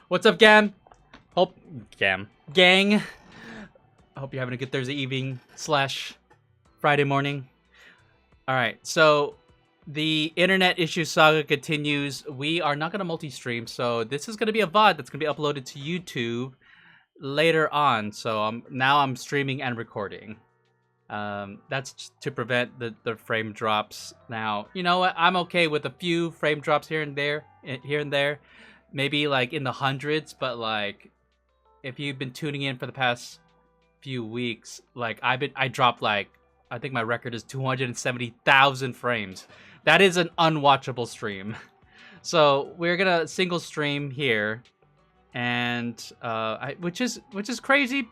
What's up, gang? I hope you're having a good Thursday evening / Friday morning. All right, so the internet issue saga continues. We are not gonna multi-stream, so this is gonna be a VOD that's gonna be uploaded to YouTube later on. So now I'm streaming and recording. That's to prevent the frame drops. Now, you know what? I'm okay with a few frame drops here and there, maybe like in the hundreds. But like, if you've been tuning in for the past few weeks, like I dropped like, I think my record is 270,000 frames. That is an unwatchable stream. So we're gonna single stream here, and which is crazy.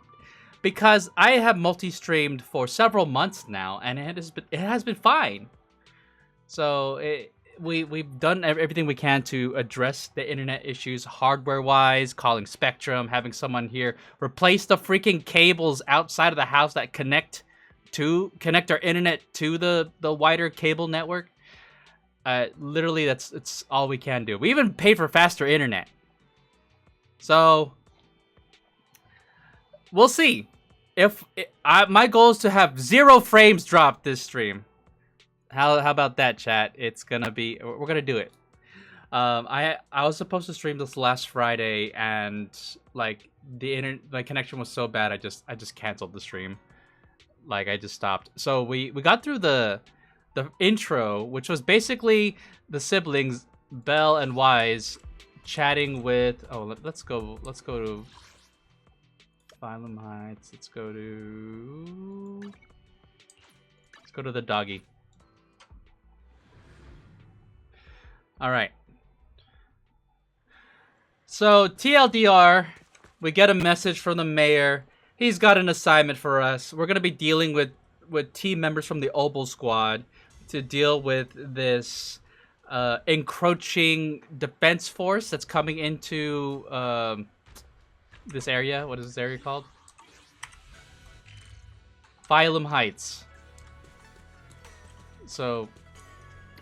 Because I have multi-streamed for several months now, and it has been fine. So we've done everything we can to address the internet issues, hardware-wise, calling Spectrum, having someone here replace the freaking cables outside of the house that connect our internet to the wider cable network. Literally, it's all we can do. We even pay for faster internet. So we'll see. My goal is to have 0 frames drop this stream. How about that, chat? We're gonna do it. I was supposed to stream this last Friday, and like my connection was so bad, I just canceled the stream. Like, I just stopped. So we got through the intro, which was basically the siblings Belle and Wise chatting with. Oh, let's go to Phylum Heights. Let's go to the doggy. All right. So TLDR, we get a message from the mayor. He's got an assignment for us. We're gonna be dealing with team members from the Obol Squad to deal with this encroaching defense force that's coming into this area. What is this area called? Phylum Heights. So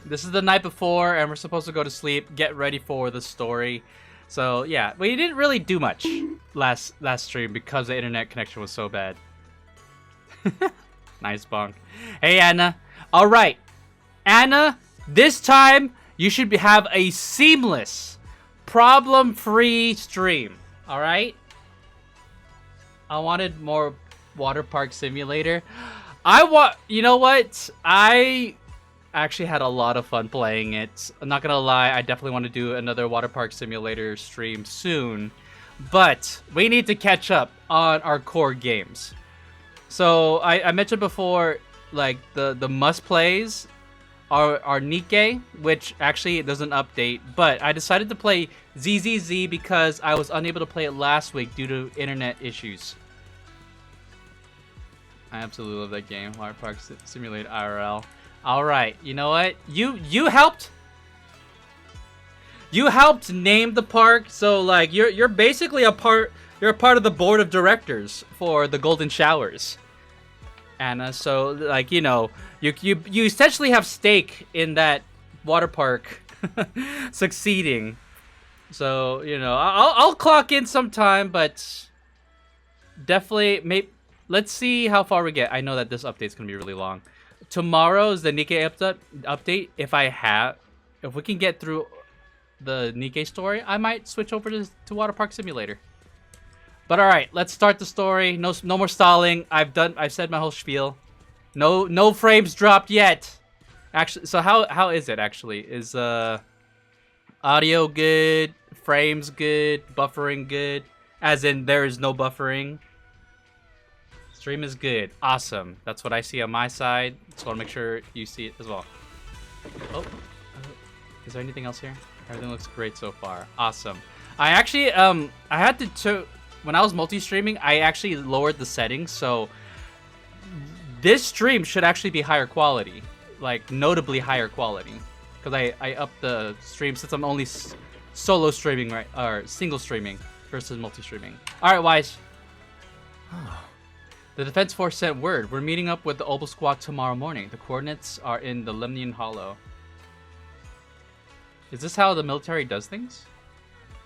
this is the night before, and we're supposed to go to sleep, get ready for the story. So yeah, we didn't really do much last stream because the internet connection was so bad. Nice bonk. Hey, Anna. All right, Anna, this time you should have a seamless, problem-free stream. All right. I wanted more water park simulator. You know what? I actually had a lot of fun playing it. I'm not gonna lie, I definitely want to do another water park simulator stream soon. But we need to catch up on our core games. So I mentioned before, like the must plays are Nikke, which actually doesn't update. But I decided to play ZZZ because I was unable to play it last week due to internet issues. I absolutely love that game, Water Park Simulator IRL. All right, you know what? You helped name the park, so like you're basically a part of the board of directors for the Golden Showers, Anna. So like, you know, you essentially have stake in that water park succeeding. So, you know, I'll clock in sometime, but definitely let's see how far we get. I know that this update's gonna be really long. Tomorrow is the Nikke update. If we can get through the Nikke story, I might switch over to Water Park Simulator. But all right, let's start the story. No more stalling. I've said my whole spiel. No frames dropped yet. Actually, so how is it actually? Is audio good? Frames good? Buffering good? As in there is no buffering. Stream is good. Awesome. That's what I see on my side. Just want to make sure you see it as well. Oh, is there anything else here? Everything looks great so far. Awesome. I actually, I had to when I was multi-streaming, I actually lowered the settings. So this stream should actually be higher quality, like notably higher quality. Because I upped the stream since I'm only solo streaming, right? Or single streaming versus multi-streaming. All right, Wise. The Defense Force sent word. We're meeting up with the Obol Squad tomorrow morning. The coordinates are in the Lemnian Hollow. Is this how the military does things?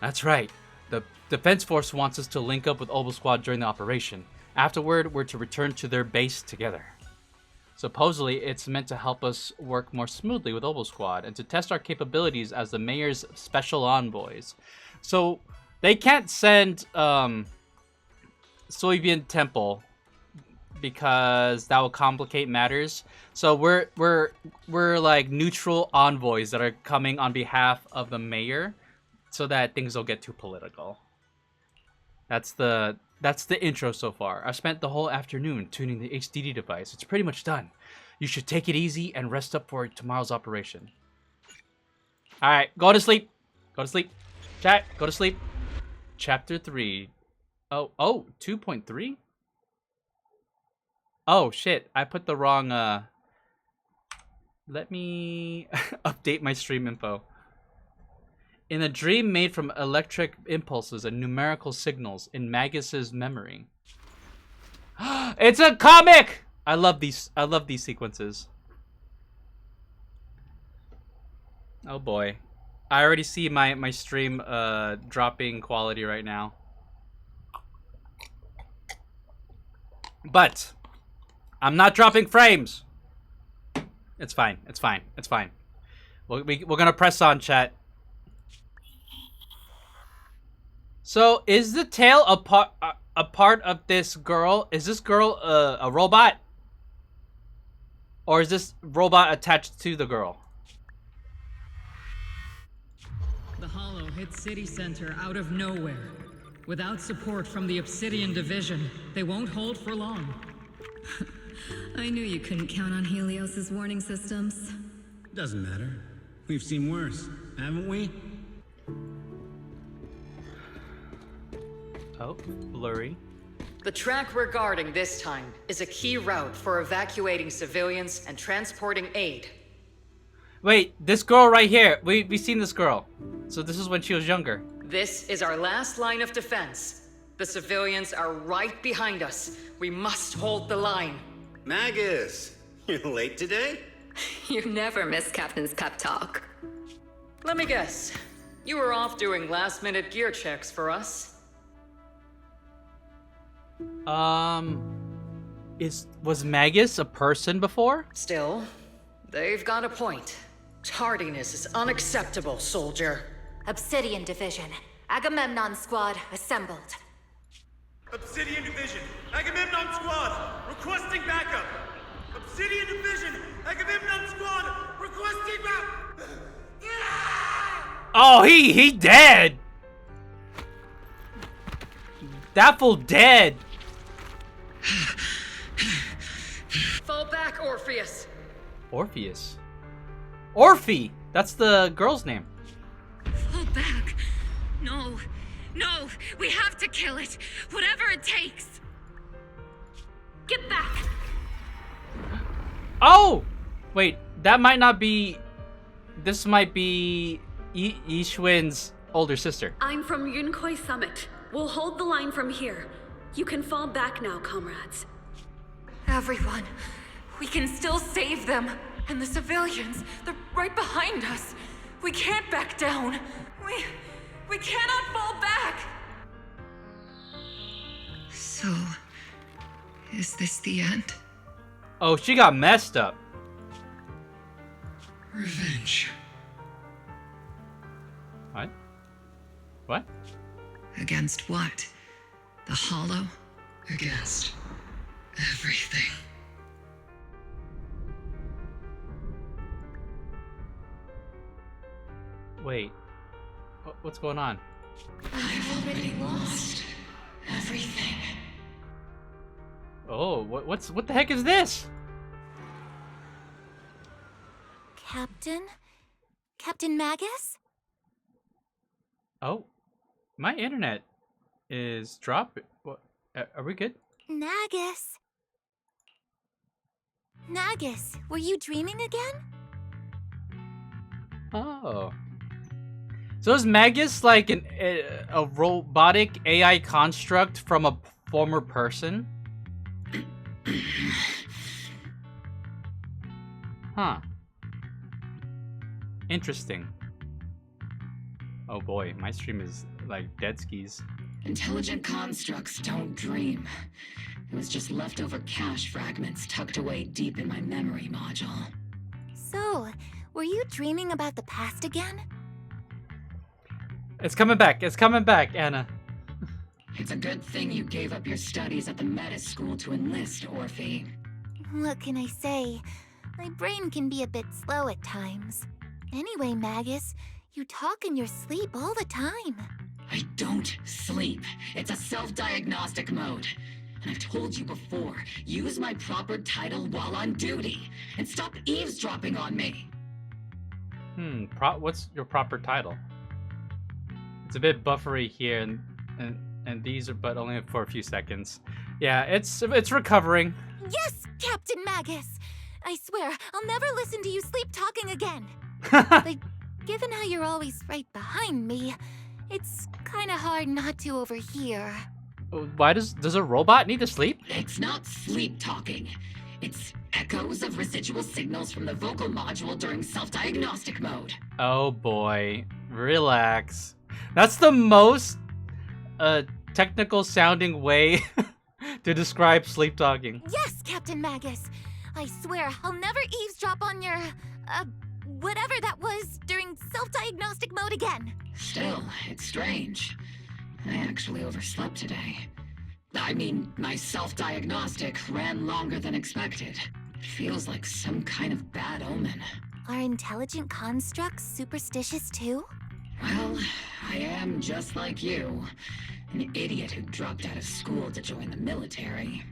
That's right. The Defense Force wants us to link up with Obol Squad during the operation. Afterward, we're to return to their base together. Supposedly, it's meant to help us work more smoothly with Obol Squad and to test our capabilities as the mayor's special envoys. So, they can't send Soyvian Temple because that will complicate matters. So we're like neutral envoys that are coming on behalf of the mayor, so that things don't get too political. That's the intro so far. I've spent the whole afternoon tuning the HDD device. It's pretty much done. You should take it easy and rest up for tomorrow's operation. All right, go to sleep. Go to sleep. Chat, go to sleep. Chapter 3. Oh, 2.3? Oh, shit. I put the wrong, Let me update my stream info. In a dream made from electric impulses and numerical signals in Magus's memory. It's a comic! I love these sequences. Oh boy. I already see my stream dropping quality right now. But I'm not dropping frames. It's fine. It's fine. It's fine. We're gonna press on, chat. So is the tail a part of this girl? Is this girl a robot? Or is this robot attached to the girl? The Hollow hit City Center out of nowhere. Without support from the Obsidian Division, they won't hold for long. I knew you couldn't count on Helios's warning systems. Doesn't matter. We've seen worse, haven't we? Oh, blurry. The track we're guarding this time is a key route for evacuating civilians and transporting aid. Wait, this girl right here. We've seen this girl. So this is when she was younger. This is our last line of defense. The civilians are right behind us. We must hold the line. Magus, you're late today? You never miss Captain's pep talk. Let me guess. You were off doing last-minute gear checks for us. Was Magus a person before? Still, they've got a point. Tardiness is unacceptable, soldier. Obsidian Division. Agamemnon Squad assembled. Obsidian Division. Agamemnon Squad. Requesting backup. Obsidian Division. Agamemnon Squad. Requesting backup. Oh, he dead. That fool dead. Fall back, Orpheus. Orpheus. Orphie. That's the girl's name. Fall back. No. No. We have to kill it. Whatever it takes. Get back. Oh! Wait, that might not be... This might be Yishwin's older sister. I'm from Yunkoi Summit. We'll hold the line from here. You can fall back now, comrades. Everyone. We can still save them. And the civilians, they're right behind us. We can't back down. We cannot fall back. So, is this the end? Oh, she got messed up. Revenge. What? What? Against what? The Hollow? Against everything. Wait. What's going on? I've already lost everything. Oh, what the heck is this? Captain Magus? Oh, my internet is dropping. What? Are we good? Magus, were you dreaming again? Oh. So is Magus like a robotic AI construct from a former person? Huh. Interesting. Oh boy, my stream is like dead skis. Intelligent constructs don't dream. It was just leftover cache fragments tucked away deep in my memory module. So, were you dreaming about the past again? It's coming back. It's coming back, Anna. It's a good thing you gave up your studies at the Meta School to enlist, Orphie. What can I say? My brain can be a bit slow at times. Anyway, Magus, you talk in your sleep all the time. I don't sleep. It's a self-diagnostic mode. And I've told you before, use my proper title while on duty, and stop eavesdropping on me. What's your proper title? It's a bit buffery here, and these are but only for a few seconds. Yeah, it's recovering. Yes, Captain Magus! I swear, I'll never listen to you sleep talking again. But given how you're always right behind me, it's kinda hard not to overhear. Why does a robot need to sleep? It's not sleep talking. It's echoes of residual signals from the vocal module during self-diagnostic mode. Oh boy, relax. That's the most technical sounding way to describe sleep talking. Yes, Captain Magus. I swear I'll never eavesdrop on your, whatever that was during self-diagnostic mode again. Still, it's strange. I actually overslept today. I mean, my self-diagnostic ran longer than expected. It feels like some kind of bad omen. Are intelligent constructs superstitious too? Well, I am just like you. An idiot who dropped out of school to join the military.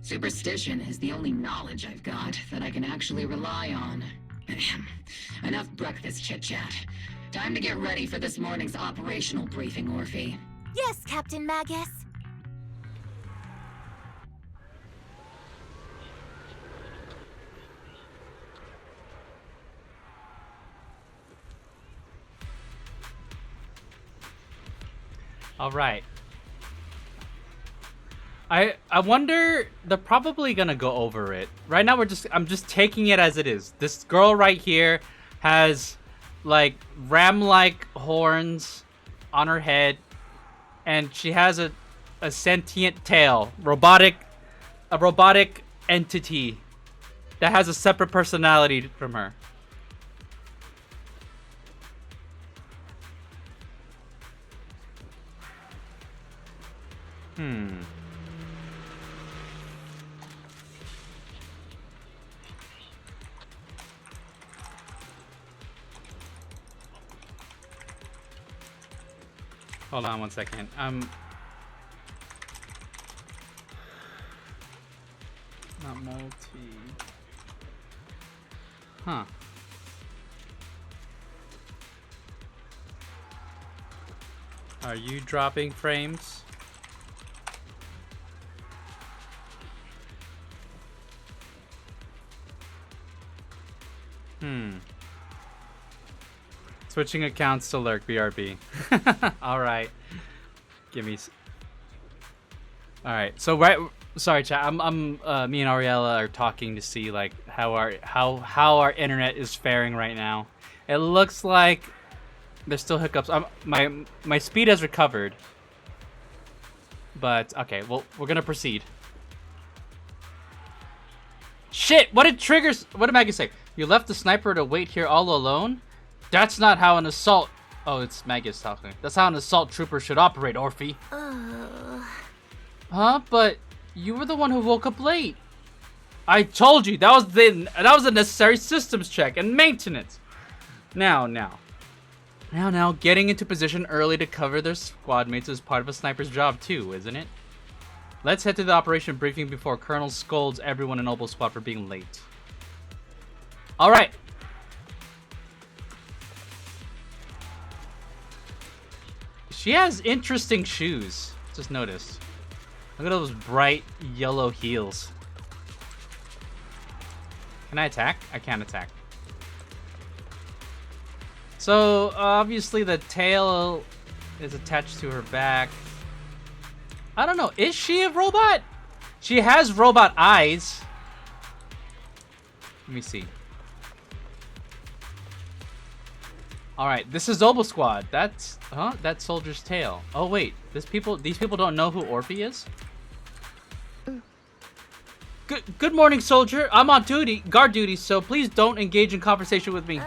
Superstition is the only knowledge I've got that I can actually rely on. Enough breakfast chit-chat. Time to get ready for this morning's operational briefing, Orphie. Yes, Captain Magus. All right. I wonder, they're probably gonna go over it. Right now I'm just taking it as it is. This girl right here has like ram-like horns on her head, and she has a sentient tail, a robotic entity that has a separate personality from her. Hold on one second. Not multi. Huh. Are you dropping frames? Switching accounts to lurk, BRB. Alright. Give me... Alright, so sorry chat, me and Ariella are talking to see like how our internet is faring right now. It looks like there's still hiccups. My speed has recovered. But okay, well, we're gonna proceed. Shit! What did Maggie say? You left the sniper to wait here all alone? That's not how an assault... Oh, it's Magus talking. That's how an assault trooper should operate, Orphie. Huh? But you were the one who woke up late. I told you, that was a necessary systems check and maintenance. Now, getting into position early to cover their squad mates is part of a sniper's job too, isn't it? Let's head to the operation briefing before Colonel scolds everyone in Obol Squad for being late. Alright. She has interesting shoes. Just noticed. Look at those bright yellow heels. Can I attack? I can't attack. So, obviously the tail is attached to her back. I don't know. Is she a robot? She has robot eyes. Let me see. All right, this is Obol Squad. That's that soldier's tail. Oh wait, these people don't know who Orphie is. Good morning, soldier. I'm on guard duty, so please don't engage in conversation with me.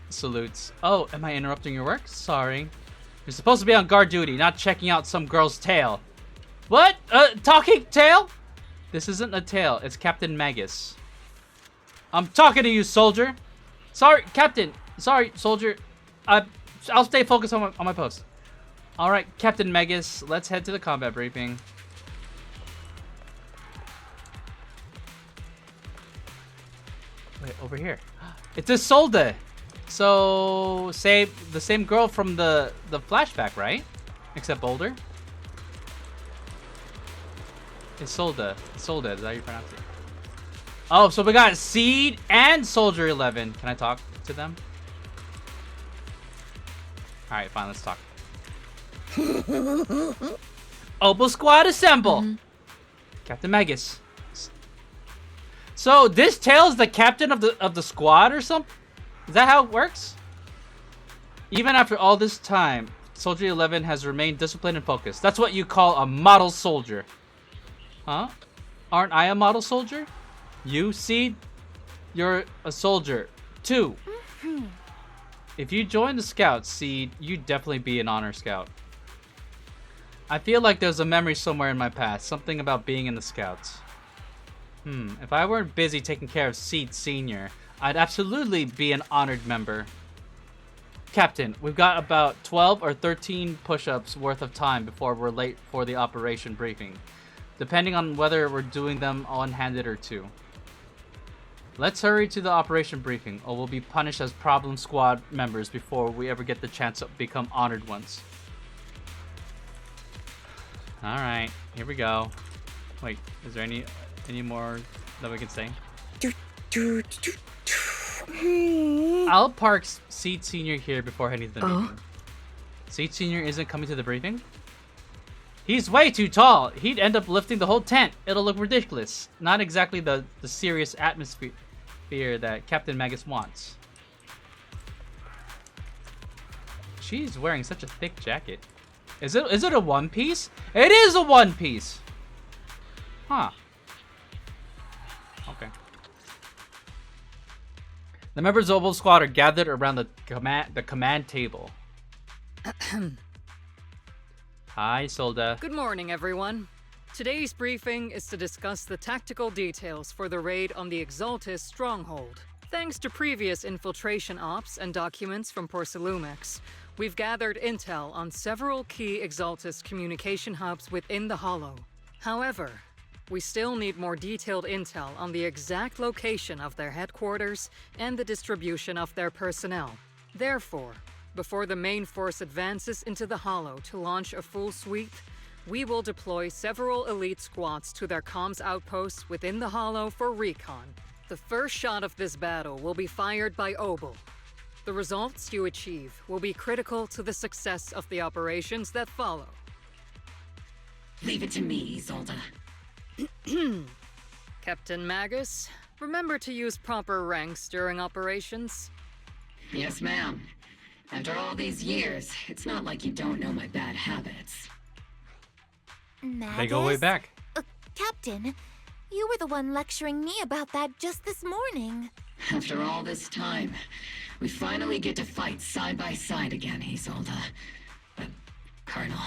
Salutes. Oh, am I interrupting your work? Sorry. You're supposed to be on guard duty, not checking out some girl's tail. What? Talking tail? This isn't a tail. It's Captain Magus. I'm talking to you, soldier. Sorry, Captain. Sorry, soldier. I'll stay focused on my post. All right, Captain Magus. Let's head to the combat briefing. Wait, over here. It's Isolde. So, say the same girl from the flashback, right? Except older. Isolde. Isolde, is that how you pronounce it? Oh, so we got Seed and Soldier 11. Can I talk to them? Alright, fine, let's talk. Obol Squad, assemble! Captain Magus. So this tail is the captain of the squad or something? Is that how it works? Even after all this time, Soldier 11 has remained disciplined and focused. That's what you call a model soldier. Huh? Aren't I a model soldier? You, Seed? You're a soldier, too. If you join the Scouts, Seed, you'd definitely be an honor scout. I feel like there's a memory somewhere in my past. Something about being in the Scouts. If I weren't busy taking care of Seed Senior, I'd absolutely be an honored member. Captain, we've got about 12 or 13 push-ups worth of time before we're late for the operation briefing, depending on whether we're doing them one-handed or two. Let's hurry to the operation briefing, or we'll be punished as problem squad members before we ever get the chance to become honored ones. Alright, here we go. Wait, is there any more that we can say? I'll park Seed Senior here before heading to the meeting. Seed Senior isn't coming to the briefing? He's way too tall. He'd end up lifting the whole tent. It'll look ridiculous. Not exactly the serious atmosphere that Captain Magus wants. She's wearing such a thick jacket. Is it a one piece? It is a one piece. Huh. Okay. The members of Obol Squad are gathered around the command table. Hi, Solda. Good morning, everyone. Today's briefing is to discuss the tactical details for the raid on the Exaltus stronghold. Thanks to previous infiltration ops and documents from Porcelumex, we've gathered intel on several key Exaltus communication hubs within the Hollow. However, we still need more detailed intel on the exact location of their headquarters and the distribution of their personnel. Therefore, before the main force advances into the Hollow to launch a full sweep, we will deploy several elite squads to their comms outposts within the Hollow for recon. The first shot of this battle will be fired by Obol. The results you achieve will be critical to the success of the operations that follow. Leave it to me, Isolde. Captain Magus, remember to use proper ranks during operations? Yes, ma'am. After all these years, it's not like you don't know my bad habits. Magus? They go way back. Captain, you were the one lecturing me about that just this morning. After all this time, we finally get to fight side by side again, Isolde. Colonel.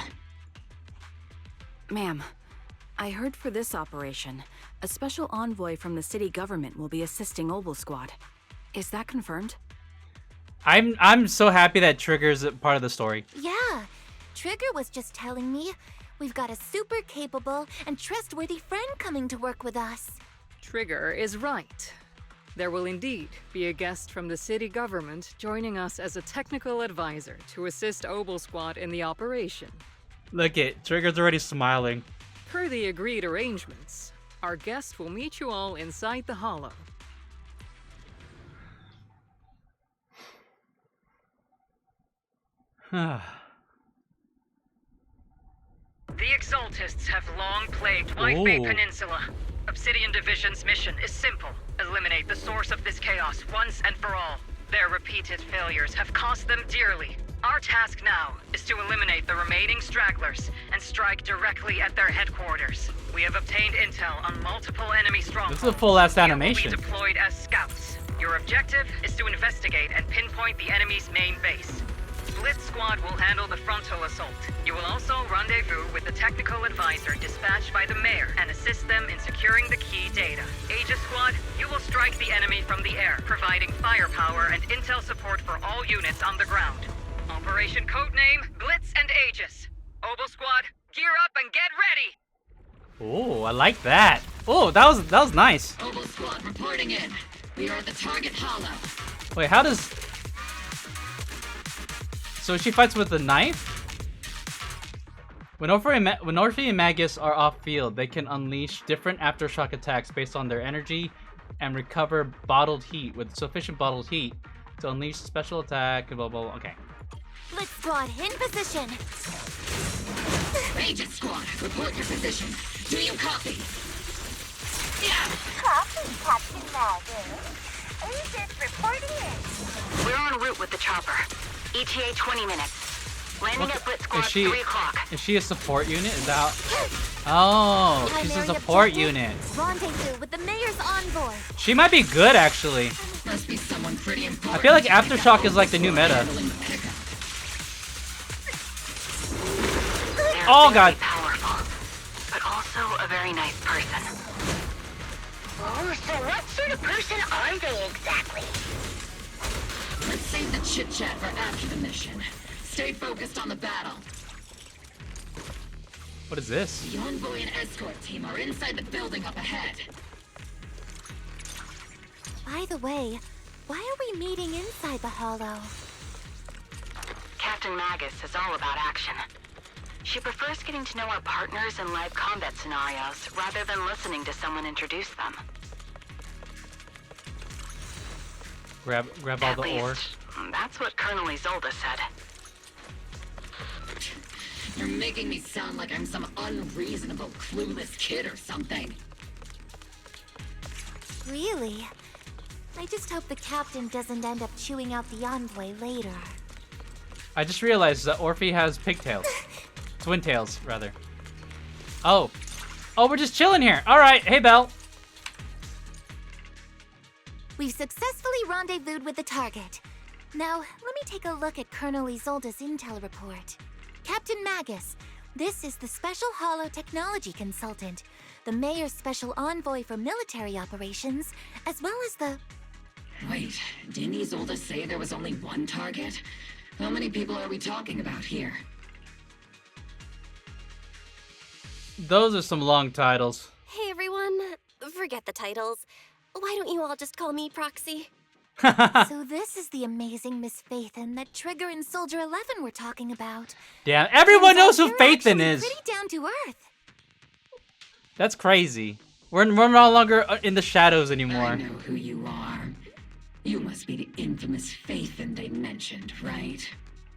Ma'am, I heard for this operation, a special envoy from the city government will be assisting Obol Squad. Is that confirmed? I'm so happy that Trigger's a part of the story. Yeah, Trigger was just telling me we've got a super capable and trustworthy friend coming to work with us. Trigger is right. There will indeed be a guest from the city government joining us as a technical advisor to assist Obol Squad in the operation. Look it, Trigger's already smiling. Per the agreed arrangements, our guest will meet you all inside the Hollow. The Exaltists have long plagued White Bay Peninsula. Obsidian Division's mission is simple. Eliminate the source of this chaos once and for all. Their repeated failures have cost them dearly. Our task now is to eliminate the remaining stragglers and strike directly at their headquarters. We have obtained intel on multiple enemy strongholds. This is a full-ass animation. You will be deployed as scouts. Your objective is to investigate and pinpoint the enemy's main base. Blitz Squad will handle the frontal assault. You will also rendezvous with the technical advisor dispatched by the mayor and assist them in securing the key data. Aegis Squad, you will strike the enemy from the air, providing firepower and intel support for all units on the ground. Operation codename Blitz and Aegis. Obol Squad, gear up and get ready! Oh, I like that. Oh, that was nice. Obol Squad reporting in. We are at the target hollow. Wait, how does... So she fights with a knife? When Orphie and Magus are off-field, they can unleash different aftershock attacks based on their energy and recover bottled heat with sufficient bottled heat to unleash special attack, blah, blah, blah. Okay. Blitz Squad, in position. Aegis Squad, report your position. Do you copy? Yeah. Copy, Captain Magus. Aegis reporting in. We're en route with the chopper. ETA 20 minutes. Landing at Blitz Squad 3 o'clock. Is she a support unit? Is that... Oh, she's a support unit. Rendezvous with the mayor's envoy. She might be good, actually. Must be someone pretty important. I feel like Aftershock is like the new meta. Oh god. Powerful, but also a very nice person. Oh, so what sort of person are they exactly? Let's save the chit-chat for after the mission. Stay focused on the battle. What is this? The envoy and escort team are inside the building up ahead. By the way, why are we meeting inside the hollow? Captain Magus is all about action. She prefers getting to know our partners in live combat scenarios rather than listening to someone introduce them. Grab all the ore. That's what Colonel Isolde said. You're making me sound like I'm some unreasonable, clueless kid or something. Really? I just hope the captain doesn't end up chewing out the envoy later. I just realized that Orphie has pigtails. Twin tails, rather. Oh. Oh, we're just chilling here. Alright, hey Belle. We've successfully rendezvoused with the target. Now, let me take a look at Colonel Isolde's intel report. Captain Magus, this is the Special Hollow Technology Consultant, the Mayor's Special Envoy for Military Operations, as well as the... Wait, didn't Isolde say there was only one target? How many people are we talking about here? Those are some long titles. Hey everyone, forget the titles. Why don't you all just call me Proxy? So this is the amazing Miss Faithin that Trigger and Soldier 11 were talking about. Damn, everyone knows who Faithin is. Pretty down to earth. That's crazy. We're no longer in the shadows anymore. I know who you are. You must be the infamous Faithin they mentioned, right?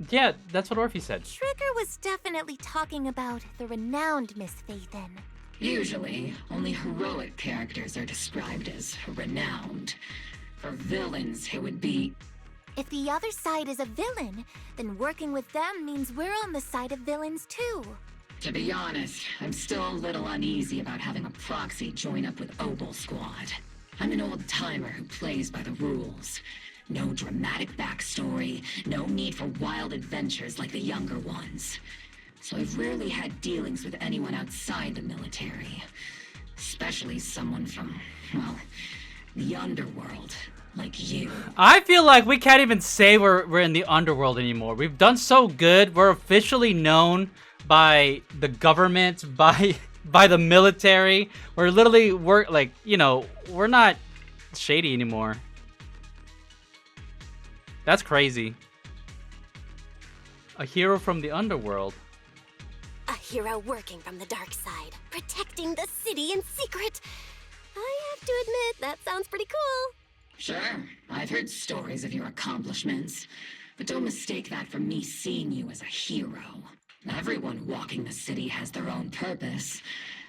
Yeah, that's what Orphie said. Trigger was definitely talking about the renowned Miss Faithin. Usually, only heroic characters are described as renowned. For villains, it would be... If the other side is a villain, then working with them means we're on the side of villains too. To be honest, I'm still a little uneasy about having a proxy join up with Obol Squad. I'm an old-timer who plays by the rules. No dramatic backstory, no need for wild adventures like the younger ones. So I've rarely had dealings with anyone outside the military. Especially someone from, well, the underworld, like you. I feel like we can't even say we're in the underworld anymore. We've done so good. We're officially known by the government, by the military. We're literally, we're not shady anymore. That's crazy. A hero from the underworld. A hero working from the dark side, protecting the city in secret. I have to admit, that sounds pretty cool. Sure, I've heard stories of your accomplishments, but don't mistake that for me seeing you as a hero. Everyone walking the city has their own purpose,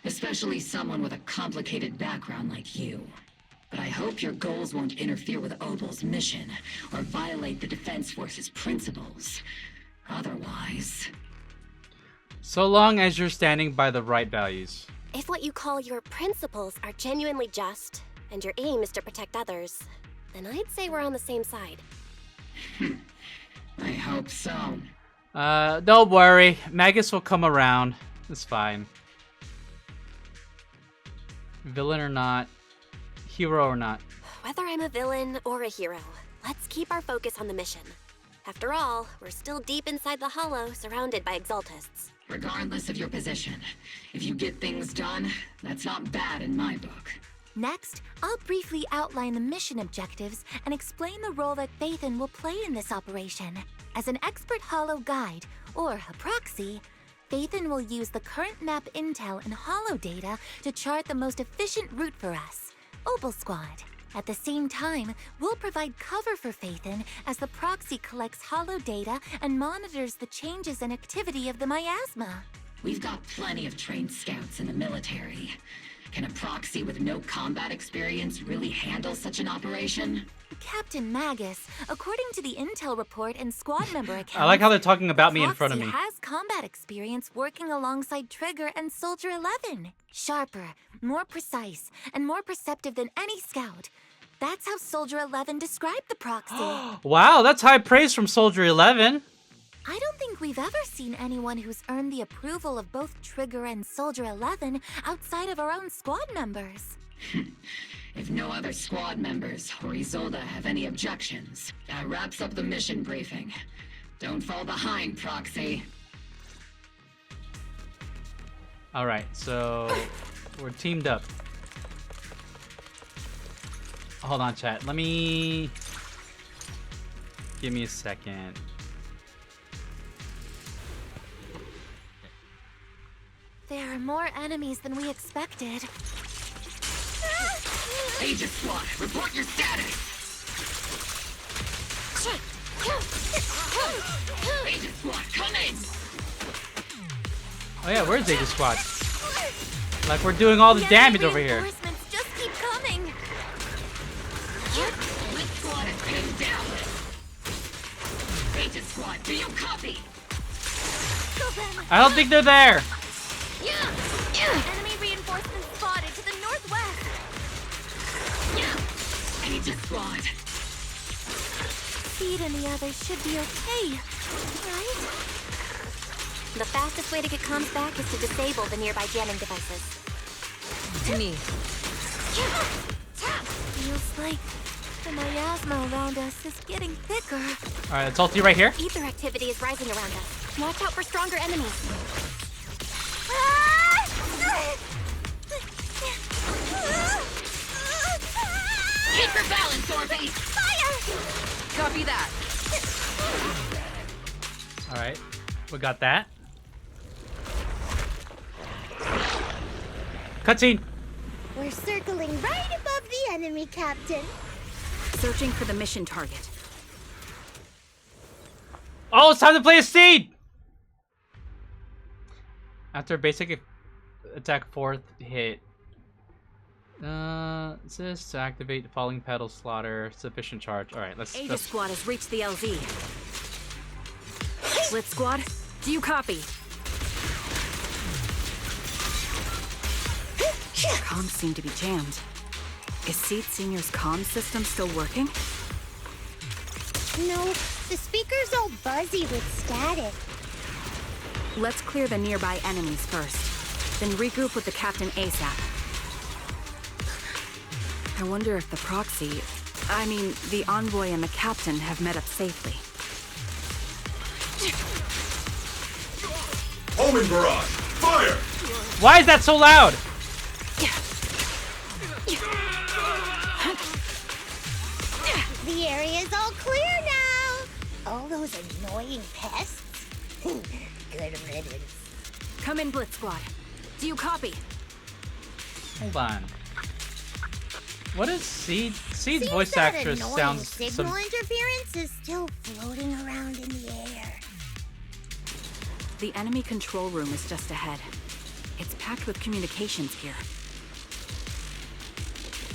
especially someone with a complicated background like you. But I hope your goals won't interfere with Obol's mission, or violate the Defense Force's principles. Otherwise... So long as you're standing by the right values. If what you call your principles are genuinely just, and your aim is to protect others, then I'd say we're on the same side. I hope so. Don't worry. Magus will come around. It's fine. Villain or not, hero or not. Whether I'm a villain or a hero, let's keep our focus on the mission. After all, we're still deep inside the Hollow, surrounded by Exaltists. Regardless of your position, if you get things done, that's not bad in my book. Next, I'll briefly outline the mission objectives and explain the role that Phaethon will play in this operation. As an expert Hollow guide, or a proxy, Phaethon will use the current map intel and Hollow data to chart the most efficient route for us, Obol Squad. At the same time, we'll provide cover for Phaethon as the proxy collects Hollow data and monitors the changes and activity of the miasma. We've got plenty of trained scouts in the military. Can a proxy with no combat experience really handle such an operation? Captain Magus, according to the intel report and squad member accounts, I like how they're talking about me in front of me. Proxy has combat experience working alongside Trigger and Soldier 11. Sharper, more precise, and more perceptive than any scout. That's how Soldier 11 described the proxy. Wow, that's high praise from Soldier 11. I don't think we've ever seen anyone who's earned the approval of both Trigger and Soldier 11 outside of our own squad members. If no other squad members or Isolde have any objections, that wraps up the mission briefing. Don't fall behind, Proxy. Alright, so we're teamed up. Hold on, chat. Let me... Give me a second. There are more enemies than we expected. Aegis Squad, report your status! Aegis Squad, come in! Oh yeah, where's Aegis Squad? Like, we're doing all the damage over here. Reinforcements just keep coming. This squad is pinned down. Aegis Squad, do you copy? I don't think they're there. Enemy reinforcements spotted to the northwest. Aegis Squad. Speed and the others should be okay, right? The fastest way to get comms back is to disable the nearby jamming devices. To me. Feels like the miasma around us is getting thicker. Alright, it's ulti right here. Ether activity is rising around us. Watch out for stronger enemies. Keep your balance, Orphie! Fire! Copy that. Alright, we got that. Cutscene. We're circling right above the enemy, Captain. Searching for the mission target. Oh, it's time to play a seed! After basic attack 4th hit. This to activate the falling pedal slaughter, sufficient charge. Alright, let's... Aegis Squad has reached the LZ. Split Squad, do you copy? Comms seem to be jammed. Is Seed Senior's comm system still working? No, the speaker's all buzzy with static. Let's clear the nearby enemies first, then regroup with the Captain ASAP. I wonder if the proxy, the envoy and the Captain have met up safely. Omen barrage! Fire! Why is that so loud? The area's all clear now. All those annoying pests. Good riddance. Come in, Blitz Squad. Do you copy? Hold on. What is Seed? Seed's Seems voice that actress annoying sounds signal interference is still floating around in the air. The enemy control room is just ahead. It's packed with communications gear.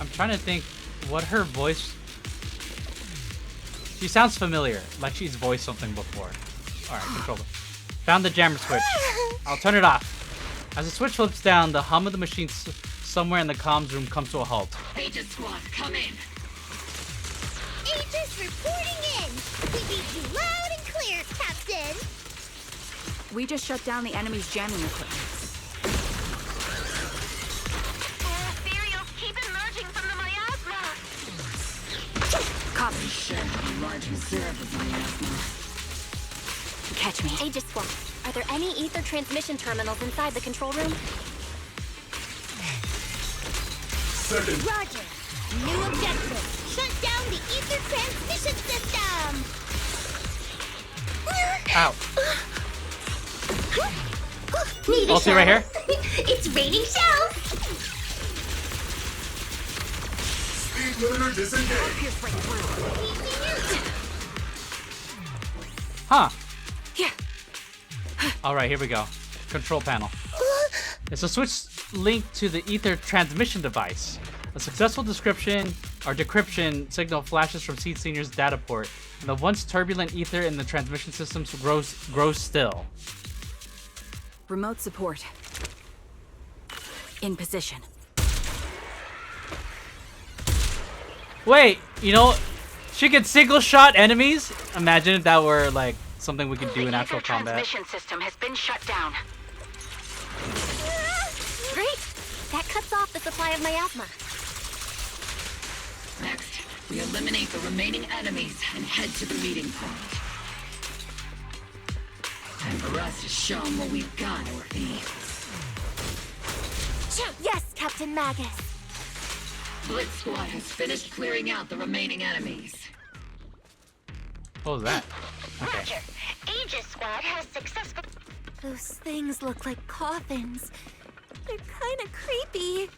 I'm trying to think what her voice... She sounds familiar, like she's voiced something before. Alright, control it. Found the jammer switch. I'll turn it off. As the switch flips down, the hum of the machine somewhere in the comms room comes to a halt. Aegis Squad, come in. Aegis reporting in. We read you loud and clear, Captain. We just shut down the enemy's jamming equipment. Ethereals keep emerging from the miasma. Copy. Share a large reserve of miasma. Catch me. Aegis Squad, are there any ether transmission terminals inside the control room? Second. Roger. New objective. Shut down the ether transmission system. Ow. Need a Ulti right here. It's raining shells. Speed limiter disengaged. Huh. Yeah. Alright, here we go. Control panel. It's a switch linked to the ether transmission device. A successful decryption signal flashes from Seed Senior's data port, and the once turbulent ether in the transmission systems grows still. Remote support. In position. Wait, you know, she could single shot enemies? Imagine if that were like something we could do in actual combat. The transmission system has been shut down. Great! That cuts off the supply of miasma. Next, we eliminate the remaining enemies and head to the meeting point. Time for us to show them what we've got, Orphie. Yes, Captain Magus. Blitz Squad has finished clearing out the remaining enemies. What was that? Okay. Roger. Aegis Squad has successful. Those things look like coffins. They're kind of creepy.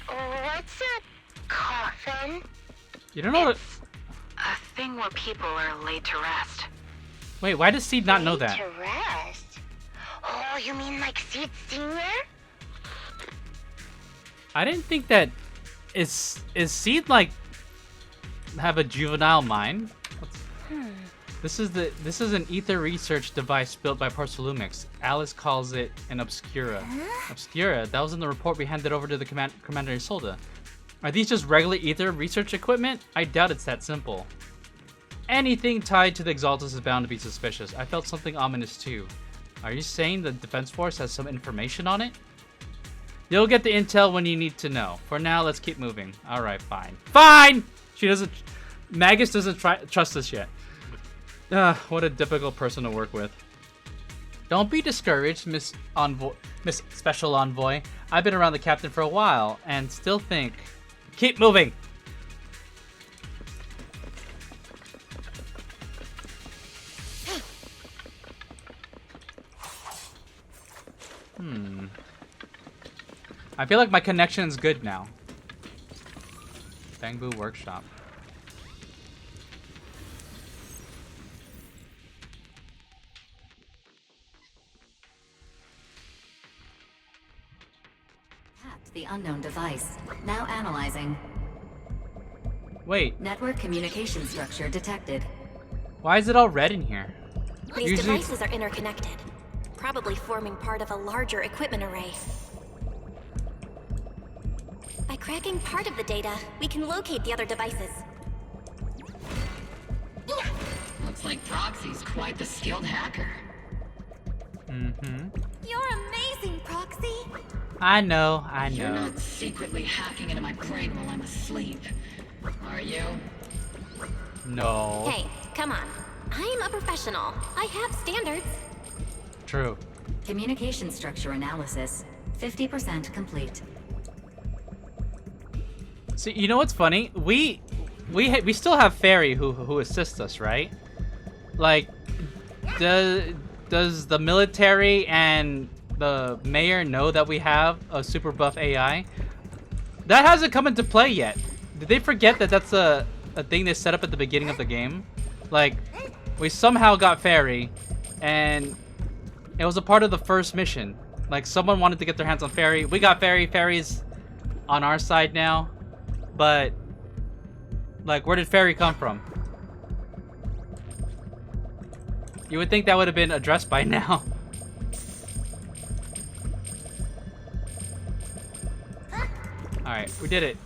What's a coffin? You don't know what... A thing where people are laid to rest. Wait, why does Seed not know that? To rest? Oh, you mean like Seed Senior? I didn't think that... Is Seed like... have a juvenile mind? This is an ether research device built by Porcelumix. Alice calls it an Obscura. Obscura? That was in the report we handed over to the Commander Isolde. Are these just regular ether research equipment? I doubt it's that simple. Anything tied to the Exaltus is bound to be suspicious. I felt something ominous too. Are you saying the Defense Force has some information on it? You'll get the intel when you need to know. For now, let's keep moving. Alright, fine. Fine! She doesn't... Magus doesn't trust us yet. What a difficult person to work with. Don't be discouraged, Miss Special Envoy. I've been around the captain for a while, and still think... Keep moving! I feel like my connection is good now. Bamboo Workshop. The unknown device. Now analyzing. Wait. Network communication structure detected. Why is it all red in here? These devices are interconnected, probably forming part of a larger equipment array. By cracking part of the data, we can locate the other devices. Looks like Proxy's quite the skilled hacker. You're amazing, Proxy. I know. You're not secretly hacking into my brain while I'm asleep, are you? No. Hey, come on. I'm a professional. I have standards. True. Communication structure analysis. 50% complete. See, you know what's funny? We still have Fairy who assists us, right? Like, does the military and the mayor know that we have a super buff AI? That hasn't come into play yet. Did they forget that that's a thing they set up at the beginning of the game? Like, we somehow got Fairy, and it was a part of the first mission. Like, someone wanted to get their hands on Fairy. We got Fairy. Fairy's on our side now. But Like, where did Fairy come from? You would think that would have been addressed by now. Alright, we did it.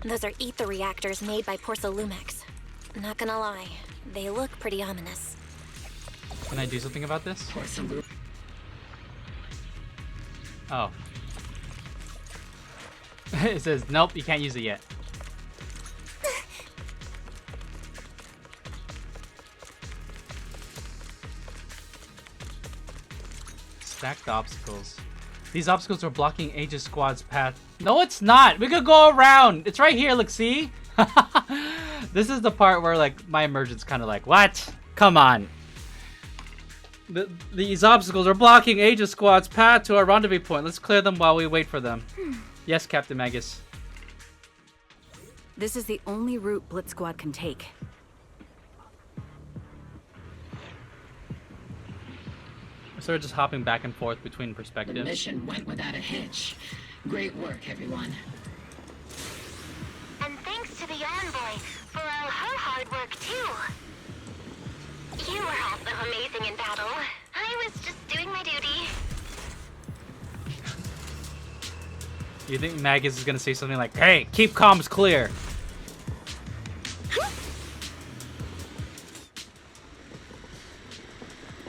Those are ether reactors made by Porcelumex. Not gonna lie, they look pretty ominous. Can I do something about this? Oh. It says, nope, you can't use it yet. Stacked obstacles. These obstacles are blocking Aegis Squad's path. No, it's not! We could go around! It's right here, look, see? This is the part where, like, my emergence kind of like, what? Come on. These obstacles are blocking Aegis Squad's path to our rendezvous point. Let's clear them while we wait for them. Yes, Captain Magus. This is the only route Blitz Squad can take. So we're just hopping back and forth between perspectives. The mission went without a hitch. Great work, everyone. And thanks to the envoy for all her hard work, too. You were also amazing in battle. I was just doing my duty. You think Magus is gonna say something like, hey, keep comms clear?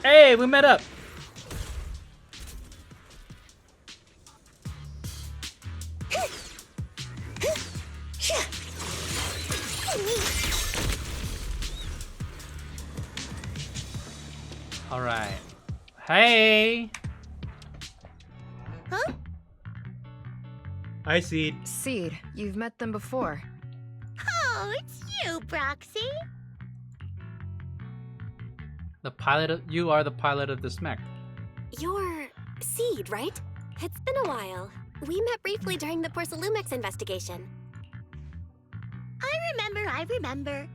Hey, we met up. All right. Hey. Huh? Hi, Seed. Seed, you've met them before. Oh, it's you, Proxy. The pilot of, you are the pilot of this mech. You're Seed, right? It's been a while. We met briefly during the Porcelumex investigation. I remember.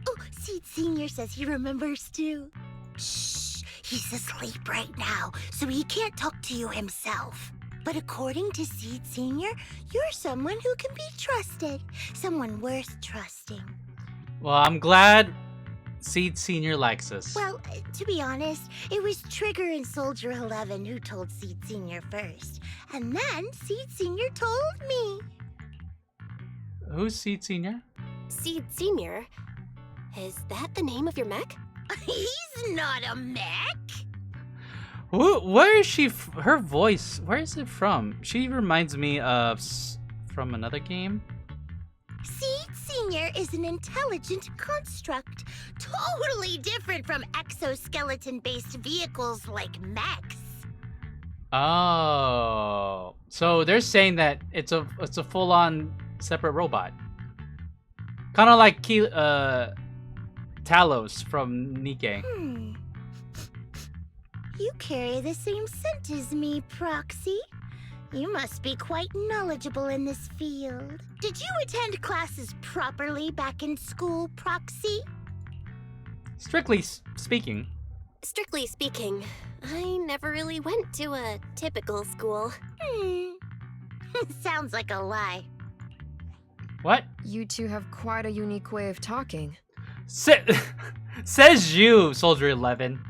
Oh, Seed Senior says he remembers too. Shh, he's asleep right now, so he can't talk to you himself. But according to Seed Senior, you're someone who can be trusted. Someone worth trusting. Well, I'm glad Seed Senior likes us. Well, to be honest, it was Trigger and Soldier 11 who told Seed Senior first. And then Seed Senior told me. Who's Seed Senior? Seed Senior? Is that the name of your mech? He's not a mech. Where is she? Her voice. Where is it from? She reminds me of from another game. Seed Senior is an intelligent construct, totally different from exoskeleton-based vehicles like mechs. Oh, so they're saying that it's a full-on separate robot, kind of like Talos from Nikke. You carry the same scent as me, Proxy. You must be quite knowledgeable in this field. Did you attend classes properly back in school, Proxy? Strictly speaking. Strictly speaking, I never really went to a typical school. Sounds like a lie. What? You two have quite a unique way of talking. Says you, Soldier 11.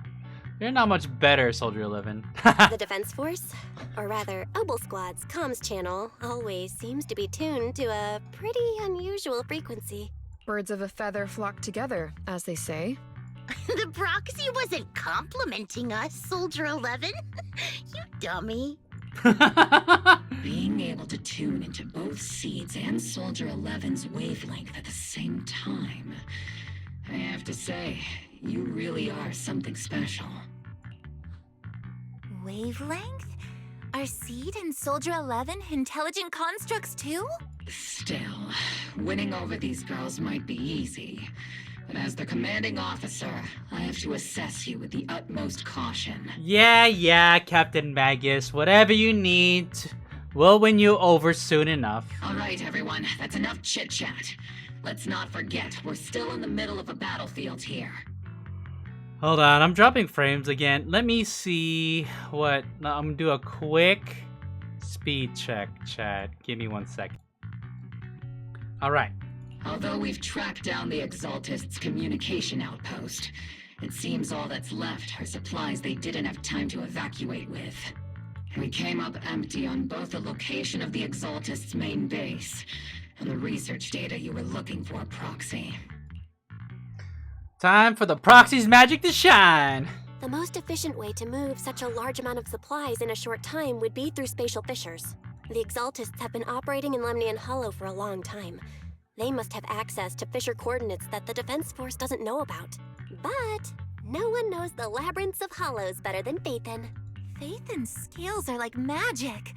You're not much better, Soldier 11. The Defense Force, or rather, Obol Squad's comms channel, always seems to be tuned to a pretty unusual frequency. Birds of a feather flock together, as they say. The Proxy wasn't complimenting us, Soldier 11. You dummy. Being able to tune into both Seed's and Soldier 11's wavelength at the same time, I have to say, you really are something special. Wavelength? Are Seed and Soldier 11 intelligent constructs too? Still, winning over these girls might be easy, but as the commanding officer, I have to assess you with the utmost caution. Yeah, Captain Magus. Whatever you need. We'll win you over soon enough. All right, everyone. That's enough chit-chat. Let's not forget, we're still in the middle of a battlefield here. Hold on, I'm dropping frames again. Let me see what... No, I'm gonna do a quick speed check, chat. Give me 1 second. Alright. Although we've tracked down the Exaltists' communication outpost, it seems all that's left are supplies they didn't have time to evacuate with. We came up empty on both the location of the Exaltists' main base and the research data you were looking for, Proxy. Time for the Proxy's magic to shine! The most efficient way to move such a large amount of supplies in a short time would be through spatial fissures. The Exaltists have been operating in Lemnian Hollow for a long time. They must have access to fissure coordinates that the Defense Force doesn't know about. But no one knows the labyrinths of hollows better than Phaethon. Phaethon's skills are like magic.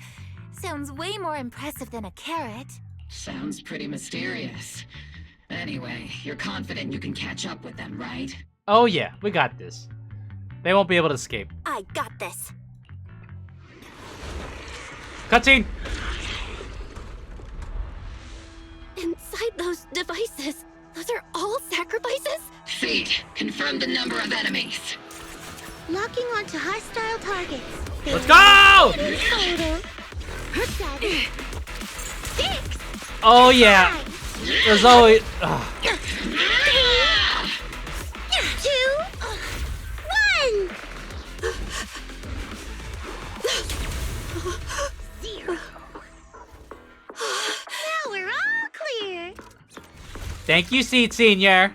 Sounds way more impressive than a carrot. Sounds pretty mysterious. Anyway, you're confident you can catch up with them, right? Oh yeah, we got this. They won't be able to escape. I got this. Cutscene! Inside those devices, those are all sacrifices? Feed, confirm the number of enemies. Locking onto hostile targets. Let's go! 7, 6. Oh yeah. There's always... 2, 1. 0. Now we're all clear. Thank you, Seed Senior.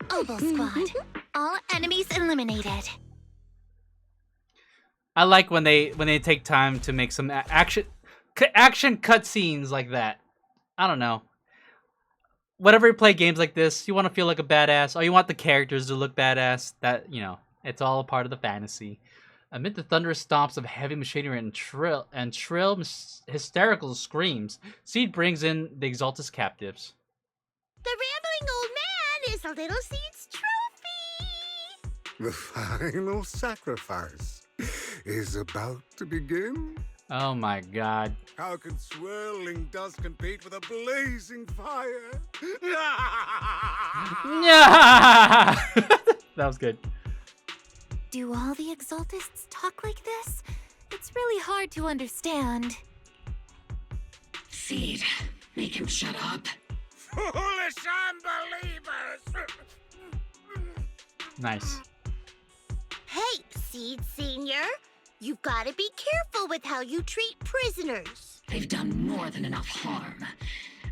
Obol Squad. All enemies eliminated. I like when they take time to make some action cutscenes like that. I don't know. Whenever you play games like this, you want to feel like a badass, or you want the characters to look badass. That, you know, it's all a part of the fantasy. Amid the thunderous stomps of heavy machinery and shrill hysterical screams, Seed brings in the Exaltus captives. The rambling old man is a little Seed's trophy. The final sacrifice is about to begin. Oh my god. How can swirling dust compete with a blazing fire? That was good. Do all the Exaltists talk like this? It's really hard to understand. Seed, make him shut up. Foolish unbelievers! Nice. Hey, Seed Senior. You've got to be careful with how you treat prisoners. They've done more than enough harm.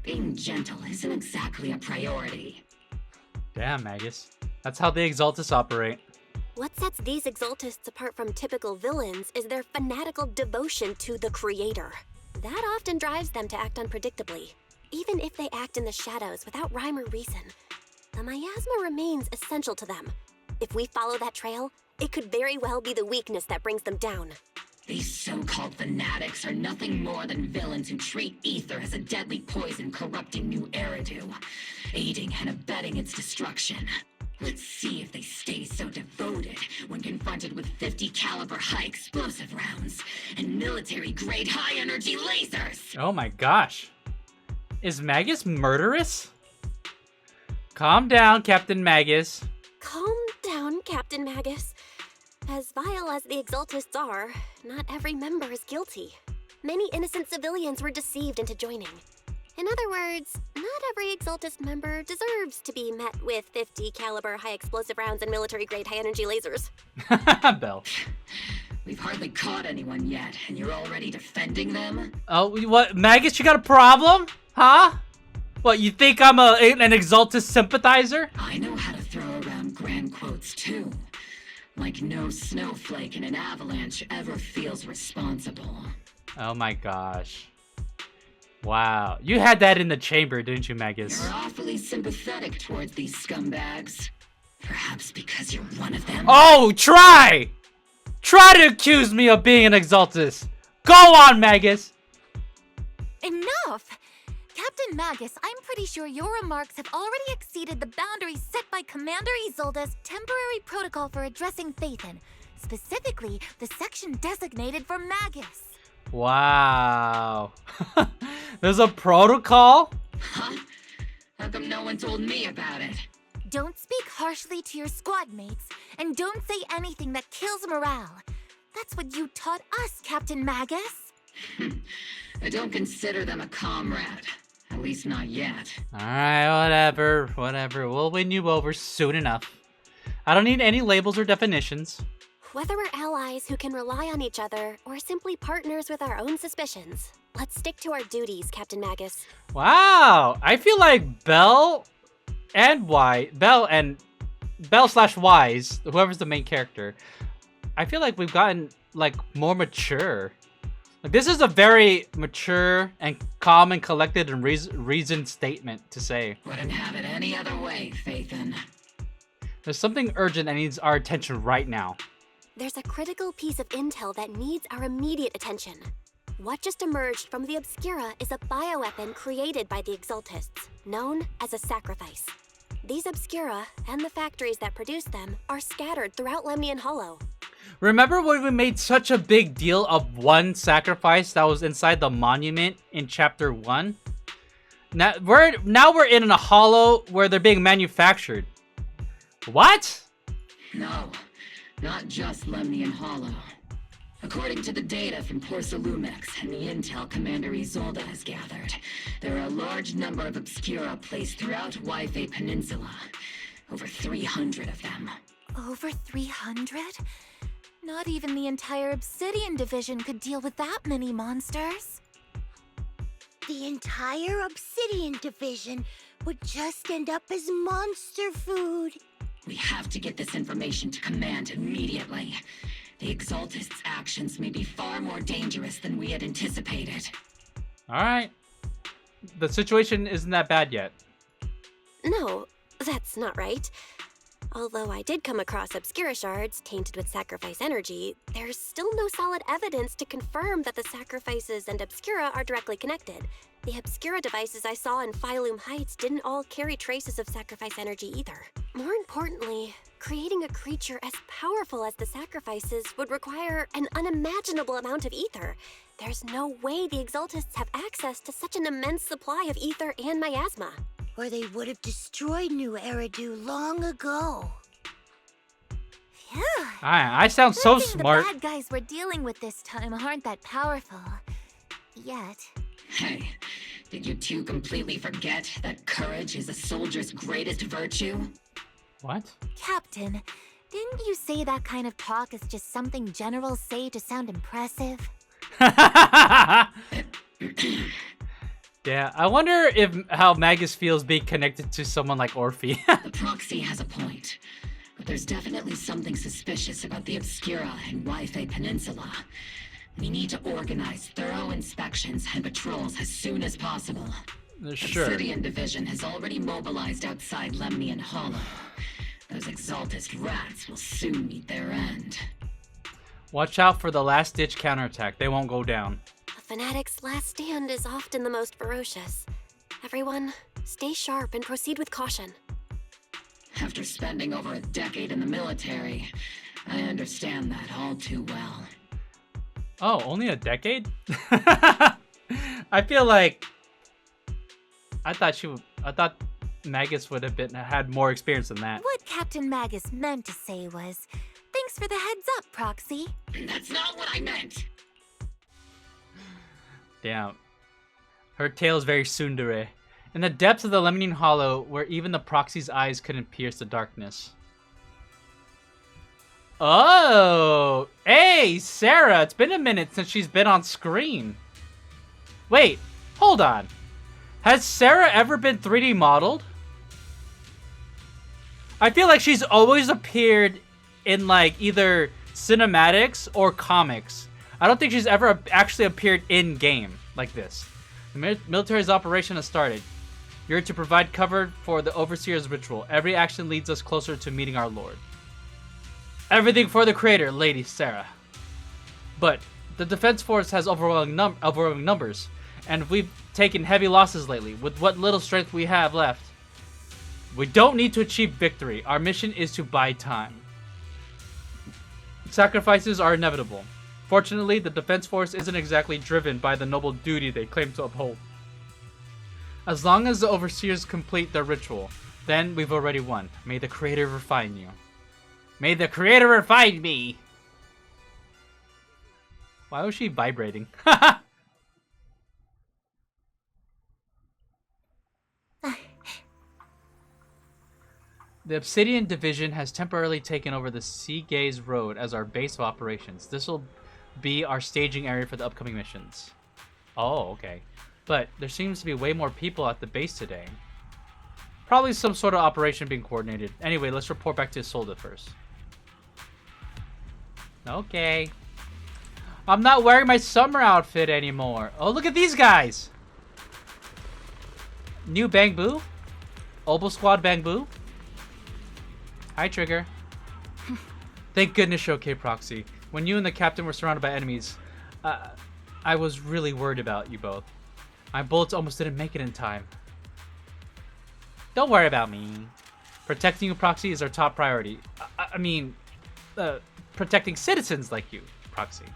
Being gentle isn't exactly a priority. Damn, Magus. That's how the Exaltus operate. What sets these Exaltists apart from typical villains is their fanatical devotion to the Creator. That often drives them to act unpredictably. Even if they act in the shadows without rhyme or reason, the miasma remains essential to them. If we follow that trail, it could very well be the weakness that brings them down. These so-called fanatics are nothing more than villains who treat ether as a deadly poison corrupting new Eridu, aiding and abetting its destruction. Let's see if they stay so devoted when confronted with 50 caliber high explosive rounds and military-grade high-energy lasers! Oh my gosh. Is Magus murderous? Calm down, Captain Magus. Calm down, Captain Magus. As vile as the Exaltists are, not every member is guilty. Many innocent civilians were deceived into joining. In other words, not every Exaltist member deserves to be met with 50 caliber high explosive rounds and military-grade high-energy lasers. Bell. We've hardly caught anyone yet, and you're already defending them? Oh, what? Magus, you got a problem? Huh? What, you think I'm an Exaltus sympathizer? I know how to throw around grand quotes, too. Like no snowflake in an avalanche ever feels responsible. Oh my gosh. Wow. You had that in the chamber, didn't you, Magus? You're awfully sympathetic towards these scumbags. Perhaps because you're one of them? Oh, try! Try to accuse me of being an Exaltus. Go on, Magus! Enough! Captain Magus, I'm pretty sure your remarks have already exceeded the boundaries set by Commander Isolde's temporary protocol for addressing Phaethon, specifically the section designated for Magus. Wow. There's a protocol? Huh? How come no one told me about it? Don't speak harshly to your squad mates, and don't say anything that kills morale. That's what you taught us, Captain Magus. I don't consider them a comrade. At least not yet. Alright, whatever. We'll win you over soon enough. I don't need any labels or definitions. Whether we're allies who can rely on each other, or simply partners with our own suspicions, let's stick to our duties, Captain Magus. Wow! I feel like Bell slash Wise, whoever's the main character, I feel like we've gotten like more mature. Like, this is a very mature and calm and collected and reasoned statement to say. Wouldn't have it any other way, Phaethon. There's something urgent that needs our attention right now. There's a critical piece of intel that needs our immediate attention. What just emerged from the Obscura is a bioweapon created by the Exaltists, known as a sacrifice. These Obscura, and the factories that produce them, are scattered throughout Lemnian Hollow. Remember when we made such a big deal of one sacrifice that was inside the monument in Chapter 1? Now we're in a hollow where they're being manufactured. What? No, not just Lemnian Hollow. According to the data from Porcelumex and the intel Commander Isolde has gathered, there are a large number of Obscura placed throughout Yfei Peninsula. Over 300 of them. Over 300? Not even the entire Obsidian Division could deal with that many monsters. The entire Obsidian Division would just end up as monster food. We have to get this information to Command immediately. The Exaltists' actions may be far more dangerous than we had anticipated. Alright. The situation isn't that bad yet. No, that's not right. Although I did come across Obscura shards tainted with sacrifice energy, there's still no solid evidence to confirm that the sacrifices and Obscura are directly connected. The Obscura devices I saw in Phylum Heights didn't all carry traces of sacrifice energy either. More importantly, creating a creature as powerful as the sacrifices would require an unimaginable amount of ether. There's no way the Exaltists have access to such an immense supply of ether and miasma. Or they would have destroyed New Eridu long ago. Phew. I sound so Good thing smart. The bad guys we're dealing with this time aren't that powerful. Yet. Hey, did you two completely forget that courage is a soldier's greatest virtue? What? Captain, didn't you say that kind of talk is just something generals say to sound impressive? Yeah, I wonder how Magus feels being connected to someone like Orphie. The proxy has a point, but there's definitely something suspicious about the Obscura and Yfei Peninsula. We need to organize thorough inspections and patrols as soon as possible. Sure. Obsidian Division has already mobilized outside Lemnian Hollow. Those Exaltist rats will soon meet their end. Watch out for the last-ditch counterattack. They won't go down. A fanatic's last stand is often the most ferocious. Everyone, stay sharp and proceed with caution. After spending over a decade in the military, I understand that all too well. Oh, only a decade? I feel like I thought Magus would have had more experience than that. What Captain Magus meant to say was, thanks for the heads up, Proxy. That's not what I meant! Damn. Her tale is very tsundere. In the depths of the Lemnian Hollow, where even the Proxy's eyes couldn't pierce the darkness. Oh! Hey, Sarah! It's been a minute since she's been on screen. Wait, hold on. Has Sarah ever been 3D modeled? I feel like she's always appeared in like either cinematics or comics. I don't think she's ever actually appeared in-game like this. The military's operation has started. You're to provide cover for the Overseer's ritual. Every action leads us closer to meeting our Lord. Everything for the Creator, Lady Sarah. But the Defense Force has overwhelming numbers, and we've taken heavy losses lately. With what little strength we have left, we don't need to achieve victory. Our mission is to buy time. Sacrifices are inevitable. Fortunately, the Defense Force isn't exactly driven by the noble duty they claim to uphold. As long as the Overseers complete their ritual, then we've already won. May the Creator refine you. May the Creator refine me! Why was she vibrating? The Obsidian Division has temporarily taken over the Sea Gaze Road as our base of operations. This will be our staging area for the upcoming missions. Oh, okay. But there seems to be way more people at the base today. Probably some sort of operation being coordinated. Anyway, let's report back to Isolde first. Okay. I'm not wearing my summer outfit anymore. Oh, look at these guys! New Bang Boo? Obol Squad Bang Boo? Hi, Trigger. Thank goodness you're okay, Proxy. When you and the captain were surrounded by enemies, I was really worried about you both. My bullets almost didn't make it in time. Don't worry about me. Protecting you, Proxy, is our top priority. I mean, protecting citizens like you, Proxy.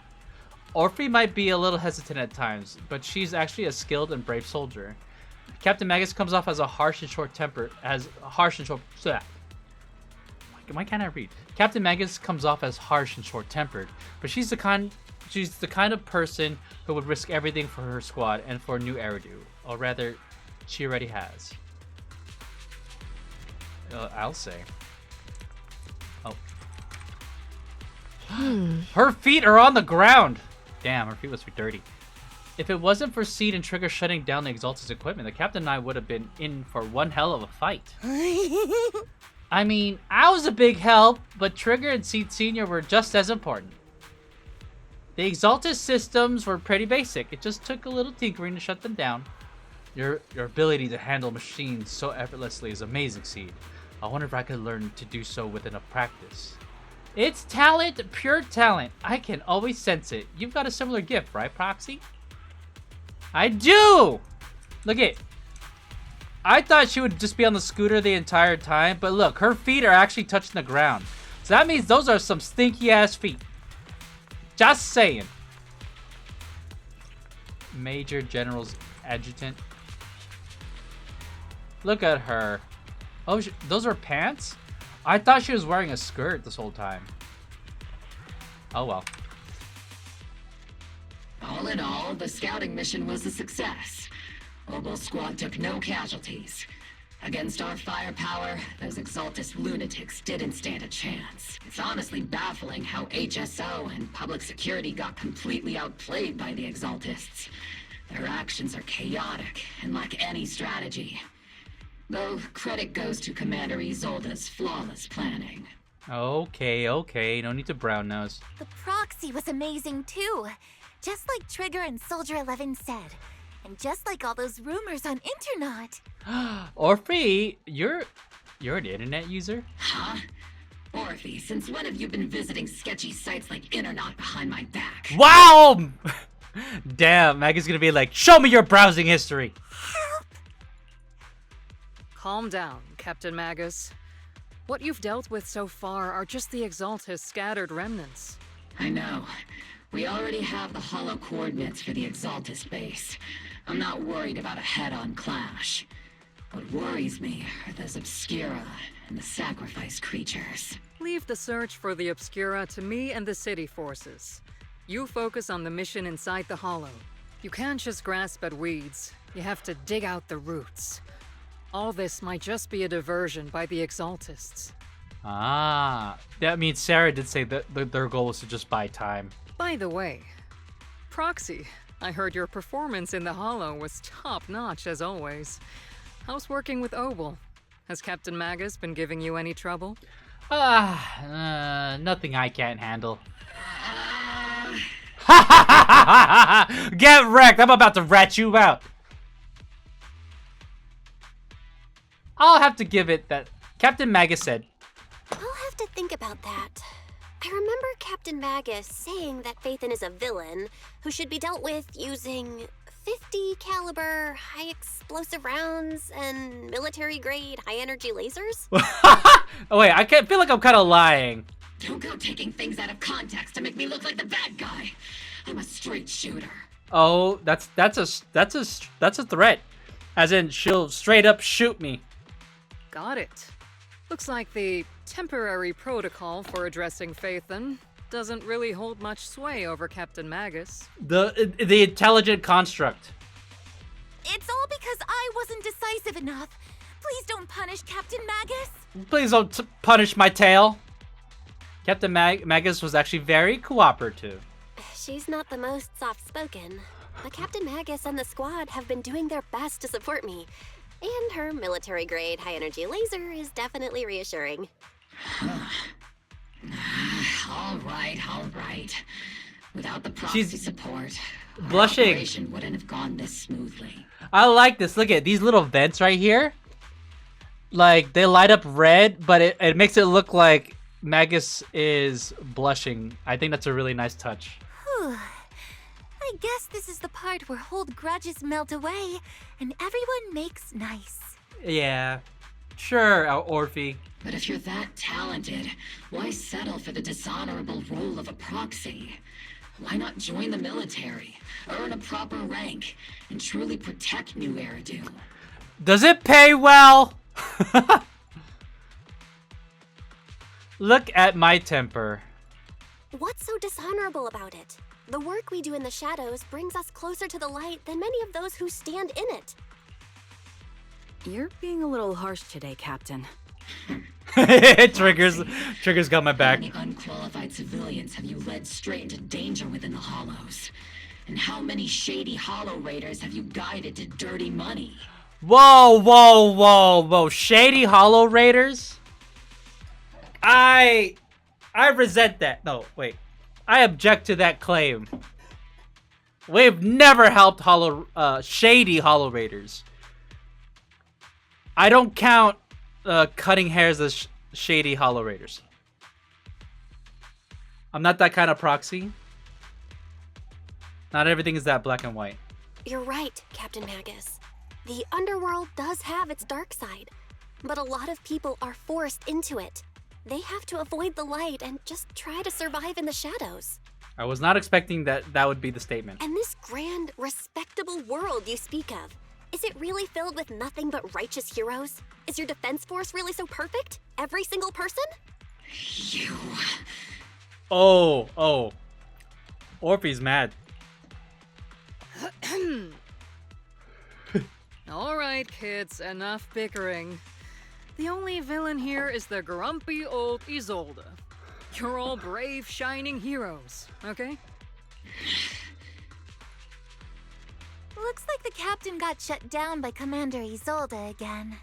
Orphie might be a little hesitant at times, but she's actually a skilled and brave soldier. Captain Magus comes off as harsh and short-tempered. Why can't I read? Captain Magus comes off as harsh and short-tempered, but she's the kind of person who would risk everything for her squad and for a new Eridu. Or rather, she already has. I'll say. Oh. Her feet are on the ground! Damn, her feet must be dirty. If it wasn't for Seed and Trigger shutting down the Exaltus equipment, the captain and I would have been in for one hell of a fight. I mean, I was a big help, but Trigger and Seed Senior were just as important. The Exaltus systems were pretty basic. It just took a little tinkering to shut them down. Your ability to handle machines so effortlessly is amazing, Seed. I wonder if I could learn to do so with enough practice. It's talent, pure talent. I can always sense it. You've got a similar gift, right, Proxy? I do! Look it. I thought she would just be on the scooter the entire time, but look, her feet are actually touching the ground. So that means those are some stinky ass feet. Just saying. Major General's Adjutant. Look at her. Oh, those are pants? I thought she was wearing a skirt this whole time. Oh well. All in all, the scouting mission was a success. Obol Squad took no casualties. Against our firepower, those Exaltus lunatics didn't stand a chance. It's honestly baffling how HSO and public security got completely outplayed by the Exaltists. Their actions are chaotic and lack any strategy. Though credit goes to Commander Isolde's flawless planning. Okay, no need to brown nose. The proxy was amazing too. Just like Trigger and Soldier 11 said. And just like all those rumors on Internet. Orphie, you're an internet user? Huh? Orphie, since when have you been visiting sketchy sites like Internet behind my back? Wow! Damn, Maggie's gonna be like, show me your browsing history. Calm down, Captain Magus. What you've dealt with so far are just the Exaltus scattered remnants. I know. We already have the hollow coordinates for the Exaltus base. I'm not worried about a head-on clash. What worries me are those Obscura and the sacrifice creatures. Leave the search for the Obscura to me and the city forces. You focus on the mission inside the hollow. You can't just grasp at weeds. You have to dig out the roots. All this might just be a diversion by the Exaltists. Ah, that means Sarah did say that their goal was to just buy time. By the way, Proxy, I heard your performance in the Hollow was top-notch as always. How's working with Obol? Has Captain Magus been giving you any trouble? Nothing I can't handle. Get wrecked! I'm about to rat you out. I'll have to give it that Captain Magus said. I'll have to think about that. I remember Captain Magus saying that Phaethon is a villain who should be dealt with using 50 caliber, high explosive rounds, and military grade high energy lasers? Oh wait, I feel like I'm kind of lying. Don't go taking things out of context to make me look like the bad guy. I'm a straight shooter. Oh, that's a threat. As in, she'll straight up shoot me. Got it. Looks like the temporary protocol for addressing Phaethon doesn't really hold much sway over Captain Magus. The intelligent construct. It's all because I wasn't decisive enough. Please don't punish Captain Magus. Please don't punish my tail. Captain Magus was actually very cooperative. She's not the most soft-spoken, but Captain Magus and the squad have been doing their best to support me. And her military-grade high-energy laser is definitely reassuring. All right. Without the proxy support, blushing. Our operation wouldn't have gone this smoothly. I like this. Look at these little vents right here. Like, they light up red, but it makes it look like Magus is blushing. I think that's a really nice touch. Whew. I guess this is the part where old grudges melt away and everyone makes nice. Yeah. Sure, Orphie. But if you're that talented, why settle for the dishonorable role of a proxy? Why not join the military, earn a proper rank, and truly protect New Eridu? Does it pay well? Look at my temper. What's so dishonorable about it? The work we do in the shadows brings us closer to the light than many of those who stand in it. You're being a little harsh today, Captain. Trigger's got my back. How many unqualified civilians have you led straight into danger within the Hollows? And how many shady Hollow Raiders have you guided to dirty money? Whoa. Shady Hollow Raiders? I resent that. No, wait. I object to that claim. We've never helped shady Hollow Raiders. I don't count cutting hairs as shady Hollow Raiders. I'm not that kind of proxy. Not everything is that black and white. You're right, Captain Magus. The underworld does have its dark side, but a lot of people are forced into it. They have to avoid the light and just try to survive in the shadows. I was not expecting that would be the statement. And this grand, respectable world you speak of, is it really filled with nothing but righteous heroes? Is your defense force really so perfect? Every single person? You... Oh. Orphie's mad. All right, kids, enough bickering. The only villain here is the grumpy old Isolde. You're all brave, shining heroes, okay? Looks like the captain got shut down by Commander Isolde again.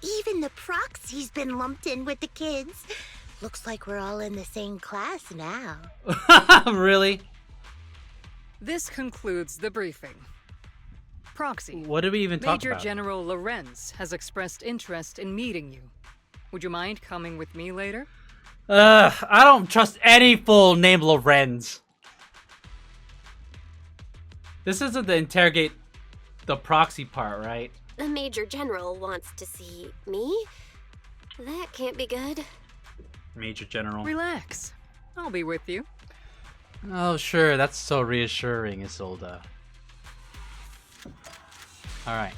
Even the proxy's been lumped in with the kids. Looks like we're all in the same class now. Really? This concludes the briefing. Proxy. What did we even talk Major about? General Lorenz has expressed interest in meeting you. Would you mind coming with me later? I don't trust any fool named Lorenz. This isn't the interrogate the proxy part, right? The Major General wants to see me? That can't be good. Major General. Relax. I'll be with you. Oh, sure. That's so reassuring, Isolde. Alright.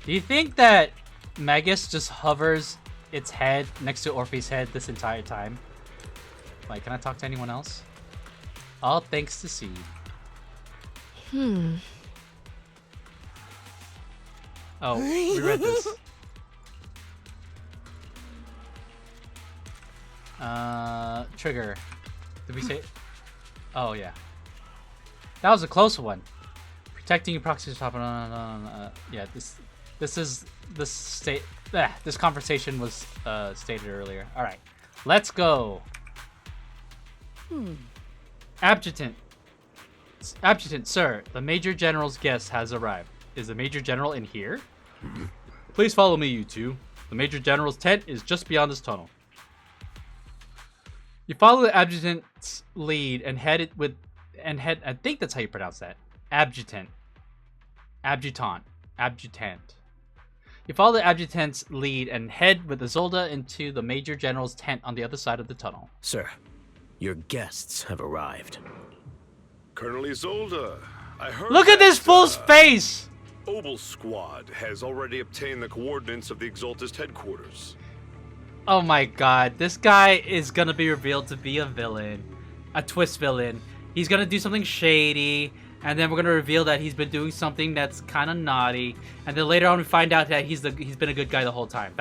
Do you think that Magus just hovers its head next to Orphie's head this entire time? Like, can I talk to anyone else? All thanks to Seed. Oh, we read this. Trigger. Did we say? Oh yeah. That was a close one. Protecting your proxy top. Yeah, this conversation was stated earlier. All right, let's go. Adjutant, sir, the Major General's guest has arrived. Is the Major General in here? Please follow me, you two. The Major General's tent is just beyond this tunnel. You follow the adjutant's lead and head. I think that's how you pronounce that. Adjutant. You follow the adjutant's lead and head with Isolde into the Major General's tent on the other side of the tunnel. Sir, your guests have arrived. Colonel Isolde, I heard. Look at this fool's face! Obol Squad has already obtained the coordinates of the Exaltist headquarters. Oh my god, this guy is gonna be revealed to be a villain. A twist villain. He's gonna do something shady, and then we're gonna reveal that he's been doing something that's kind of naughty, and then later on we find out that he's been a good guy the whole time.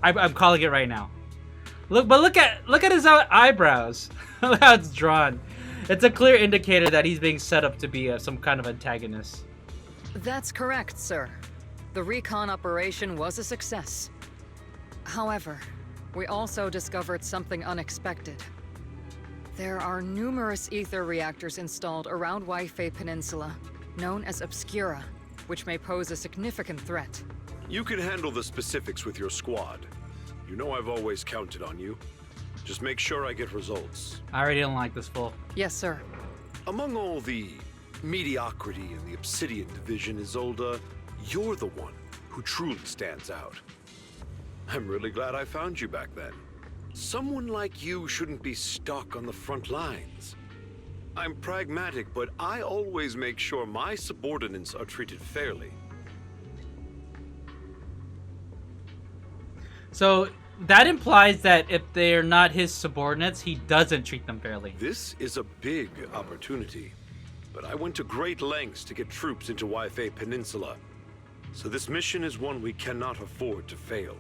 I'm calling it right now. Look at his eyebrows. Look how it's drawn. It's a clear indicator that he's being set up to be some kind of antagonist. That's correct, sir. The recon operation was a success. However, we also discovered something unexpected. There are numerous ether reactors installed around Waifei Peninsula, known as Obscura, which may pose a significant threat. You can handle the specifics with your squad. You know I've always counted on you. Just make sure I get results. I already don't like this fool. Yes, sir. Among all the mediocrity in the Obsidian division, Isolde, you're the one who truly stands out. I'm really glad I found you back then. Someone like you shouldn't be stuck on the front lines. I'm pragmatic, but I always make sure my subordinates are treated fairly. So that implies that if they're not his subordinates, he doesn't treat them fairly. This is a big opportunity, but I went to great lengths to get troops into Waifei Peninsula. So this mission is one we cannot afford to fail.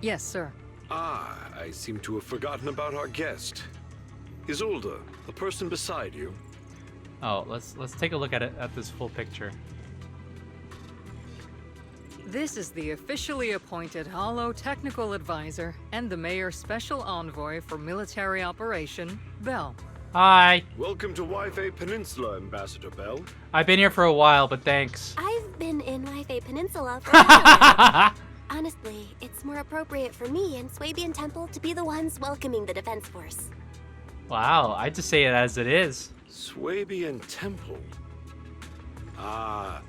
Yes, sir. Ah, I seem to have forgotten about our guest. Isolde, the person beside you. Oh, let's take a look at this full picture. This is the officially appointed Hollow Technical Advisor and the Mayor's Special Envoy for Military Operation, Bell. Hi. Welcome to Waifei Peninsula, Ambassador Bell. I've been here for a while, but thanks. I've been in Waifei Peninsula for a while. Honestly, it's more appropriate for me and Swabian Temple to be the ones welcoming the Defense Force. Wow, I just say it as it is. Swabian Temple. Ah,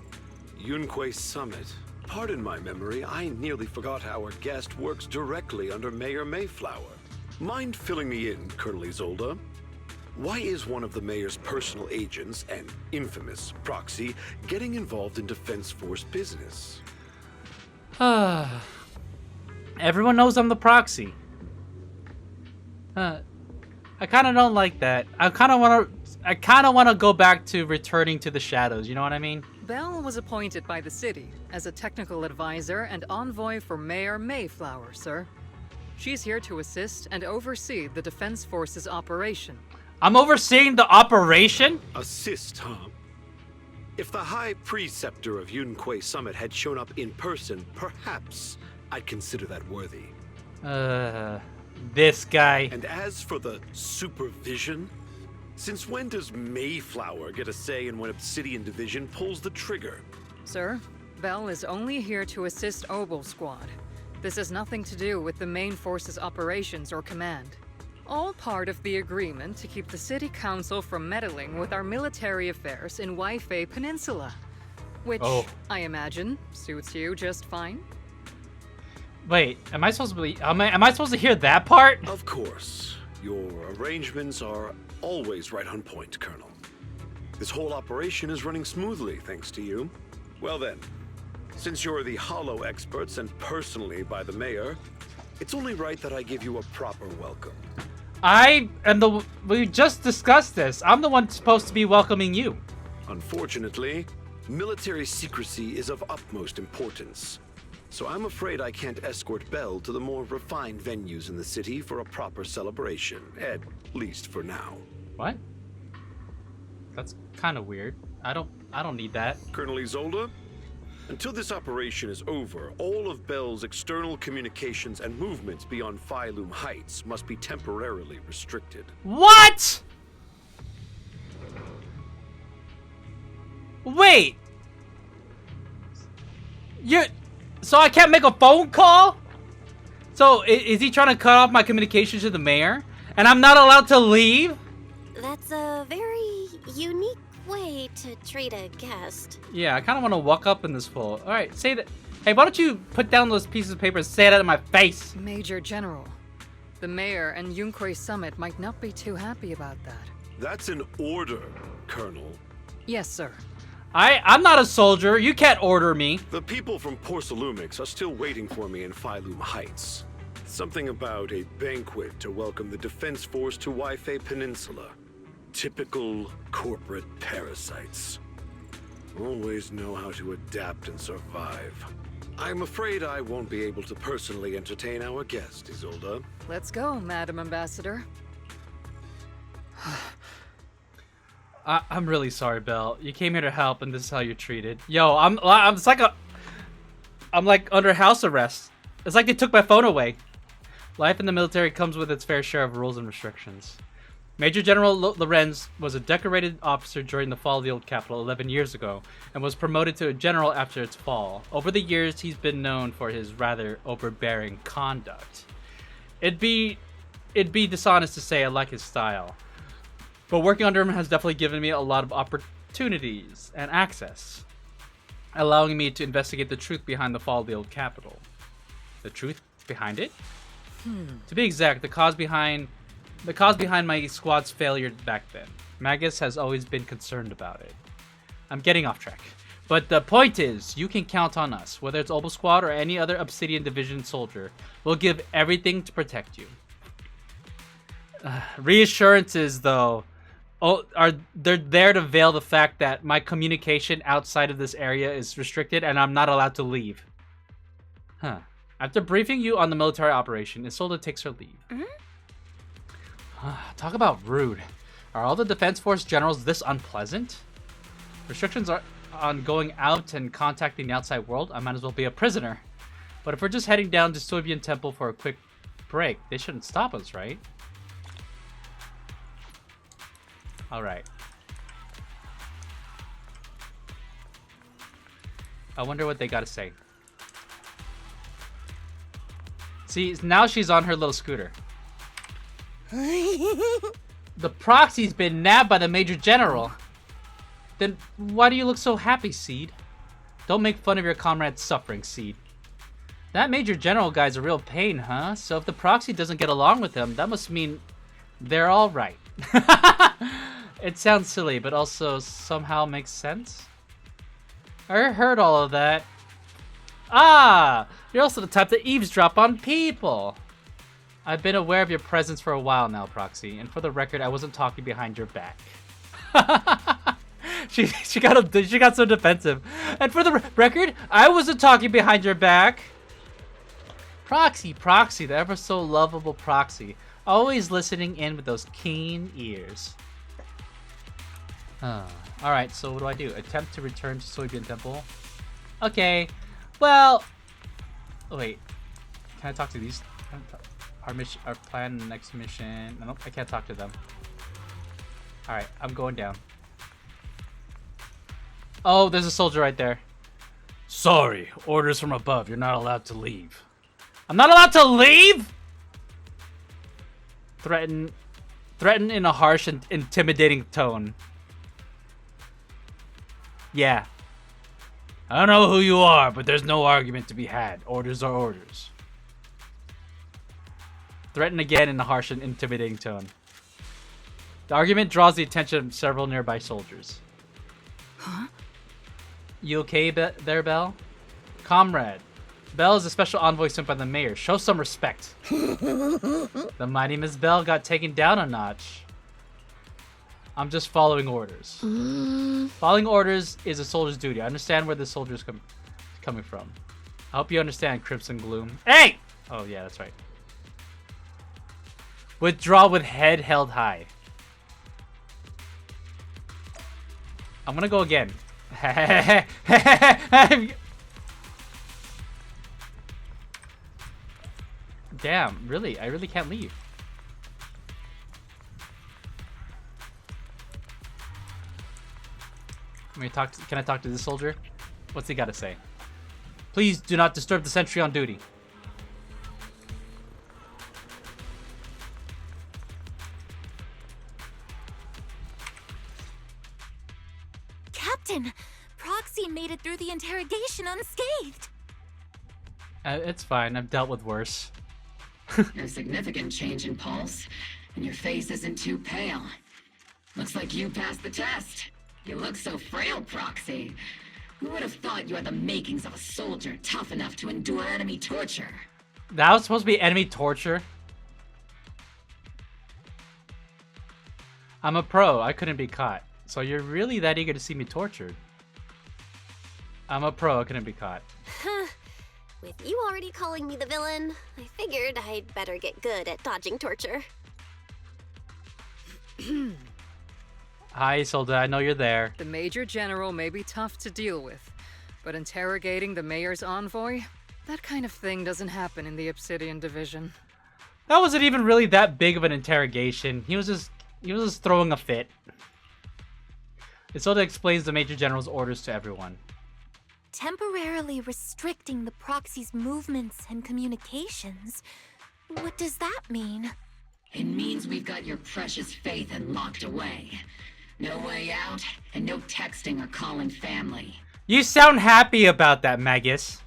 Yunque Summit. Pardon my memory, I nearly forgot our guest works directly under Mayor Mayflower. Mind filling me in, Colonel Isolde? Why is one of the mayor's personal agents, an infamous proxy, getting involved in Defense Force business? Everyone knows I'm the proxy. I kind of don't like that. I kind of want to go back to returning to the shadows. You know what I mean? Bell was appointed by the city as a technical advisor and envoy for Mayor Mayflower, sir. She's here to assist and oversee the Defense Force's operation. I'm overseeing the operation? Assist, huh? If the High Preceptor of Yunque Summit had shown up in person, perhaps I'd consider that worthy. This guy. And as for the supervision, since when does Mayflower get a say in when Obsidian Division pulls the trigger? Sir, Bell is only here to assist Obol Squad. This has nothing to do with the main force's operations or command. All part of the agreement to keep the City Council from meddling with our military affairs in Waifei Peninsula. Which, I imagine, suits you just fine. Wait, am I supposed to hear that part? Of course. Your arrangements are always right on point, Colonel. This whole operation is running smoothly, thanks to you. Well then, since you're the Hollow experts and personally by the Mayor, it's only right that I give you a proper welcome. We just discussed this. I'm the one supposed to be welcoming you. Unfortunately, military secrecy is of utmost importance. So I'm afraid I can't escort Bell to the more refined venues in the city for a proper celebration, at least for now. What? That's kind of weird. I don't need that. Colonel Isolde, until this operation is over, all of Bell's external communications and movements beyond Phylum Heights must be temporarily restricted. What? Wait. So I can't make a phone call? So is he trying to cut off my communications to the mayor? And I'm not allowed to leave? That's a very unique way to treat a guest. Yeah, I kind of want to walk up in this fool. All right, say that. Hey, why don't you put down those pieces of paper and say that in my face? Major General, the mayor and Yunquei Summit might not be too happy about that. That's an order, Colonel. Yes, sir. I'm not a soldier. You can't order me. The people from Porcelumix are still waiting for me in Phylum Heights. Something about a banquet to welcome the Defense Force to Waifei Peninsula. Typical corporate parasites. Always know how to adapt and survive. I'm afraid I won't be able to personally entertain our guest, Isolde. Let's go, Madam Ambassador. I'm really sorry, Belle. You came here to help, and this is how you're treated. Yo, I'm like under house arrest. It's like they took my phone away. Life in the military comes with its fair share of rules and restrictions. Major General Lorenz was a decorated officer during the fall of the old capital 11 years ago, and was promoted to a general after its fall. Over the years, he's been known for his rather overbearing conduct. It'd be dishonest to say I like his style. But working under him has definitely given me a lot of opportunities and access, allowing me to investigate the truth behind the fall of the old capital. The truth behind it? To be exact, the cause behind my squad's failure back then. Magus has always been concerned about it. I'm getting off track. But the point is, you can count on us. Whether it's Obol Squad or any other Obsidian Division soldier, we'll give everything to protect you. Reassurances, though, they're there to veil the fact that my communication outside of this area is restricted and I'm not allowed to leave. Huh. After briefing you on the military operation, Isolde takes her leave. Talk about rude. Are all the Defense Force generals this unpleasant? Restrictions are on going out and contacting the outside world. I might as well be a prisoner. But if we're just heading down to Soybian Temple for a quick break, they shouldn't stop us, right? Alright. I wonder what they gotta say. See, now she's on her little scooter. The proxy's been nabbed by the Major General. Then why do you look so happy, Seed? Don't make fun of your comrade's suffering, Seed. That Major General guy's a real pain, huh? So if the proxy doesn't get along with him, that must mean they're all right. It sounds silly, but also somehow makes sense. I heard all of that. Ah, you're also the type to eavesdrop on people. I've been aware of your presence for a while now, Proxy, and for the record, I wasn't talking behind your back. she got so defensive. And for the record, I wasn't talking behind your back. Proxy, the ever so lovable Proxy, always listening in with those keen ears. Alright, so what do? Attempt to return to Soybian Temple. Okay, well... Wait, can I talk to these? Our plan, next mission... Nope, I can't talk to them. Alright, I'm going down. Oh, there's a soldier right there. Sorry, orders from above. You're not allowed to leave. I'm not allowed to leave?! Threaten in a harsh and intimidating tone. Yeah. I don't know who you are, but there's no argument to be had. Orders are orders. Threaten again in a harsh and intimidating tone. The argument draws the attention of several nearby soldiers. Huh? You okay there, Belle? Comrade, Belle is a special envoy sent by the mayor. Show some respect. The mighty Miss Belle got taken down a notch. I'm just following orders. Following orders is a soldier's duty. I understand where the soldier's coming from. I hope you understand, Crimson Gloom. Hey! Oh, yeah, that's right. Withdraw with head held high. I'm gonna go again. Damn, really? I really can't leave. Can I talk to this soldier? What's he got to say? Please do not disturb the sentry on duty. Captain, Proxy made it through the interrogation unscathed. It's fine. I've dealt with worse. No significant change in pulse, and your face isn't too pale. Looks like you passed the test. You look so frail, Proxy. Who would have thought you had the makings of a soldier tough enough to endure enemy torture? That was supposed to be enemy torture. I'm a pro. I couldn't be caught. So you're really that eager to see me tortured? I'm a pro. I couldn't be caught. With you already calling me the villain, I figured I'd better get good at dodging torture. Hi, Isolde. I know you're there. The Major General may be tough to deal with, but interrogating the Mayor's envoy? That kind of thing doesn't happen in the Obsidian Division. That wasn't even really that big of an interrogation. He was just throwing a fit. Isolde explains the Major General's orders to everyone. Temporarily restricting the Proxy's movements and communications? What does that mean? It means we've got your precious faith and locked away. No way out, and no texting or calling family. You sound happy about that, Magus.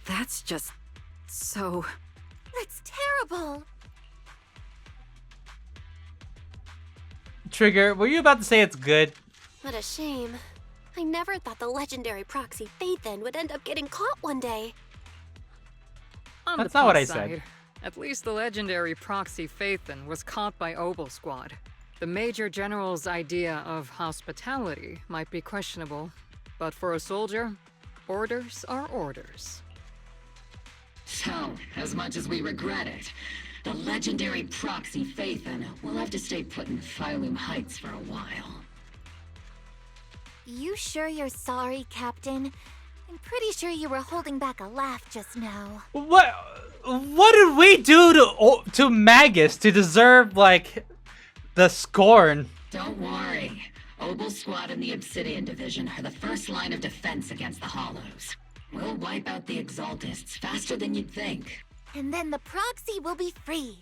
That's just so... That's terrible. Trigger, were you about to say it's good? What a shame. I never thought the legendary Proxy Phaethon would end up getting caught one day. On That's the not what plus I said. side, at least the legendary Proxy Phaethon was caught by Obol Squad. The Major General's idea of hospitality might be questionable, but for a soldier, orders are orders. So, as much as we regret it, the legendary Proxy Phaethon will have to stay put in Phylum Heights for a while. You sure you're sorry, Captain? I'm pretty sure you were holding back a laugh just now. What did we do to Magus to deserve, like, the scorn? Don't worry. Obol Squad and the Obsidian Division are the first line of defense against the Hollows. We'll wipe out the Exaltists faster than you'd think. And then the Proxy will be free.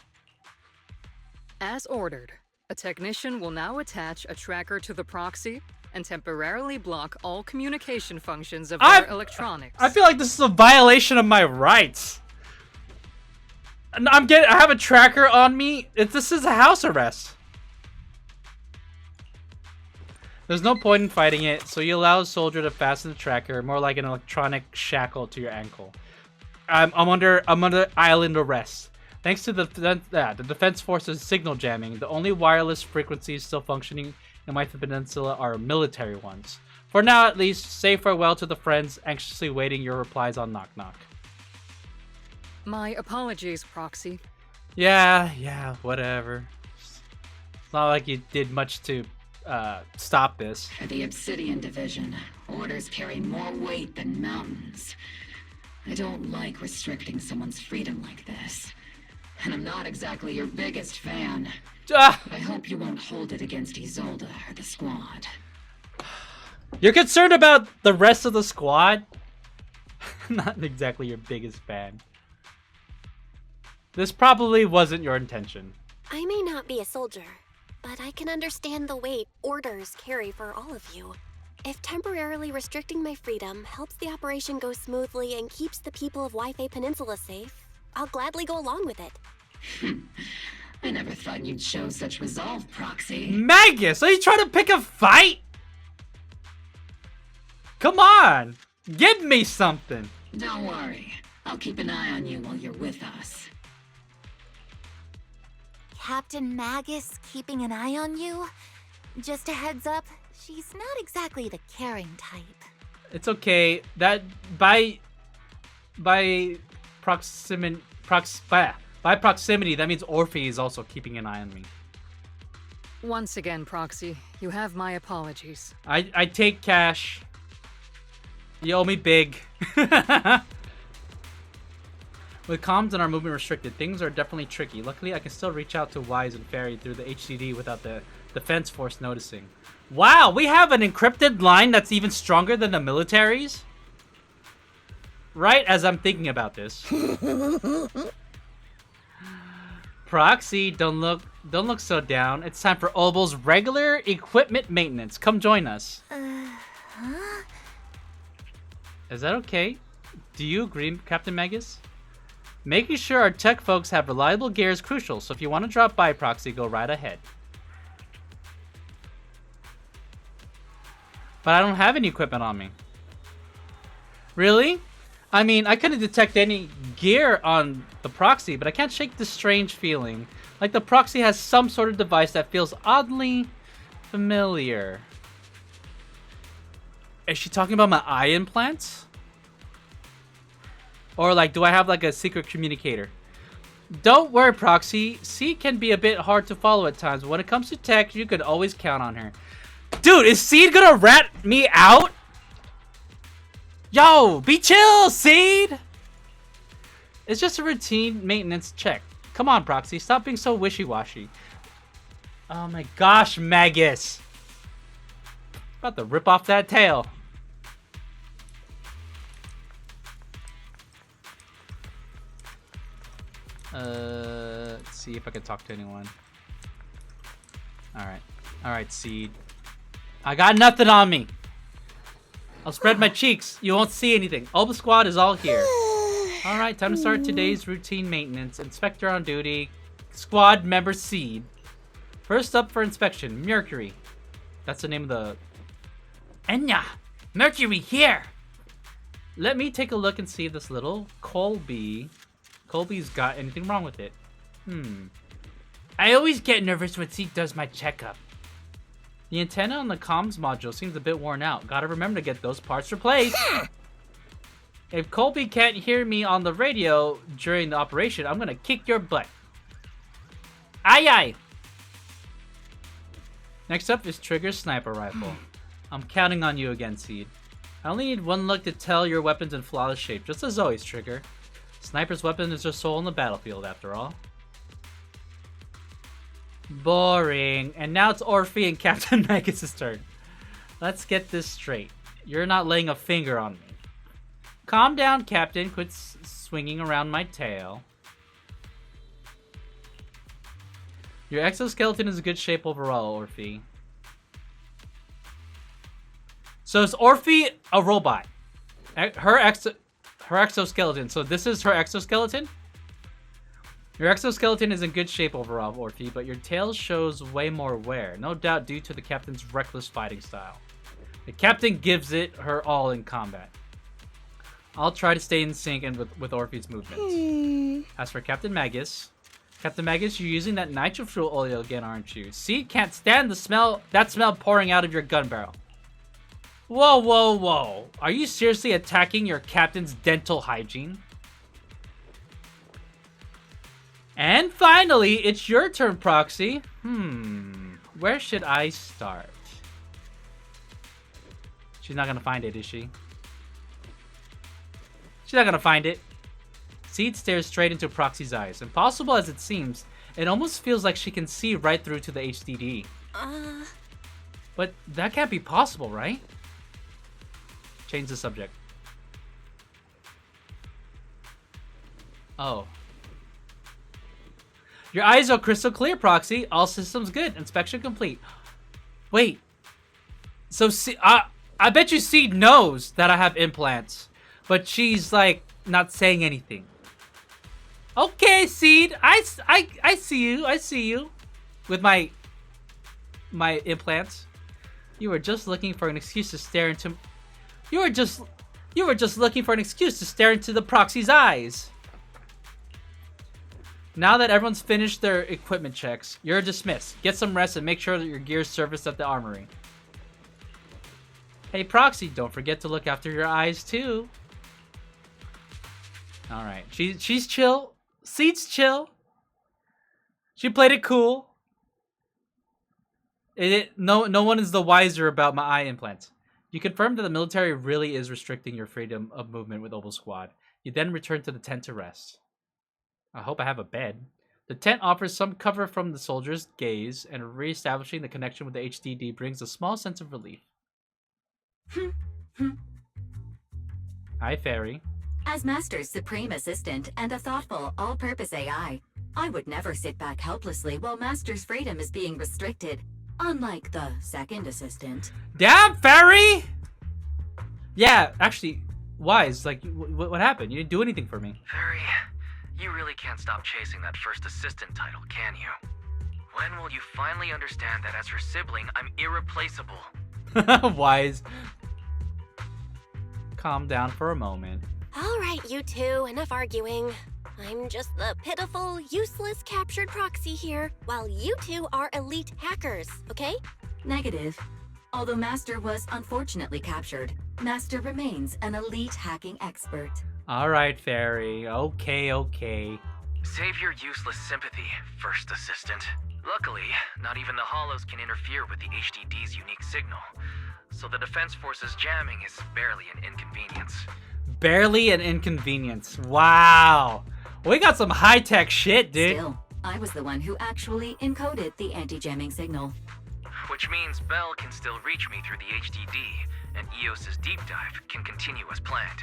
As ordered, a technician will now attach a tracker to the Proxy and temporarily block all communication functions of their electronics. I feel like this is a violation of my rights. And I have a tracker on me. This is a house arrest. There's no point in fighting it, so you allow a soldier to fasten the tracker, more like an electronic shackle to your ankle. I'm under island arrest. Thanks to the Defense Force's signal jamming, the only wireless frequencies still functioning in my Peninsula are military ones. For now, at least, say farewell to the friends anxiously waiting your replies on Knock Knock. My apologies, Proxy. Yeah, whatever. It's not like you did much to stop this. For the Obsidian Division, orders carry more weight than mountains. I don't like restricting someone's freedom like this. And I'm not exactly your biggest fan. I hope you won't hold it against Isolde or the squad. You're concerned about the rest of the squad? Not exactly your biggest fan. This probably wasn't your intention. I may not be a soldier, but I can understand the weight orders carry for all of you. If temporarily restricting my freedom helps the operation go smoothly and keeps the people of Wi-Fi Peninsula safe, I'll gladly go along with it. I never thought you'd show such resolve, Proxy. Magus, are you trying to pick a fight? Come on, give me something. Don't worry, I'll keep an eye on you while you're with us. Captain Magus keeping an eye on you? Just a heads up, she's not exactly the caring type. It's okay. That by proximity, that means Orphie is also keeping an eye on me. Once again, Proxy, you have my apologies. I take cash. You owe me big. With comms and our movement restricted, things are definitely tricky. Luckily, I can still reach out to Wise and Fairy through the HDD without the Defense Force noticing. Wow, we have an encrypted line that's even stronger than the military's? Right as I'm thinking about this. Proxy, don't look so down. It's time for Obol's regular equipment maintenance. Come join us. Huh? Is that okay? Do you agree, Captain Magus? Making sure our tech folks have reliable gear is crucial, so if you want to drop by, Proxy, go right ahead. But I don't have any equipment on me. Really? I mean, I couldn't detect any gear on the Proxy, but I can't shake this strange feeling. Like the Proxy has some sort of device that feels oddly familiar. Is she talking about my eye implants? Or like, do I have like a secret communicator? Don't worry, Proxy. Seed can be a bit hard to follow at times, but when it comes to tech, you could always count on her. Dude, is Seed gonna rat me out? Yo, be chill, Seed! It's just a routine maintenance check. Come on, Proxy, stop being so wishy-washy. Oh my gosh, Magus. About to rip off that tail. Let's see if I can talk to anyone. Alright, Seed. I got nothing on me. I'll spread my cheeks. You won't see anything. Obol Squad is all here. Alright, time to start today's routine maintenance. Inspector on duty. Squad member Seed. First up for inspection, Mercury. That's the name of the... Enya! Mercury, here! Let me take a look and see if this little Colby's got anything wrong with it. I always get nervous when Seed does my checkup. The antenna on the comms module seems a bit worn out. Gotta remember to get those parts replaced. If Colby can't hear me on the radio during the operation, I'm gonna kick your butt. Aye aye! Next up is Trigger's sniper rifle. I'm counting on you again, Seed. I only need one look to tell your weapon's in flawless shape, just as always, Trigger. Sniper's weapon is their soul on the battlefield, after all. Boring. And now it's Orphie and Captain Magus' turn. Let's get this straight. You're not laying a finger on me. Calm down, Captain. Quit swinging around my tail. Your exoskeleton is in good shape overall, Orphie. So is Orphie a robot? Her exoskeleton. So this is her exoskeleton? Your exoskeleton is in good shape overall, Orphie, but your tail shows way more wear. No doubt due to the captain's reckless fighting style. The captain gives it her all in combat. I'll try to stay in sync and with Orphie's movements. As for Captain Magus, you're using that nitro fuel oil again, aren't you? See, can't stand the smell, that smell pouring out of your gun barrel. Whoa, whoa, whoa. Are you seriously attacking your captain's dental hygiene? And finally, it's your turn, Proxy. Where should I start? She's not gonna find it, is she? She's not gonna find it. Seed stares straight into Proxy's eyes. Impossible as it seems, it almost feels like she can see right through to the HDD. But that can't be possible, right? Change the subject. Oh. Your eyes are crystal clear, Proxy. All systems good. Inspection complete. Wait. So, I bet you Seed knows that I have implants. But she's, like, not saying anything. Okay, Seed. I see you. I see you. With my implants. You were just looking for an excuse to stare into... You were just looking for an excuse to stare into the Proxy's eyes. Now that everyone's finished their equipment checks, you're dismissed. Get some rest and make sure that your gear's serviced at the armory. Hey, Proxy, don't forget to look after your eyes, too. Alright, she's chill. Seed's chill. She played it cool. No one is the wiser about my eye implants. You confirm that the military really is restricting your freedom of movement with Obol Squad. You then return to the tent to rest. I hope I have a bed. The tent offers some cover from the soldier's gaze, and re-establishing the connection with the HDD brings a small sense of relief. Hi, Fairy. As Master's supreme assistant and a thoughtful, all-purpose AI, I would never sit back helplessly while Master's freedom is being restricted, unlike the second assistant. Damn, Fairy! Yeah, actually, Wise, like, what happened? You didn't do anything for me. Fairy, you really can't stop chasing that first assistant title, can you? When will you finally understand that as her sibling, I'm irreplaceable? Wise. Calm down for a moment. All right, you two, enough arguing. I'm just the pitiful, useless captured proxy here, while you two are elite hackers, okay? Negative. Although Master was unfortunately captured, Master remains an elite hacking expert. Alright, Fairy. Okay. Save your useless sympathy, first assistant. Luckily, not even the Hollows can interfere with the HDD's unique signal, so the Defense Force's jamming is barely an inconvenience. Barely an inconvenience. Wow. We got some high-tech shit, dude. Still, I was the one who actually encoded the anti-jamming signal. Which means Bell can still reach me through the HDD, and EOS's deep dive can continue as planned.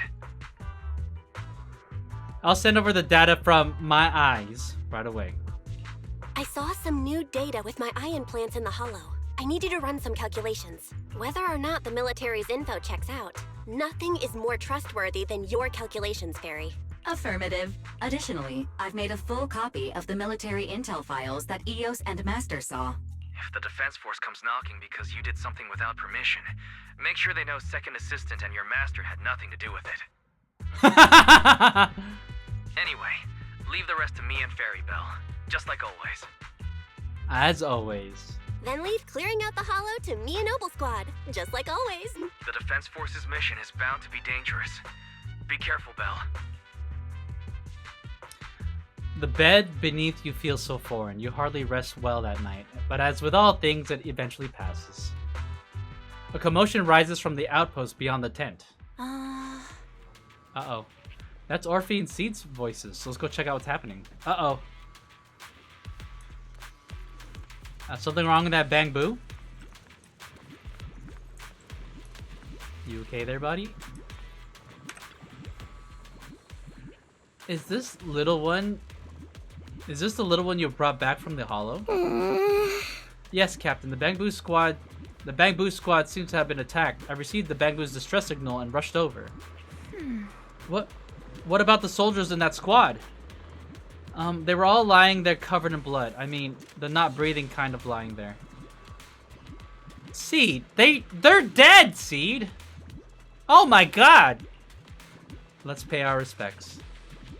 I'll send over the data from my eyes right away. I saw some new data with my eye implants in the Hollow. I need you to run some calculations. Whether or not the military's info checks out, nothing is more trustworthy than your calculations, Fairy. Affirmative. Additionally, I've made a full copy of the military intel files that EOS and Master saw. If the Defense Force comes knocking because you did something without permission, make sure they know Second Assistant and your Master had nothing to do with it. Anyway, leave the rest to me and Fairy Bell, just like always. As always. Then leave clearing out the Hollow to me and Obol Squad, just like always. The Defense Force's mission is bound to be dangerous. Be careful, Bell. The bed beneath you feels so foreign. You hardly rest well that night. But as with all things, it eventually passes. A commotion rises from the outpost beyond the tent. Uh-oh. That's Orphie and Seed's voices, so let's go check out what's happening. Uh-oh. Something wrong with that Bang Boo? You okay there, buddy? Is this little one... Is this the little one you brought back from the Hollow? Yes, Captain. The Bang Boo Squad seems to have been attacked. I received the Bang Boo's distress signal and rushed over. What about the soldiers in that squad? They were all lying there covered in blood. I mean, the not breathing kind of lying there. Seed, they're dead, Seed. Oh my god. Let's pay our respects.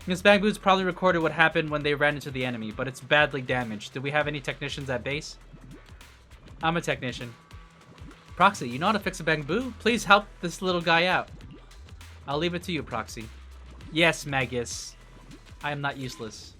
Miss Bang Boo's probably recorded what happened when they ran into the enemy, but it's badly damaged. Do we have any technicians at base? I'm a technician. Proxy, you know how to fix a Bang Boo? Please help this little guy out. I'll leave it to you, Proxy. Yes, Magus. I am not useless.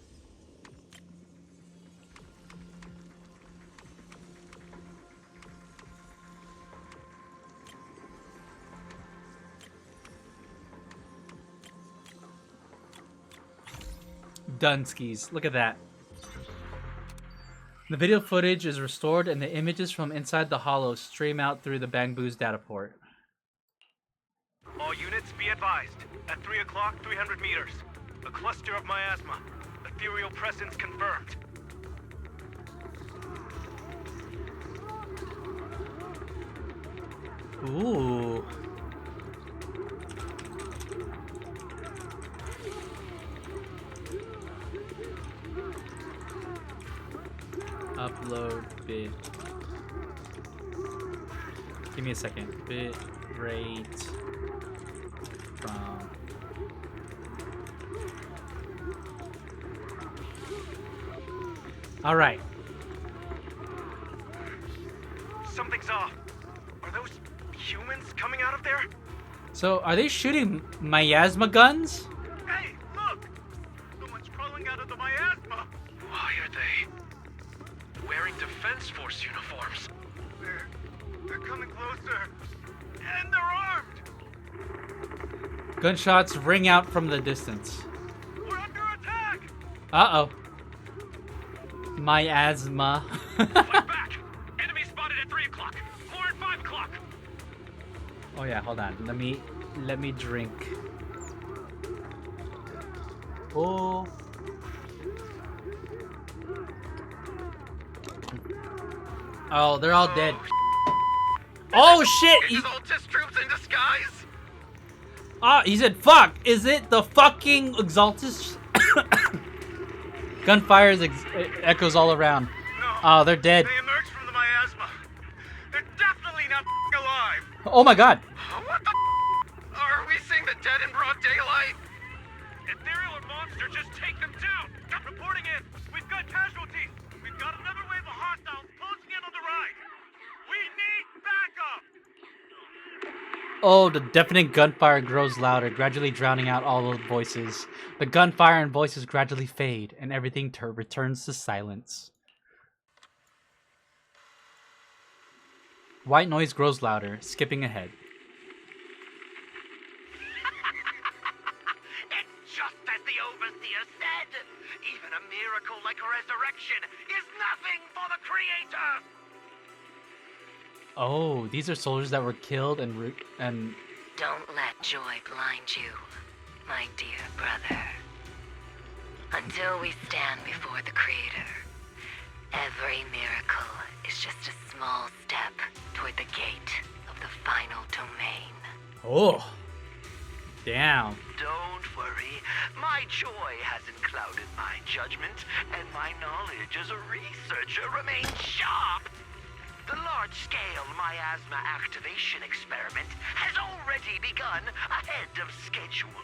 Dunskies. Look at that. The video footage is restored and the images from inside the Hollow stream out through the Bang Boo's data port. All units be advised. At 3 o'clock, 300 meters. A cluster of miasma. Ethereal presence confirmed. Ooh. Upload bit. Give me a second. Bit rate from. All right. Something's off. Are those humans coming out of there? So, are they shooting miasma guns? Hey, look! Someone's crawling out of the miasma. Why are they wearing Defense Force uniforms? They're coming closer, and they're armed. Gunshots ring out from the distance. We're under attack. Uh-oh. Miasma. Fight back. Enemy spotted at 3 o'clock. More at 5 o'clock. Oh yeah, hold on. Let me drink. Oh. Oh, they're all dead. Oh shit! Exaltist troops in disguise? Ah, he said, fuck! Is it the fucking Exaltus? Gunfire echoes all around. No, oh, they're dead. They emerged from the miasma. They're definitely not alive. Oh my god. What the Are we seeing the dead in broad daylight? Ethereal or monster, just take them down. Reporting in. We've got casualties. We've got another wave of hostiles closing in on the right. We need backup. Oh, the deafening gunfire grows louder, gradually drowning out all the voices. The gunfire and voices gradually fade, and everything returns to silence. White noise grows louder, skipping ahead. It's just as the Overseer said. Even a miracle like resurrection is nothing for the Creator. Oh, these are soldiers that were killed and Don't let joy blind you, my dear brother. Until we stand before the Creator, every miracle is just a small step toward the gate of the final domain. Oh. Damn. Don't worry. My joy hasn't clouded my judgment, and my knowledge as a researcher remains sharp. The large-scale miasma activation experiment has already begun ahead of schedule.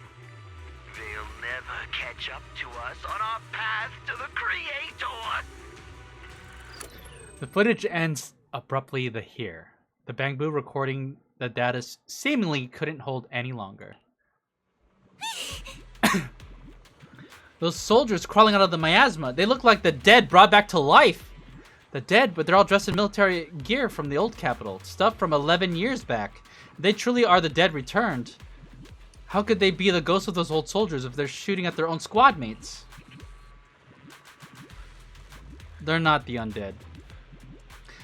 They'll never catch up to us on our path to the Creator. The footage ends abruptly here. The bamboo recording the data seemingly couldn't hold any longer. Those soldiers crawling out of the miasma, they look like the dead brought back to life. The dead, but they're all dressed in military gear from the old capital. Stuff from 11 years back. They truly are the dead returned. How could they be the ghosts of those old soldiers if they're shooting at their own squad mates? They're not the undead.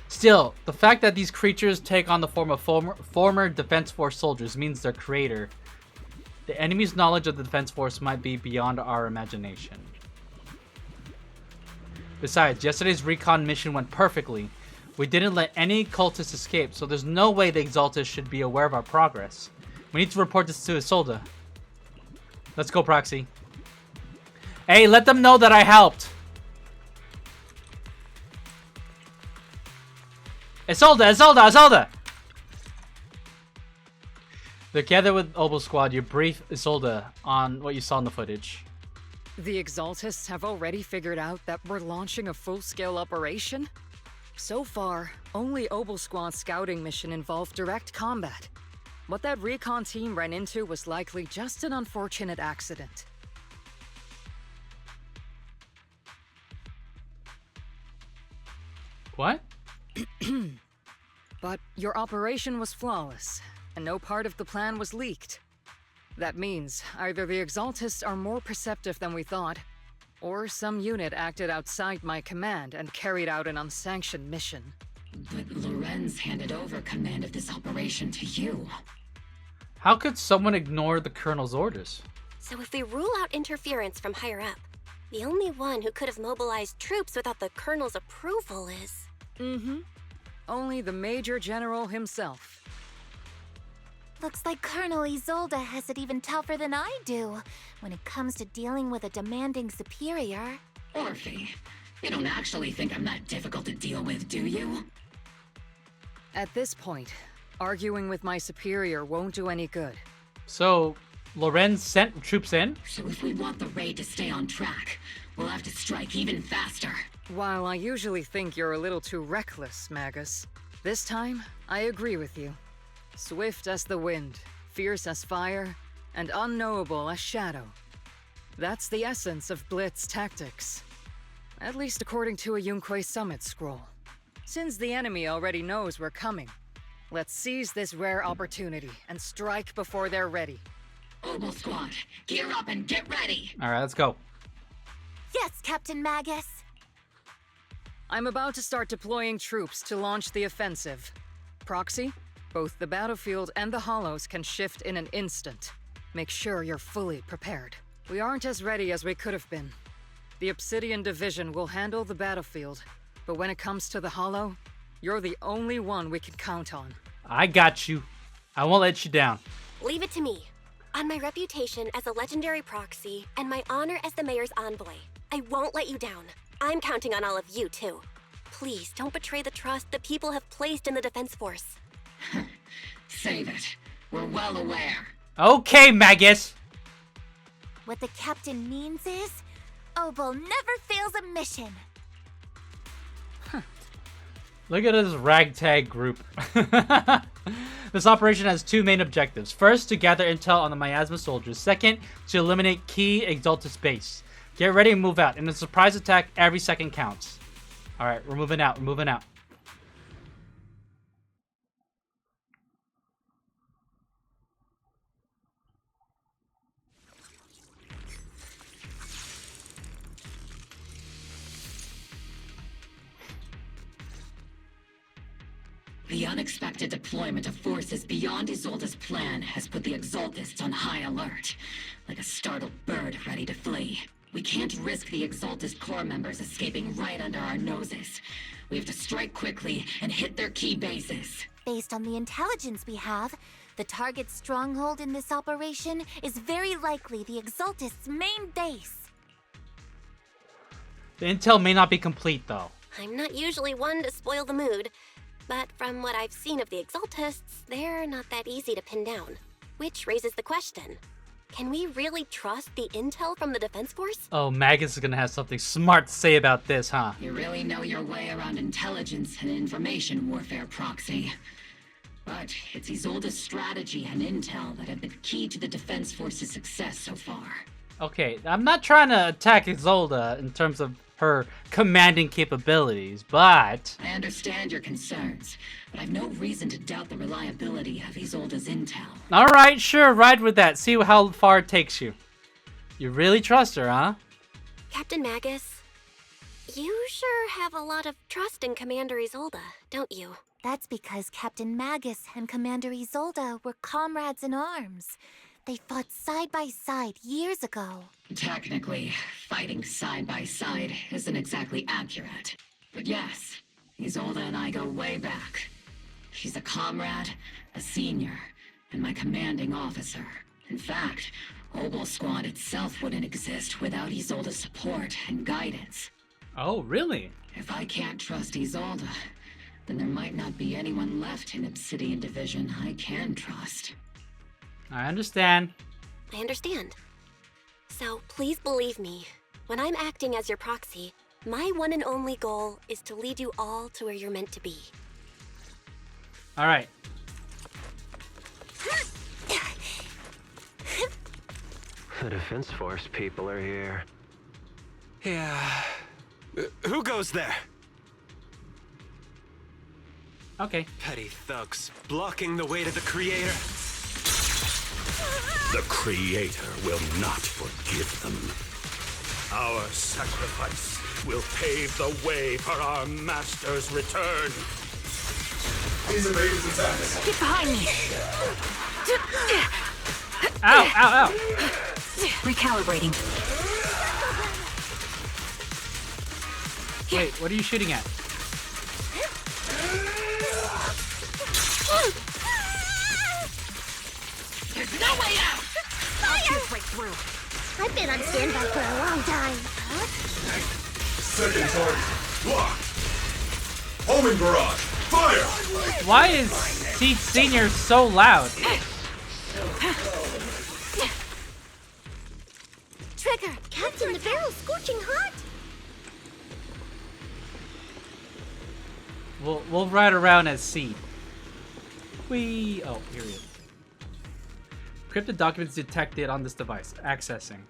Still, the fact that these creatures take on the form of former Defense Force soldiers means their creator. The enemy's knowledge of the Defense Force might be beyond our imagination. Besides, yesterday's recon mission went perfectly. We didn't let any cultists escape, so there's no way the Exaltus should be aware of our progress. We need to report this to Isolde. Let's go, Proxy. Hey, let them know that I helped. Isolde! Together with Obol Squad, you brief Isolde on what you saw in the footage. The Exaltists have already figured out that we're launching a full-scale operation? So far, only Obol Squad's scouting mission involved direct combat. What that recon team ran into was likely just an unfortunate accident. What? But your operation was flawless, and no part of the plan was leaked. That means either the Exaltists are more perceptive than we thought, or some unit acted outside my command and carried out an unsanctioned mission. But Lorenz handed over command of this operation to you. How could someone ignore the Colonel's orders? So if we rule out interference from higher up, the only one who could have mobilized troops without the Colonel's approval is... Only the Major General himself. Looks like Colonel Isolde has it even tougher than I do when it comes to dealing with a demanding superior. Orphie, you don't actually think I'm that difficult to deal with, do you? At this point, arguing with my superior won't do any good. So, Lorenz sent troops in? So if we want the raid to stay on track, we'll have to strike even faster. While I usually think you're a little too reckless, Magus, this time, I agree with you. Swift as the wind, fierce as fire, and unknowable as shadow. That's the essence of Blitz tactics. At least according to a Yunque Summit scroll. Since the enemy already knows we're coming, let's seize this rare opportunity and strike before they're ready. Obol Squad, gear up and get ready! Alright, let's go. Yes, Captain Magus. I'm about to start deploying troops to launch the offensive. Proxy? Both the battlefield and the hollows can shift in an instant. Make sure you're fully prepared. We aren't as ready as we could have been. The Obsidian Division will handle the battlefield, but when it comes to the hollow, you're the only one we can count on. I got you. I won't let you down. Leave it to me. On my reputation as a legendary proxy and my honor as the mayor's envoy, I won't let you down. I'm counting on all of you, too. Please don't betray the trust the people have placed in the Defense Force. Save it. We're well aware. Okay, Magus. What the captain means is, Obol never fails a mission. Look at this ragtag group. This operation has two main objectives. First, to gather intel on the miasma soldiers. Second, to eliminate key Exaltus base. Get ready and move out. In a surprise attack, every second counts. Alright, we're moving out. We're moving out. The unexpected deployment of forces beyond Isolde's plan has put the Exaltists on high alert, like a startled bird ready to flee. We can't risk the Exaltist core members escaping right under our noses. We have to strike quickly and hit their key bases. Based on the intelligence we have, the target stronghold in this operation is very likely the Exaltists' main base. The intel may not be complete, though. I'm not usually one to spoil the mood, but from what I've seen of the Exaltists, they're not that easy to pin down. Which raises the question, can we really trust the intel from the Defense Force? Oh, Magus is gonna have something smart to say about this, huh? You really know your way around intelligence and information warfare, Proxy. But it's Isolde's strategy and intel that have been key to the Defense Force's success so far. Okay, I'm not trying to attack Isolde in terms of her commanding capabilities, but... I understand your concerns, but I've no reason to doubt the reliability of Isolde's intel. Alright, sure, ride with that. See how far it takes you. You really trust her, huh? Captain Magus, you sure have a lot of trust in Commander Isolde, don't you? That's because Captain Magus and Commander Isolde were comrades in arms. They fought side by side years ago. Technically, fighting side by side isn't exactly accurate. But yes, Isolde and I go way back. She's a comrade, a senior, and my commanding officer. In fact, Obol Squad itself wouldn't exist without Isolde's support and guidance. Oh, really? If I can't trust Isolde, then there might not be anyone left in Obsidian Division I can trust. I understand. I understand. So please believe me, when I'm acting as your proxy, my one and only goal is to lead you all to where you're meant to be. Alright. The Defense Force people are here. Yeah. Who goes there? Okay. Petty thugs, blocking the way to the Creator. The Creator will not forgive them. Our sacrifice will pave the way for our Master's return. These invaders attack us. Get behind me! Ow, ow, ow! Recalibrating. Wait, what are you shooting at? There's no way out! I'll shoot right through. I've been on standby for a long time. Second target. Locked. Homing barrage. Fire! Why is Seed Senior so loud? Trigger! Captain, the barrel's scorching hot! We'll ride around as Seed. Whee! Oh, here he is. Encrypted documents detected on this device. Accessing.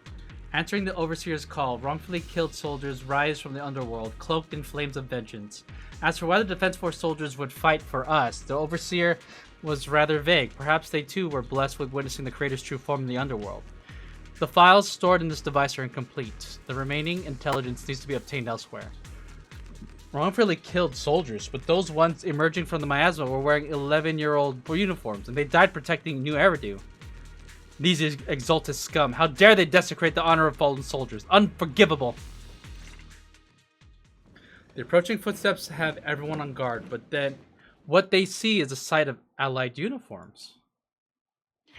Answering the Overseer's call, wrongfully killed soldiers rise from the underworld, cloaked in flames of vengeance. As for why the Defense Force soldiers would fight for us, the Overseer was rather vague. Perhaps they too were blessed with witnessing the Creator's true form in the underworld. The files stored in this device are incomplete. The remaining intelligence needs to be obtained elsewhere. Wrongfully killed soldiers, but those ones emerging from the miasma were wearing 11-year-old uniforms, and they died protecting New Eridu. These Exalted scum. How dare they desecrate the honor of fallen soldiers? Unforgivable. The approaching footsteps have everyone on guard, but then what they see is a sight of allied uniforms.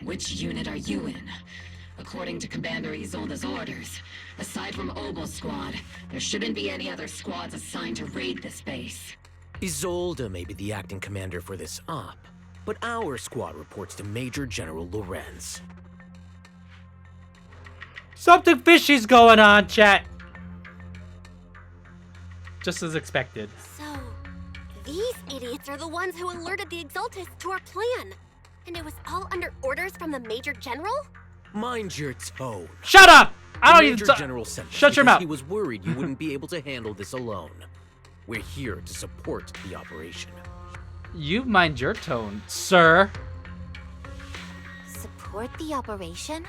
Which unit are you in? According to Commander Isolde's orders, aside from Obol Squad, there shouldn't be any other squads assigned to raid this base. Isolde may be the acting commander for this op, but our squad reports to Major General Lorenz. Something fishy's going on, chat. Just as expected. So, these idiots are the ones who alerted the Exaltists to our plan. And it was all under orders from the Major General? Mind your tone. Shut up! I don't Major even. General sent us Shut your because mouth. He was worried you wouldn't be able to handle this alone. We're here to support the operation. You mind your tone, sir. Support the operation?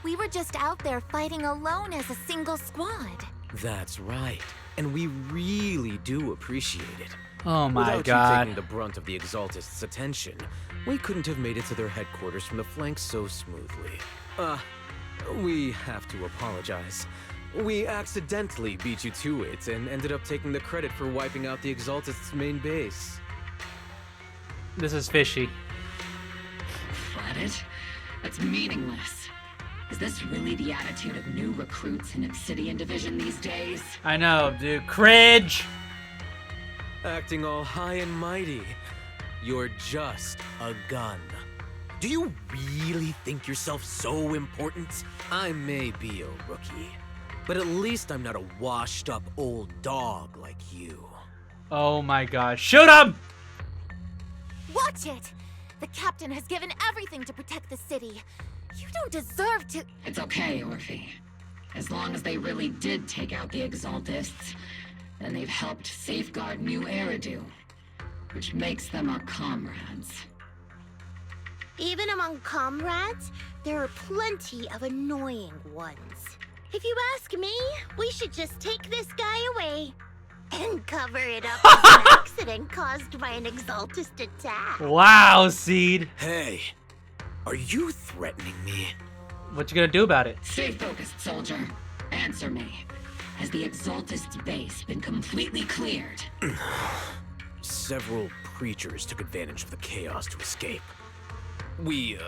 We were just out there fighting alone as a single squad. That's right. And we really do appreciate it. Oh my Without god. you taking the brunt of the Exaltists' attention, we couldn't have made it to their headquarters from the flank so smoothly. We have to apologize. We accidentally beat you to it and ended up taking the credit for wiping out the Exaltists' main base. This is fishy. Credit? That's meaningless. Is this really the attitude of new recruits in Obsidian Division these days? I know, dude. Cringe! Acting all high and mighty. You're just a gun. Do you really think yourself so important? I may be a rookie, but at least I'm not a washed-up old dog like you. Oh my god. Shoot him! Watch it! The captain has given everything to protect the city. You don't deserve to— It's okay, Orphie. As long as they really did take out the Exaltists, then they've helped safeguard New Eridu, which makes them our comrades. Even among comrades, there are plenty of annoying ones. If you ask me, we should just take this guy away and cover it up as an accident caused by an Exaltist attack. Wow, Seed. Hey, are you threatening me? What you gonna do about it? Stay focused, soldier. Answer me. Has the Exaltist's base been completely cleared? Several preachers took advantage of the chaos to escape. We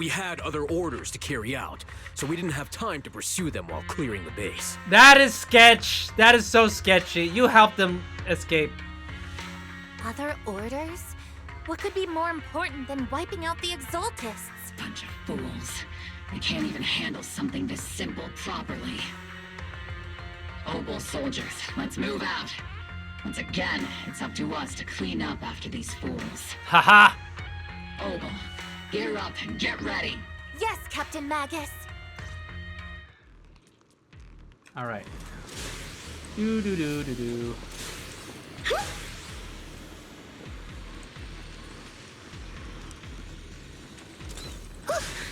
had other orders to carry out, so we didn't have time to pursue them while clearing the base. That is sketch. That is so sketchy. You helped them escape. Other orders? What could be more important than wiping out the Exaltists? Bunch of fools. They can't even handle something this simple properly. Obol soldiers, let's move out. Once again, it's up to us to clean up after these fools. Haha! Obol, gear up and get ready. Yes, Captain Magus. Alright. Do.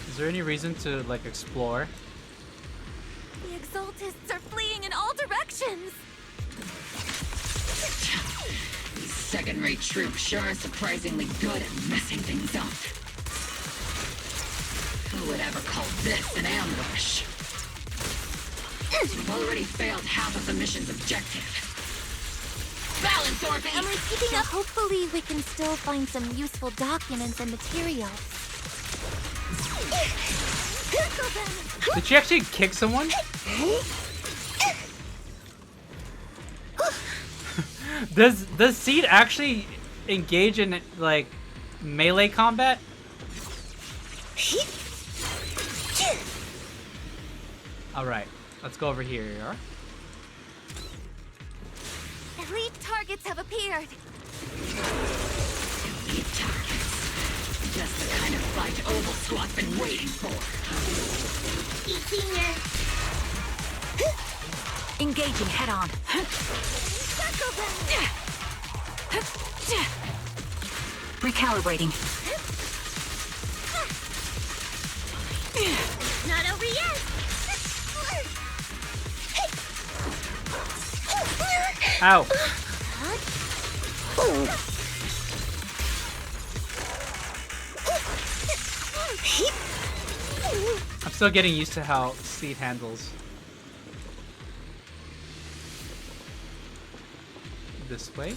Is there any reason to, like, explore? The Exaltists are fleeing in all directions. These second-rate troops sure are surprisingly good at messing things up. Who would ever call this an ambush? You've already failed half of the mission's objective. Balance, Orphie! And we're keeping up. Hopefully we can still find some useful documents and materials. Did she actually kick someone? Does Seed actually engage in, like, melee combat? Alright, let's go over here. Elite targets have appeared. Elite targets. Just the kind of fight Obol Squad's been waiting for. Engaging head on. Recalibrating. Not over yet. Ow. I'm still getting used to how Seed handles this way.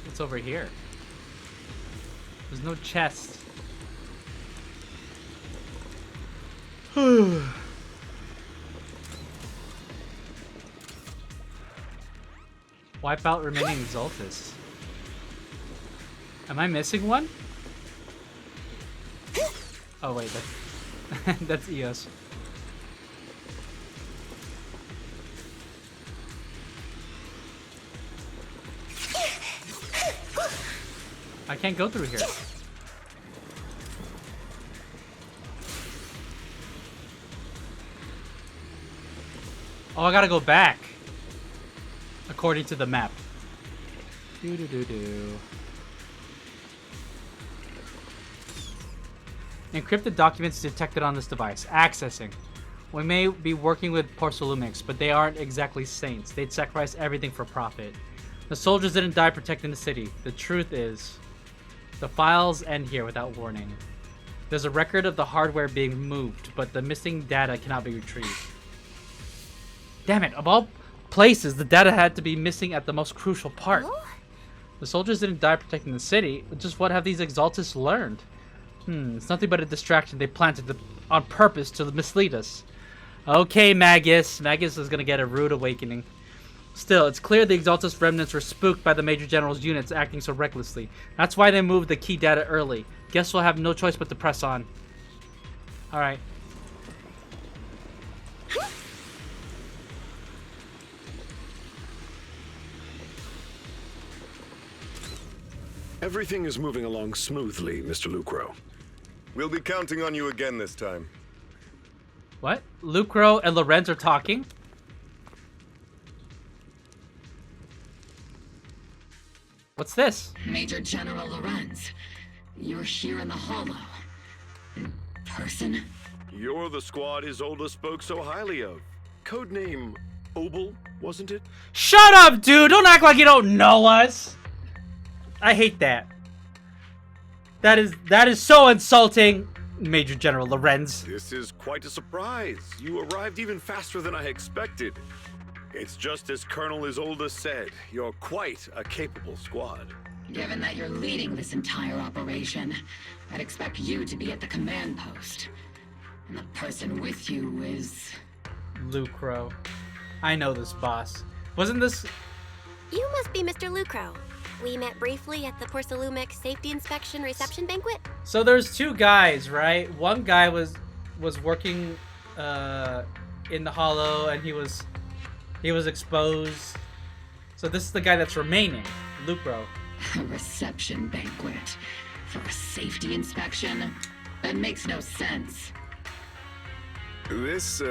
It's over here. There's no chest. Wipe out remaining Exaltus. Am I missing one? Oh wait, that's that's Eos. I can't go through here. Oh, I gotta go back. According to the map. Encrypted documents detected on this device. Accessing. We may be working with Porcelumix, but they aren't exactly saints. They'd sacrifice everything for profit. The soldiers didn't die protecting the city. The truth is, the files end here without warning. There's a record of the hardware being moved, but the missing data cannot be retrieved. Damn it, of all places, the data had to be missing at the most crucial part. The soldiers didn't die protecting the city. Just what have these Exaltus learned? It's nothing but a distraction they planted on purpose to mislead us. Okay, Magus. Magus is gonna get a rude awakening. Still, it's clear the Exaltus remnants were spooked by the Major General's units acting so recklessly. That's why they moved the key data early. Guess we'll have no choice but to press on. Alright. Everything is moving along smoothly, Mr. Lucro. We'll be counting on you again this time. What? Lucro and Lorenz are talking? What's this? Major General Lorenz, you're here in the Hollow. In person? You're the squad Isolde spoke so highly of. Codename Obol, wasn't it? Shut up, dude! Don't act like you don't know us! I hate that. That is so insulting, Major General Lorenz. This is quite a surprise. You arrived even faster than I expected. It's just as Colonel Isolde said, you're quite a capable squad. Given that you're leading this entire operation, I'd expect you to be at the command post. And the person with you is... Lucro. I know this boss. Wasn't this... You must be Mr. Lucro. We met briefly at the Porcelumix Safety Inspection Reception Banquet. So there's two guys, right? One guy was working in the Hollow, and he was exposed. So this is the guy that's remaining, Lucro. A reception banquet for a safety inspection? That makes no sense. This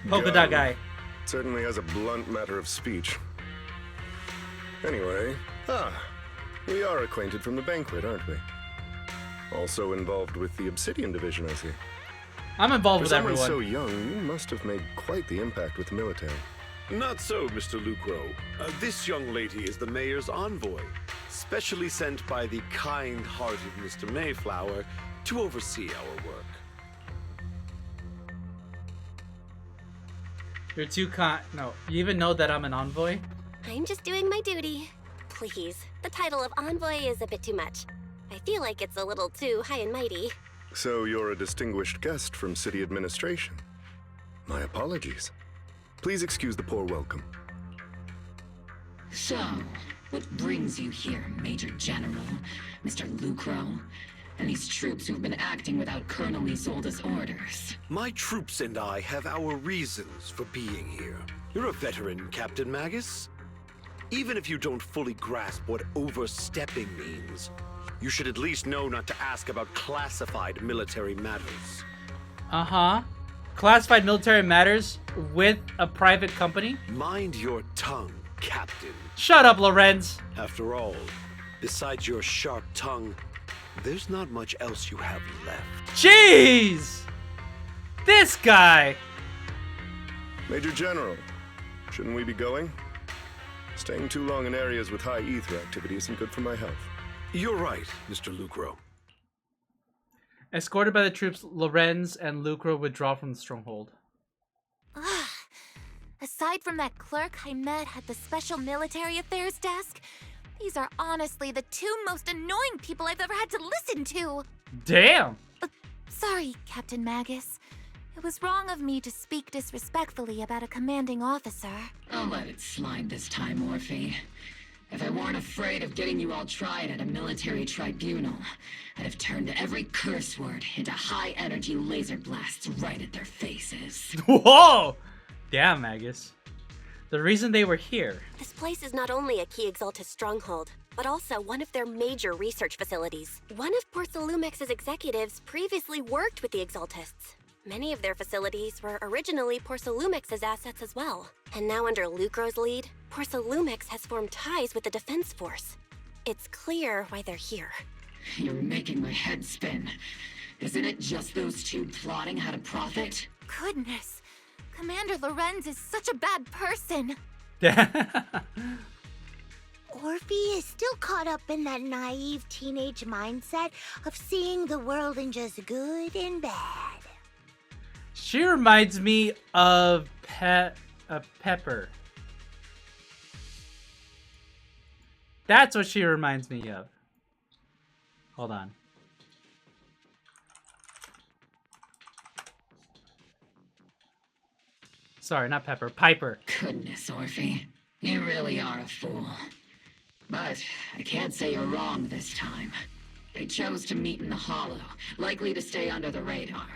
Polka dot guy certainly has a blunt matter of speech. Anyway, we are acquainted from the banquet, aren't we? Also involved with the Obsidian Division, I see. I'm involved with everyone. For someone so young, you must have made quite the impact with the military. Not so, Mr. Lucro. This young lady is the mayor's envoy, specially sent by the kind-hearted Mr. Mayflower to oversee our work. You're too No, you even know that I'm an envoy? I'm just doing my duty. Please, the title of envoy is a bit too much. I feel like it's a little too high and mighty. So you're a distinguished guest from city administration. My apologies. Please excuse the poor welcome. So, what brings you here, Major General, Mr. Lucro, and these troops who've been acting without Colonel Isolde's orders? My troops and I have our reasons for being here. You're a veteran, Captain Magus. Even if you don't fully grasp what overstepping means, you should at least know not to ask about classified military matters. Uh-huh. Classified military matters with a private company? Mind your tongue, Captain. Shut up, Lorenz. After all, besides your sharp tongue, there's not much else you have left. Jeez! This guy! Major General, shouldn't we be going? Staying too long in areas with high ether activity isn't good for my health. You're right, Mr. Lucro. Escorted by the troops, Lorenz and Lucro withdraw from the stronghold. Aside from that clerk I met at the Special Military Affairs desk, These are honestly the two most annoying people I've ever had to listen to. Damn! Sorry, Captain Magus. It was wrong of me to speak disrespectfully about a commanding officer. I'll let it slide this time, Orphie. If I weren't afraid of getting you all tried at a military tribunal, I'd have turned every curse word into high-energy laser blasts right at their faces. Whoa! Damn, Magus. The reason they were here. This place is not only a key Exaltus stronghold, but also one of their major research facilities. One of Porcelumex's executives previously worked with the Exaltists. Many of their facilities were originally Porcelumex's assets as well. And now under Lucro's lead, Porcelumex has formed ties with the Defense Force. It's clear why they're here. You're making my head spin. Isn't it just those two plotting how to profit? Goodness. Commander Lorenz is such a bad person. Orphie is still caught up in that naive teenage mindset of seeing the world in just good and bad. She reminds me of Pepper. That's what she reminds me of. Hold on. Sorry, not Pepper. Piper. Goodness, Orphie. You really are a fool. But I can't say you're wrong this time. They chose to meet in the Hollow, likely to stay under the radar.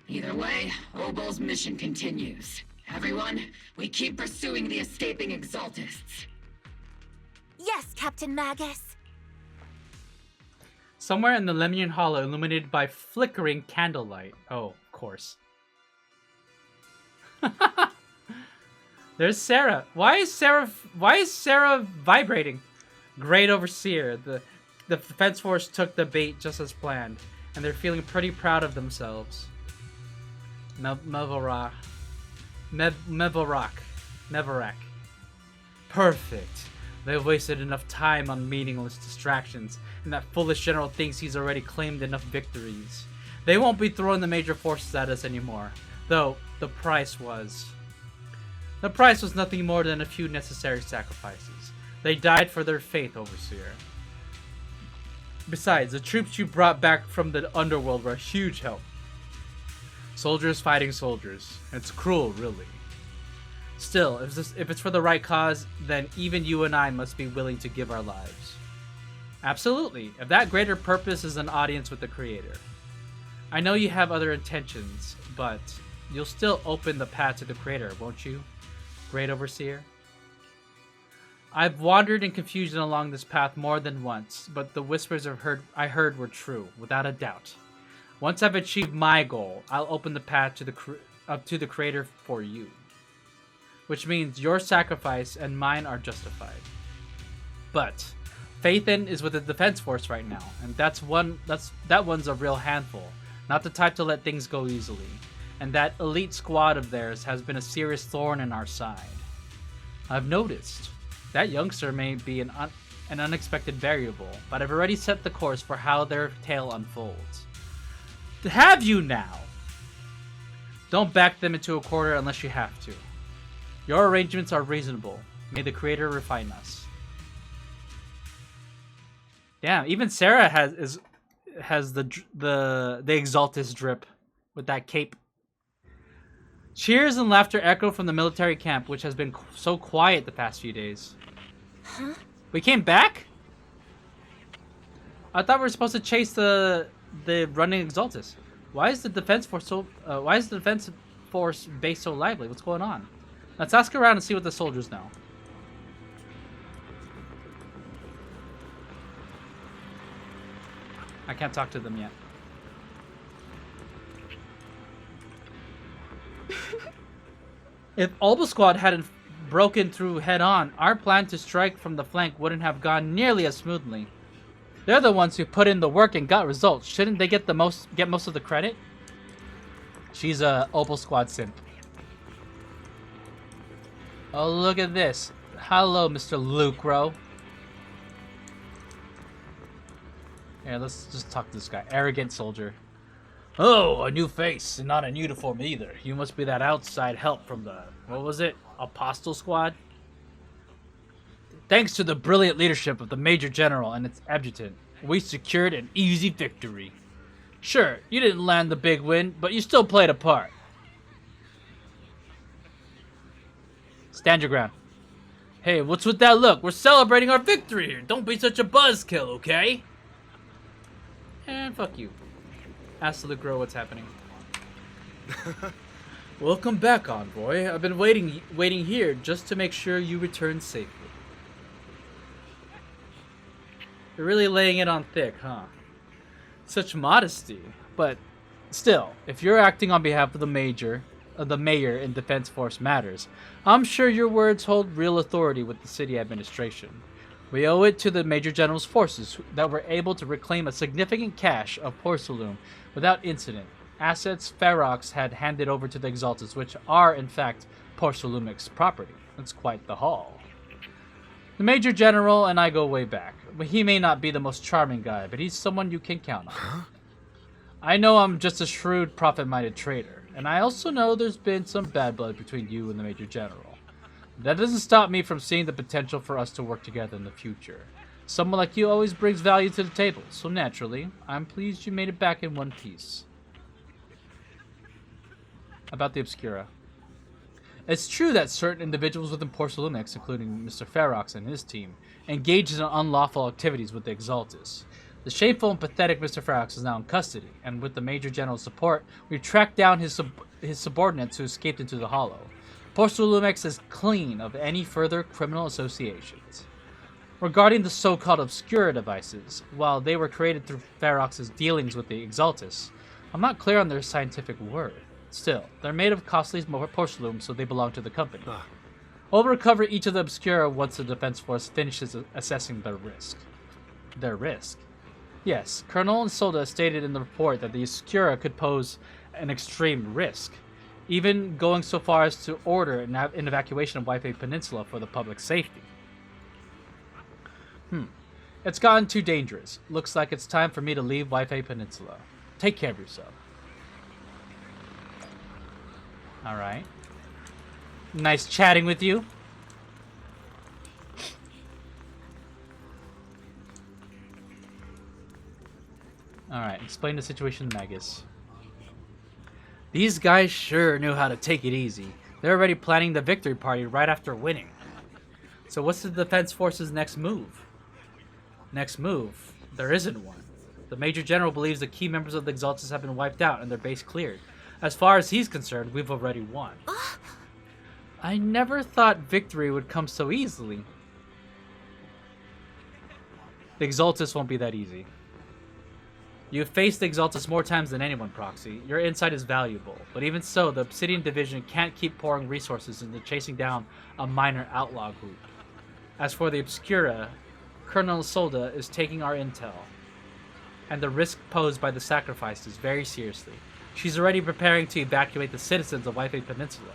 Either way, Obol's mission continues. Everyone, we keep pursuing the escaping Exaltists. Yes, Captain Magus. Somewhere in the Lemnian Hollow, illuminated by flickering candlelight. Oh, of course. There's Sarah. Why is Sarah vibrating? Great Overseer. The Defense Force took the bait just as planned, and they're feeling pretty proud of themselves. Mevorak. Perfect. They've wasted enough time on meaningless distractions, and that foolish general thinks he's already claimed enough victories. They won't be throwing the major forces at us anymore, though the price was nothing more than a few necessary sacrifices. They died for their faith, Overseer. Besides, the troops you brought back from the underworld were a huge help. Soldiers fighting soldiers. It's cruel, really. Still, if it's for the right cause, then even you and I must be willing to give our lives. Absolutely, if that greater purpose is an audience with the Creator. I know you have other intentions, but you'll still open the path to the Creator, won't you, Great Overseer? I've wandered in confusion along this path more than once, but the whispers I heard were true, without a doubt. Once I've achieved my goal, I'll open the path to the Creator for you. Which means your sacrifice and mine are justified. But Faithin is with the Defense Force right now, and that one's a real handful, not the type to let things go easily. And that elite squad of theirs has been a serious thorn in our side. I've noticed. That youngster may be an unexpected variable, but I've already set the course for how their tale unfolds. Have you now? Don't back them into a corner unless you have to. Your arrangements are reasonable. May the Creator refine us. Damn, even Sarah has the Exaltus drip with that cape. Cheers and laughter echo from the military camp, which has been so quiet the past few days. Huh? We came back? I thought we were supposed to chase the running Exaltus. Why is the Defense Force base so lively? What's going on? Let's ask around and see what the soldiers know. I can't talk to them yet. If Obol Squad hadn't broken through head-on, our plan to strike from the flank wouldn't have gone nearly as smoothly. They're the ones who put in the work and got results. Shouldn't they get most of the credit? She's a Obol Squad simp. Oh, look at this. Hello, Mr. Lucro. Yeah, let's just talk to this guy. Arrogant soldier. Oh, a new face, and not in uniform either. You must be that outside help from the, what was it? Apostle Squad? Thanks to the brilliant leadership of the Major General and its adjutant, we secured an easy victory. Sure, you didn't land the big win, but you still played a part. Stand your ground. Hey, what's with that look? We're celebrating our victory here. Don't be such a buzzkill, okay? And fuck you. Ask the girl what's happening. Welcome back, Envoy. I've been waiting here just to make sure you return safely. You're really laying it on thick, huh? Such modesty. But still, if you're acting on behalf of the mayor in Defense Force matters, I'm sure your words hold real authority with the city administration. We owe it to the Major General's forces that were able to reclaim a significant cache of porcelain without incident. Assets Ferox had handed over to the Exaltus, which are, in fact, Porcelumic's property. That's quite the haul. The Major General and I go way back. He may not be the most charming guy, but he's someone you can count on. Huh? I know I'm just a shrewd, profit-minded trader, and I also know there's been some bad blood between you and the Major General. That doesn't stop me from seeing the potential for us to work together in the future. Someone like you always brings value to the table, so naturally, I'm pleased you made it back in one piece. About the Obscura. It's true that certain individuals within Porcelumix, including Mr. Ferox and his team, engaged in unlawful activities with the Exaltus. The shameful and pathetic Mr. Ferox is now in custody, and with the Major General's support, we've tracked down his subordinates who escaped into the Hollow. Porcelumix is clean of any further criminal associations. Regarding the so-called Obscura devices, while they were created through Ferox's dealings with the Exaltus, I'm not clear on their scientific word. Still, they're made of costly porcelain, so they belong to the company. We'll recover each of the Obscura once the Defense Force finishes assessing their risk. Their risk? Yes, Colonel Solda stated in the report that the Obscura could pose an extreme risk, even going so far as to order an evacuation of Wi-Fi Peninsula for the public safety. It's gotten too dangerous. Looks like it's time for me to leave Wi-Fi Peninsula. Take care of yourself. Alright. Nice chatting with you. Alright, explain the situation to Magus. These guys sure knew how to take it easy. They're already planning the victory party right after winning. So what's the Defense Force's next move? Next move? There isn't one. The Major General believes the key members of the Exaltus have been wiped out and their base cleared. As far as he's concerned, we've already won. I never thought victory would come so easily. The Exaltus won't be that easy. You've faced the Exaltus more times than anyone, Proxy. Your insight is valuable, but even so, the Obsidian Division can't keep pouring resources into chasing down a minor outlaw group. As for the Obscura, Colonel Solda is taking our intel, and the risk posed by the sacrifices very seriously. She's already preparing to evacuate the citizens of Wi-Fi Peninsula.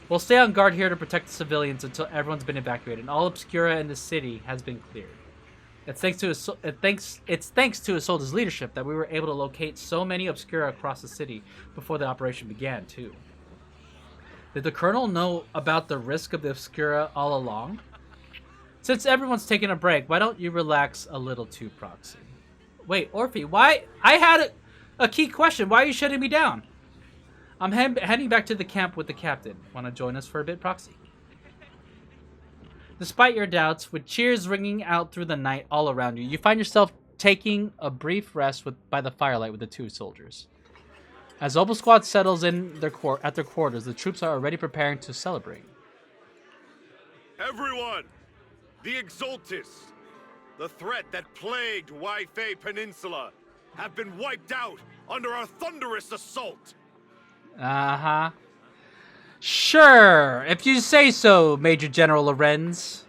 We'll stay on guard here to protect the civilians until everyone's been evacuated and all Obscura in the city has been cleared. It's thanks to Isolda's leadership that we were able to locate so many Obscura across the city before the operation began, too. Did the Colonel know about the risk of the Obscura all along? Since everyone's taking a break, why don't you relax a little too, Proxy? Wait, Orphie, why? I had a key question. Why are you shutting me down? I'm heading back to the camp with the captain. Want to join us for a bit, Proxy? Despite your doubts, with cheers ringing out through the night all around you, you find yourself taking a brief rest by the firelight with the two soldiers. As Obol Squad settles in at their quarters, the troops are already preparing to celebrate. Everyone! The Exaltus, the threat that plagued Wi-Fi Peninsula, have been wiped out under our thunderous assault. Uh-huh. Sure, if you say so, Major General Lorenz.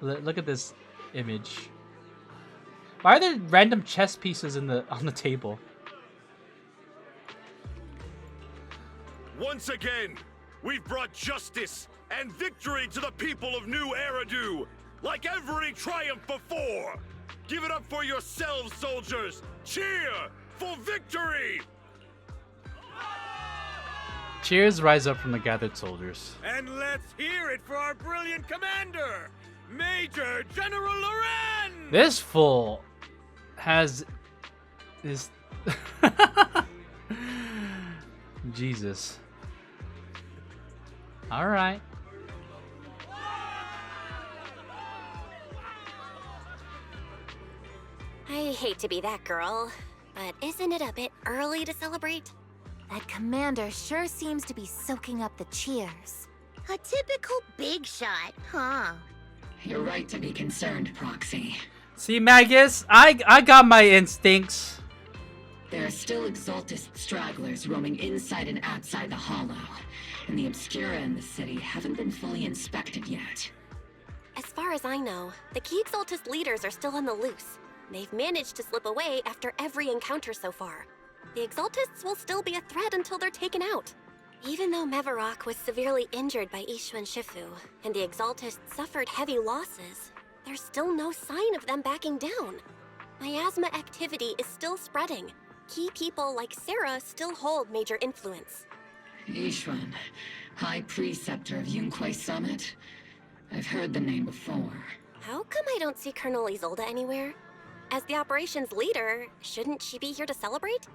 Look at this image. Why are there random chess pieces on the table? Once again, we've brought justice and victory to the people of New Eridu, like every triumph before. Give it up for yourselves, soldiers. Cheer for victory! Cheers rise up from the gathered soldiers. And let's hear it for our brilliant commander! Major General Loren! This fool has this. Jesus. All right. I hate to be that girl, but isn't it a bit early to celebrate? That commander sure seems to be soaking up the cheers. A typical big shot, huh? You're right to be concerned, Proxy. See, Magus, I got my instincts. There are still Exaltist stragglers roaming inside and outside the Hollow, and the Obscura in the city haven't been fully inspected yet. As far as I know, the key Exaltist leaders are still on the loose. They've managed to slip away after every encounter so far. The Exaltists will still be a threat until they're taken out. Even though Mevarok was severely injured by Ishu and Shifu, and the Exaltists suffered heavy losses, there's still no sign of them backing down. Miasma activity is still spreading. Key people like Sarah still hold major influence. Ishwan, High Preceptor of Yunquai Summit? I've heard the name before. How come I don't see Colonel Isolde anywhere? As the operations leader, shouldn't she be here to celebrate?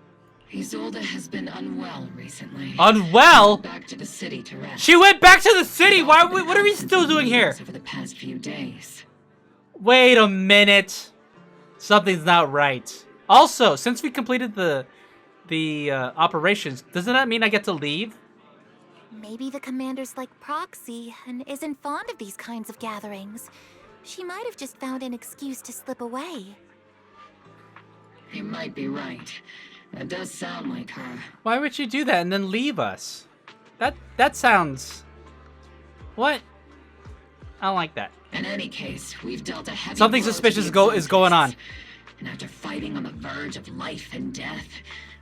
Isolde has been unwell recently. Unwell? Back to the city to rest. She went back to the city. Why? What are we still doing here? Over the past few days. Wait a minute. Something's not right. Also, since we completed the operations, doesn't that mean I get to leave? Maybe the commander's like Proxy and isn't fond of these kinds of gatherings. She might have just found an excuse to slip away. You might be right. That does sound like her. Why would she do that and then leave us? That sounds... What? I don't like that. In any case, we've dealt a heavy Something blow to suspicious the is going on. And after fighting on the verge of life and death,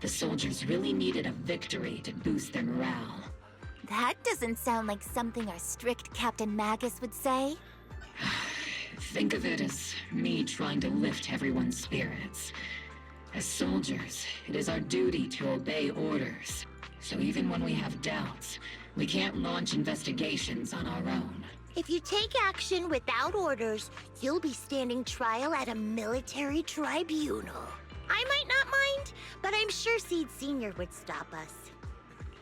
the soldiers really needed a victory to boost their morale. That doesn't sound like something our strict Captain Magus would say. Think of it as me trying to lift everyone's spirits. As soldiers, it is our duty to obey orders. So even when we have doubts, we can't launch investigations on our own. If you take action without orders, you'll be standing trial at a military tribunal. I might not mind, but I'm sure Seed Sr. would stop us.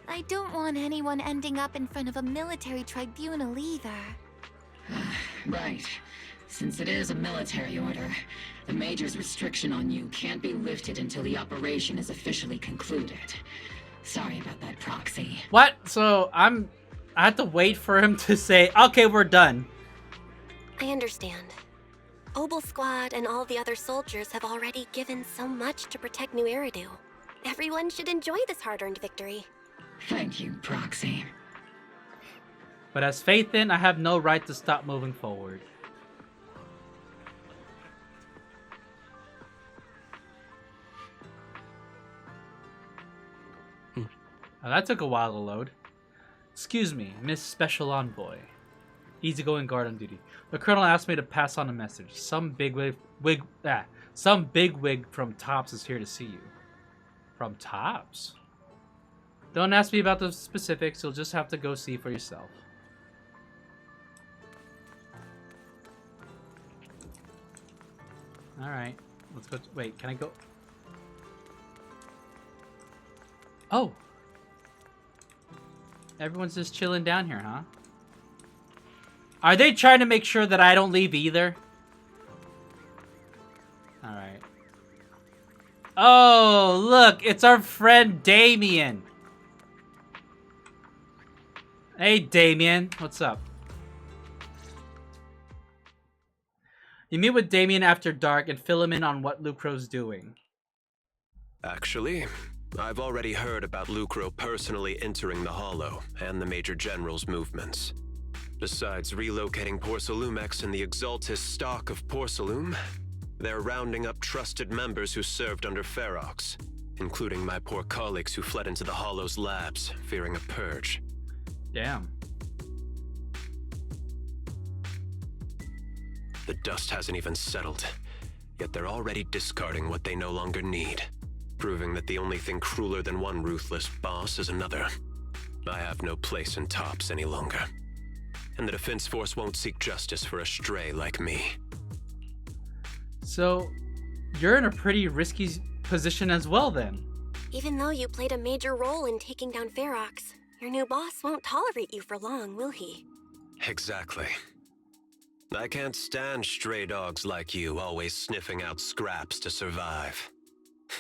I don't want anyone ending up in front of a military tribunal either. Right. Since it is a military order, the Major's restriction on you can't be lifted until the operation is officially concluded. Sorry about that, Proxy. What? So I had to wait for him to say, okay, we're done. I understand. Obol Squad and all the other soldiers have already given so much to protect New Eridu. Everyone should enjoy this hard-earned victory. Thank you, Proxy. But as Faith in, I have no right to stop moving forward. Oh, that took a while to load. Excuse me, Miss Special Envoy. Easygoing guard on duty. The Colonel asked me to pass on a message. Some bigwig from Tops is here to see you. From Tops? Don't ask me about the specifics. You'll just have to go see for yourself. Alright. Let's go. Wait, can I go? Oh! Everyone's just chilling down here, huh? Are they trying to make sure that I don't leave either? Alright. Oh, look! It's our friend Damien! Hey, Damien. What's up? You meet with Damien after dark and fill him in on what Lucro's doing. Actually, I've already heard about Lucro personally entering the Hollow and the Major General's movements. Besides relocating Porcelumex and the Exaltist stock of Porcelume, they're rounding up trusted members who served under Ferox, including my poor colleagues who fled into the Hollow's labs, fearing a purge. Damn. The dust hasn't even settled, yet they're already discarding what they no longer need, proving that the only thing crueler than one ruthless boss is another. I have no place in Tops any longer. and the Defense Force won't seek justice for a stray like me. So, you're in a pretty risky position as well, then. Even though you played a major role in taking down Ferox, your new boss won't tolerate you for long, will he? Exactly. I can't stand stray dogs like you always sniffing out scraps to survive.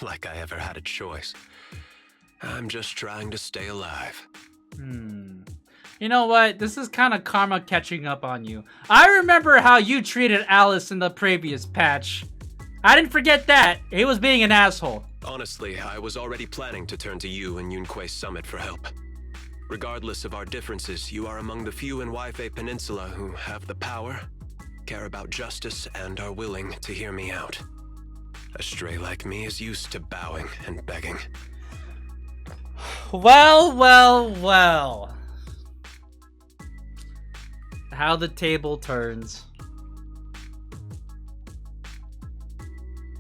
Like I ever had a choice. I'm just trying to stay alive. You know what? This is kind of karma catching up on you. I remember how you treated Alice in the previous patch. I didn't forget that. He was being an asshole. Honestly, I was already planning to turn to you and Yunquei Summit for help. Regardless of our differences, you are among the few in Waifei Peninsula who have the power, care about justice, and are willing to hear me out. A stray like me is used to bowing and begging. Well, well, well. How the table turns.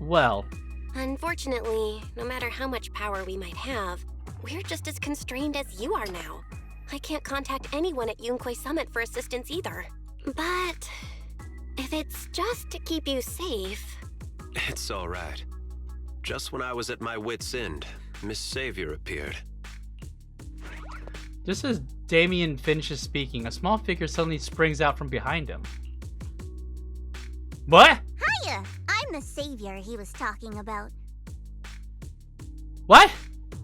Well. Unfortunately, no matter how much power we might have, we're just as constrained as you are now. I can't contact anyone at Yunquei Summit for assistance either. But if it's just to keep you safe... It's alright. Just when I was at my wit's end, Miss Savior appeared. Just as Damien finishes speaking, a small figure suddenly springs out from behind him. What? Hiya! I'm the savior he was talking about. What?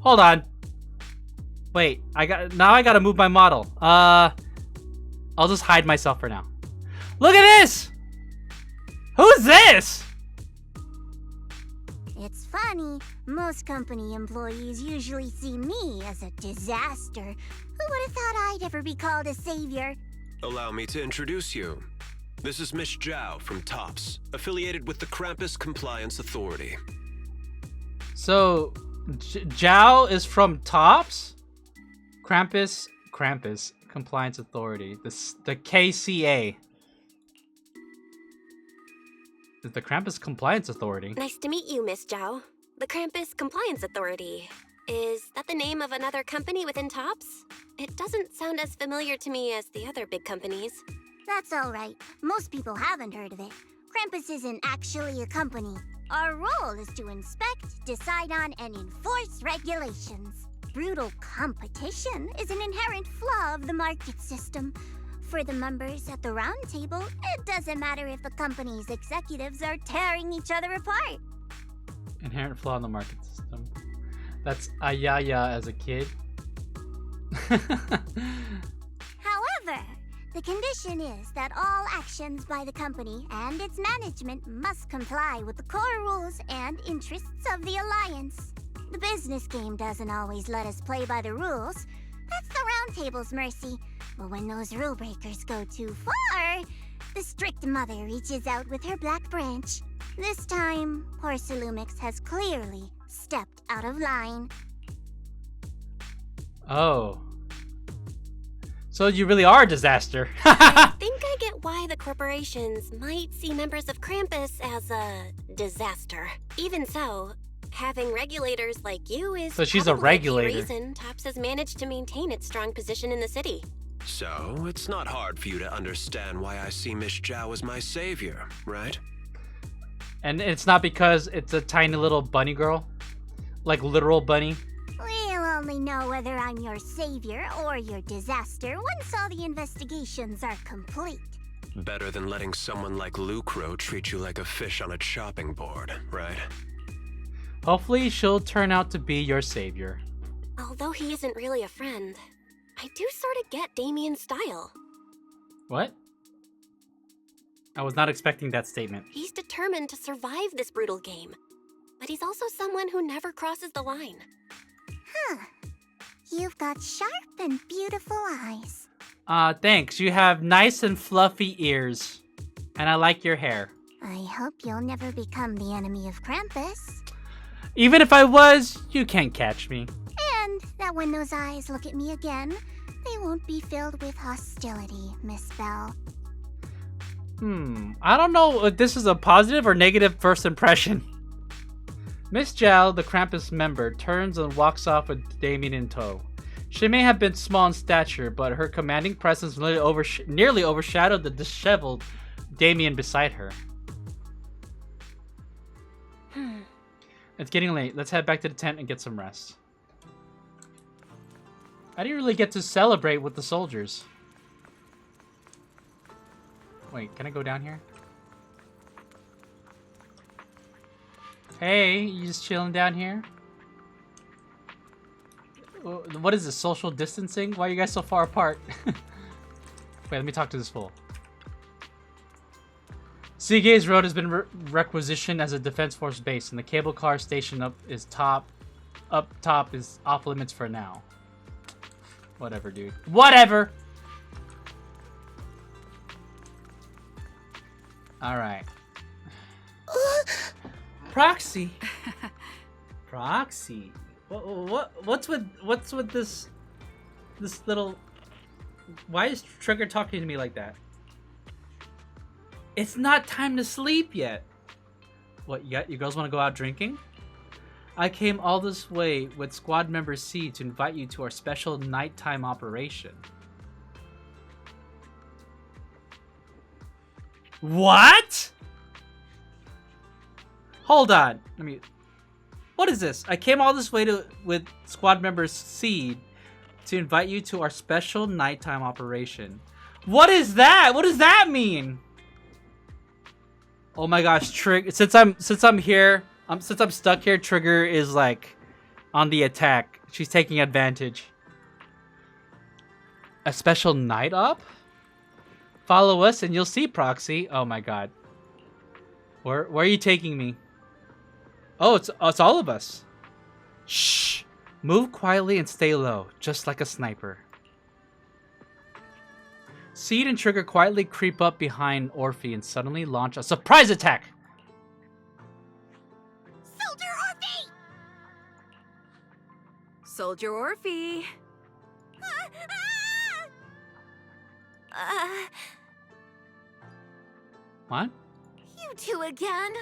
Hold on. Wait, I gotta move my model. I'll just hide myself for now. Look at this! Who's this? It's funny. Most company employees usually see me as a disaster. Who would have thought I'd ever be called a savior? Allow me to introduce you. This is Miss Zhao from TOPS, affiliated with the Krampus Compliance Authority. So, Zhao is from TOPS? Krampus Compliance Authority. The KCA. The Krampus Compliance Authority. Nice to meet you, Miss Zhao. The Krampus Compliance Authority. Is that the name of another company within TOPS? It doesn't sound as familiar to me as the other big companies. That's alright. Most people haven't heard of it. Krampus isn't actually a company. Our role is to inspect, decide on, and enforce regulations. Brutal competition is an inherent flaw of the market system. For the members at the round table, it doesn't matter if the company's executives are tearing each other apart. Inherent flaw in the market system. That's Ayaya as a kid. However, the condition is that all actions by the company and its management must comply with the core rules and interests of the Alliance. The business game doesn't always let us play by the rules. That's the round table's mercy. But when those rule breakers go too far, the strict mother reaches out with her black branch. This time, Porcelumix has clearly stepped out of line. Oh. So you really are a disaster. I think I get why the corporations might see members of Krampus as a disaster. Even so, having regulators like you is so she's a regulator. The reason TOPS has managed to maintain its strong position in the city. So, it's not hard for you to understand why I see Miss Zhao as my savior, right? And it's not because it's a tiny little bunny girl? Like literal bunny? We'll only know whether I'm your savior or your disaster once all the investigations are complete. Better than letting someone like Lucro treat you like a fish on a chopping board, right? Hopefully she'll turn out to be your savior. Although he isn't really a friend, I do sort of get Damien's style. What? I was not expecting that statement. He's determined to survive this brutal game. But he's also someone who never crosses the line. Huh. You've got sharp and beautiful eyes. Thanks. You have nice and fluffy ears. And I like your hair. I hope you'll never become the enemy of Krampus. Even if I was, you can't catch me. And that when those eyes look at me again, they won't be filled with hostility, Miss Bell. I don't know if this is a positive or negative first impression. Miss Zhao, the Krampus member, turns and walks off with Damien in tow. She may have been small in stature, but her commanding presence nearly overshadowed the disheveled Damien beside her. It's getting late. Let's head back to the tent and get some rest. I didn't really get to celebrate with the soldiers. Wait, can I go down here? Hey, you just chilling down here? What is this, social distancing? Why are you guys so far apart? Wait, let me talk to this fool. Seagaze Road has been requisitioned as a defense force base, and the cable car station up top is off limits for now. Whatever, dude. Whatever! Alright. Proxy. Proxy. What's with this little... Why is Trigger talking to me like that? It's not time to sleep yet. What, you girls want to go out drinking? I came all this way with squad member C to invite you to our special nighttime operation. What? Hold on. What is this? I came all this way with squad member C to invite you to our special nighttime operation. What is that? What does that mean? Oh my gosh, since I'm stuck here, Trigger is like on the attack. She's taking advantage. A special night up? Follow us and you'll see, Proxy. Oh my god. Where are you taking me? Oh, it's all of us. Shh. Move quietly and stay low, just like a sniper. Seed and Trigger quietly creep up behind Orphie and suddenly launch a surprise attack! Soldier Orphie! Soldier Orphie! What? You two again?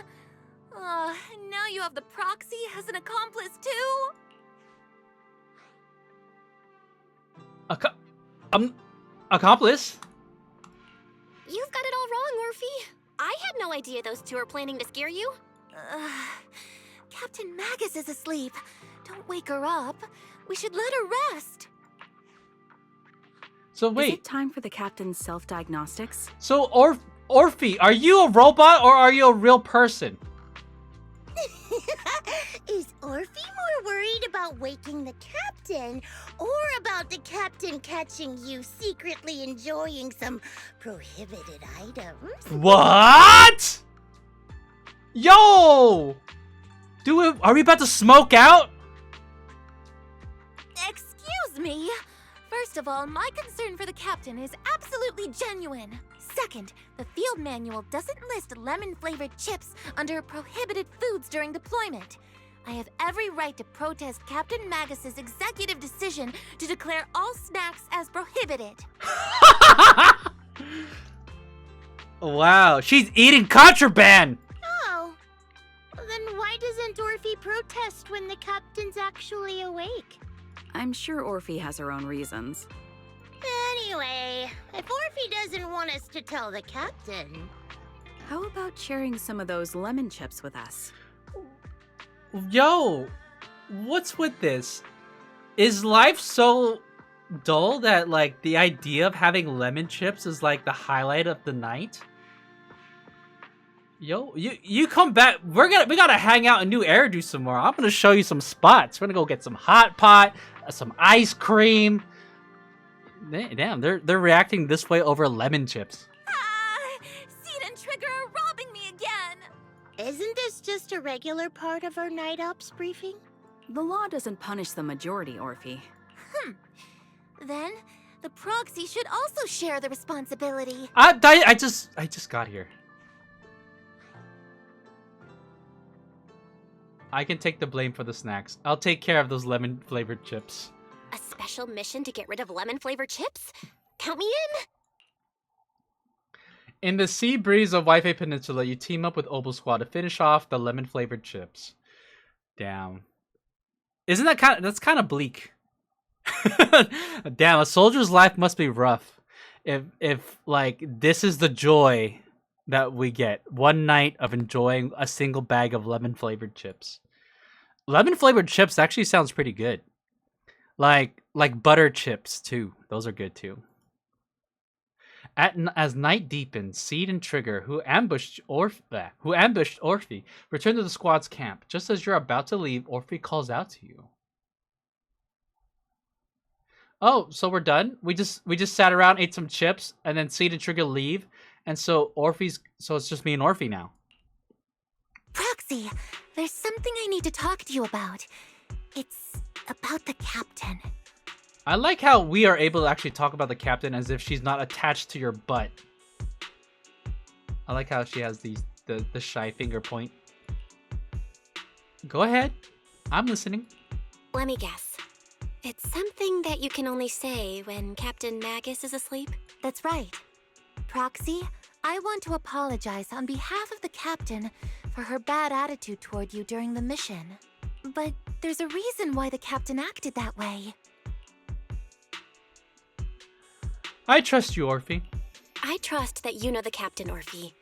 Now you have the proxy as an accomplice too? Accomplice? You've got it all wrong, Orphie. I had no idea those two were planning to scare you. Captain Magus is asleep. Don't wake her up. We should let her rest. So wait. Is it time for the captain's self-diagnostics? So Orphie, are you a robot or are you a real person? Is Orphie more worried about waking the captain or about the captain catching you secretly enjoying some prohibited items? What? Yo! Are we about to smoke out? Excuse me. First of all, my concern for the captain is absolutely genuine. Second, the field manual doesn't list lemon-flavored chips under prohibited foods during deployment. I have every right to protest Captain Magus's executive decision to declare all snacks as prohibited. Wow, she's eating contraband! Oh, then why doesn't Orphie protest when the captain's actually awake? I'm sure Orphie has her own reasons. Anyway, if Orphie doesn't want us to tell the captain... How about sharing some of those lemon chips with us? Yo, what's with this? Is life so dull that like the idea of having lemon chips is like the highlight of the night? Yo, you come back. We gotta hang out in New Eridu some more. I'm gonna show you some spots. We're gonna go get some hot pot, some ice cream. Damn, they're reacting this way over lemon chips. Seed and Trigger are robbing me again. Isn't this just a regular part of our night ops briefing? The law doesn't punish the majority, Orphie. Then the proxy should also share the responsibility. I just got here. I can take the blame for the snacks. I'll take care of those lemon-flavored chips. A special mission to get rid of lemon-flavored chips? Count me in! In the sea breeze of Wi-Fi Peninsula, you team up with Obol Squad to finish off the lemon-flavored chips. Damn. Isn't that that's kind of bleak? Damn, a soldier's life must be rough. If like this is the joy that we get, one night of enjoying a single bag of lemon flavored chips. Lemon flavored chips actually sounds pretty good. Like butter chips too. Those are good too. As night deepens, Seed and Trigger, who ambushed Orphie, return to the squad's camp. Just as you're about to leave, Orphie calls out to you. Oh, so we're done? We just sat around, ate some chips, and then Seed and Trigger leave, and so it's just me and Orphie now. Proxy, there's something I need to talk to you about. It's about the captain. I like how we are able to actually talk about the captain as if she's not attached to your butt. I like how she has the shy finger point. Go ahead. I'm listening. Let me guess. It's something that you can only say when Captain Magus is asleep? That's right. Proxy, I want to apologize on behalf of the captain for her bad attitude toward you during the mission. But there's a reason why the captain acted that way. I trust you, Orphie. I trust that you know the captain, Orphie.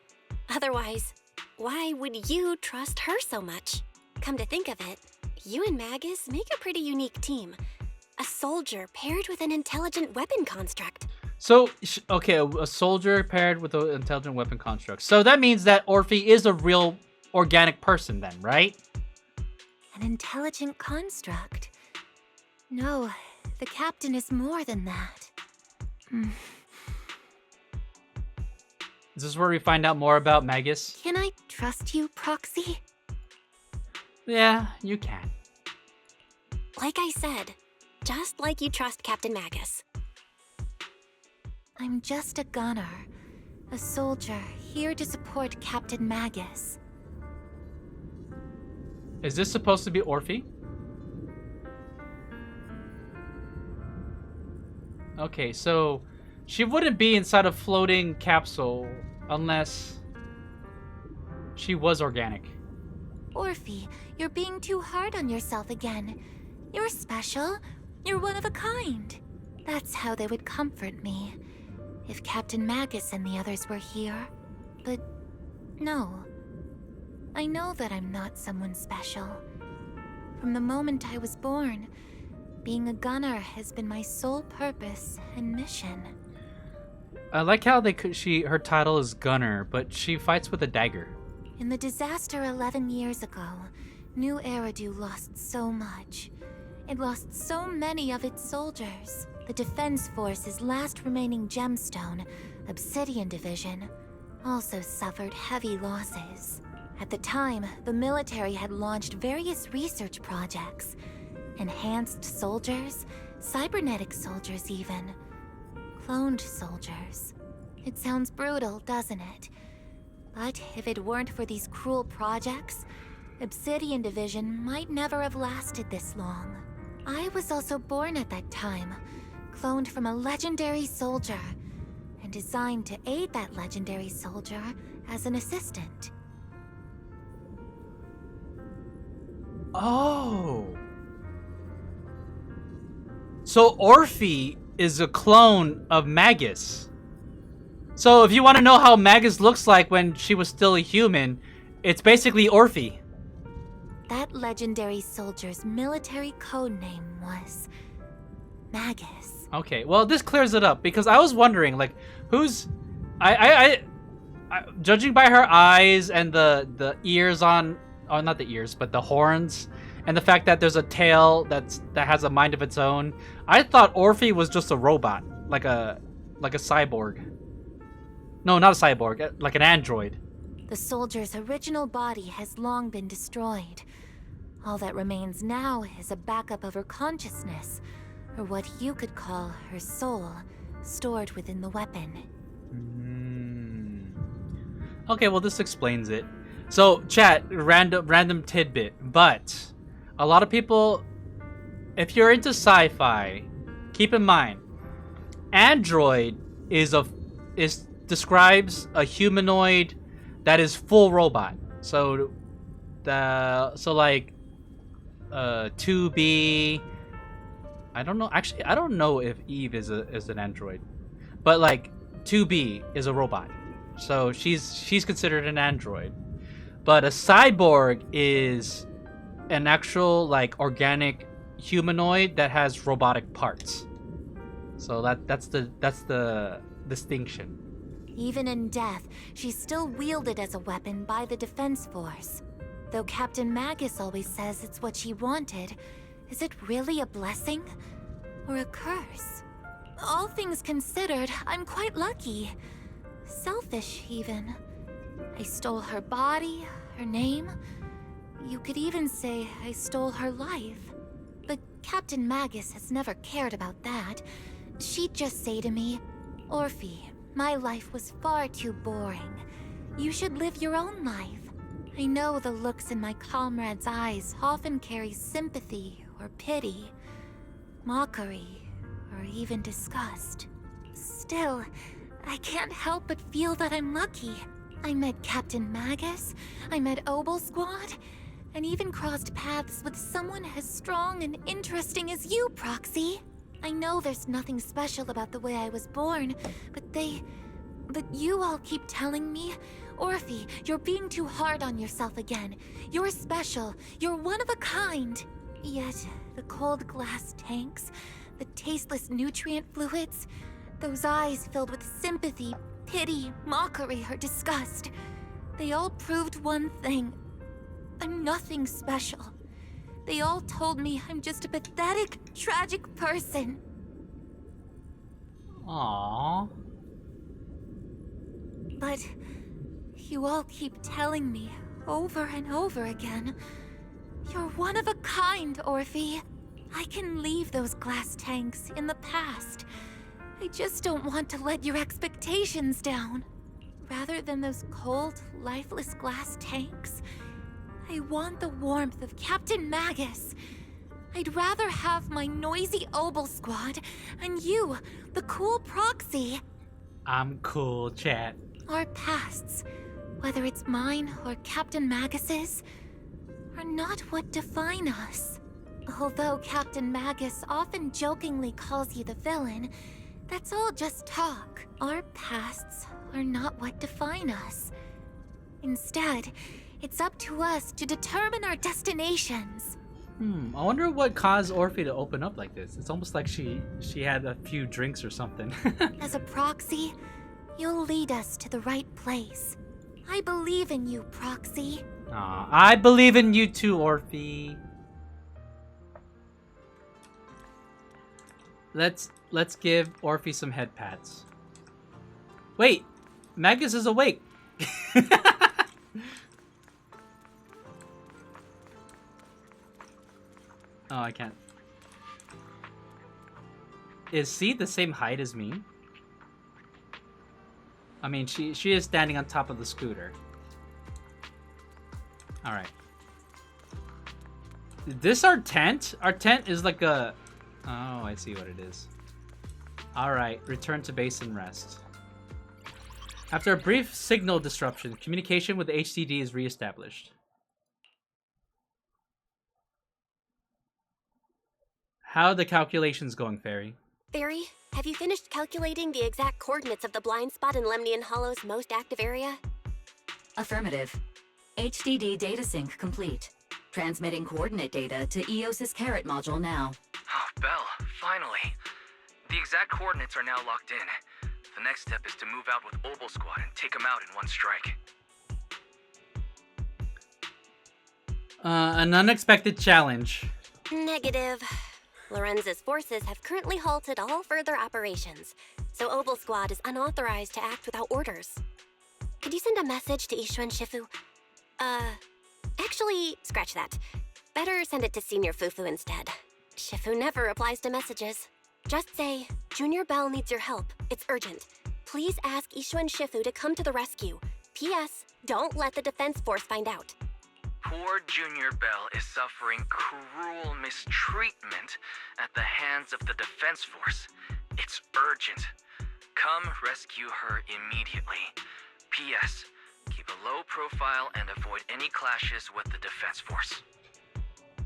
Otherwise, why would you trust her so much? Come to think of it, you and Magus make a pretty unique team. A soldier paired with an intelligent weapon construct. So, okay, a soldier paired with an intelligent weapon construct. So that means that Orphie is a real organic person then, right? An intelligent construct? No, the captain is more than that. Is this where we find out more about Magus? Can I trust you, Proxy? Yeah, you can. Like I said, just like you trust Captain Magus. I'm just a gunner, a soldier here to support Captain Magus. Is this supposed to be Orphie? Okay, so she wouldn't be inside a floating capsule unless she was organic. Orphie, you're being too hard on yourself again. You're special. You're one of a kind. That's how they would comfort me if Captain Magus and the others were here. But no. I know that I'm not someone special. From the moment I was born, being a gunner has been my sole purpose and mission. I like how her title is gunner, but she fights with a dagger. In the disaster 11 years ago, New Eridu lost so much. It lost so many of its soldiers. The Defense Force's last remaining gemstone, Obsidian Division, also suffered heavy losses. At the time, the military had launched various research projects. Enhanced soldiers, cybernetic soldiers even. Cloned soldiers. It sounds brutal, doesn't it? But if it weren't for these cruel projects, Obsidian Division might never have lasted this long. I was also born at that time, cloned from a legendary soldier, and designed to aid that legendary soldier as an assistant. Oh. So Orphie is a clone of Magus. So if you want to know how Magus looks like when she was still a human, it's basically Orphie. That legendary soldier's military code name was Magus. Okay, well this clears it up because I was wondering, like, who's, judging by her eyes and the ears on, oh not the ears, but the horns, and the fact that there's a tail that has a mind of its own, I thought Orphie was just a robot, like a cyborg. No, not a cyborg, like an android. The soldier's original body has long been destroyed. All that remains now is a backup of her consciousness, or what you could call her soul, stored within the weapon. Okay, well this explains it. So, chat, random tidbit, but a lot of people, if you're into sci-fi, keep in mind, android describes a humanoid that is full robot. So like 2B, I don't know. Actually, I don't know if Eve is an android, but like 2B is a robot, so she's considered an android. But a cyborg is an actual like organic humanoid that has robotic parts. So that's the distinction. Even in death, she's still wielded as a weapon by the Defense Force. Though Captain Magus always says it's what she wanted, is it really a blessing? Or a curse? All things considered, I'm quite lucky. Selfish, even. I stole her body, her name. You could even say I stole her life. But Captain Magus has never cared about that. She'd just say to me, Orphie, my life was far too boring. You should live your own life. I know the looks in my comrades' eyes often carry sympathy or pity, mockery, or even disgust. Still, I can't help but feel that I'm lucky. I met Captain Magus, I met Obol Squad, and even crossed paths with someone as strong and interesting as you, Proxy. I know there's nothing special about the way I was born, but you all keep telling me, Orphie, you're being too hard on yourself again. You're special, you're one of a kind. Yet, the cold glass tanks, the tasteless nutrient fluids, those eyes filled with sympathy, pity, mockery, or disgust, they all proved one thing. I'm nothing special. They all told me I'm just a pathetic, tragic person. Aww. But you all keep telling me over and over again, you're one of a kind, Orphie. I can leave those glass tanks in the past. I just don't want to let your expectations down. Rather than those cold, lifeless glass tanks, I want the warmth of Captain Magus. I'd rather have my noisy Obol Squad and you, the cool Proxy. I'm cool, chat. Our pasts, whether it's mine or Captain Magus's, are not what define us. Although Captain Magus often jokingly calls you the villain, that's all just talk. Our pasts are not what define us. Instead, it's up to us to determine our destinations. I wonder what caused Orphie to open up like this. It's almost like she had a few drinks or something. As a Proxy, you'll lead us to the right place. I believe in you, Proxy. Aw, I believe in you too, Orphie. Let's give Orphie some head pats. Wait, Magus is awake. Oh, I can't. Is she the same height as me? I mean, she is standing on top of the scooter. All right. Is this our tent? Our tent is like a... Oh, I see what it is. All right, return to base and rest. After a brief signal disruption, communication with the HDD is reestablished. How are the calculations going, Fairy? Fairy, have you finished calculating the exact coordinates of the blind spot in Lemnian Hollow's most active area? Affirmative. HDD data sync complete. Transmitting coordinate data to EOS's Carrot module now. Oh, Belle, finally. The exact coordinates are now locked in. The next step is to move out with Obol Squad and take them out in one strike. An unexpected challenge. Negative. Lorenz's forces have currently halted all further operations, so Obol Squad is unauthorized to act without orders. Could you send a message to Ishu and Shifu? Actually, scratch that. Better send it to Senior Fufu instead. Shifu never replies to messages. Just say, Junior Bell needs your help. It's urgent. Please ask Ishu and Shifu to come to the rescue. P.S. Don't let the Defense Force find out. Poor Junior Bell is suffering cruel mistreatment at the hands of the Defense Force. It's urgent. Come rescue her immediately. P.S. Keep a low profile and avoid any clashes with the Defense Force.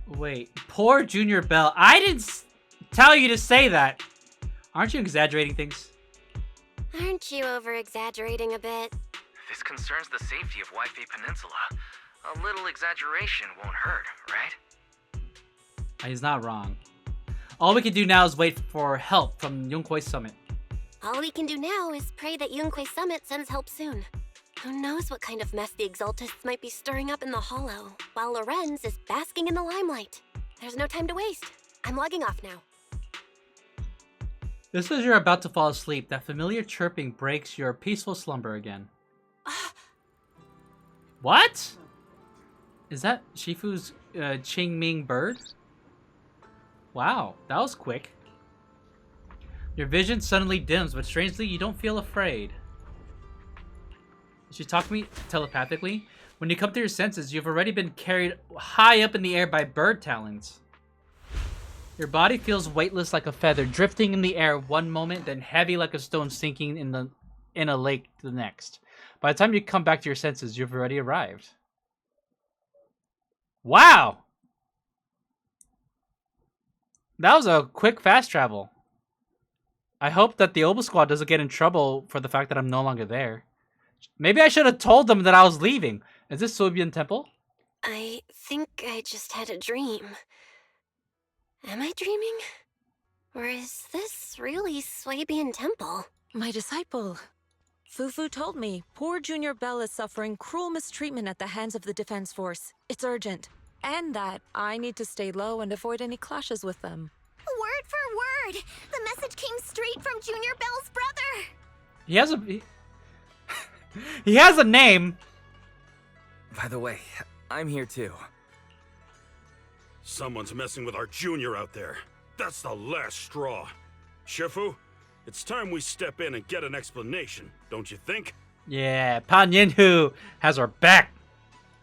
Wait, poor Junior Bell. I didn't tell you to say that. Aren't you exaggerating things? Aren't you over-exaggerating a bit? This concerns the safety of Waifei Peninsula. A little exaggeration won't hurt, right? He's not wrong. All we can do now is wait for help from Yunkwei Summit. All we can do now is pray that Yunkwei Summit sends help soon. Who knows what kind of mess the Exaltists might be stirring up in the Hollow, while Lorenz is basking in the limelight. There's no time to waste. I'm logging off now. Just as you're about to fall asleep, that familiar chirping breaks your peaceful slumber again. What? Is that Shifu's Qingming bird? Wow, that was quick. Your vision suddenly dims, but strangely, you don't feel afraid. Did she talk to me telepathically? When you come to your senses, you've already been carried high up in the air by bird talons. Your body feels weightless like a feather, drifting in the air one moment, then heavy like a stone sinking in a lake the next. By the time you come back to your senses, you've already arrived. Wow! That was a quick fast travel. I hope that the Obol Squad doesn't get in trouble for the fact that I'm no longer there. Maybe I should have told them that I was leaving. Is this Sobian Temple? I think I just had a dream. Am I dreaming? Or is this really Swabian Temple? My disciple. Fufu told me poor Junior Bell is suffering cruel mistreatment at the hands of the Defense Force. It's urgent. And that I need to stay low and avoid any clashes with them. Word for word! The message came straight from Junior Bell's brother! He has a... he has a name! By the way, I'm here too. Someone's messing with our junior out there. That's the last straw. Shifu, it's time we step in and get an explanation, don't you think? Yeah, Pan Yinhu has our back.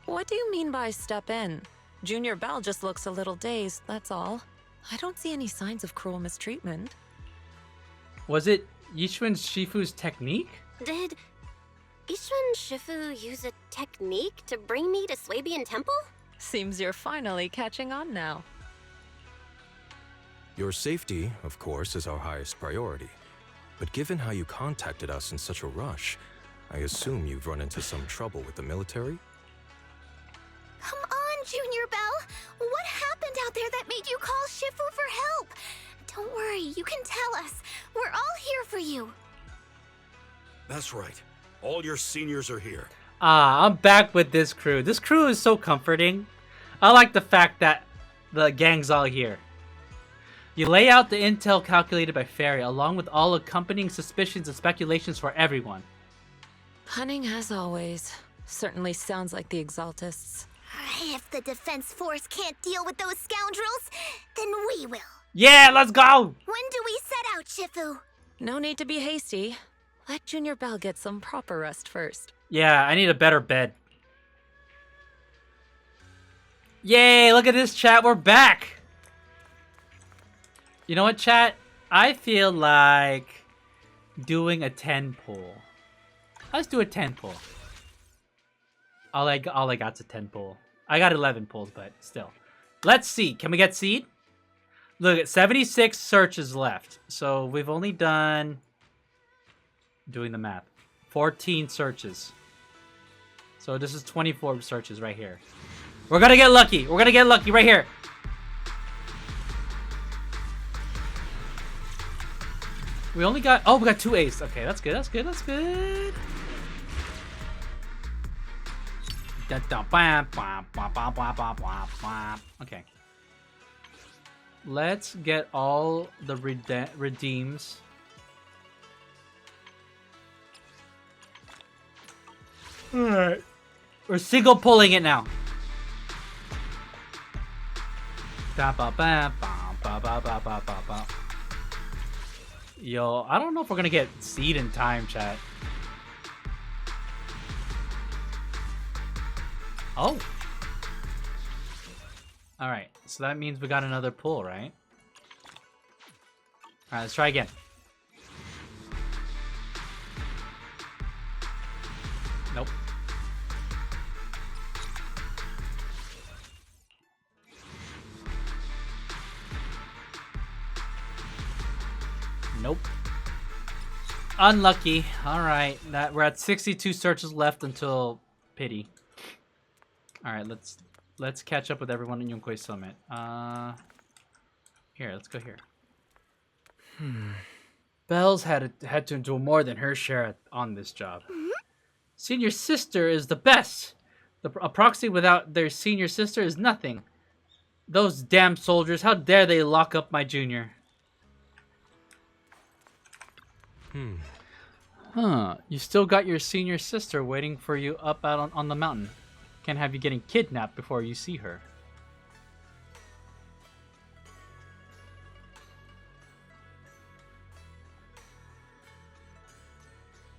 What do you mean by step in? Junior Bell just looks a little dazed, that's all. I don't see any signs of cruel mistreatment. Was it Yishuan Shifu's technique? Did Yishuan Shifu use a technique to bring me to Swabian Temple? Seems you're finally catching on now. Your safety, of course, is our highest priority. But given how you contacted us in such a rush, I assume you've run into some trouble with the military? Come on, Junior Bell! What happened out there that made you call Shifu for help? Don't worry, you can tell us. We're all here for you. That's right. All your seniors are here. I'm back with this crew. This crew is so comforting. I like the fact that the gang's all here. You lay out the intel calculated by Fairy, along with all accompanying suspicions and speculations for everyone. Cunning as always. Certainly sounds like the Exaltists. If the Defense Force can't deal with those scoundrels, then we will. Yeah, let's go! When do we set out, Shifu? No need to be hasty. Let Junior Bell get some proper rest first. Yeah, I need a better bed. Yay, look at this, chat. We're back. You know what, chat? I feel like doing a 10 pull. Let's do a 10 pull. All I got's a 10 pull. I got 11 pulls, but still. Let's see. Can we get seed? Look, at 76 searches left. So we've only done... Doing the math. 14 searches. So this is 24 searches right here. We're gonna get lucky. We're gonna get lucky right here. We only got... Oh, we got 2 A's. Okay, that's good. That's good. That's good. Okay. Let's get all the redeems. Alright. We're single pulling it now. Yo, I don't know if we're gonna get seed in time, chat. Oh. Alright, so that means we got another pull, right? Alright, let's try again. Nope. Nope. Unlucky. Alright, we're at 62 searches left until pity. Alright, let's catch up with everyone in Yunkwei Summit. Here, let's go here. Belle's had to do more than her share on this job. Senior sister is the best. A proxy without their senior sister is nothing. Those damn soldiers, how dare they lock up my junior? Huh, you still got your senior sister waiting for you up out on the mountain. Can't have you getting kidnapped before you see her.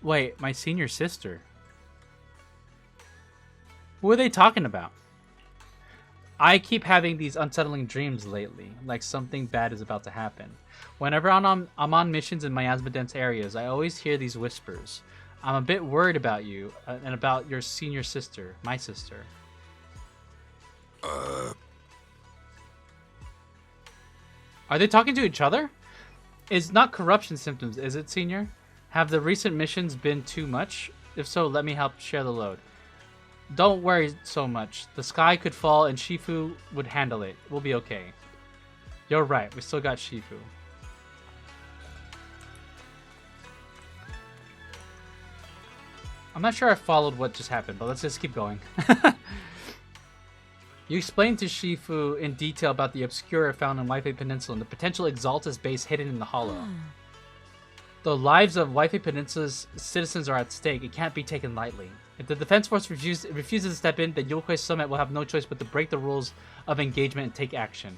Wait, my senior sister? Who are they talking about? I keep having these unsettling dreams lately, like something bad is about to happen. Whenever I'm on missions in miasma-dense areas, I always hear these whispers. I'm a bit worried about you and about your senior sister, my sister. Are they talking to each other? It's not corruption symptoms, is it, Senior? Have the recent missions been too much? If so, let me help share the load. Don't worry so much. The sky could fall and Shifu would handle it. We'll be okay. You're right, we still got Shifu. I'm not sure I followed what just happened, but let's just keep going. You explained to Shifu in detail about the Obscura found in Waifei Peninsula and the potential Exaltus base hidden in the hollow. The lives of Waifei Peninsula's citizens are at stake. It can't be taken lightly. If the Defense Force refuses to step in, the Yunkwei Summit will have no choice but to break the rules of engagement and take action.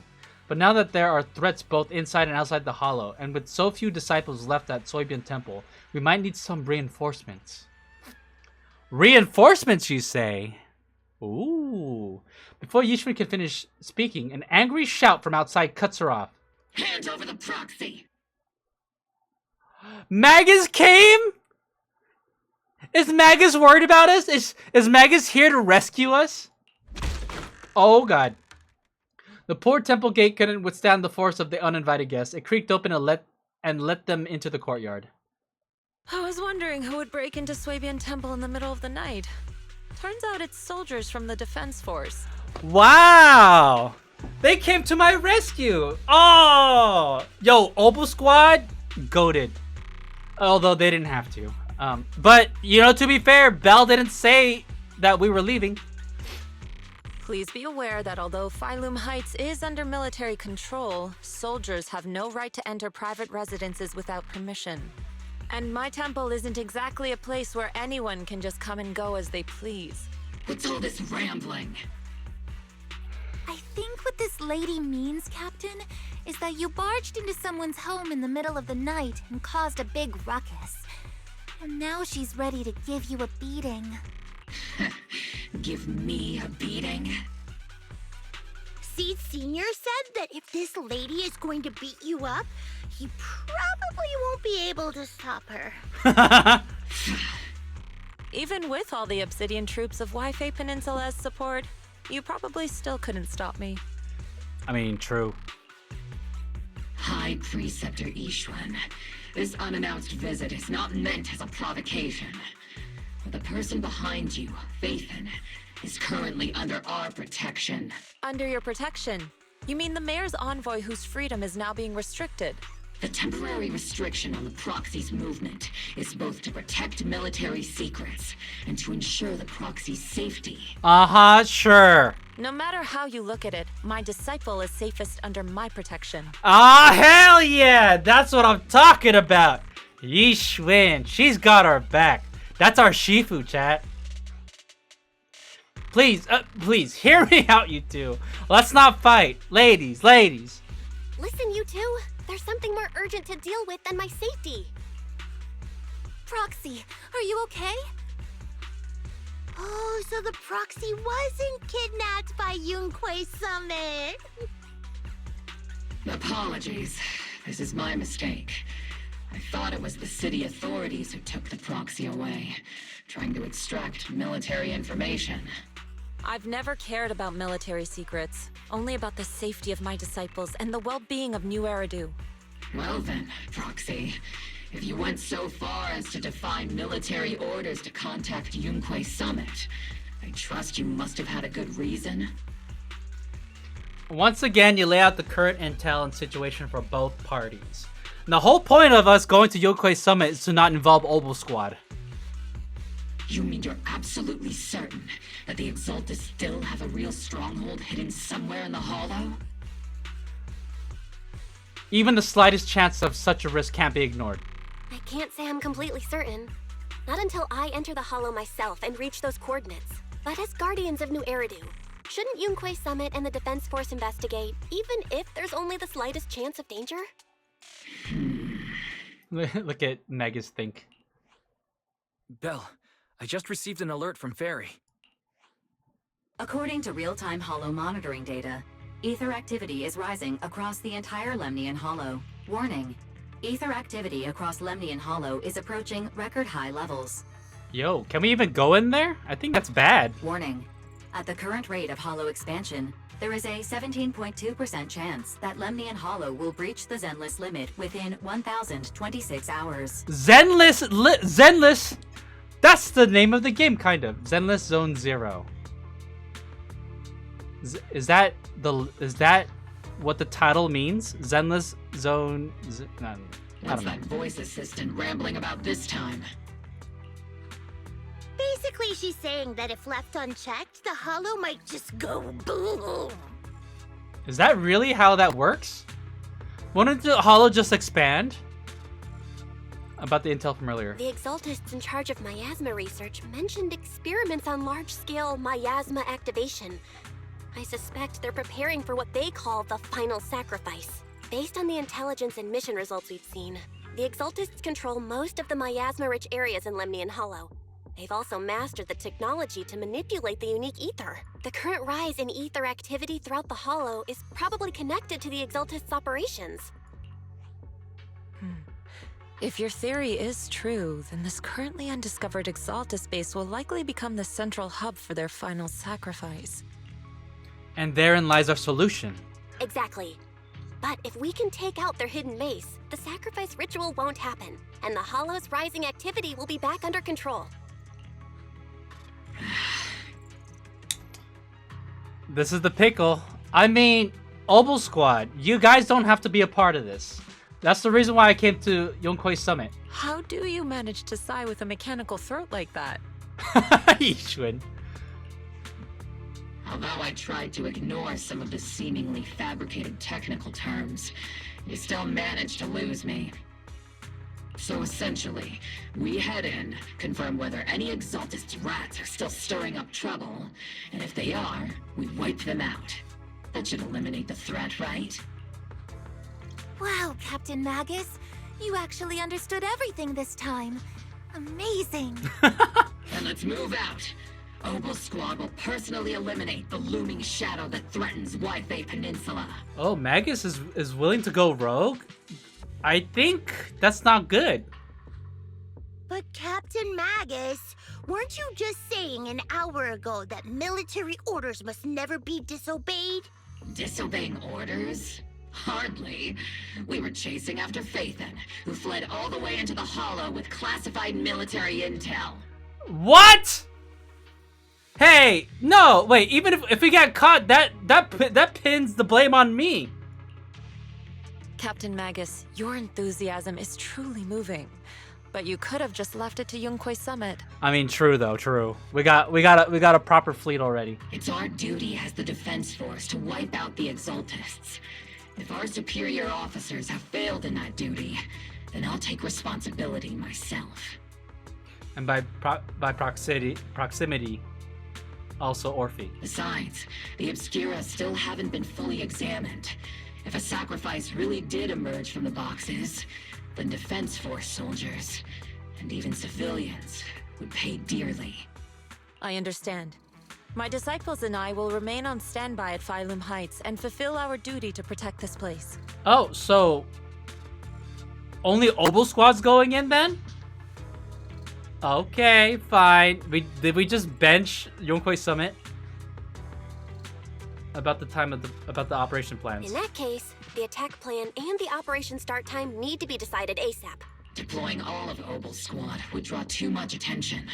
But now that there are threats both inside and outside the hollow, and with so few disciples left at Soybian Temple, we might need some reinforcements. Reinforcements, you say? Ooh. Before Yishun can finish speaking, an angry shout from outside cuts her off. Hand over the proxy! Magus came? Is Magus worried about us? Is Magus here to rescue us? Oh god. The poor temple gate couldn't withstand the force of the uninvited guests. It creaked open and let them into the courtyard. I was wondering who would break into Swabian Temple in the middle of the night. Turns out it's soldiers from the Defense Force. Wow! They came to my rescue! Oh! Yo, Obol Squad, goated. Although they didn't have to. But, you know, to be fair, Belle didn't say that we were leaving. Please be aware that although Phylum Heights is under military control, soldiers have no right to enter private residences without permission. And my temple isn't exactly a place where anyone can just come and go as they please. What's all this rambling? I think what this lady means, Captain, is that you barged into someone's home in the middle of the night and caused a big ruckus. And now she's ready to give you a beating. Give me a beating? Seed Senior said that if this lady is going to beat you up, he probably won't be able to stop her. Even with all the Obsidian troops of Waifei Peninsula as support, you probably still couldn't stop me. I mean, true. High Preceptor Ishwan, this unannounced visit is not meant as a provocation. But the person behind you, Faithin, is currently under our protection. Under your protection? You mean the mayor's envoy whose freedom is now being restricted? The temporary restriction on the proxy's movement is both to protect military secrets and to ensure the proxy's safety. Uh-huh, sure. No matter how you look at it, my disciple is safest under my protection. Ah, hell yeah! That's what I'm talking about! Yishwin, she's got our back. That's our Shifu, chat. Please, hear me out, you two. Let's not fight. Ladies. Listen, you two. There's something more urgent to deal with than my safety. Proxy, are you okay? Oh, so the proxy wasn't kidnapped by Yunkwei Summit. Apologies. This is my mistake. I thought it was the city authorities who took the proxy away, trying to extract military information. I've never cared about military secrets, only about the safety of my disciples and the well-being of New Eridu. Well then, Proxy, if you went so far as to defy military orders to contact Yunquay Summit, I trust you must have had a good reason. Once again, you lay out the current intel and situation for both parties. And the whole point of us going to Yunquay Summit is to not involve Obol Squad. You mean you're absolutely certain that the Exaltus still have a real stronghold hidden somewhere in the Hollow? Even the slightest chance of such a risk can't be ignored. I can't say I'm completely certain. Not until I enter the Hollow myself and reach those coordinates. But as Guardians of New Eridu, shouldn't Yunquay Summit and the Defense Force investigate, even if there's only the slightest chance of danger? Look at Magus think. Belle, I just received an alert from Fairy. According to real-time Hollow monitoring data, ether activity is rising across the entire Lemnian Hollow. Warning, ether activity across Lemnian Hollow is approaching record-high levels. Yo, can we even go in there? I think that's bad. Warning, at the current rate of Hollow expansion, there is a 17.2% chance that Lemnian Hollow will breach the Zenless limit within 1,026 hours. Zenless? That's the name of the game, kind of. Zenless Zone 0. Is that what the title means? Zenless Zone... What's that voice assistant rambling about this time? Basically, she's saying that if left unchecked, the Hollow might just go boom. Is that really how that works? Wouldn't the Hollow just expand? About the intel from earlier. The Exaltists in charge of miasma research mentioned experiments on large-scale miasma activation. I suspect they're preparing for what they call the final sacrifice. Based on the intelligence and mission results we've seen, the Exaltists control most of the miasma-rich areas in Lemnian Hollow. They've also mastered the technology to manipulate the unique ether. The current rise in ether activity throughout the Hollow is probably connected to the Exaltists' operations. If your theory is true, then this currently undiscovered Exaltus base will likely become the central hub for their final sacrifice. And therein lies our solution. Exactly. But if we can take out their hidden base, the sacrifice ritual won't happen, and the Hollow's rising activity will be back under control. This is the pickle. I mean, Obol Squad, you guys don't have to be a part of this. That's the reason why I came to Yunquay Summit. How do you manage to sigh with a mechanical throat like that? Yishun. Although I tried to ignore some of the seemingly fabricated technical terms, you still managed to lose me. So essentially, we head in, confirm whether any Exaltist rats are still stirring up trouble, and if they are, we wipe them out. That should eliminate the threat, right? Wow, Captain Magus. You actually understood everything this time. Amazing. And let's move out. Obol Squad will personally eliminate the looming shadow that threatens Wi-Fi Peninsula. Oh, Magus is willing to go rogue? I think that's not good. But Captain Magus, weren't you just saying an hour ago that military orders must never be disobeyed? Disobeying orders? Hardly. We were chasing after Phaethon, who fled all the way into the Hollow with classified military intel. What? Hey, no, wait, even if we got caught, that pins the blame on me. Captain Magus, your enthusiasm is truly moving. But you could have just left it to Yunquay Summit. I mean, true though, true. We got a proper fleet already. It's our duty as the Defense Force to wipe out the Exaltists. If our superior officers have failed in that duty, then I'll take responsibility myself. And by proximity, also Orphie. Besides, the Obscura still haven't been fully examined. If a sacrifice really did emerge from the boxes, then Defense Force soldiers, and even civilians, would pay dearly. I understand. My disciples and I will remain on standby at Phylum Heights and fulfill our duty to protect this place. Oh, so only Obol Squad's going in then? Okay, fine. Did we just bench Yunquay Summit? about the operation plans. In that case, the attack plan and the operation start time need to be decided ASAP. Deploying all of Obol Squad would draw too much attention.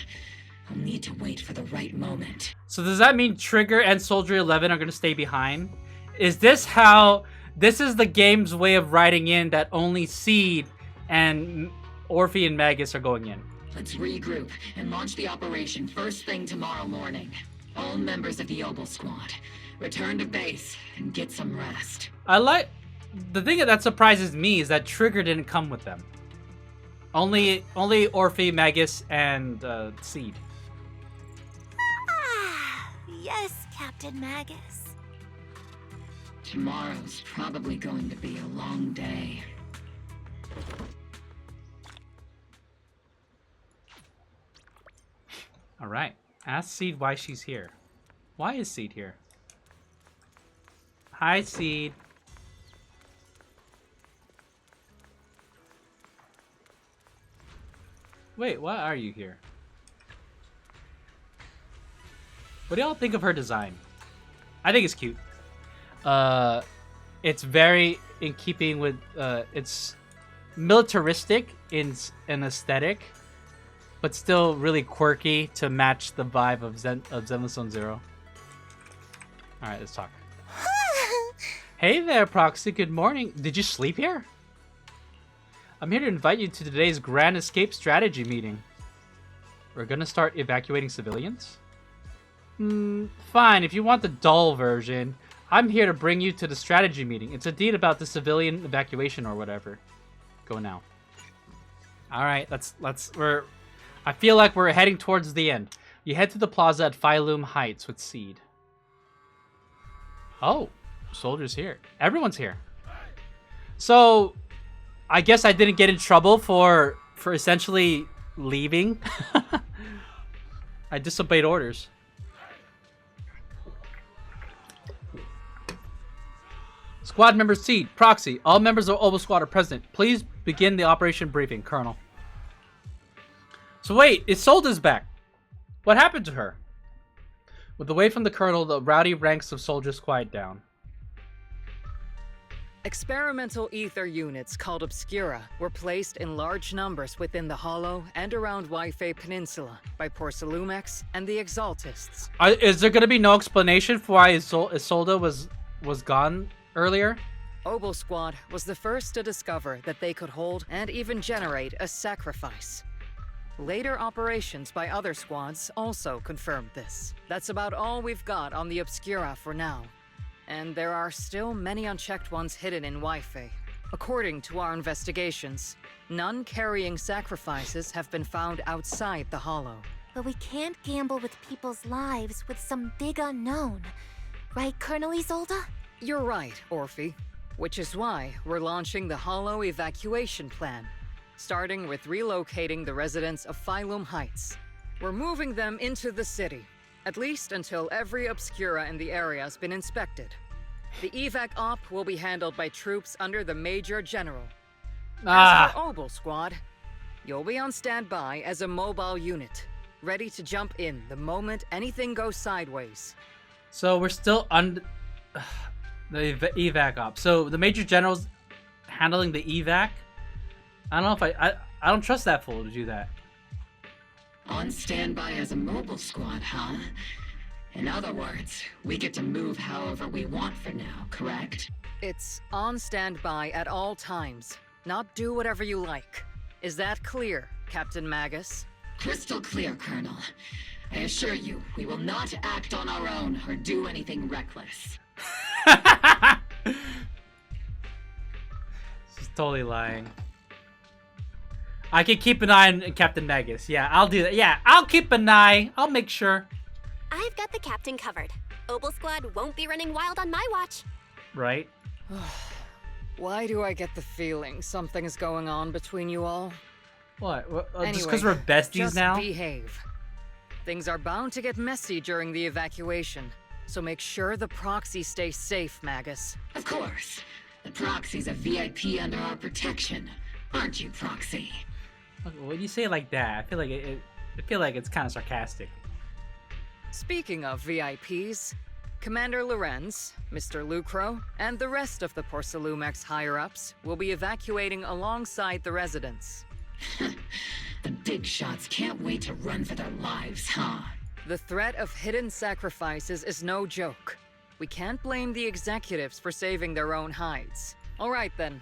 I'll need to wait for the right moment. So does that mean Trigger and Soldier 11 are going to stay behind? Is this how... This is the game's way of writing in that only Seed and Orphie and Magus are going in? Let's regroup and launch the operation first thing tomorrow morning. All members of the Obol Squad, return to base and get some rest. The thing that surprises me is that Trigger didn't come with them. Only Orphie, Magus, and Seed. Yes, Captain Magus. Tomorrow's probably going to be a long day. Alright. Ask Seed why she's here. Why is Seed here? Hi, Seed. Wait, why are you here? What do y'all think of her design? I think it's cute. It's very in keeping with, it's militaristic in aesthetic, but still really quirky to match the vibe of Zenless Zone Zero. Alright, let's talk. Hey there, Proxy, good morning. Did you sleep here? I'm here to invite you to today's Grand Escape Strategy meeting. We're gonna start evacuating civilians? Fine, if you want the dull version, I'm here to bring you to the strategy meeting. It's indeed about the civilian evacuation or whatever. Go now. Alright, I feel like we're heading towards the end. You head to the plaza at Phylum Heights with Seed. Oh, soldiers here. Everyone's here. So, I guess I didn't get in trouble for essentially leaving. I disobeyed orders. Squad member Seed, Proxy, all members of Obol Squad are present. Please begin the operation briefing, Colonel. So wait, Isolde's back. What happened to her? With the wave from the Colonel, the rowdy ranks of soldiers quiet down. Experimental ether units called Obscura were placed in large numbers within the Hollow and around Waifei Peninsula by Porcelumex and the Exaltists. Is there going to be no explanation for why Isolde was gone earlier? Obol Squad was the first to discover that they could hold and even generate a sacrifice. Later operations by other squads also confirmed this. That's about all we've got on the Obscura for now. And there are still many unchecked ones hidden in Waifei. According to our investigations, none carrying sacrifices have been found outside the Hollow. But we can't gamble with people's lives with some big unknown. Right, Colonel Isolde? You're right, Orphie. Which is why we're launching the Hollow evacuation plan. Starting with relocating the residents of Phylum Heights. We're moving them into the city. At least until every Obscura in the area has been inspected. The evac op will be handled by troops under the Major General. As for Obol Squad, you'll be on standby as a mobile unit, ready to jump in the moment anything goes sideways. So we're still on the evac op. So the Major General's handling the evac? I don't know if I don't trust that fool to do that. On standby as a mobile squad, huh? In other words, we get to move however we want for now, correct? It's on standby at all times, not do whatever you like. Is that clear, Captain Magus? Crystal clear, Colonel. I assure you, we will not act on our own or do anything reckless. She's totally lying. I can keep an eye on Captain Magus. Yeah, I'll do that. Yeah, I'll keep an eye. I'll make sure. I've got the captain covered. Obol Squad won't be running wild on my watch. Right? Why do I get the feeling something is going on between you all? What? Anyway, just because we're besties just now? Behave. Things are bound to get messy during the evacuation, so make sure the proxy stays safe, Magus. Of course. The proxy's a VIP under our protection. Aren't you, Proxy? When you say it like that, I feel like it's kind of sarcastic. Speaking of VIPs, Commander Lorenz, Mr. Lucro, and the rest of the Porcelumex higher-ups will be evacuating alongside the residents. The big shots can't wait to run for their lives, huh? The threat of hidden sacrifices is no joke. We can't blame the executives for saving their own hides. All right then.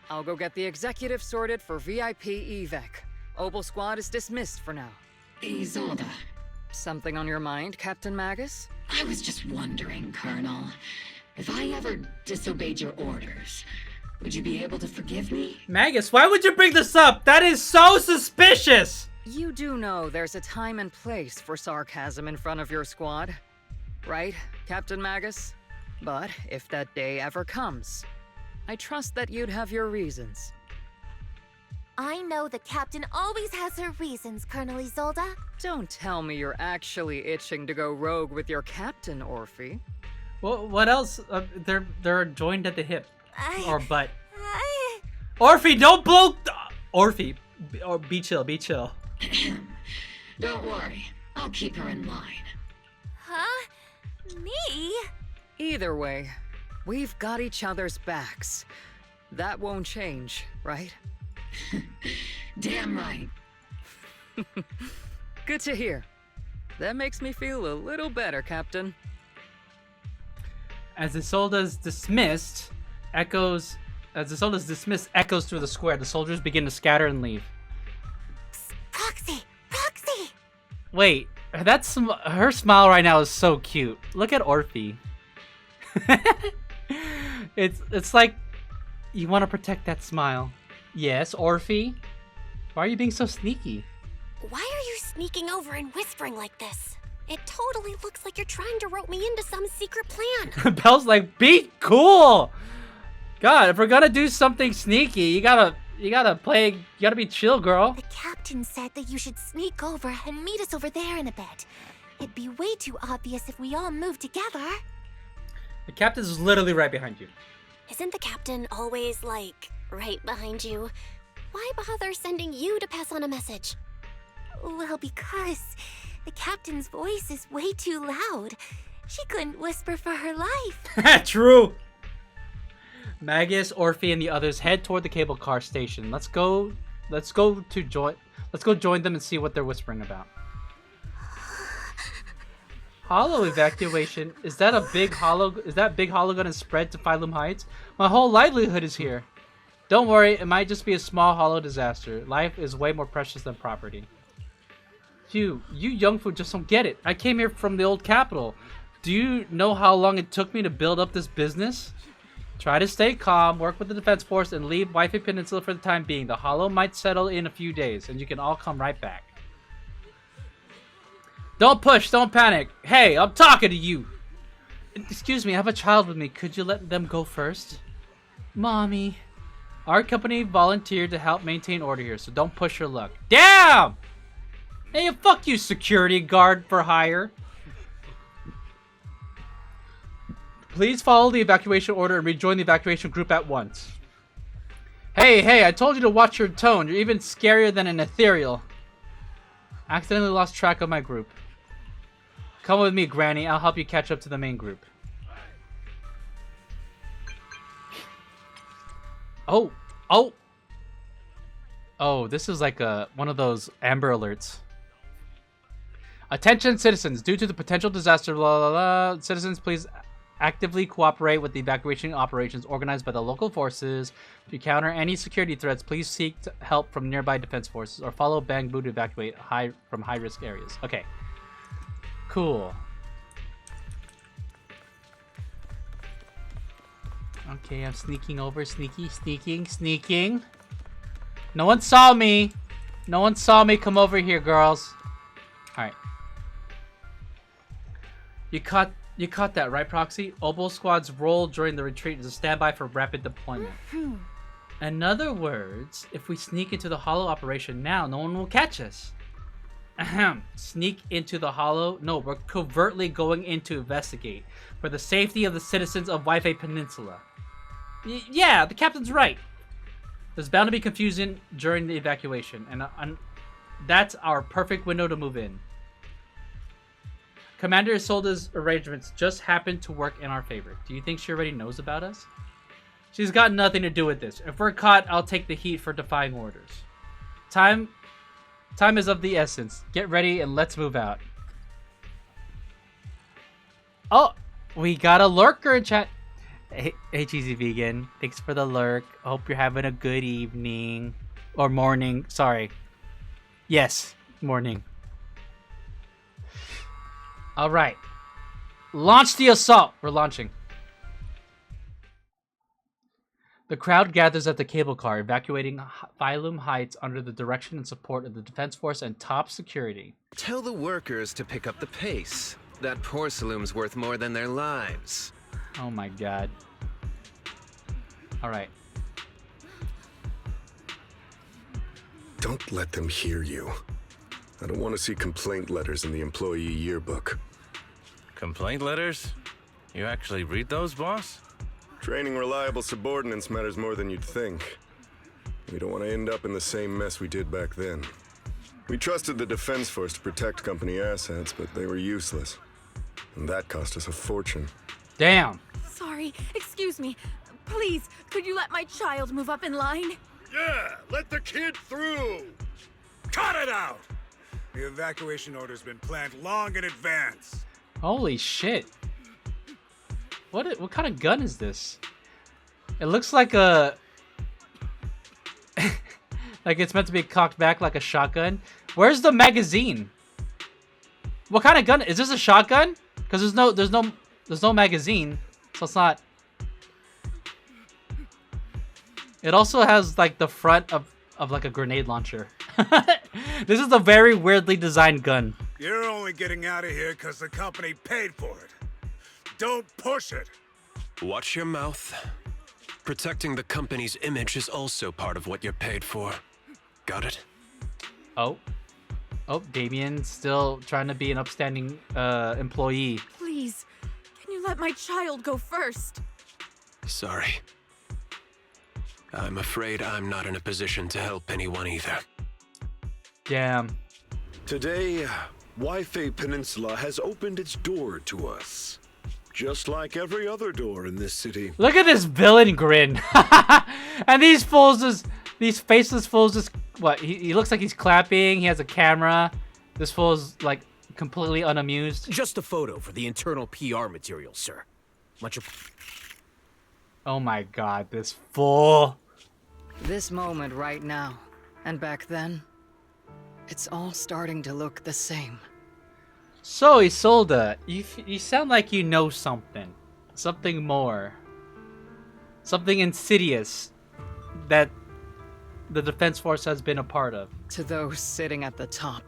I'll go get the executives sorted for VIP evac. Obol Squad is dismissed for now. Isolde. Something on your mind, Captain Magus? I was just wondering, Colonel. If I ever disobeyed your orders, would you be able to forgive me? Magus, why would you bring this up? That is so suspicious! You do know there's a time and place for sarcasm in front of your squad, right, Captain Magus? But if that day ever comes, I trust that you'd have your reasons. I know the captain always has her reasons, Colonel Isolde. Don't tell me you're actually itching to go rogue with your captain, Orphie. Well, what else? They're joined at the hip. Or butt. I... Orphie, don't blow... Orphie, be chill, be chill. Don't worry. I'll keep her in line. Huh? Me? Either way, we've got each other's backs. That won't change, right? Damn right. Good to hear. That makes me feel a little better, Captain. As Isolde's dismissed, echoes through the square. The soldiers begin to scatter and leave. Proxy! Proxy! Wait, her smile right now is so cute. Look at Orphie. It's like you want to protect that smile. Yes, Orphie? Why are you being so sneaky? Why are you sneaking over and whispering like this? It totally looks like you're trying to rope me into some secret plan. Belle's like, be cool! God, if we're gonna do something sneaky, you gotta be chill, girl. The captain said that you should sneak over and meet us over there in a bit. It'd be way too obvious if we all moved together. The captain's literally right behind you. Isn't the captain always, like, right behind you? Why bother sending you to pass on a message? Well, because the captain's voice is way too loud. She couldn't whisper for her life. True. Magus, Orphie, and the others head toward the cable car station. Let's go join them and see what they're whispering about. Hollow evacuation? Is that big hollow gonna spread to Phylum Heights? My whole livelihood is here. Don't worry, it might just be a small hollow disaster. Life is way more precious than property. You young food just don't get it. I came here from the old capital. Do you know how long it took me to build up this business? Try to stay calm, work with the defense force, and leave Wi-Fi Peninsula for the time being. The hollow might settle in a few days, and you can all come right back. Don't push, don't panic. Hey, I'm talking to you. Excuse me, I have a child with me. Could you let them go first? Mommy. Our company volunteered to help maintain order here, so don't push your luck. Damn! Hey, fuck you, security guard for hire. Please follow the evacuation order and rejoin the evacuation group at once. Hey, I told you to watch your tone. You're even scarier than an ethereal. Accidentally lost track of my group. Come with me, Granny. I'll help you catch up to the main group. Oh, this is like one of those Amber Alerts. Attention citizens, due to the potential disaster, citizens please actively cooperate with the evacuation operations organized by the local forces. If you counter any security threats, please seek help from nearby defense forces or follow Bangbu to evacuate from high-risk areas. Okay. Cool. Okay, I'm sneaking over. Sneaking. No one saw me. Come over here, girls. Alright. You caught that, right, Proxy? Obol Squad's role during the retreat is a standby for rapid deployment. In other words, if we sneak into the hollow operation now, no one will catch us. Ahem. Sneak into the hollow? No, we're covertly going in to investigate for the safety of the citizens of Wi-Fi Peninsula. Yeah, the captain's right. There's bound to be confusion during the evacuation, and that's our perfect window to move in. Commander Isolda's arrangements just happened to work in our favor. Do you think she already knows about us? She's got nothing to do with this. If we're caught, I'll take the heat for defying orders. Time is of the essence. Get ready and let's move out. Oh, we got a lurker in chat. Hey, Cheesy Vegan. Thanks for the lurk. Hope you're having a good evening. Or morning. Sorry. Yes, morning. Alright. Launch the assault. We're launching. The crowd gathers at the cable car, evacuating Phylum Heights under the direction and support of the Defense Force and top security. Tell the workers to pick up the pace. That porcelain's worth more than their lives. Oh my god. Alright. Don't let them hear you. I don't want to see complaint letters in the employee yearbook. Complaint letters? You actually read those, boss? Training reliable subordinates matters more than you'd think. We don't want to end up in the same mess we did back then. We trusted the Defense Force to protect company assets, but they were useless. And that cost us a fortune. Damn. Sorry, excuse me. Please, could you let my child move up in line? Yeah, let the kid through! Cut it out! The evacuation order's been planned long in advance. Holy shit. What kind of gun is this? It looks like a... like it's meant to be cocked back like a shotgun. Where's the magazine? What kind of gun? Is this a shotgun? Because there's no magazine. So it's not... It also has like the front of like a grenade launcher. This is a very weirdly designed gun. You're only getting out of here because the company paid for it. Don't push it. Watch your mouth. Protecting the company's image is also part of what you're paid for. Got it? Oh, Damien's still trying to be an upstanding employee. Please, can you let my child go first? Sorry. I'm afraid I'm not in a position to help anyone either. Damn. Today, Wi-Fi Peninsula has opened its door to us. Just like every other door in this city. Look at this villain grin. And these faceless fools just, what, he looks like he's clapping, he has a camera. This fool's like completely unamused. Just a photo for the internal PR material, sir. Oh my god, this fool. This moment right now, and back then, it's all starting to look the same. So, Isolda, you sound like you know something. Something more. Something insidious that the Defense Force has been a part of. To those sitting at the top,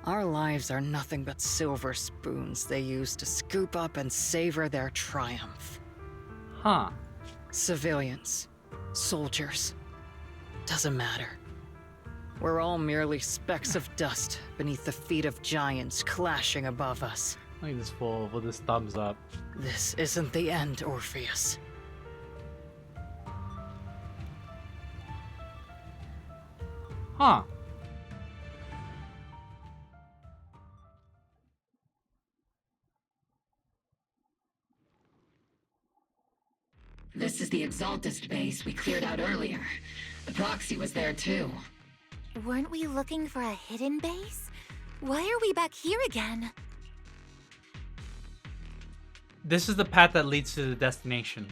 our lives are nothing but silver spoons they use to scoop up and savor their triumph. Huh. Civilians, soldiers, doesn't matter. We're all merely specks of dust beneath the feet of giants clashing above us. Look at this fool with his thumbs up. This isn't the end, Orpheus. Huh. This is the Exaltist base we cleared out earlier. The proxy was there too. Weren't we looking for a hidden base? Why are we back here again? This is the path that leads to the destination.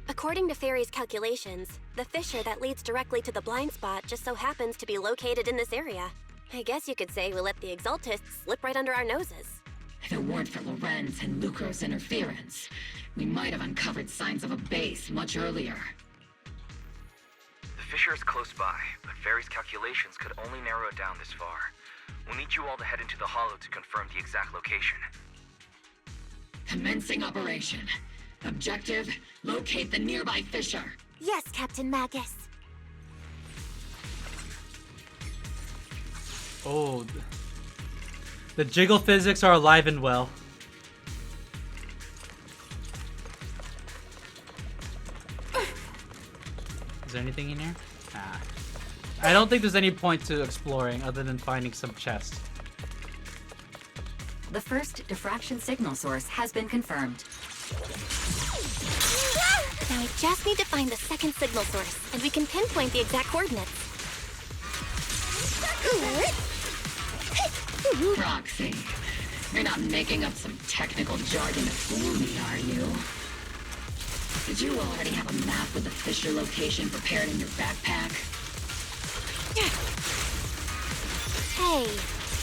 According to Fairy's calculations, the fissure that leads directly to the blind spot just so happens to be located in this area. I guess you could say we let the Exaltists slip right under our noses. If it weren't for Lorenz and Lucro's interference, we might have uncovered signs of a base much earlier. The fissure is close by, but Fairy's calculations could only narrow it down this far. We'll need you all to head into the hollow to confirm the exact location. Commencing operation. Objective, locate the nearby fissure. Yes, Captain Magus. Oh, the jiggle physics are alive and well. Is there anything in here? Ah. I don't think there's any point to exploring other than finding some chests. The first diffraction signal source has been confirmed. Now I just need to find the second signal source, and we can pinpoint the exact coordinates. Roxy, you're not making up some technical jargon to fool me, are you? Did you already have a map with the Fisher location prepared in your backpack? Hey,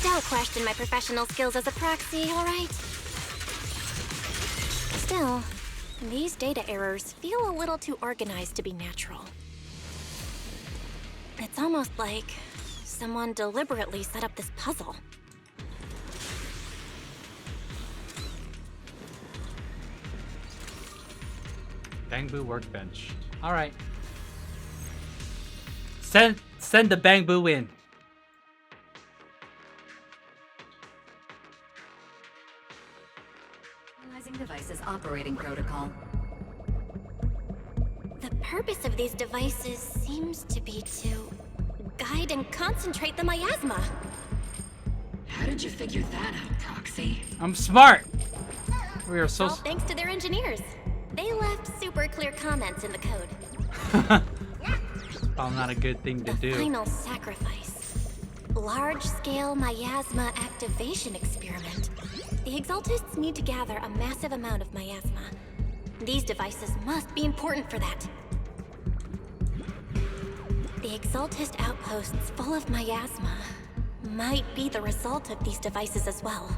don't question my professional skills as a proxy, alright? Still, these data errors feel a little too organized to be natural. It's almost like someone deliberately set up this puzzle. Bamboo workbench. All right. Send the Bamboo in. Analyzing device's operating protocol. The purpose of these devices seems to be to guide and concentrate the miasma. How did you figure that out, Proxy? I'm smart. We are so. All thanks to their engineers. They left super clear comments in the code. Probably not a good thing to do. Final sacrifice. Large-scale miasma activation experiment. The Exaltists need to gather a massive amount of miasma. These devices must be important for that. The Exaltist outposts full of miasma might be the result of these devices as well.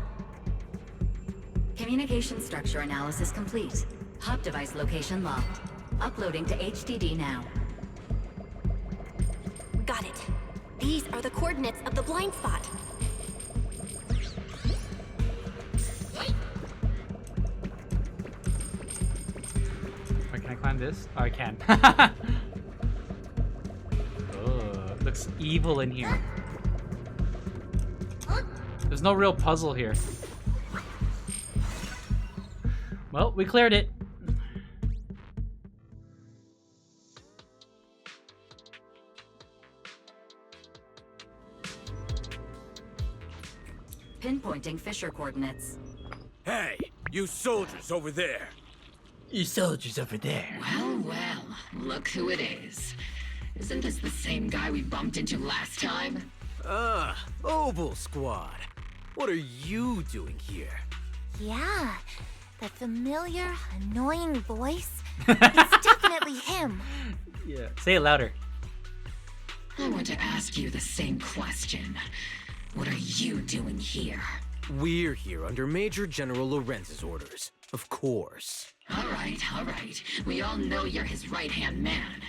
Communication structure analysis complete. Hub device location locked. Uploading to HDD now. Got it. These are the coordinates of the blind spot. Wait, can I climb this? Oh, I can. Oh, looks evil in here. There's no real puzzle here. Well, we cleared it. Pinpointing Fisher coordinates. Hey, you soldiers over there. You soldiers over there. Well, look who it is. Isn't this the same guy we bumped into last time? Obol Squad. What are you doing here? Yeah, that familiar, annoying voice. It's definitely him. Yeah. Say it louder. I want to ask you the same question. What are you doing here? We're here under Major General Lorenz's orders, of course. All right. We all know you're his right-hand man.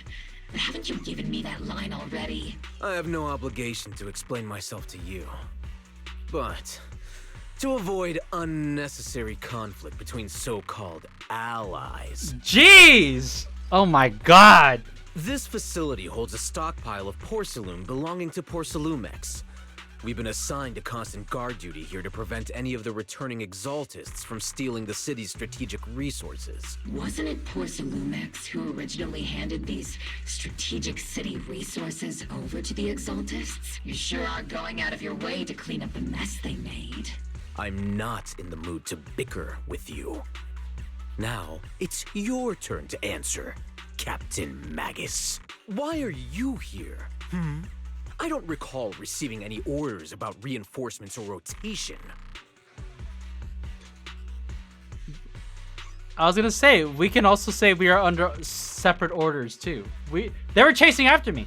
But haven't you given me that line already? I have no obligation to explain myself to you. But to avoid unnecessary conflict between so-called allies. Jeez! Oh my god! This facility holds a stockpile of porcelain belonging to Porcelumex. We've been assigned a constant guard duty here to prevent any of the returning Exaltists from stealing the city's strategic resources. Wasn't it Porcelumex who originally handed these strategic city resources over to the Exaltists? You sure are going out of your way to clean up the mess they made. I'm not in the mood to bicker with you. Now, it's your turn to answer, Captain Magus. Why are you here? I don't recall receiving any orders about reinforcements or rotation. I was gonna say, we can also say we are under separate orders too. They were chasing after me.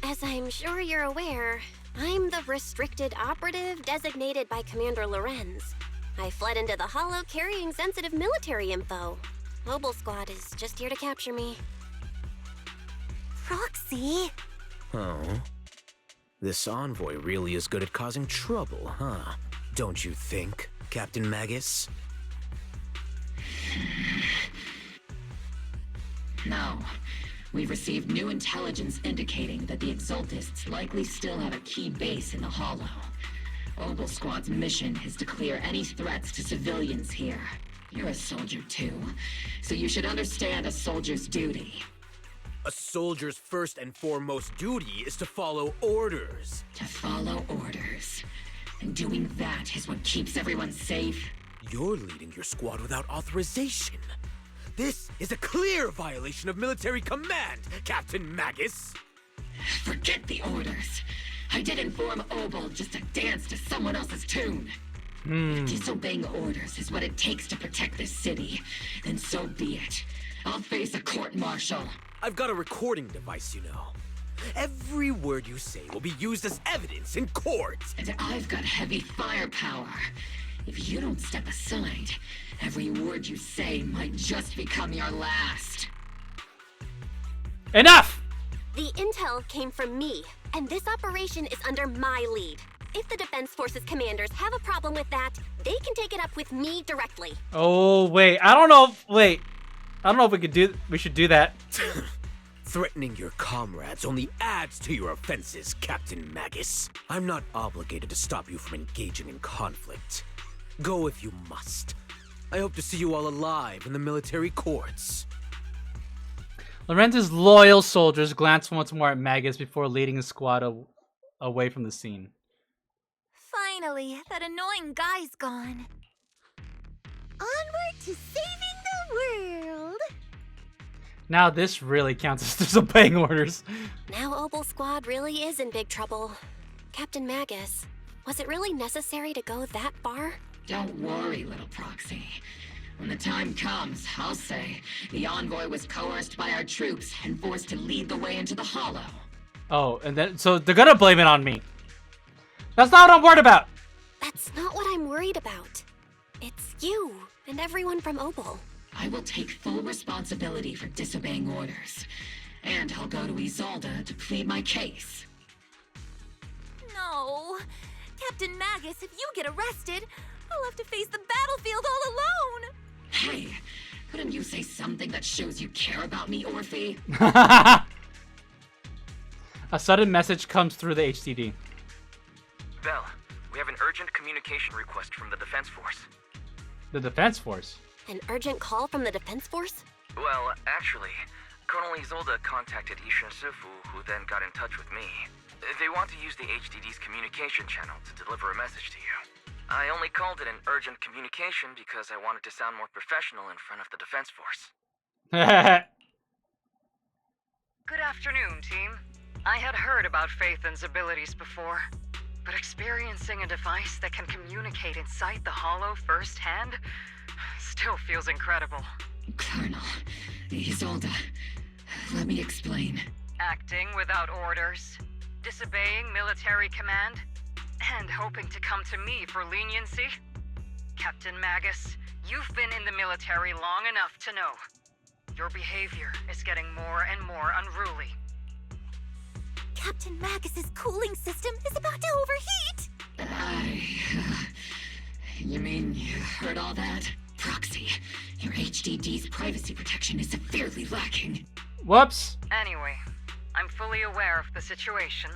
As I'm sure you're aware, I'm the restricted operative designated by Commander Lorenz. I fled into the Hollow carrying sensitive military info. Obol Squad is just here to capture me. Proxy? Oh. This envoy really is good at causing trouble, huh? Don't you think, Captain Magus? No. We've received new intelligence indicating that the Exaltists likely still have a key base in the Hollow. Obol Squad's mission is to clear any threats to civilians here. You're a soldier too, so you should understand a soldier's duty. A soldier's first and foremost duty is to follow orders. To follow orders. And doing that is what keeps everyone safe. You're leading your squad without authorization. This is a clear violation of military command, Captain Magus. Forget the orders. I did inform Obol just to dance to someone else's tune. If disobeying orders is what it takes to protect this city, then so be it. I'll face a court-martial. I've got a recording device, you know. Every word you say will be used as evidence in court. And I've got heavy firepower. If you don't step aside, every word you say might just become your last. Enough! The intel came from me, and this operation is under my lead. If the Defense Forces commanders have a problem with that, they can take it up with me directly. Oh, wait. I don't know if we should do that. Threatening your comrades only adds to your offenses, Captain Magus. I'm not obligated to stop you from engaging in conflict. Go if you must. I hope to see you all alive in the military courts. Lorenz's loyal soldiers glance once more at Magus before leading his squad away from the scene. Finally, that annoying guy's gone. Onward to saving the world. Now this really counts as disobeying orders. Now Obol Squad really is in big trouble. Captain Magus, was it really necessary to go that far? Don't worry, little proxy. When the time comes, I'll say the envoy was coerced by our troops and forced to lead the way into the Hollow. Oh, and then so they're gonna blame it on me. That's not what I'm worried about. That's not what I'm worried about. It's you and everyone from Obol. I will take full responsibility for disobeying orders. And I'll go to Isolde to plead my case. No. Captain Magus, if you get arrested, I'll have to face the battlefield all alone. Hey, couldn't you say something that shows you care about me, Orphie? A sudden message comes through the HDD. Bell, we have an urgent communication request from the Defense Force. The Defense Force? An urgent call from the Defense Force? Well, actually, Colonel Isolde contacted Ishin Sifu, who then got in touch with me. They want to use the HDD's communication channel to deliver a message to you. I only called it an urgent communication because I wanted to sound more professional in front of the Defense Force. Good afternoon, team. I had heard about Phaethon's abilities before, but experiencing a device that can communicate inside the Hollow firsthand still feels incredible. Colonel, Isolde, let me explain. Acting without orders, disobeying military command, and hoping to come to me for leniency? Captain Magus, you've been in the military long enough to know. Your behavior is getting more and more unruly. Captain Magus's cooling system is about to overheat! You mean you heard all that? Proxy, your HDD's privacy protection is severely lacking. Whoops. Anyway, I'm fully aware of the situation.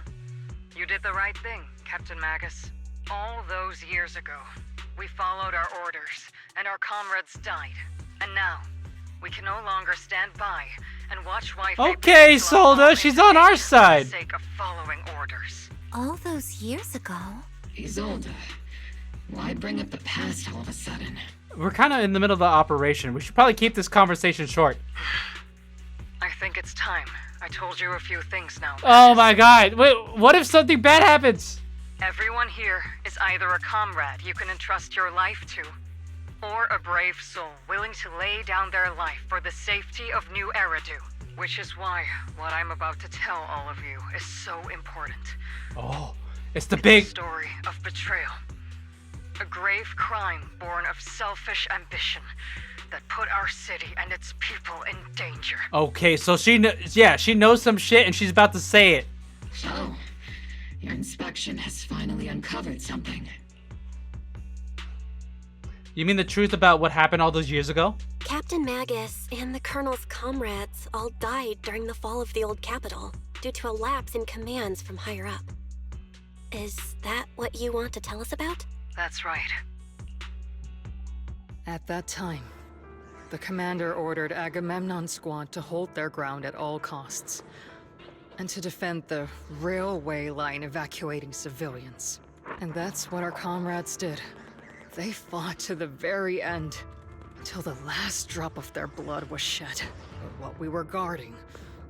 You did the right thing, Captain Magus. All those years ago, we followed our orders, and our comrades died. And now, we can no longer stand by and watch why. Okay, Isolde, she's on our side. For the sake of following orders. All those years ago? Isolde, why bring up the past all of a sudden? We're kind of in the middle of the operation. We should probably keep this conversation short. I think it's time. I told you a few things now. Oh my god. Wait, what if something bad happens? Everyone here is either a comrade you can entrust your life to, or a brave soul willing to lay down their life for the safety of New Eridu. Which is why what I'm about to tell all of you is so important. Oh, it's the big story of betrayal. A grave crime born of selfish ambition that put our city and its people in danger. Okay, so she knows some shit and she's about to say it. So, your inspection has finally uncovered something. You mean the truth about what happened all those years ago? Captain Magus and the Colonel's comrades all died during the fall of the old capital due to a lapse in commands from higher up. Is that what you want to tell us about? That's right. At that time, the commander ordered Agamemnon's squad to hold their ground at all costs, and to defend the railway line evacuating civilians. And that's what our comrades did. They fought to the very end, until the last drop of their blood was shed. But what we were guarding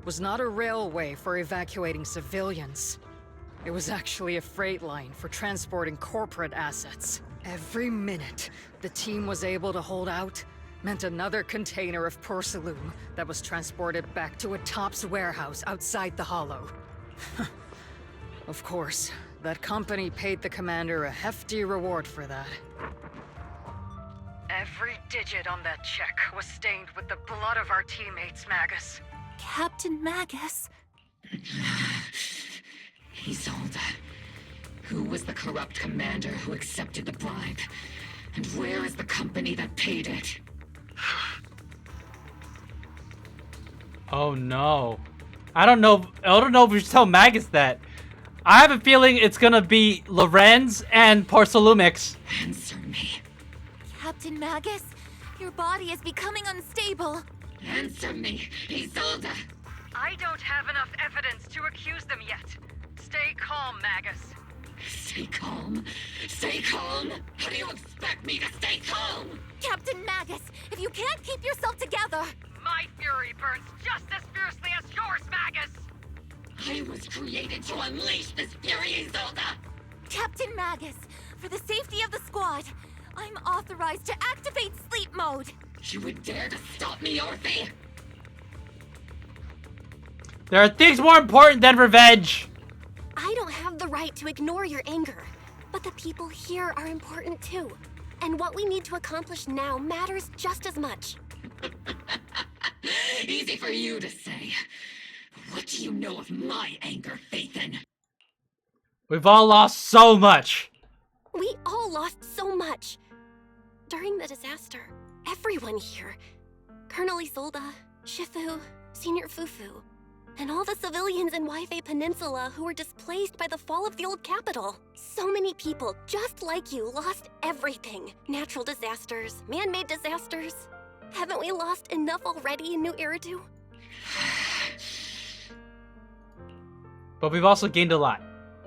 was not a railway for evacuating civilians. It was actually a freight line for transporting corporate assets. Every minute the team was able to hold out meant another container of porcelain that was transported back to a Topps warehouse outside the Hollow. Of course, that company paid the commander a hefty reward for that. Every digit on that check was stained with the blood of our teammates, Magus. Captain Magus? Isolde. Who was the corrupt commander who accepted the bribe? And where is the company that paid it? Oh no. I don't know if we should tell Magus that. I have a feeling it's gonna be Lorenz and Porcelumix. Answer me. Captain Magus, your body is becoming unstable. Answer me, Isolde. I don't have enough evidence to accuse them yet. Stay calm, Magus. Stay calm? Stay calm? How do you expect me to stay calm? Captain Magus, if you can't keep yourself together... My fury burns just as fiercely as yours, Magus! I was created to unleash this fury, Isolde! Captain Magus, for the safety of the squad, I'm authorized to activate sleep mode. You would dare to stop me, Orphie? There are things more important than revenge! I don't have the right to ignore your anger, but the people here are important too. And what we need to accomplish now matters just as much. Easy for you to say. What do you know of my anger, Phaethon? We've all lost so much. We all lost so much. During the disaster, everyone here, Colonel Isolde, Shifu, Senior Fufu, and all the civilians in Waifei Peninsula who were displaced by the fall of the old capital. So many people, just like you, lost everything. Natural disasters, man-made disasters. Haven't we lost enough already in New Eridu? But we've also gained a lot.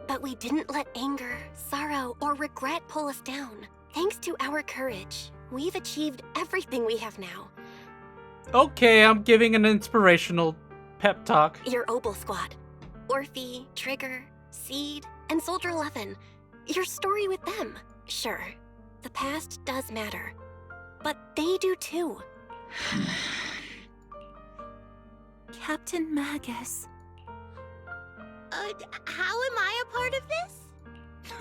But we didn't let anger, sorrow, or regret pull us down. Thanks to our courage, we've achieved everything we have now. Okay, I'm giving an inspirational pep talk. Your Obol Squad. Orphie, Trigger, Seed, and Soldier 11. Your story with them. Sure, the past does matter. But they do too. Captain Magus. How am I a part of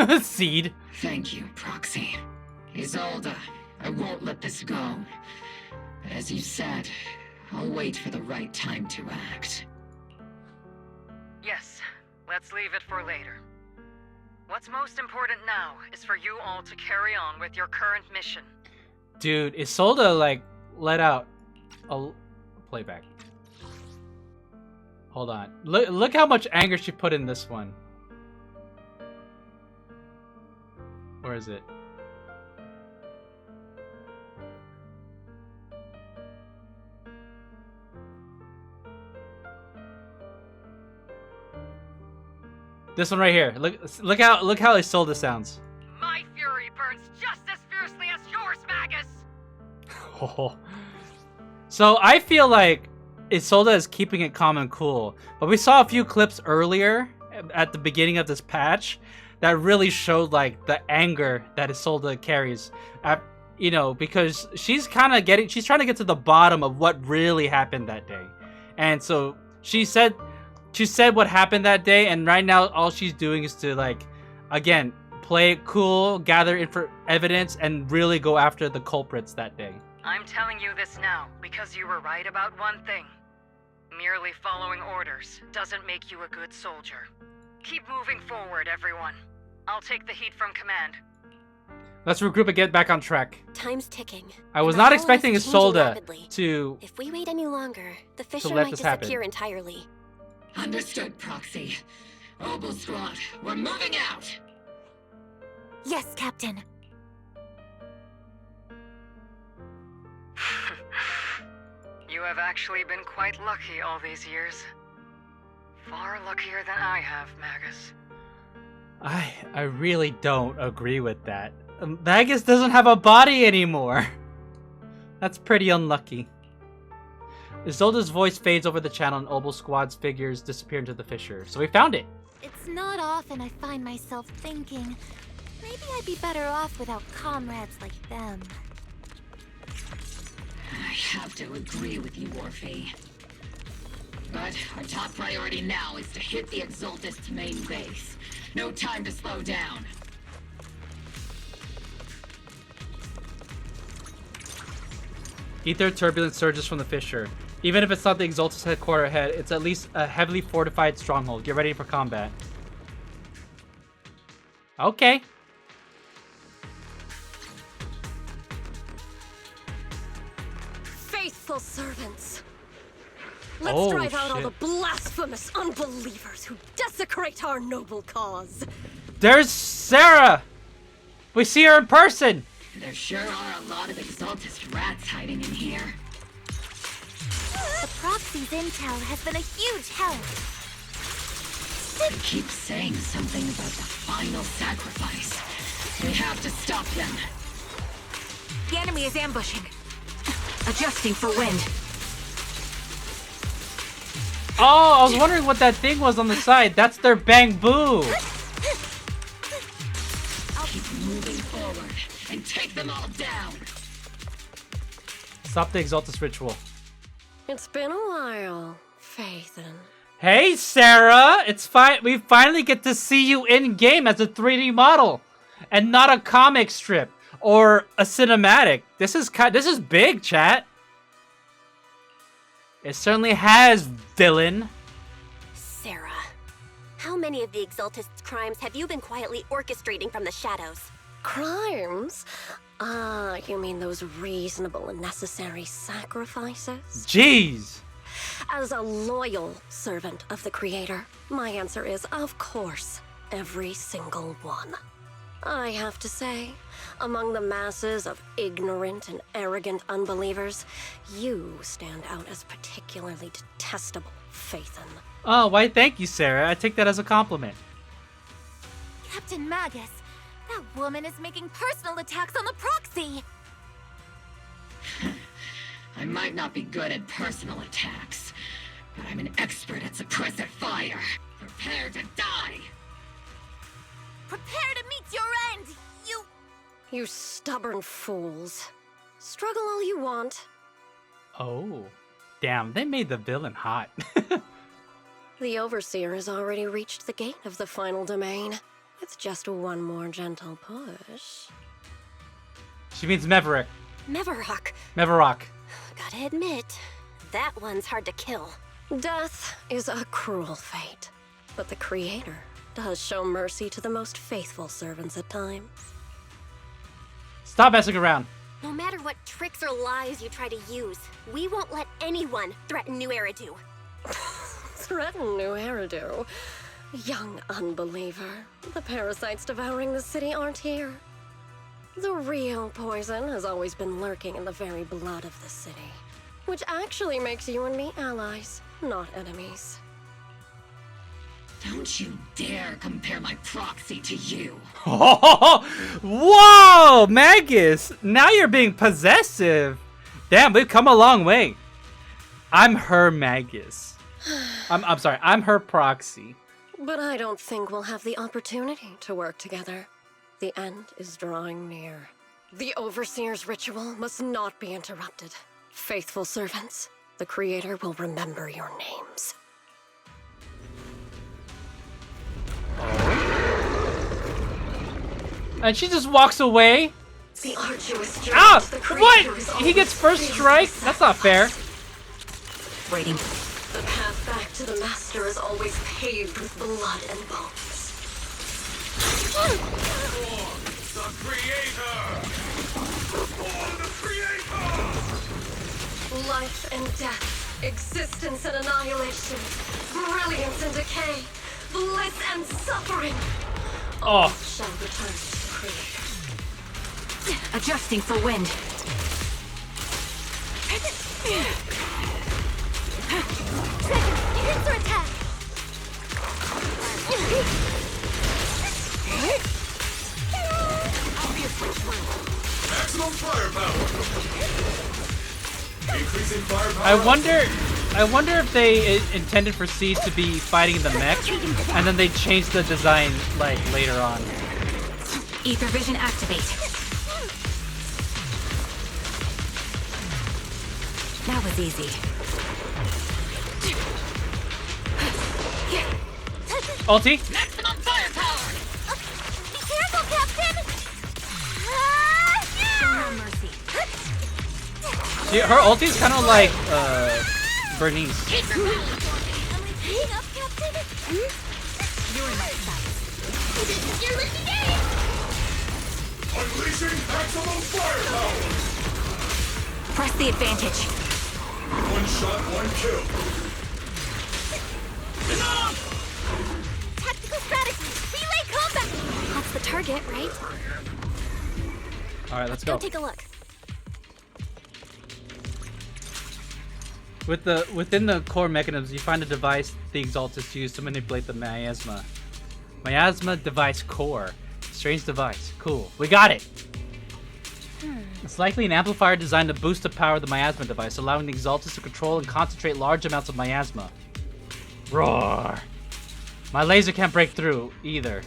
this? Seed. Thank you, Proxy. Isolde, I won't let this go. But as you said, I'll wait for the right time to act. Yes, let's leave it for later. What's most important now is for you all to carry on with your current mission. Dude, Isolde, like, let out a playback. Hold on. Look how much anger she put in this one. Where is it? This one right here. Look how Isolde sounds. My fury burns just as fiercely as yours, Magus! Oh. So I feel like Isolde is keeping it calm and cool, but we saw a few clips earlier at the beginning of this patch that really showed like the anger that Isolde carries, you know, because she's trying to get to the bottom of what really happened that day, and so she said what happened that day, and right now all she's doing is to like, again, play it cool, gather evidence, and really go after the culprits that day. I'm telling you this now because you were right about one thing. Merely following orders doesn't make you a good soldier. Keep moving forward, everyone. I'll take the heat from command. Let's regroup and get back on track. Time's ticking. I was not expecting Isolde to... If we wait any longer, the fissure let might this disappear happen. entirely. Understood, Proxy. Obol Squad, we're moving out! Yes, Captain. You have actually been quite lucky all these years. Far luckier than I have, Magus. I really don't agree with that. Magus doesn't have a body anymore. That's pretty unlucky. Isolde's voice fades over the channel and Obol Squad's figures disappear into the fissure. So we found it. It's not often I find myself thinking, maybe I'd be better off without comrades like them. I have to agree with you, Orphie. But our top priority now is to hit the Exaltist's main base. No time to slow down. Ether turbulence surges from the fissure. Even if it's not the Exaltist headquarters head, it's at least a heavily fortified stronghold. Get ready for combat. Okay. Faithful servants. Let's drive out all shit. the blasphemous unbelievers who desecrate our noble cause. There's Sarah! We see her in person! There sure are a lot of Exaltist rats hiding in here. The proxy's intel has been a huge help. They keep saying something about the final sacrifice. We have to stop them. The enemy is ambushing. Adjusting for wind. Oh, I was wondering what that thing was on the side. That's their bang-boo! Keep moving forward and take them all down. Stop the Exaltist ritual. It's been a while, Phaethon. Hey, Sarah! It's fine. We finally get to see you in-game as a 3D model. And not a comic strip. Or a cinematic. This is big, chat. It certainly has, villain. Sarah, how many of the Exaltist's crimes have you been quietly orchestrating from the shadows? Crimes? Ah, you mean those reasonable and necessary sacrifices? Jeez! As a loyal servant of the Creator, my answer is, of course, every single one. I have to say, among the masses of ignorant and arrogant unbelievers, you stand out as particularly detestable, Phaethon. Oh, why thank you, Sarah. I take that as a compliment. Captain Magus, that woman is making personal attacks on the proxy. I might not be good at personal attacks, but I'm an expert at suppressive fire. Prepare to die! Prepare to meet your end, you... You stubborn fools. Struggle all you want. Oh. Damn, they made the villain hot. The Overseer has already reached the gate of the final domain. With just one more gentle push. She means Maverick. Mevarok. Mevarok. Gotta admit, that one's hard to kill. Death is a cruel fate, but the Creator does show mercy to the most faithful servants at times. Stop messing around. No matter what tricks or lies you try to use, we won't let anyone threaten New Eridu. Threaten New Eridu? Young unbeliever. The parasites devouring the city aren't here. The real poison has always been lurking in the very blood of the city. Which actually makes you and me allies, not enemies. Don't you dare compare my proxy to you. Whoa, Magus! Now you're being possessive. Damn, we've come a long way. I'm her Magus. I'm sorry, I'm her proxy. But I don't think we'll have the opportunity to work together. The end is drawing near. The Overseer's ritual must not be interrupted. Faithful servants, the Creator will remember your names. And she just walks away. The arduous journey Ah! to the What? Creator is He gets always first strike? That's not fair. Waiting. The path back to the Master is always paved with blood and bones. For the Creator! For the Creator! Life and death, existence and annihilation, brilliance and decay, bliss and suffering. All shall return to the Creator. Adjusting for wind. Pincer attack! I wonder if they intended for Seed to be fighting the mech, and then they changed the design like later on. Ether vision activate. That was easy. Ulti. Maximum firepower! Be careful, Captain! Show no mercy. See, her ulti is kind of like Bernice. Keep your balance for me. Am I picking up, Captain? You're in my sights. You're listening in! Unleashing maximum firepower! Press the advantage. One shot, one kill. Enough! Tactical strategy! Relay combat! That's the target, right? All right, let's Go go. take a look. Within the core mechanisms, you find a device the Exaltists use to manipulate the miasma. Miasma device core. Strange device. Cool. We got it! It's likely an amplifier designed to boost the power of the miasma device, allowing the Exaltists to control and concentrate large amounts of miasma. Roar! My laser can't break through, either.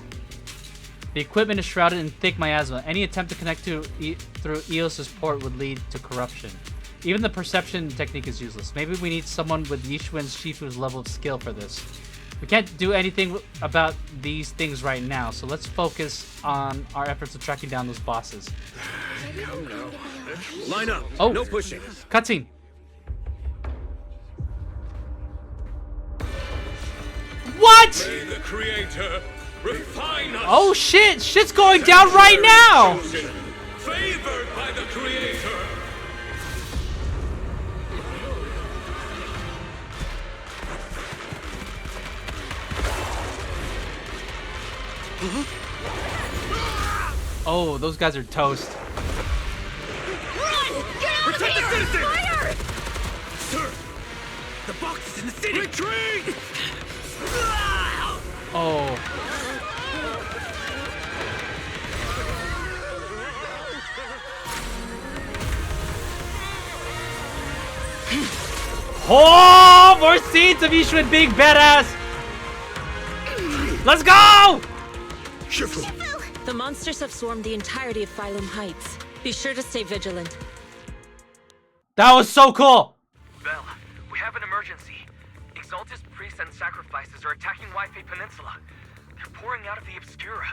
The equipment is shrouded in thick miasma. Any attempt to connect through Eos's port would lead to corruption. Even the perception technique is useless. Maybe we need someone with Yishuen's Shifu's level of skill for this. We can't do anything about these things right now, so let's focus on our efforts of tracking down those bosses. Line up. Oh, No pushing. Cutscene. What? May the Creator refine us. Oh shit! Shit's going down right now! Favored by the Creator. Oh, those guys are toast. Run! Get out Protect of the here! citizen! Fire! Sir, the box is in the city. Retreat! Oh. Oh, more seeds of Yishun being badass. Let's go! The monsters have swarmed the entirety of Phylum Heights. Be sure to stay vigilant. That was so cool. Bell, we have an emergency. Exaltist priests and sacrifices are attacking Wi-Fi Peninsula. They're pouring out of the Obscura,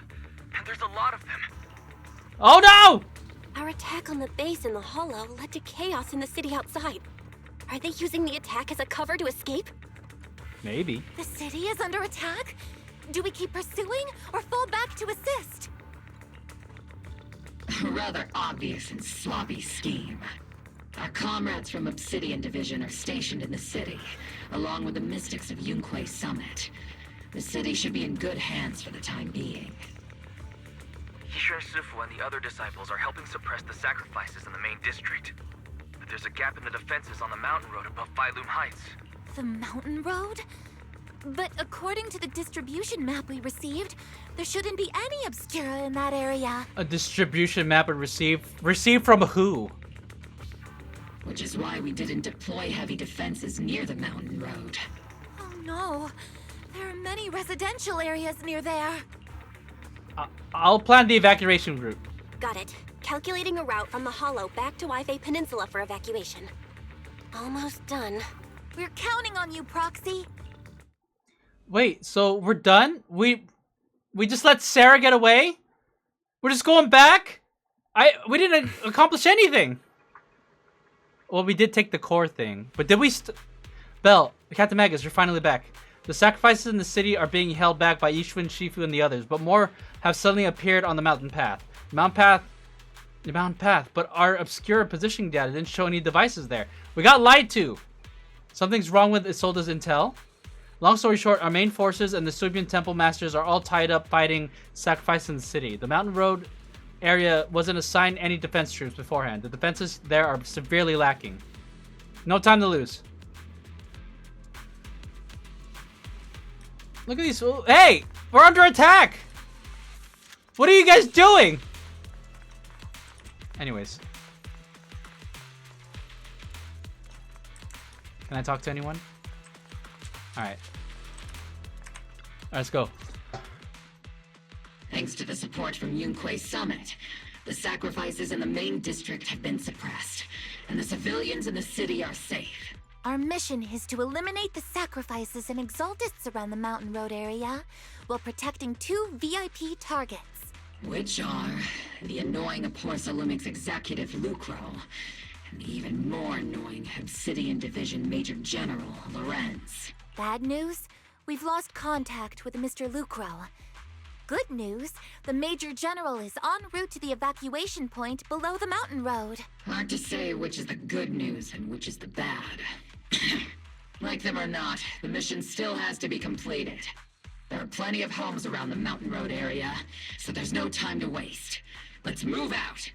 and there's a lot of them. Oh no! Our attack on the base in the Hollow led to chaos in the city outside. Are they using the attack as a cover to escape? Maybe. The city is under attack? Do we keep pursuing or fall back to assist? A rather obvious and sloppy scheme. Our comrades from Obsidian Division are stationed in the city, along with the mystics of Yunquay Summit. The city should be in good hands for the time being. Yishun Sufu and the other disciples are helping suppress the sacrifices in the main district. But there's a gap in the defenses on the mountain road above Phylum Heights. The mountain road? But according to the distribution map we received, there shouldn't be any Obscura in that area. A distribution map and received from who? Which is why we didn't deploy heavy defenses near the mountain road. Oh no, there are many residential areas near there. I'll plan the evacuation route. Got it. Calculating a route from the Hollow back to Wi-Fi Peninsula for evacuation. Almost done. We're counting on you, Proxy. Wait, so we're done? We just let Sarah get away? We're just going back? We didn't accomplish anything. Well, we did take the core thing, but did we Bell, Captain Magus, you're finally back. The sacrifices in the city are being held back by Yishuan, Shifu, and the others, but more have suddenly appeared on the mountain path. The mountain path, but our obscure positioning data didn't show any devices there. We got lied to. Something's wrong with Isolde's intel. Long story short, our main forces and the Subian Temple Masters are all tied up fighting sacrifices in the city. The mountain road area wasn't assigned any defense troops beforehand. The defenses there are severely lacking. No time to lose. Look at these. Hey! We're under attack! What are you guys doing? Anyways. Can I talk to anyone? Alright. Let's go. Thanks to the support from Yunquei Summit, the sacrifices in the main district have been suppressed, and the civilians in the city are safe. Our mission is to eliminate the sacrifices and exaltists around the Mountain Road area while protecting 2 VIP targets. Which are the annoying Porcelumix executive Lucro, and the even more annoying Obsidian Division Major General Lorenz. Bad news? We've lost contact with Mr. Lucro. Good news, the Major General is en route to the evacuation point below the mountain road. Hard to say which is the good news and which is the bad. Like them or not, the mission still has to be completed. There are plenty of homes around the mountain road area, so there's no time to waste. Let's move out!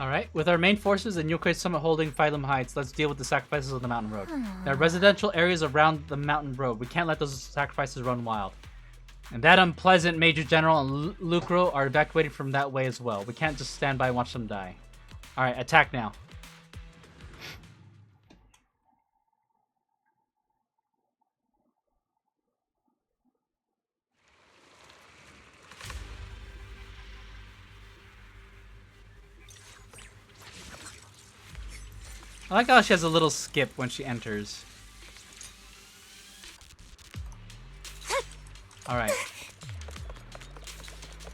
Alright, with our main forces and Yunquei Summit holding Phylum Heights, let's deal with the sacrifices on the mountain road. There are residential areas around the mountain road. We can't let those sacrifices run wild. And that unpleasant Major General and Lucro are evacuating from that way as well. We can't just stand by and watch them die. Alright, attack now. I like how she has a little skip when she enters. Alright.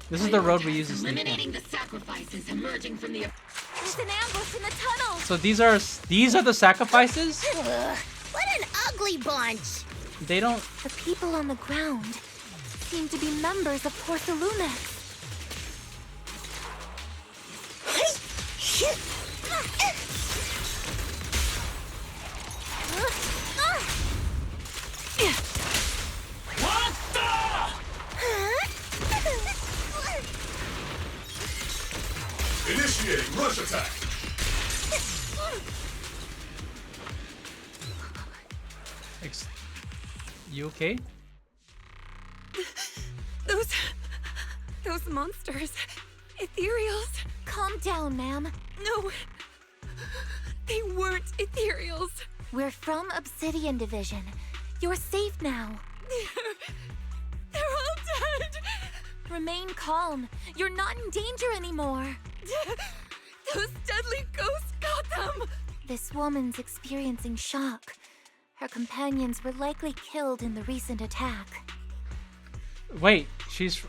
This is the road we use to sneak in. Eliminating the sacrifices emerging from the... There's an ambush in the tunnel! So these are the sacrifices? What an ugly bunch! They don't... The people on the ground seem to be members of Porcelumix. Initiating rush attack! You okay? Those monsters. Ethereals. Calm down, ma'am. No. They weren't ethereals. We're from Obsidian Division. You're safe now. They're all dead. Remain calm. You're not in danger anymore. Those deadly ghosts got them. This woman's experiencing shock. Her companions were likely killed in the recent attack. Wait, she's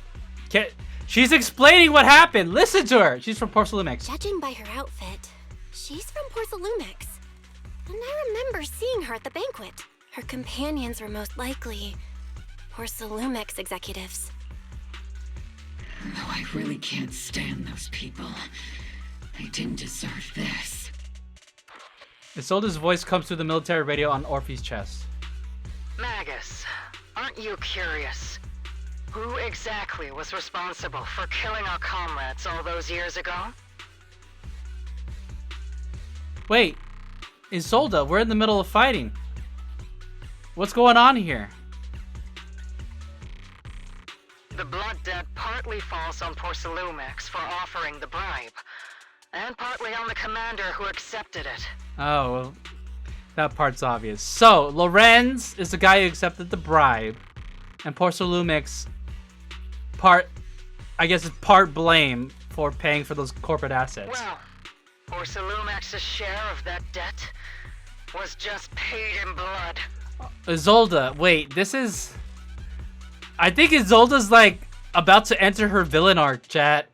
explaining what happened. Listen to her. She's from Porcelumix. Judging by her outfit, she's from Porcelumix. And I remember seeing her at the banquet. Her companions were most likely Porcelumix executives. Though I really can't stand those people. They didn't deserve this. Isolde's voice comes through the military radio on Orphie's chest. Magus, aren't you curious? Who exactly was responsible for killing our comrades all those years ago? Wait, Isolde, we're in the middle of fighting. What's going on here? The blood debt partly falls on Porcelumix for offering the bribe, and partly on the commander who accepted it. Oh, well, that part's obvious. So, Lorenz is the guy who accepted the bribe, and Porcelumix, I guess it's part blame for paying for those corporate assets. Well, Porcelumix's share of that debt was just paid in blood. Isolde, wait, this is... I think Isolde's, like, about to enter her villain arc, chat.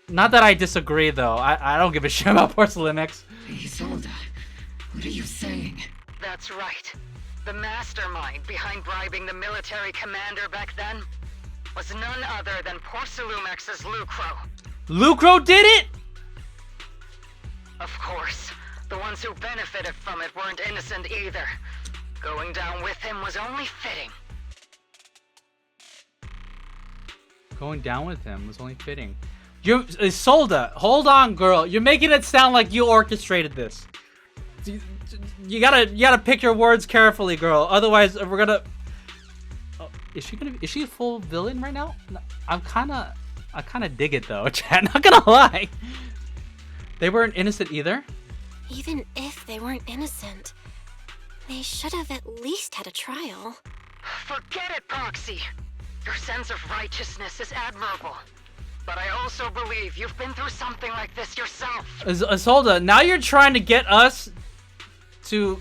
Not that I disagree, though. I don't give a shit about Porcelumix. Isolde, what are you saying? That's right. The mastermind behind bribing the military commander back then was none other than Porcelumix's Lucro. Lucro did it?! Of course, the ones who benefited from it weren't innocent either. Going down with him was only fitting. Going down with him was only fitting. Isolde, hold on, girl. You're making it sound like you orchestrated this. You gotta pick your words carefully, girl. Otherwise, we're gonna. Oh, is she a full villain right now? I kind of dig it though, chat. Not gonna lie. They weren't innocent either. Even if they weren't innocent, they should have at least had a trial. Forget it, Proxy. Your sense of righteousness is admirable. But I also believe you've been through something like this yourself. Isolde, now you're trying to get us to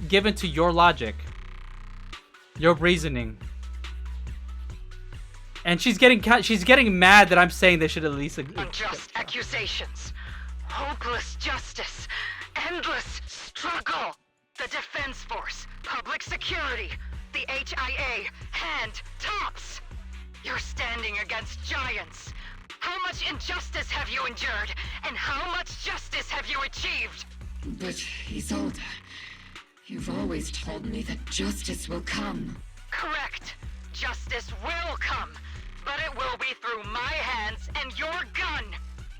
give into your logic, your reasoning. And she's getting mad that I'm saying they should at least... Unjust accusations, hopeless justice, endless struggle. The Defense Force, public security, the HIA, hand tops. You're standing against giants. How much injustice have you endured, and how much justice have you achieved? But, Isolde, you've always told me that justice will come. Correct. Justice will come, but it will be through my hands and your gun.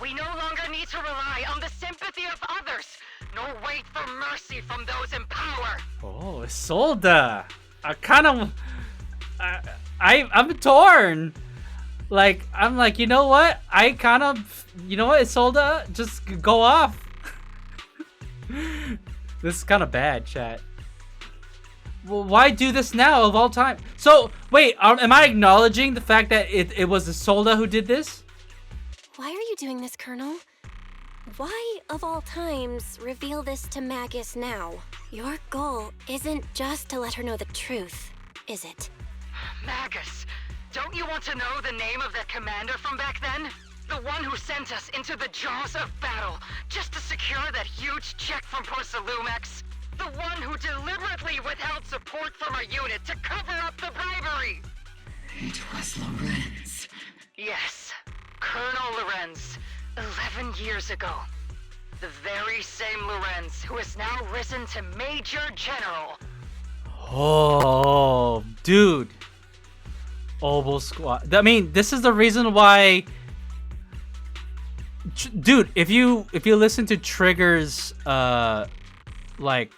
We no longer need to rely on the sympathy of others, nor wait for mercy from those in power. Oh, Isolde. I'm torn. Like, I'm like, you know what? You know what, Isolde? Just go off. This is kind of bad, chat. Well, why do this now of all time? So, wait, am I acknowledging the fact that it was Isolde who did this? Why are you doing this, Colonel? Why, of all times, reveal this to Magus now? Your goal isn't just to let her know the truth, is it? Magus, don't you want to know the name of that commander from back then? The one who sent us into the jaws of battle just to secure that huge check from Porcelumex? The one who deliberately withheld support from our unit to cover up the bribery? It was Lorenz. Yes, Colonel Lorenz, 11 years ago. The very same Lorenz who has now risen to Major General. Oh, dude. Obol Squad. I mean, this is the reason why... Dude, if you listen to Trigger's, like,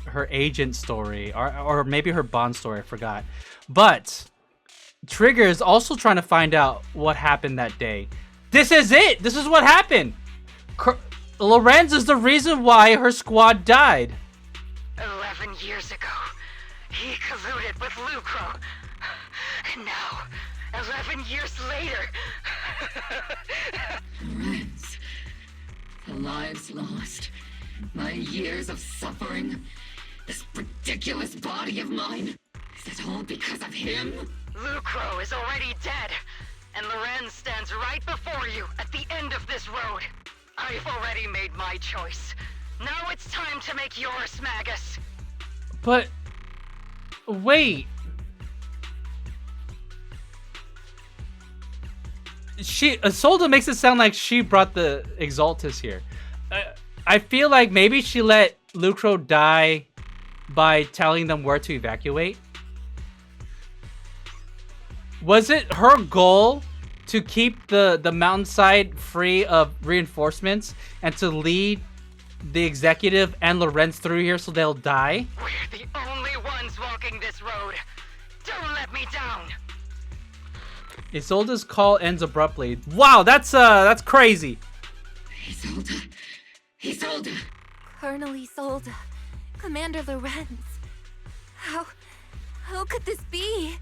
her agent story, or maybe her Bond story, I forgot. But Trigger is also trying to find out what happened that day. This is it! This is what happened! Lorenz is the reason why her squad died. 11 years ago, he colluded with Lucro. And now, 11 years later... Lorenz, the lives lost, my years of suffering, this ridiculous body of mine, is it all because of him? Lucro is already dead, and Lorenz stands right before you at the end of this road. I've already made my choice. Now it's time to make yours, Magus. But... wait... Isolde makes it sound like she brought the Exaltus here. I feel like maybe she let Lucro die by telling them where to evacuate. Was it her goal to keep the mountainside free of reinforcements and to lead the executive and Lorenz through here so they'll die? We're the only ones walking this road. Don't let me down. Isolde's call ends abruptly. Wow, that's crazy. Isolde. Colonel Isolde. Commander Lorenz. How could this be?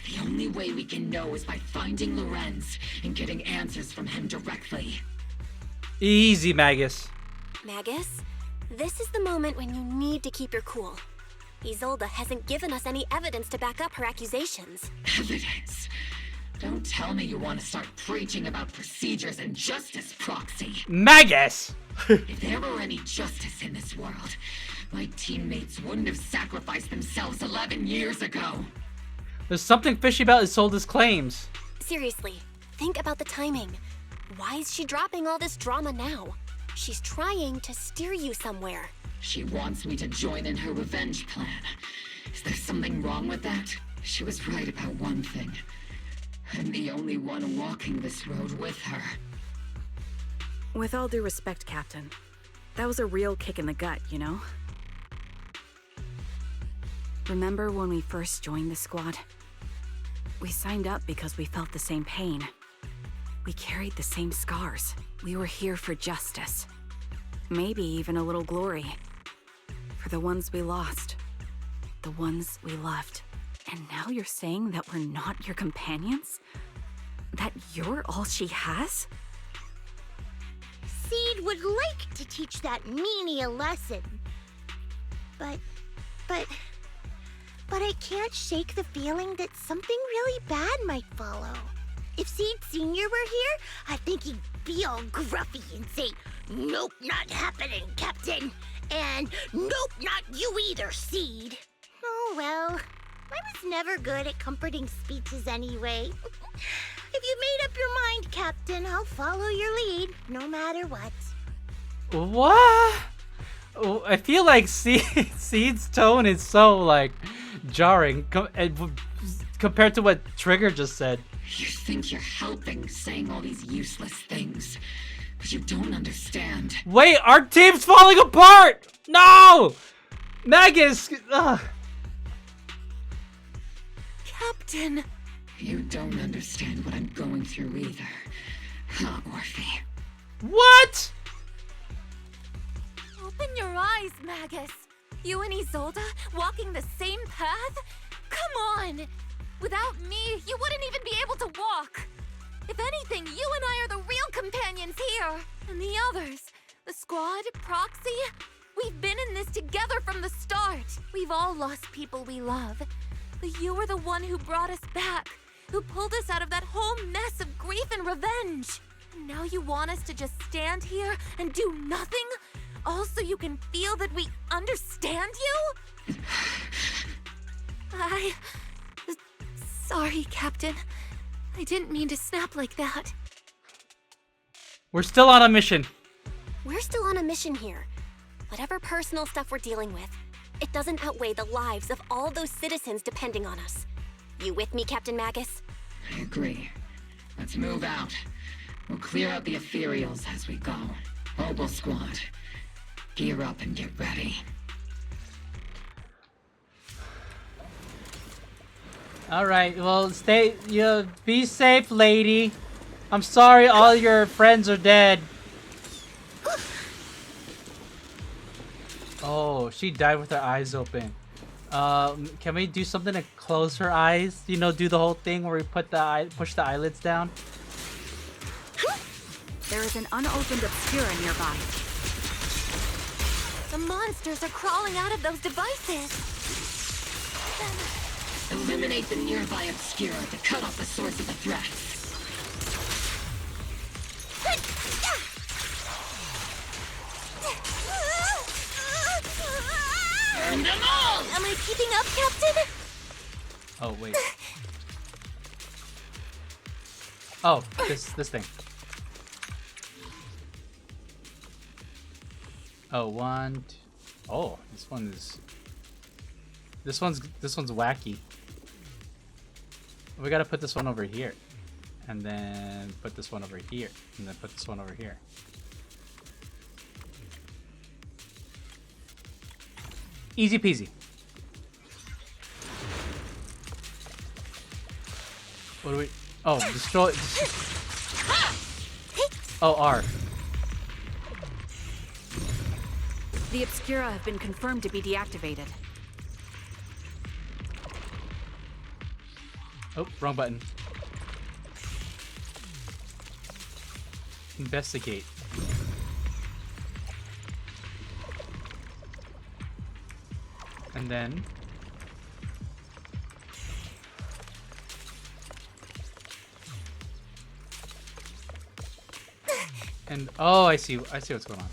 The only way we can know is by finding Lorenz and getting answers from him directly. Easy, Magus. Magus, this is the moment when you need to keep your cool. Isolde hasn't given us any evidence to back up her accusations. Evidence? Don't tell me you want to start preaching about procedures and justice, Proxy. Magus! If there were any justice in this world, my teammates wouldn't have sacrificed themselves 11 years ago. There's something fishy about Isolde's claims. Seriously, think about the timing. Why is she dropping all this drama now? She's trying to steer you somewhere. She wants me to join in her revenge plan. Is there something wrong with that? She was right about one thing. I'm the only one walking this road with her. With all due respect, Captain, that was a real kick in the gut, you know? Remember when we first joined the squad? We signed up because we felt the same pain. We carried the same scars. We were here for justice. maybe even a little glory. For the ones we lost, the ones we loved. And now you're saying that we're not your companions? That you're all she has? Seed would like to teach that meanie a lesson. But I can't shake the feeling that something really bad might follow. If Seed Sr. were here, I think he'd be all gruffy and say, "Nope, not happening, Captain." And "Nope, not you either, Seed." Oh well, I was never good at comforting speeches anyway. If you made up your mind, Captain, I'll follow your lead, no matter what. What? Oh, I feel like Seed's tone is so, like, jarring compared to what Trigger just said. You think you're helping, saying all these useless things, but you don't understand. Wait, our team's falling apart! No! Magus! Ugh. Captain! You don't understand what I'm going through either, huh, Orphie? What? Open your eyes, Magus. You and Isolde walking the same path? Come on! Without me, you wouldn't even be able to walk. If anything, you and I are the real companions here. And the others, the squad, Proxy, we've been in this together from the start. We've all lost people we love. But you were the one who brought us back, who pulled us out of that whole mess of grief and revenge. And now you want us to just stand here and do nothing? All so you can feel that we understand you? Sorry, Captain. I didn't mean to snap like that. We're still on a mission. We're still on a mission here. Whatever personal stuff we're dealing with, it doesn't outweigh the lives of all those citizens depending on us. You with me, Captain Magus? I agree. Let's move out. We'll clear out the ethereals as we go. Obol Squad, gear up and get ready. Alright, well, be safe, lady. I'm sorry all your friends are dead. Oh, she died with her eyes open. Can we do something to close her eyes? You know, do the whole thing where we push the eyelids down? There is an unopened Obscura nearby. The monsters are crawling out of those devices. Eliminate the nearby Obscura to cut off the source of the threats. Burn them all! Am I keeping up, Captain? Oh, wait. Oh, this thing. Oh, one, two. Oh, this one's wacky. We gotta put this one over here, and then put this one over here, and then put this one over here. Easy peasy. What do we? Oh, destroy. Oh, R. The Obscura have been confirmed to be deactivated. Oh, wrong button. Investigate. And then... And, oh, I see what's going on.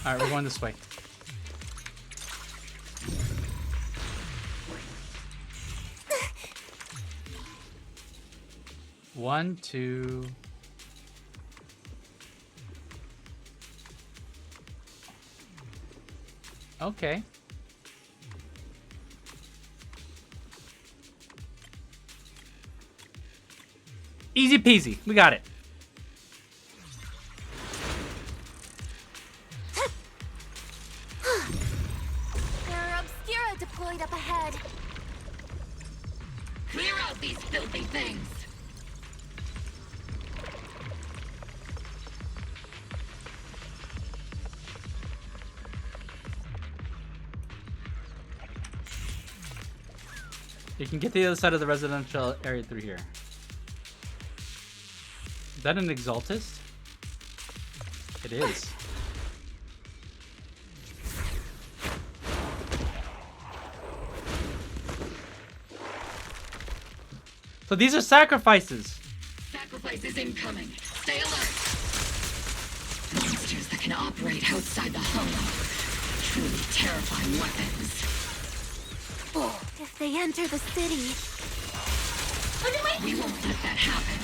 Alright, we're going this way. One, two... Okay. Easy peasy. We got it. There are Obscura deployed up ahead. Clear out these filthy things. You can get to the other side of the residential area through here. Is that an Exaltist? It is. So these are sacrifices. Sacrifices incoming. Stay alert. Monsters that can operate outside the hollow. Truly terrifying weapons. Oh, if they enter the city. We won't let that happen.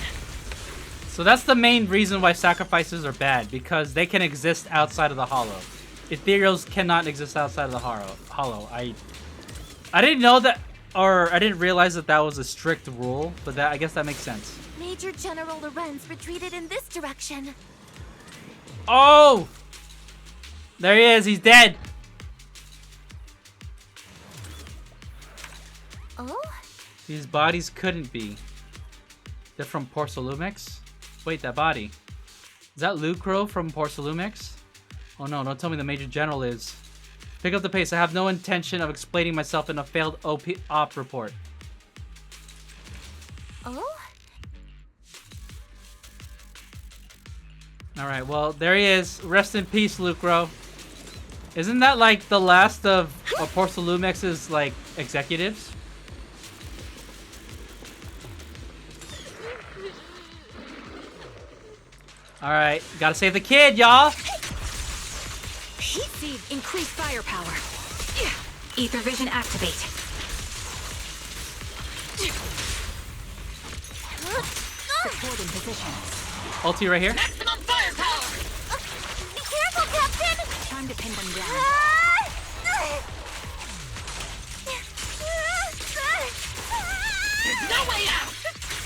So that's the main reason why sacrifices are bad, because they can exist outside of the hollow. Ethereals cannot exist outside of the hollow. I didn't know that, or I didn't realize that that was a strict rule, but I guess that makes sense. Major General Lorenz retreated in this direction. Oh! There he is, he's dead! Oh? These bodies couldn't be. They're from Porcelumex? Wait, that body. Is that Lucro from Porcelumex? Oh no, don't tell me the Major General is. Pick up the pace. I have no intention of explaining myself in a failed op report. Oh? Alright, well, there he is. Rest in peace, Lucro. Isn't that like the last of Porcelumex's like executives? Alright, gotta save the kid, y'all! Heat seed, increase firepower. Ether vision activate. Supporting position. Ulti right here. Maximum firepower! Be careful, Captain! Time to pin them down. There's no way out!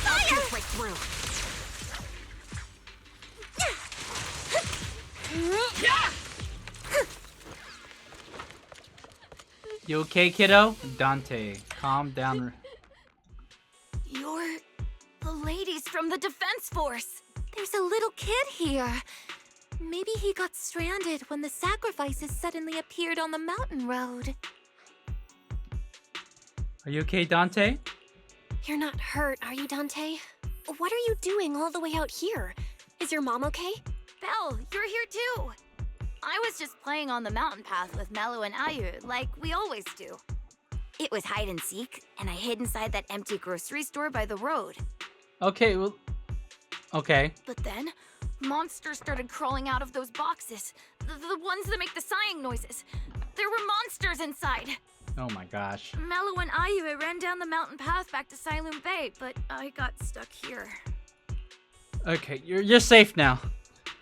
I'll pierce right through. You okay, kiddo? Dante, calm down. You're the ladies from the Defense Force. There's a little kid here. Maybe he got stranded when the sacrifices suddenly appeared on the mountain road. Are you okay, Dante? You're not hurt, are you, Dante? What are you doing all the way out here? Is your mom okay? Belle, you're here too. I was just playing on the mountain path with Mello and Ayu, like we always do. It was hide and seek, and I hid inside that empty grocery store by the road. Okay, well... Okay. But then, monsters started crawling out of those boxes. The ones that make the sighing noises. There were monsters inside. Oh my gosh. Mello and Ayu ran down the mountain path back to Siloon Bay, but I got stuck here. Okay, you're safe now.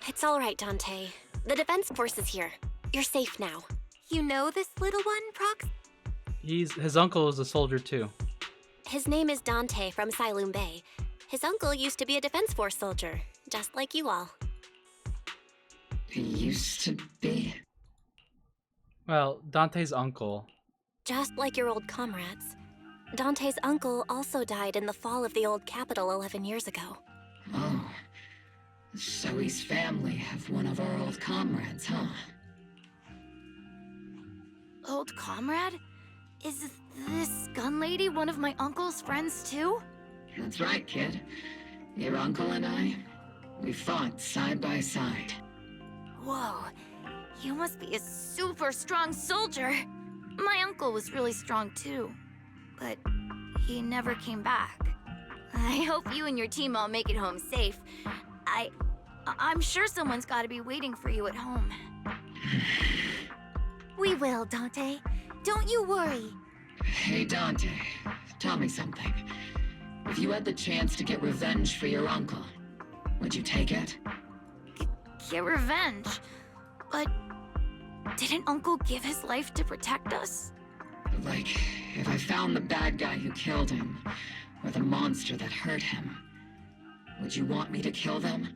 It's all right, Dante. The Defense Force is here. You're safe now. You know this little one, Prox? His uncle is a soldier too. His name is Dante from Siloon Bay. His uncle used to be a Defense Force soldier, just like you all. He used to be? Well, Dante's uncle. Just like your old comrades. Dante's uncle also died in the fall of the old capital 11 years ago. Oh. So his family have one of our old comrades, huh? Old comrade? Is this gun lady one of my uncle's friends too? That's right, kid. Your uncle and I, we fought side by side. Whoa, you must be a super strong soldier. My uncle was really strong too, but he never came back. I hope you and your team all make it home safe. I'm sure someone's got to be waiting for you at home. We will, Dante. Don't you worry. Hey, Dante, tell me something. If you had the chance to get revenge for your uncle, would you take it? Get revenge? But didn't Uncle give his life to protect us? Like, if I found the bad guy who killed him, or the monster that hurt him, would you want me to kill them?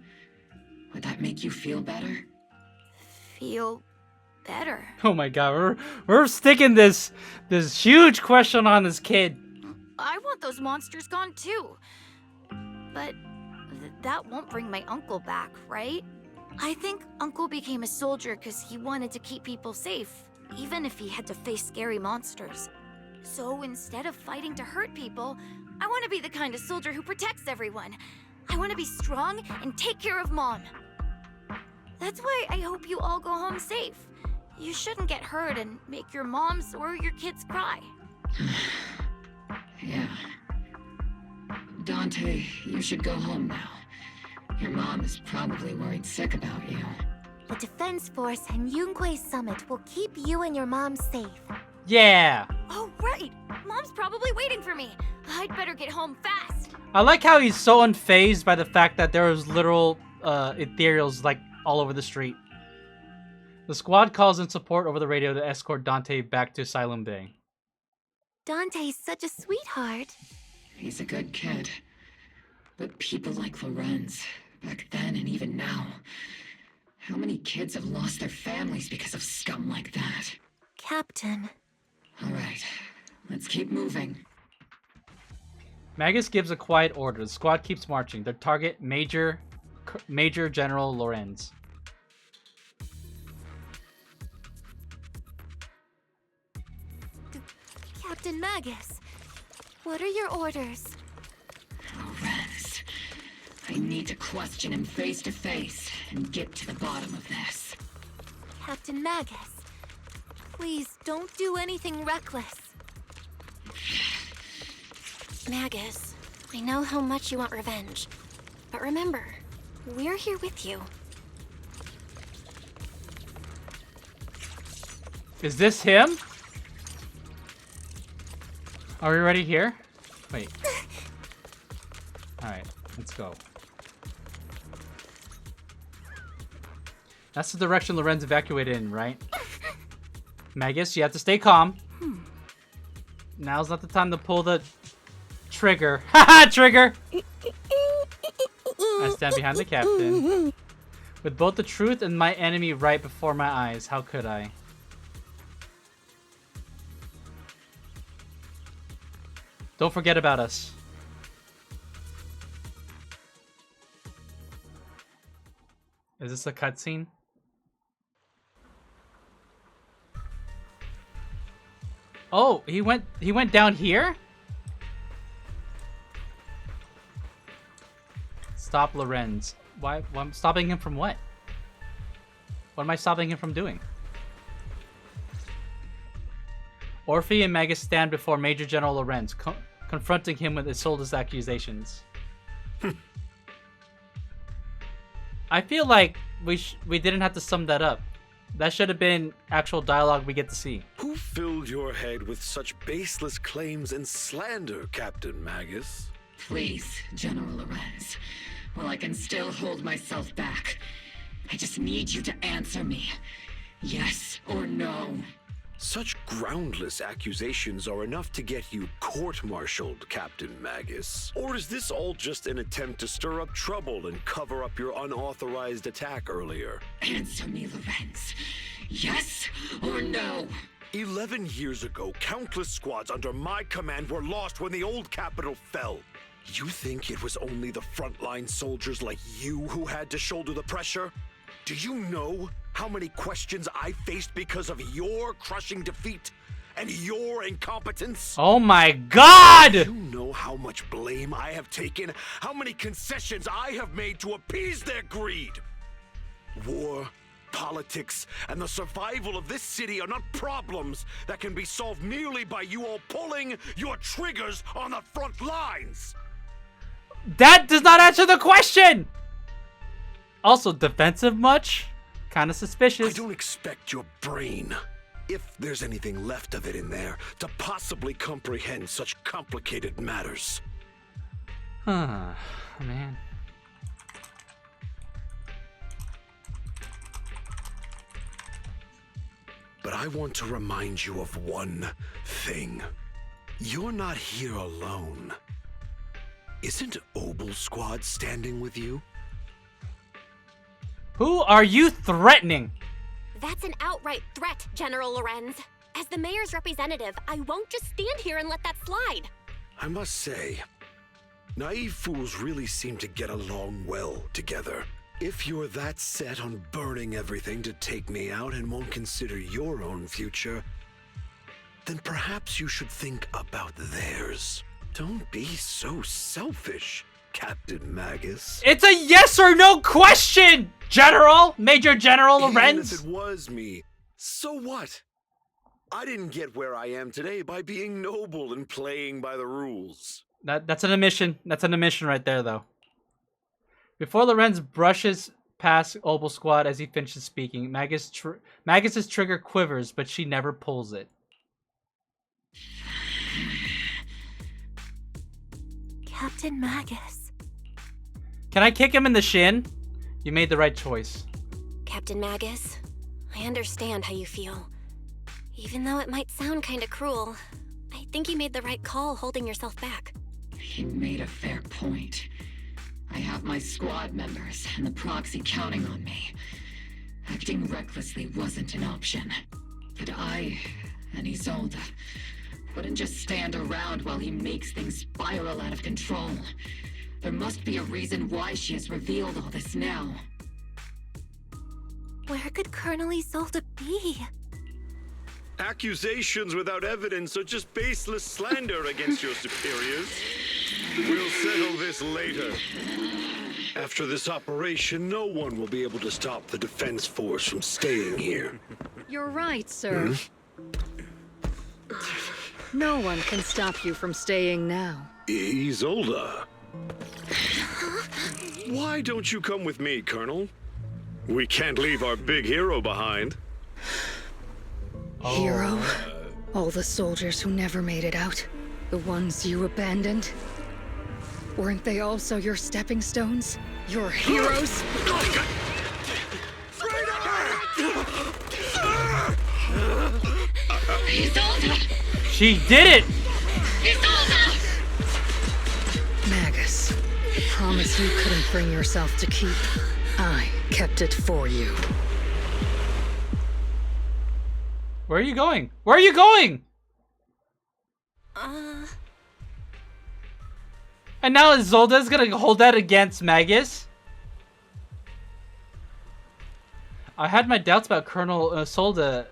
Would that make you feel better? Feel better? Oh my god, we're sticking this huge question on this kid. I want those monsters gone too. But that won't bring my uncle back, right? I think Uncle became a soldier because he wanted to keep people safe, even if he had to face scary monsters. So instead of fighting to hurt people, I want to be the kind of soldier who protects everyone. I want to be strong and take care of Mom. That's why I hope you all go home safe. You shouldn't get hurt and make your moms or your kids cry. Yeah. Dante, you should go home now. Your mom is probably worried sick about you. The Defense Force and Yunque Summit will keep you and your mom safe. Yeah. Oh, right. Mom's probably waiting for me. I'd better get home fast. I like how he's so unfazed by the fact that there was literal ethereals like all over the street. The squad calls in support over the radio to escort Dante back to Asylum Bay. Dante's such a sweetheart. He's a good kid. But people like Lorenz, back then and even now, how many kids have lost their families because of scum like that? Captain. All right, let's keep moving. Magus gives a quiet order. The squad keeps marching. Their target, Major General Lorenz. Captain Magus, what are your orders? Lorenz, I need to question him face to face and get to the bottom of this. Captain Magus, please don't do anything reckless. Magus, I know how much you want revenge. But remember, we're here with you. Is this him? Are we ready here? Wait. Alright, let's go. That's the direction Lorenz evacuated in, right? Magus, you have to stay calm. Now's not the time to pull the trigger. Haha, trigger! I stand behind the captain. With both the truth and my enemy right before my eyes, how could I? Don't forget about us. Is this a cutscene? Oh, he went down here? Stop Lorenz. Why I'm stopping him from what? What am I stopping him from doing? Orphie and Magus stand before Major General Lorenz, confronting him with Isolde's accusations. I feel like we didn't have to sum that up. That should have been actual dialogue we get to see. Who filled your head with such baseless claims and slander, Captain Magus? Please, General Lorenz. While I can still hold myself back, I just need you to answer me. Yes or no? Such groundless accusations are enough to get you court-martialed, Captain Magus. Or is this all just an attempt to stir up trouble and cover up your unauthorized attack earlier? Answer me, Lorenz. Yes or no? 11 years ago, countless squads under my command were lost when the old capital fell. You think it was only the frontline soldiers like you who had to shoulder the pressure? Do you know how many questions I faced because of your crushing defeat and your incompetence? Oh my God! You know how much blame I have taken, how many concessions I have made to appease their greed. War, politics, and the survival of this city are not problems that can be solved merely by you all pulling your triggers on the front lines. That does not answer the question! Also, defensive much? Kind of suspicious. I don't expect your brain, if there's anything left of it in there, to possibly comprehend such complicated matters. Huh, man. But I want to remind you of one thing. You're not here alone. Isn't Obol Squad standing with you? Who are you threatening? That's an outright threat, General Lorenz. As the mayor's representative, I won't just stand here and let that slide. I must say, naive fools really seem to get along well together. If you're that set on burning everything to take me out and won't consider your own future, then perhaps you should think about theirs. Don't be so selfish, Captain Magus. It's a yes or no question, General! Major General Lorenz! Even if it was me, so what? I didn't get where I am today by being noble and playing by the rules. That's an omission. That's an omission right there, though. Before Lorenz brushes past Obol Squad as he finishes speaking, Magus's trigger quivers, but she never pulls it. Captain Magus. Can I kick him in the shin? You made the right choice. Captain Magus, I understand how you feel. Even though it might sound kinda cruel, I think you made the right call holding yourself back. He made a fair point. I have my squad members and the proxy counting on me. Acting recklessly wasn't an option. But I and Isolde wouldn't just stand around while he makes things spiral out of control. There must be a reason why she has revealed all this now. Where could Colonel Isolde be? Accusations without evidence are just baseless slander against your superiors. We'll settle this later. After this operation, no one will be able to stop the Defense Force from staying here. You're right, sir. No one can stop you from staying now. Isolde. Why don't you come with me, Colonel? We can't leave our big hero behind. Hero? All the soldiers who never made it out? The ones you abandoned? Weren't they also your stepping stones? Your heroes? She did it! Magus, the promise you couldn't bring yourself to keep. I kept it for you. Where are you going? Where are you going? And now Isolde's gonna hold that against Magus? I had my doubts about Colonel Isolde's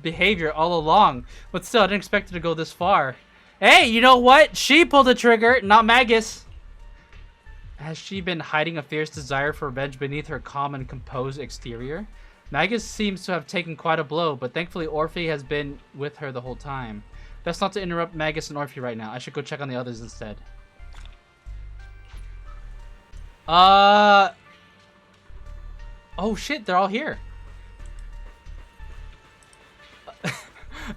behavior all along, but still, I didn't expect it to go this far. Hey, you know what? She pulled the trigger, not Magus. Has she been hiding a fierce desire for revenge beneath her calm and composed exterior? Magus seems to have taken quite a blow, but thankfully Orphie has been with her the whole time. Best not to interrupt Magus and Orphie right now. I should go check on the others instead. Oh shit, they're all here.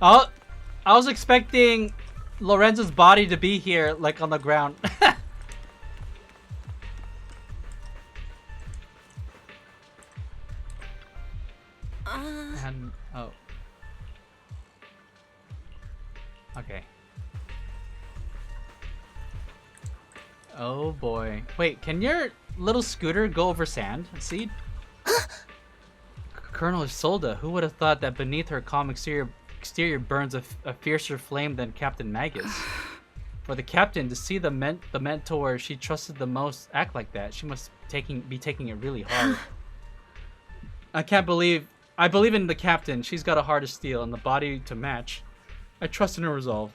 I was expecting Lorenzo's body to be here, like on the ground. And, oh. Okay. Oh boy. Wait, can your little scooter go over sand? See? Colonel Isolde, who would have thought that beneath her calm exterior burns a fiercer flame than Captain Magus? For the captain to see the mentor she trusted the most act like that, she must be taking it really hard. I believe in the captain. She's got a heart of steel and the body to match. I trust in her resolve.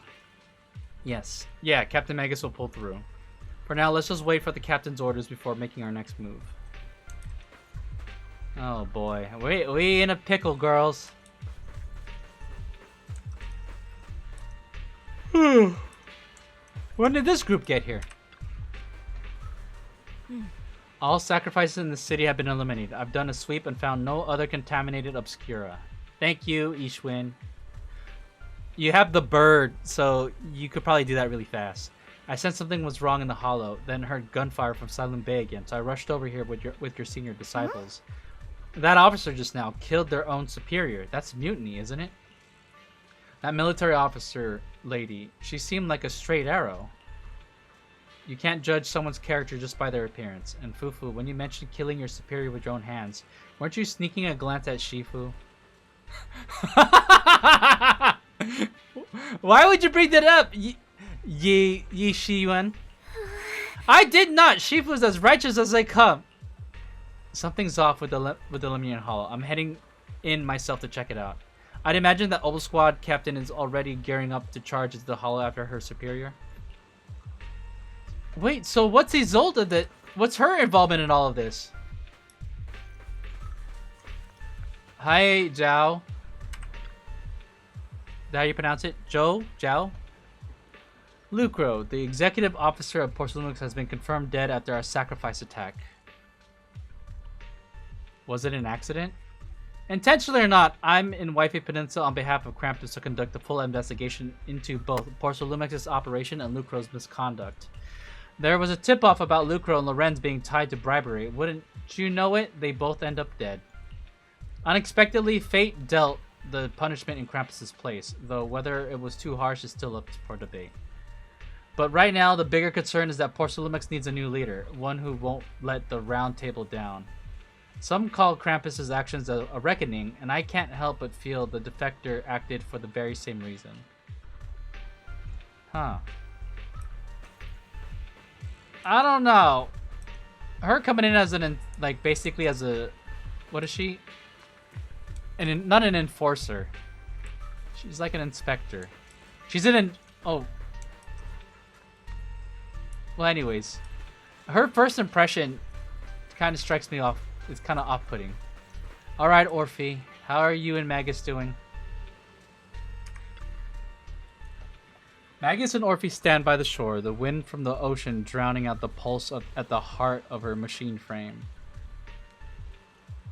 Yes. Yeah, Captain Magus will pull through. For now, let's just wait for the captain's orders before making our next move. Oh boy. We in a pickle, girls. When did this group get here? All sacrifices in the city have been eliminated. I've done a sweep and found no other contaminated obscura. Thank you, Ishwin. You have the bird, so you could probably do that really fast. I sensed something was wrong in the hollow, then heard gunfire from Silent Bay again, so I rushed over here with your senior disciples. That officer just now killed their own superior. That's mutiny, isn't it? That military officer lady, she seemed like a straight arrow. You can't judge someone's character just by their appearance. And Fufu, when you mentioned killing your superior with your own hands, weren't you sneaking a glance at Shifu? Why would you bring that up, Yi Shiyuan? I did not. Shifu's as righteous as they come. Something's off with the Lemnian Hollow. I'm heading in myself to check it out. I'd imagine that Obol Squad captain is already gearing up to charge into the Hollow after her superior. Wait, so what's Isolde that... What's her involvement in all of this? Hi, Zhao. Is that how you pronounce it? Zhao? Lucro, the executive officer of Porcelainix, has been confirmed dead after our sacrifice attack. Was it an accident? Intentionally or not, I'm in Waifu Peninsula on behalf of Krampus to conduct a full investigation into both Porcelainix's operation and Lucro's misconduct. There was a tip-off about Lucro and Lorenz being tied to bribery. Wouldn't you know it? They both end up dead. Unexpectedly, fate dealt the punishment in Krampus's place, though whether it was too harsh is still up for debate. But right now, the bigger concern is that Porcelainix needs a new leader, one who won't let the round table down. Some call Krampus's actions a reckoning, and I can't help but feel the defector acted for the very same reason. Huh. I don't know. Her coming in as an, like, basically as a, what is she? Not an enforcer. She's like an inspector. She's oh. Well, anyways. Her first impression kind of strikes me off. It's kind of off-putting. Alright, Orphie. How are you and Magus doing? Magus and Orphie stand by the shore, the wind from the ocean drowning out the pulse at the heart of her machine frame.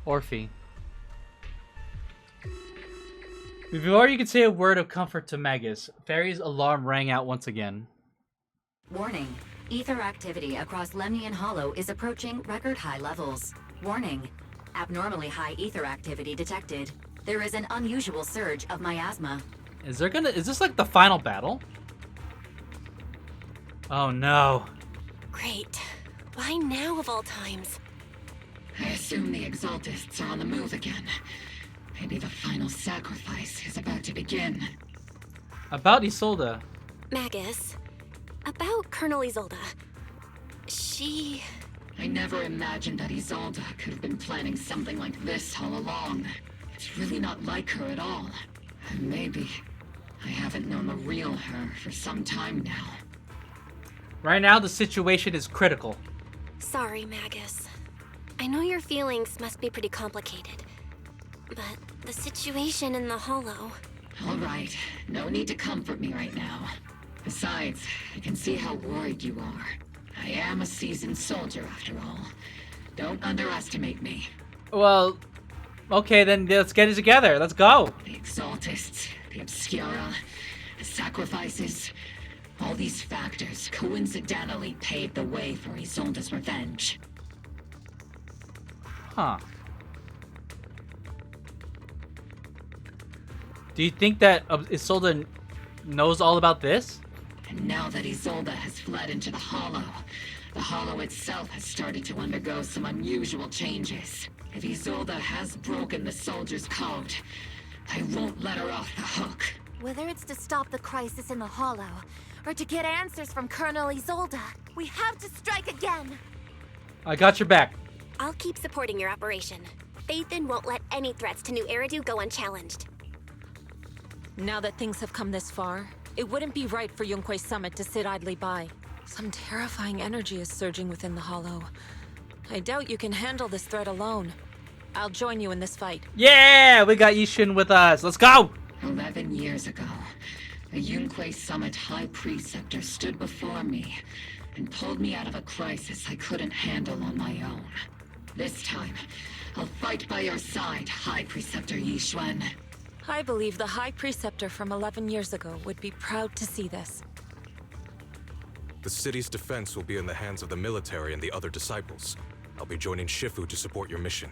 Orphie. Before you could say a word of comfort to Magus, Fairy's alarm rang out once again. Warning. Ether activity across Lemnian Hollow is approaching record high levels. Warning. Abnormally high ether activity detected. There is an unusual surge of miasma. Is this like the final battle? Oh no. Great. Why now of all times? I assume the Exaltists are on the move again. Maybe the final sacrifice is about to begin. About Isolde. Magus. About Colonel Isolde. She... I never imagined that Isolde could have been planning something like this all along. It's really not like her at all. And maybe I haven't known the real her for some time now. Right now, the situation is critical. Sorry, Magus. I know your feelings must be pretty complicated. But the situation in the Hollow... All right, no need to comfort me right now. Besides, I can see how worried you are. I am a seasoned soldier, after all. Don't underestimate me. Well, okay, then let's get it together. Let's go. The Exaltists, the Obscura, the sacrifices... All these factors coincidentally paved the way for Isolde's revenge. Huh. Do you think that Isolde knows all about this? And now that Isolde has fled into the Hollow itself has started to undergo some unusual changes. If Isolde has broken the soldier's code, I won't let her off the hook. Whether it's to stop the crisis in the Hollow, or to get answers from Colonel Isolde, we have to strike again! I got your back. I'll keep supporting your operation. Phaethon won't let any threats to New Eridu go unchallenged. Now that things have come this far, it wouldn't be right for Yunque's summit to sit idly by. Some terrifying energy is surging within the Hollow. I doubt you can handle this threat alone. I'll join you in this fight. Yeah, we got Yishin with us. Let's go! 11 years ago, a Yunque Summit High Preceptor stood before me and pulled me out of a crisis I couldn't handle on my own. This time, I'll fight by your side, High Preceptor Yixuan. I believe the High Preceptor from 11 years ago would be proud to see this. The city's defense will be in the hands of the military and the other disciples. I'll be joining Shifu to support your mission.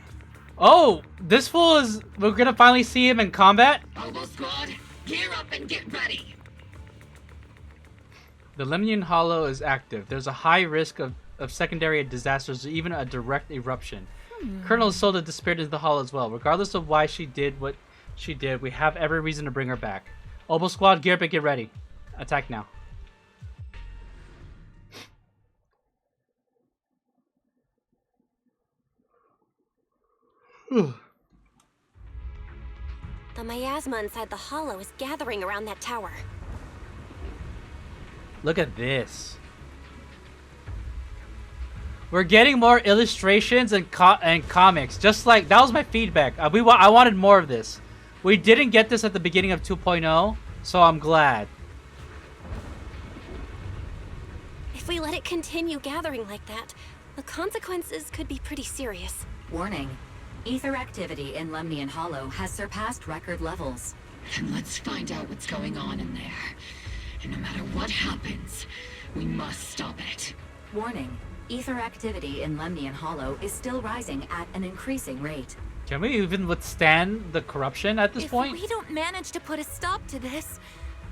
Oh, this fool is... We're gonna finally see him in combat? Obol Squad, gear up and get ready! The Lemnian Hollow is active. There's a high risk of secondary disasters or even a direct eruption. Colonel Isolde disappeared into the Hollow as well. Regardless of why she did what she did, we have every reason to bring her back. Obol Squad, gear up and get ready. Attack now. The miasma inside the hollow is gathering around that tower. Look at this. We're getting more illustrations and comics. Just like that was my feedback. I wanted more of this. We didn't get this at the beginning of 2.0, so I'm glad. If we let it continue gathering like that, the consequences could be pretty serious. Warning. Ether activity in Lemnian Hollow has surpassed record levels. Then let's find out what's going on in there. And no matter what happens, we must stop it. Warning. Ether activity in Lemnian Hollow is still rising at an increasing rate. Can we even withstand the corruption at this point? If we don't manage to put a stop to this,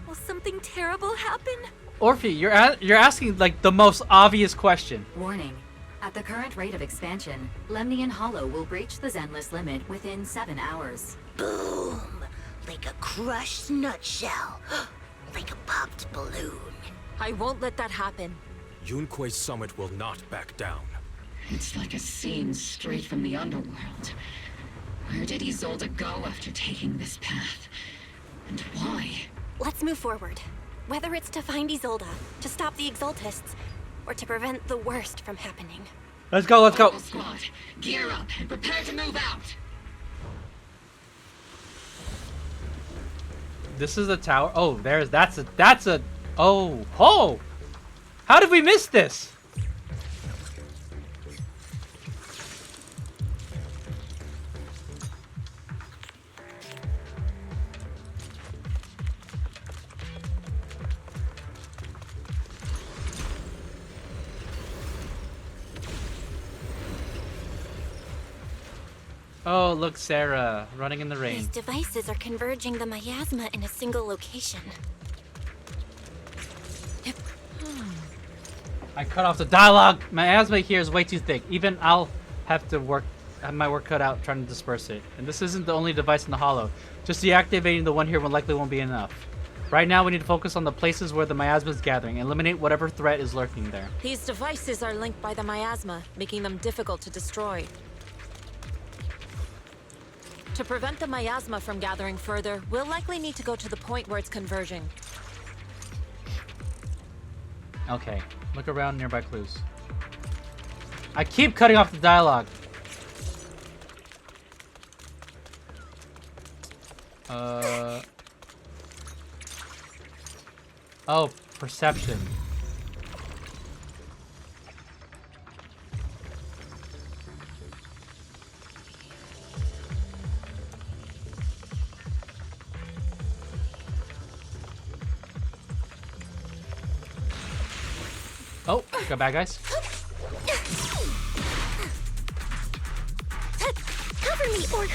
will something terrible happen? Orphie, you're asking like the most obvious question. Warning. At the current rate of expansion, Lemnian Hollow will breach the Zenless limit within 7 hours. Boom! Like a crushed nutshell. Like a popped balloon. I won't let that happen. Yunque's summit will not back down. It's like a scene straight from the underworld. Where did Isolde go after taking this path? And why? Let's move forward. Whether it's to find Isolde, to stop the Exaltists, or to prevent the worst from happening. Let's go, let's go. Obol Squad, gear up and prepare to move out. This is a tower. Oh, that's a oh. How did we miss this? Oh, look, Sarah, running in the rain. These devices are converging the miasma in a single location. I cut off the dialogue. My asthma here is way too thick. Even I'll have to have my work cut out trying to disperse it. And this isn't the only device in the hollow. Just deactivating the one here likely won't be enough. Right now, we need to focus on the places where the miasma is gathering. Eliminate whatever threat is lurking there. These devices are linked by the miasma, making them difficult to destroy. To prevent the miasma from gathering further, we'll likely need to go to the point where it's converging. Okay, look around nearby clues. I keep cutting off the dialogue. Oh, perception. Oh, got bad guys. Cover me, or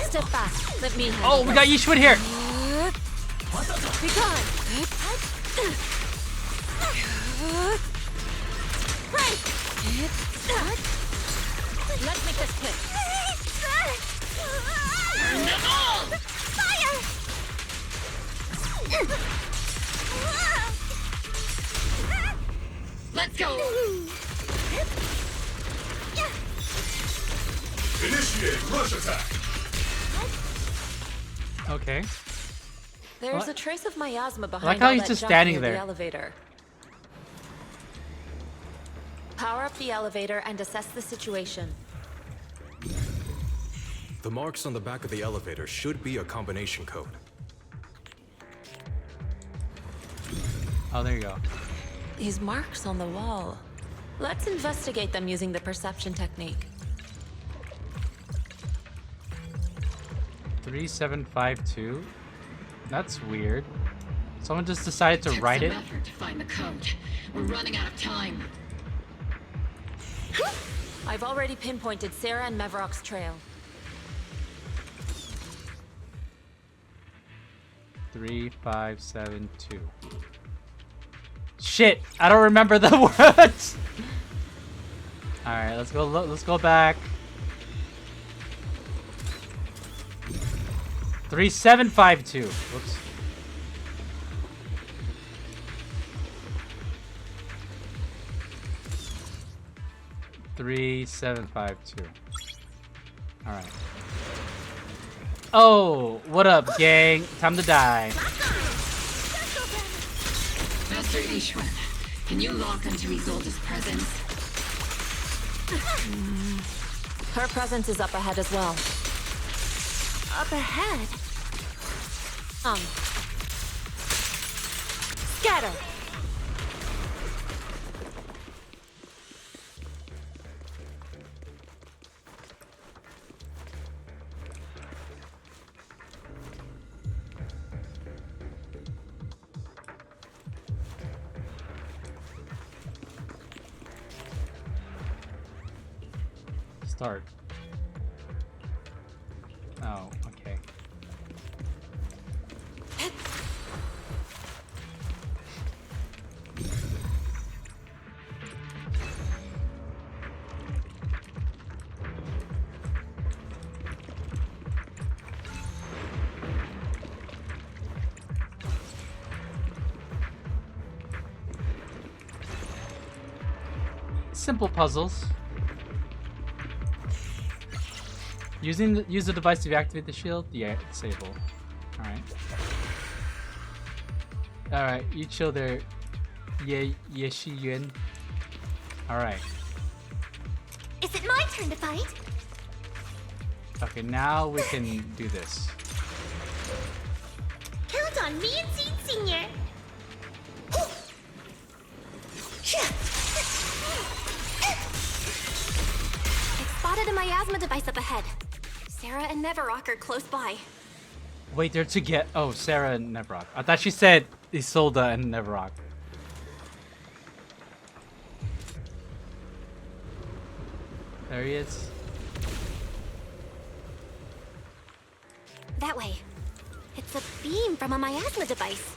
step back. Let me handle Oh, we got Yishwin here. Be gone. Right. Let's make this quick. Fire! Let's go! Initiate rush attack! Okay. There's What? a trace of miasma behind like how all he's that just junk standing near there. the elevator. Power up the elevator and assess the situation. The marks on the back of the elevator should be a combination code. Oh, there you go. These marks on the wall. Let's investigate them using the perception technique. 3752. That's weird. Someone just decided to Took write some it. effort to find the code. We're running out of time. I've already pinpointed Sarah and Mevrock's trail. 3572. Shit! I don't remember the words. All right, let's go. Let's go back. 3752. Whoops. Three, 752. All right. Oh, what up, gang? Time to die. Master Ishwan, can you lock onto Isolde's presence? Her presence is up ahead as well. Up ahead? Scatter! Start. Oh, okay. Simple puzzles. Use the device to deactivate the shield. Yeah, disable. All right. All right, you chill there. Yeshi Yun. All right. Is it my turn to fight? Okay, now we can do this. Count on me and Seed Senior. Spotted a miasma device up ahead. Sarah and Neverrock are close by. Wait, they're together. Oh, Sarah and Neverrock. I thought she said Isolde and Neverrock. There he is. That way. It's a beam from a miasma device.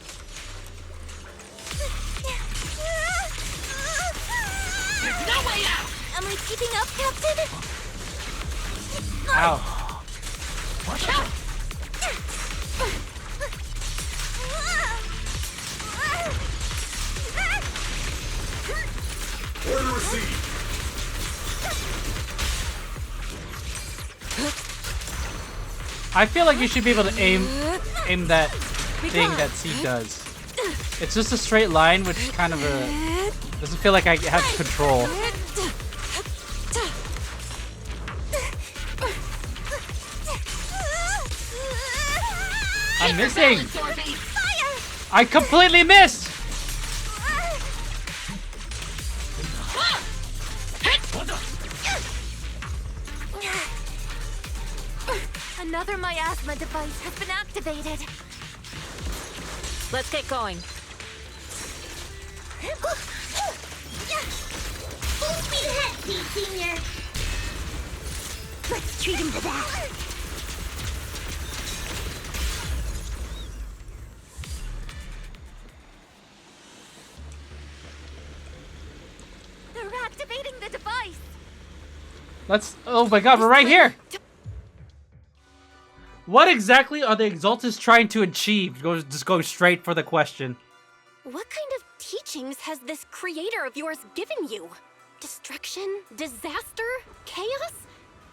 There's no way out! Am I keeping up, Captain? Ow. Watch out! Order received. I feel like you should be able to aim that thing that C does. It's just a straight line, which kind of doesn't feel like I have control. I'm missing. I completely missed. Another miasma device has been activated. Let's get going. Full speed ahead, Seed Senior. Let's treat him to that. They're activating the device. Let's. Oh my God, we're right here. What exactly are the Exaltists trying to achieve? Just go straight for the question. What kind of teachings has this creator of yours given you? Destruction? Disaster? Chaos?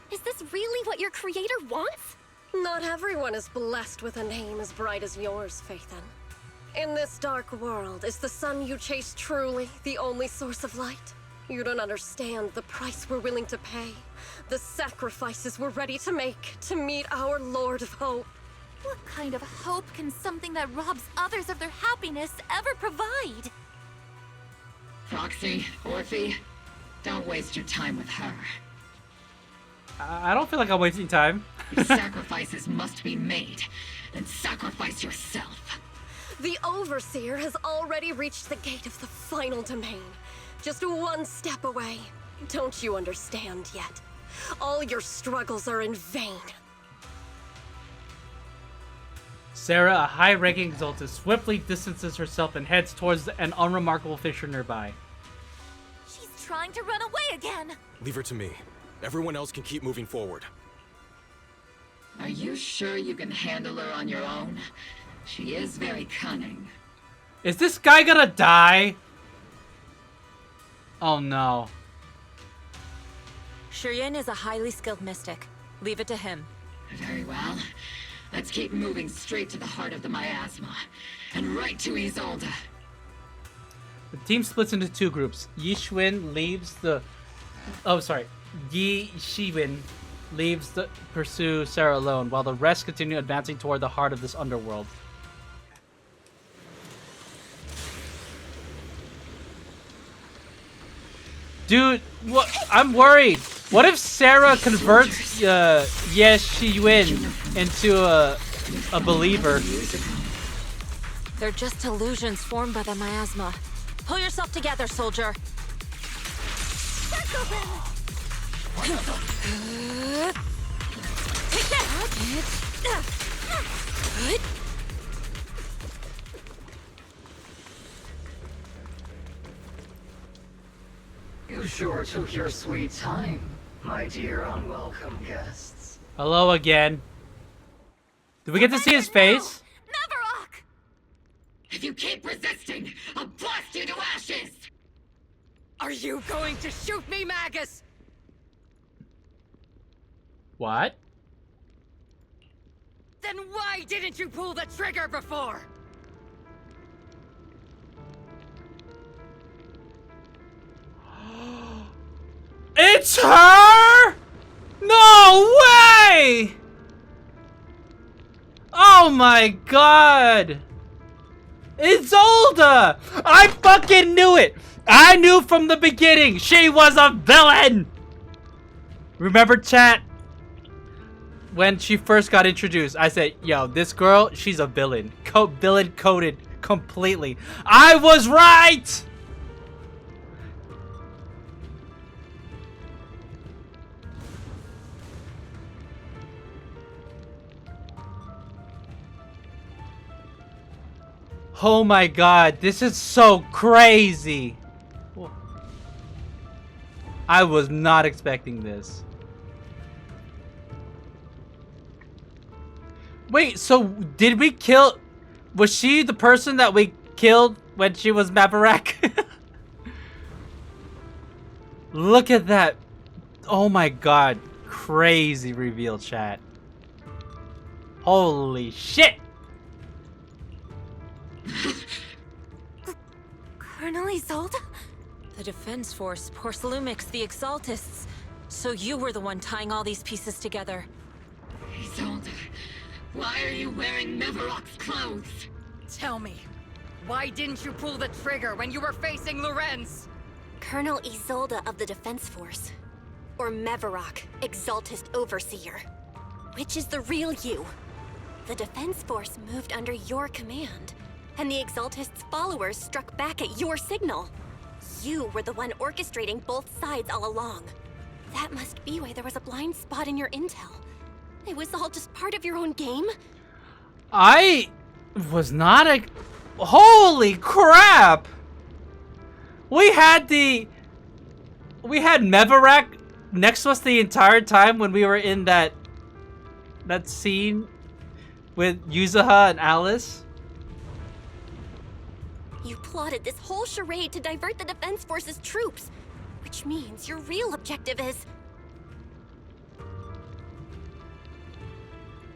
Is this really what your creator wants? Not everyone is blessed with a name as bright as yours, Phaethon. In this dark world, is the sun you chase truly the only source of light? You don't understand the price we're willing to pay, the sacrifices we're ready to make to meet our Lord of Hope. What kind of hope can something that robs others of their happiness ever provide? Foxy, Orphie, don't waste your time with her. I don't feel like I'm wasting time. If sacrifices must be made, then sacrifice yourself. The Overseer has already reached the gate of the final domain. Just one step away. Don't you understand yet? All your struggles are in vain. Sarah, a high-ranking Exaltist, swiftly distances herself and heads towards an unremarkable fissure nearby. She's trying to run away again. Leave her to me. Everyone else can keep moving forward. Are you sure you can handle her on your own? She is very cunning. Is this guy gonna die? Oh no. Shiryen is a highly skilled mystic. Leave it to him. Very well. Let's keep moving straight to the heart of the miasma, and right to Isolde. The team splits into two groups. Yi Shiwen leaves the... Oh, sorry. Yi Shiwen leaves to pursue Sarah alone, while the rest continue advancing toward the heart of this underworld. Dude, what? I'm worried. What if Sarah converts Ye Shiwen into a believer? They're just illusions formed by the miasma. Pull yourself together, soldier. You sure took your sweet time, my dear unwelcome guests. Hello again. Did we get to see his face? Mavarok! If you keep resisting, I'll blast you to ashes! Are you going to shoot me, Magus? What? Then why didn't you pull the trigger before? It's her? No way! Oh my god! Isolde! I fucking knew it! I knew from the beginning she was a villain! Remember, chat? When she first got introduced, I said, yo, this girl, she's a villain. Villain coded completely. I was right! Oh my god, this is so crazy. I was not expecting this. Wait, so did we kill... Was she the person that we killed when she was Mavarok? Look at that. Oh my god. Crazy reveal, chat. Holy shit. Colonel Isolde? The Defense Force, Porcelumix, the Exaltists. So you were the one tying all these pieces together. Isolde, why are you wearing Mavarok's clothes? Tell me, why didn't you pull the trigger when you were facing Lorenz? Colonel Isolde of the Defense Force. Or Mavarok, Exaltist Overseer. Which is the real you? The Defense Force moved under your command, and the Exaltist's followers struck back at your signal. You were the one orchestrating both sides all along. That must be why there was a blind spot in your intel. It was all just part of your own game? I was not a... Holy crap! We had Mavarok next to us the entire time when we were in that scene with Yuzuha and Alice. You plotted this whole charade to divert the Defense Force's troops, which means your real objective is...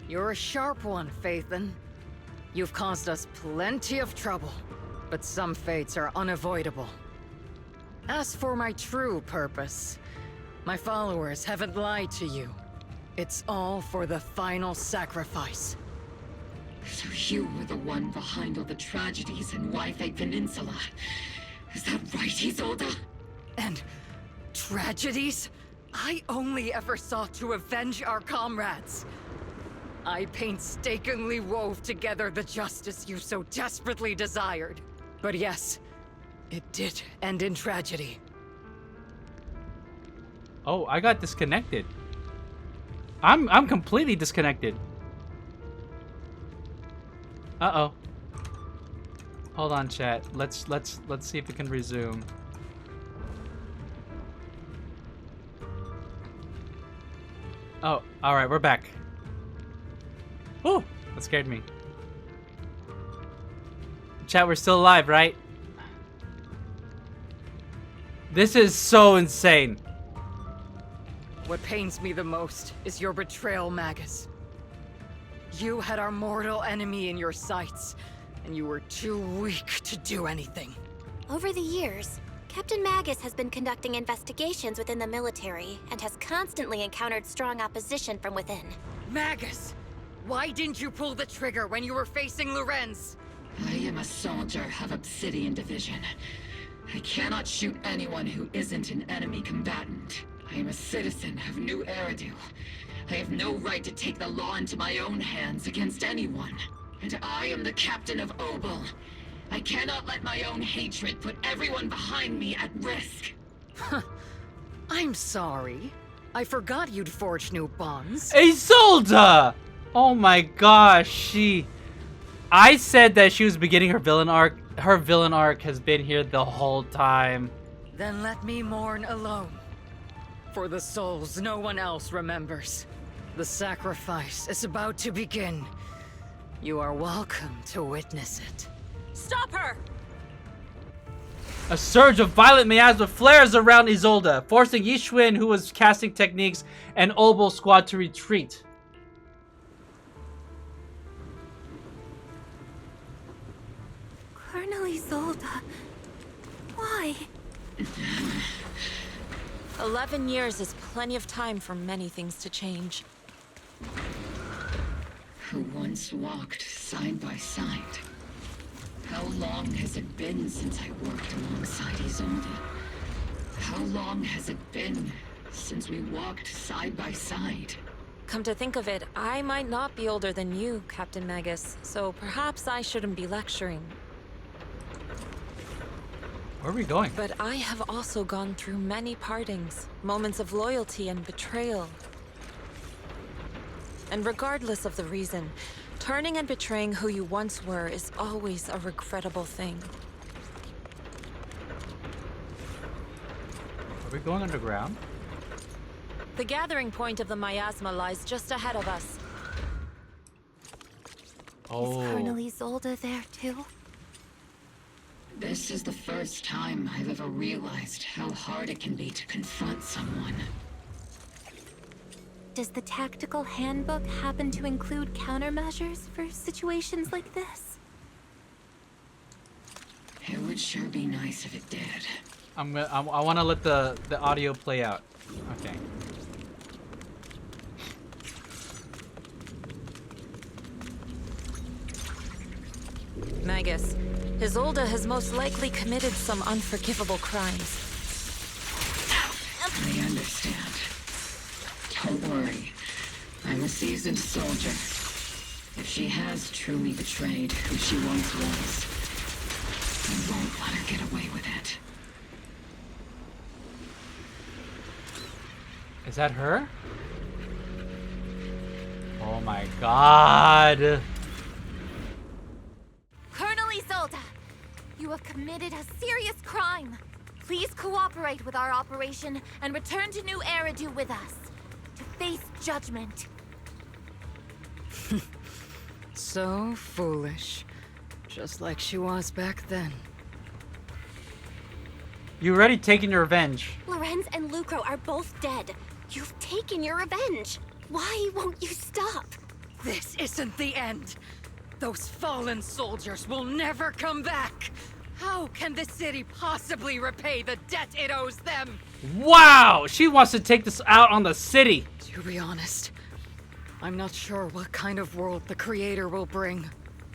You're a sharp one, Phaethon. You've caused us plenty of trouble, but some fates are unavoidable. As for my true purpose, my followers haven't lied to you. It's all for the final sacrifice. So you were the one behind all the tragedies in Wi-Fi Peninsula. Is that right, Isolde? And tragedies? I only ever sought to avenge our comrades. I painstakingly wove together the justice you so desperately desired. But yes, it did end in tragedy. Oh, I got disconnected. I'm completely disconnected. Uh-oh. Hold on, chat. Let's see if we can resume. Oh, all right, we're back. Ooh, that scared me. Chat, we're still alive, right? This is so insane. What pains me the most is your betrayal, Magus. You had our mortal enemy in your sights, and you were too weak to do anything. Over the years, Captain Magus has been conducting investigations within the military and has constantly encountered strong opposition from within. Magus! Why didn't you pull the trigger when you were facing Lorenz? I am a soldier of Obsidian Division. I cannot shoot anyone who isn't an enemy combatant. I am a citizen of New Eridu. I have no right to take the law into my own hands against anyone. And I am the captain of Obol. I cannot let my own hatred put everyone behind me at risk. I'm sorry. I forgot you'd forged new bonds. Isolde! Oh my gosh, I said that she was beginning her villain arc. Her villain arc has been here the whole time. Then let me mourn alone. For the souls no one else remembers. The sacrifice is about to begin. You are welcome to witness it. Stop her! A surge of violent miasma flares around Isolde, forcing Yishwin, who was casting techniques, and Obol Squad to retreat. Colonel Isolde, why? 11 years is plenty of time for many things to change. Who once walked side by side. How long has it been since I worked alongside Isolde? How long has it been since we walked side by side? Come to think of it, I might not be older than you, Captain Magus, so perhaps I shouldn't be lecturing. Where are we going? But I have also gone through many partings, moments of loyalty and betrayal. And regardless of the reason, turning and betraying who you once were is always a regrettable thing. Are we going underground? The gathering point of the miasma lies just ahead of us. Oh. Is Colonel Isolde there too? This is the first time I've ever realized how hard it can be to confront someone. Does the tactical handbook happen to include countermeasures for situations like this? It would sure be nice if it did. I want to let the audio play out. Okay. Magus, Isolde has most likely committed some unforgivable crimes. I understand. Don't worry. I'm a seasoned soldier. If she has truly betrayed who she once was, I won't let her get away with it. Is that her? Oh my god. Colonel Isolde, you have committed a serious crime. Please cooperate with our operation and return to New Eridu with us to face judgment. So foolish. Just like she was back then. You already taken your revenge. Lorenz and Lucro are both dead. You've taken your revenge. Why won't you stop? This isn't the end. Those fallen soldiers will never come back. How can the city possibly repay the debt it owes them? Wow! She wants to take this out on the city. To be honest, I'm not sure what kind of world the Creator will bring.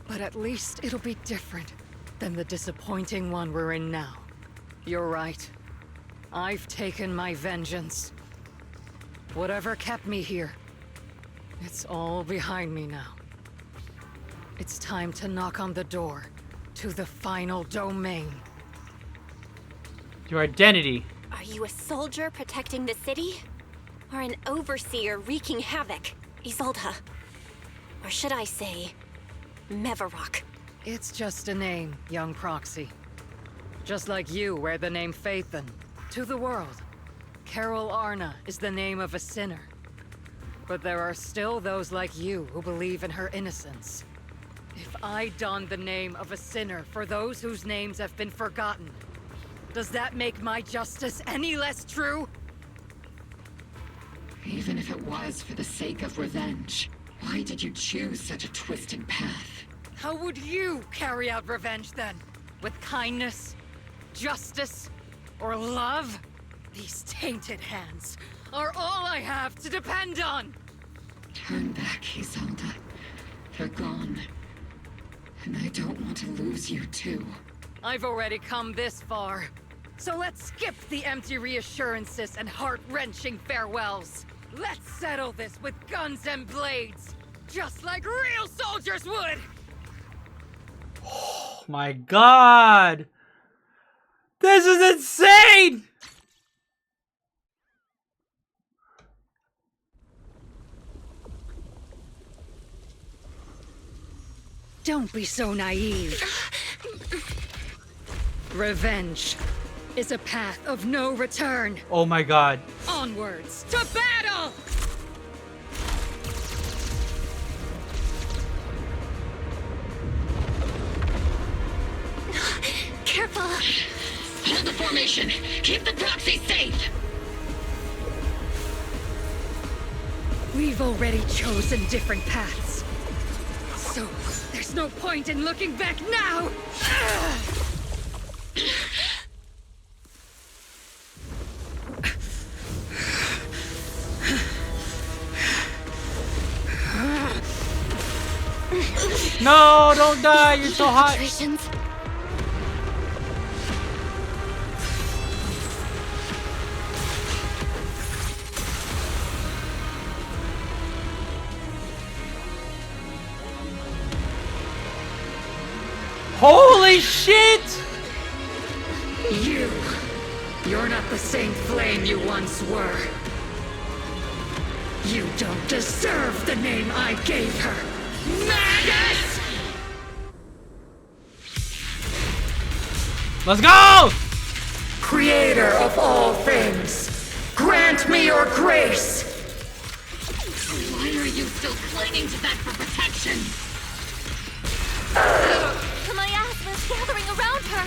But at least it'll be different than the disappointing one we're in now. You're right. I've taken my vengeance. Whatever kept me here, it's all behind me now. It's time to knock on the door to the final domain. Your identity. Are you a soldier protecting the city? Or an overseer wreaking havoc? Isolde. Or should I say, Mevarok? It's just a name, young proxy. Just like you wear the name Phaethon. To the world, Carol Arna is the name of a sinner. But there are still those like you who believe in her innocence. If I don the name of a sinner for those whose names have been forgotten, does that make my justice any less true? Even if it was for the sake of revenge, Why did you choose such a twisted path? How would you carry out revenge then? With kindness, justice, or love? These tainted hands are all I have to depend on! Turn back, Isolde. They're gone. And I don't want to lose you too. I've already come this far. So let's skip the empty reassurances and heart-wrenching farewells. Let's settle this with guns and blades, just like real soldiers would! Oh my god! This is insane! Don't be so naive. Revenge is a path of no return. Oh my god. Onwards to battle! Careful! Hold the formation! Keep the proxy safe! We've already chosen different paths. So, there's no point in looking back now! No, don't die, you're so hot! Holy shit! You're not the same flame you once were. You don't deserve the name I gave her. Magus! Let's go! Creator of all things, grant me your grace! Why are you still clinging to that for protection? My asthma's gathering around her.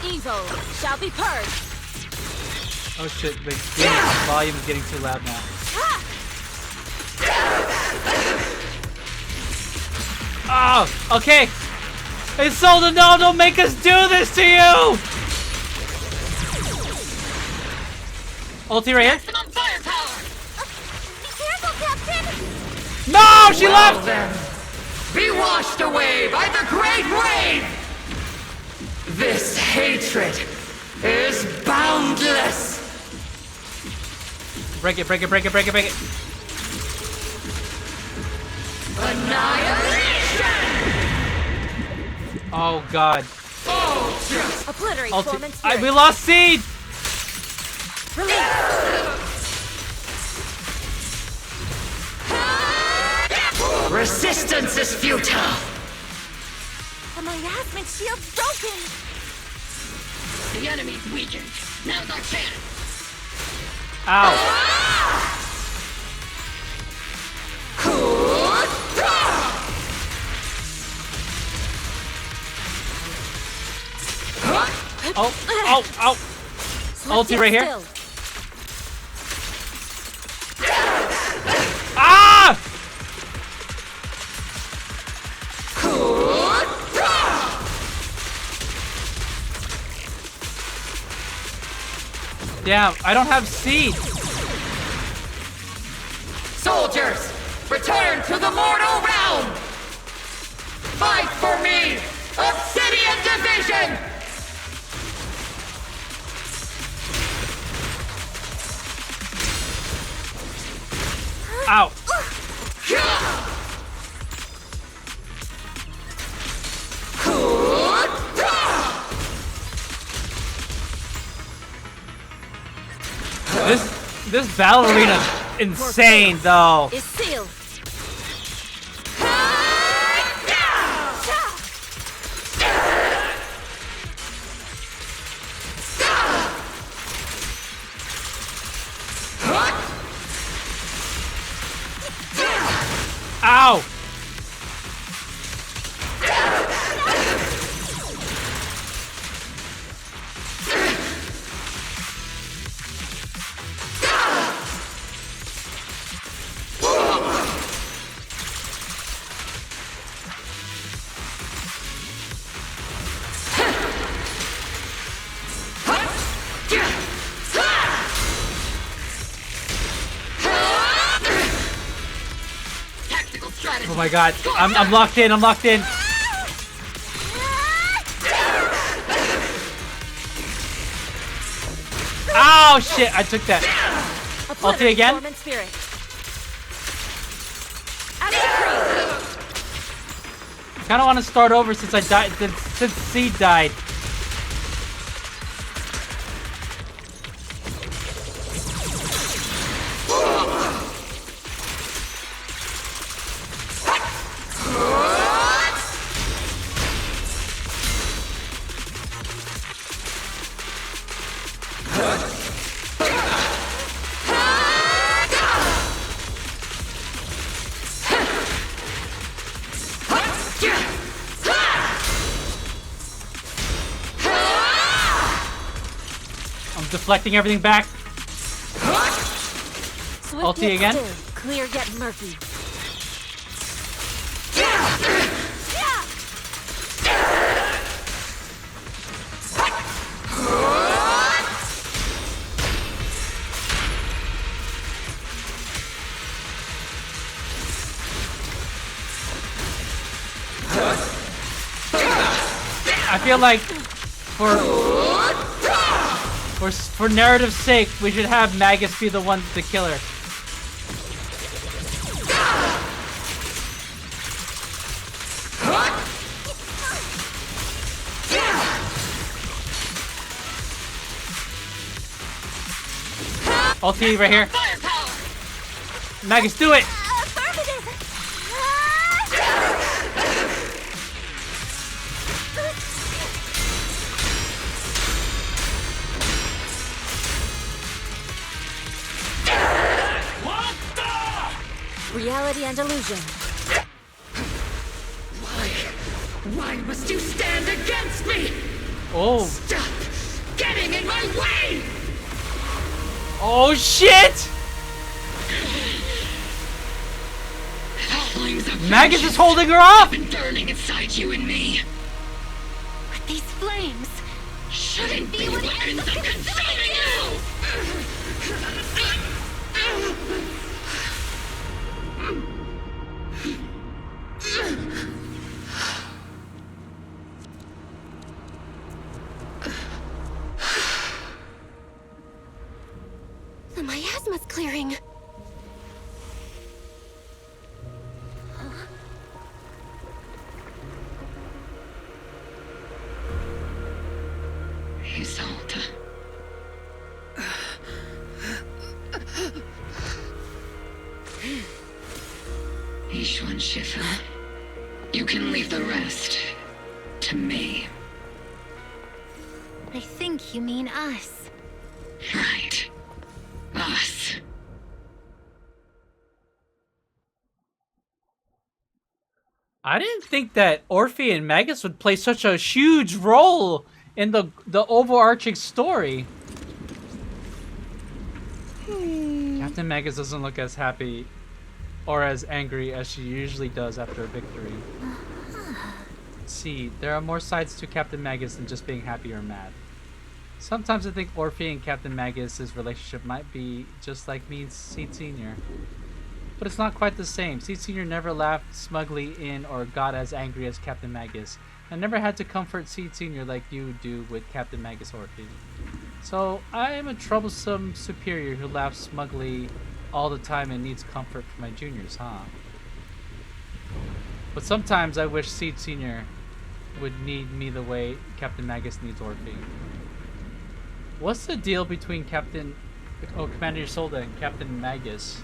Evil shall be purged. Oh shit, the volume is getting too loud now. Oh, okay. Isolde, no, don't make us do this to you! Ulti right here. Be careful, Captain! No, she left! Then, be washed away by the great wave! This hatred is boundless! Break it, break it, break it, break it, break it. Annihilation! Oh god. Obliterate we lost Seed! Resistance is futile! The miasmic shield's broken! The enemy's weakened. Now's our chance. Ow. Oh, oh, oh. Ulti right here. Ah! Damn, I don't have Seed. Soldiers, return to the mortal realm! Fight for me! Obsidian Division! Ow. This battle arena is insane though. Is sealed. Ow! Oh my god, I'm locked in, I'm locked in. Oh shit, I took that. Ulti again? Kinda wanna start over since I died, since Seed died. Deflecting everything back. Ulti again. Still, clear yet murky. I feel like for narrative's sake, we should have Magus be the one to kill her. Ulti right here. Magus, do it! Reality and illusion. Why must you stand against me? Oh. Stop getting in my way! Oh shit! Magus is holding her up! Been burning inside you and me. But these flames shouldn't be what ends up consuming you! The miasma's clearing. Isolde. Ishwan Shifa. You can leave the rest to me. I think you mean us. Right. Us. I didn't think that Orphie and Magus would play such a huge role in the overarching story. Captain Magus doesn't look as happy or as angry as she usually does after a victory. See, there are more sides to Captain Magus than just being happy or mad. Sometimes I think Orphie and Captain Magus' relationship might be just like me and Seed Sr. But it's not quite the same. Seed Sr. never laughed smugly in or got as angry as Captain Magus. I never had to comfort Seed Sr. like you do with Captain Magus Orphie. So I am a troublesome superior who laughs smugly all the time and needs comfort from my juniors, huh? But sometimes I wish Seed Sr. would need me the way Captain Magus needs Orphie. What's the deal between Commander Isolde and Captain Magus?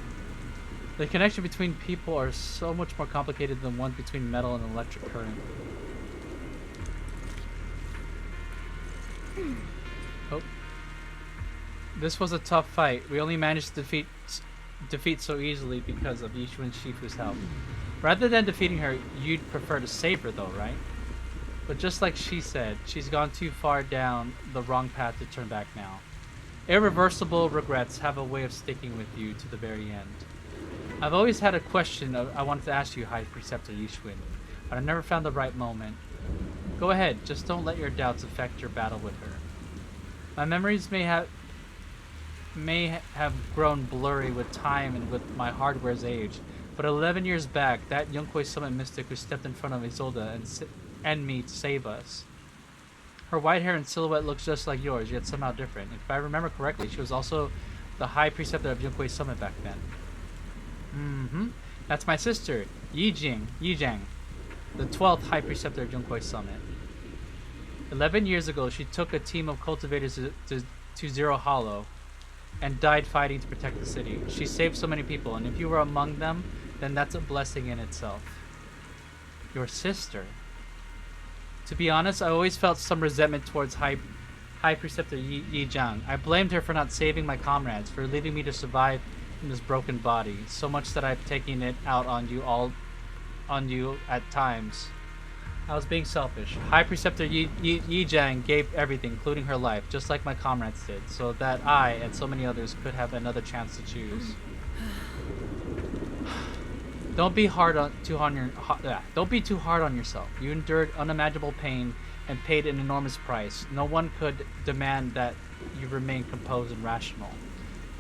The connection between people are so much more complicated than one between metal and electric current. Oh. This was a tough fight. We only managed to defeat so easily because of Yishuan Shifu's help. Rather than defeating her, you'd prefer to save her though, right? But just like she said, she's gone too far down the wrong path to turn back now. Irreversible regrets have a way of sticking with you to the very end. I've always had a question I wanted to ask you, High Preceptor Yishuan, but I never found the right moment. Go ahead, just don't let your doubts affect your battle with her. My memories may have grown blurry with time and with my hardware's age, But 11 years back, that Yonkwei Summit mystic who stepped in front of Isolde and me to save us. Her white hair and silhouette looks just like yours, yet somehow different. If I remember correctly, she was also the High Preceptor of Yonkwei Summit back then. Mm-hmm. That's my sister, Yijing, the 12th High Preceptor of Yonkwei Summit. 11 years ago, she took a team of cultivators to Zero Hollow and died fighting to protect the city. She saved so many people, and if you were among them, then that's a blessing in itself. Your sister. To be honest, I always felt some resentment towards High Preceptor Yi Jiang. I blamed her for not saving my comrades, for leaving me to survive in this broken body, so much that I've taken it out on you at times. I was being selfish. High Preceptor Yi Jiang gave everything, including her life, just like my comrades did, so that I and so many others could have another chance to choose. Don't be too hard on yourself. You endured unimaginable pain and paid an enormous price. No one could demand that you remain composed and rational.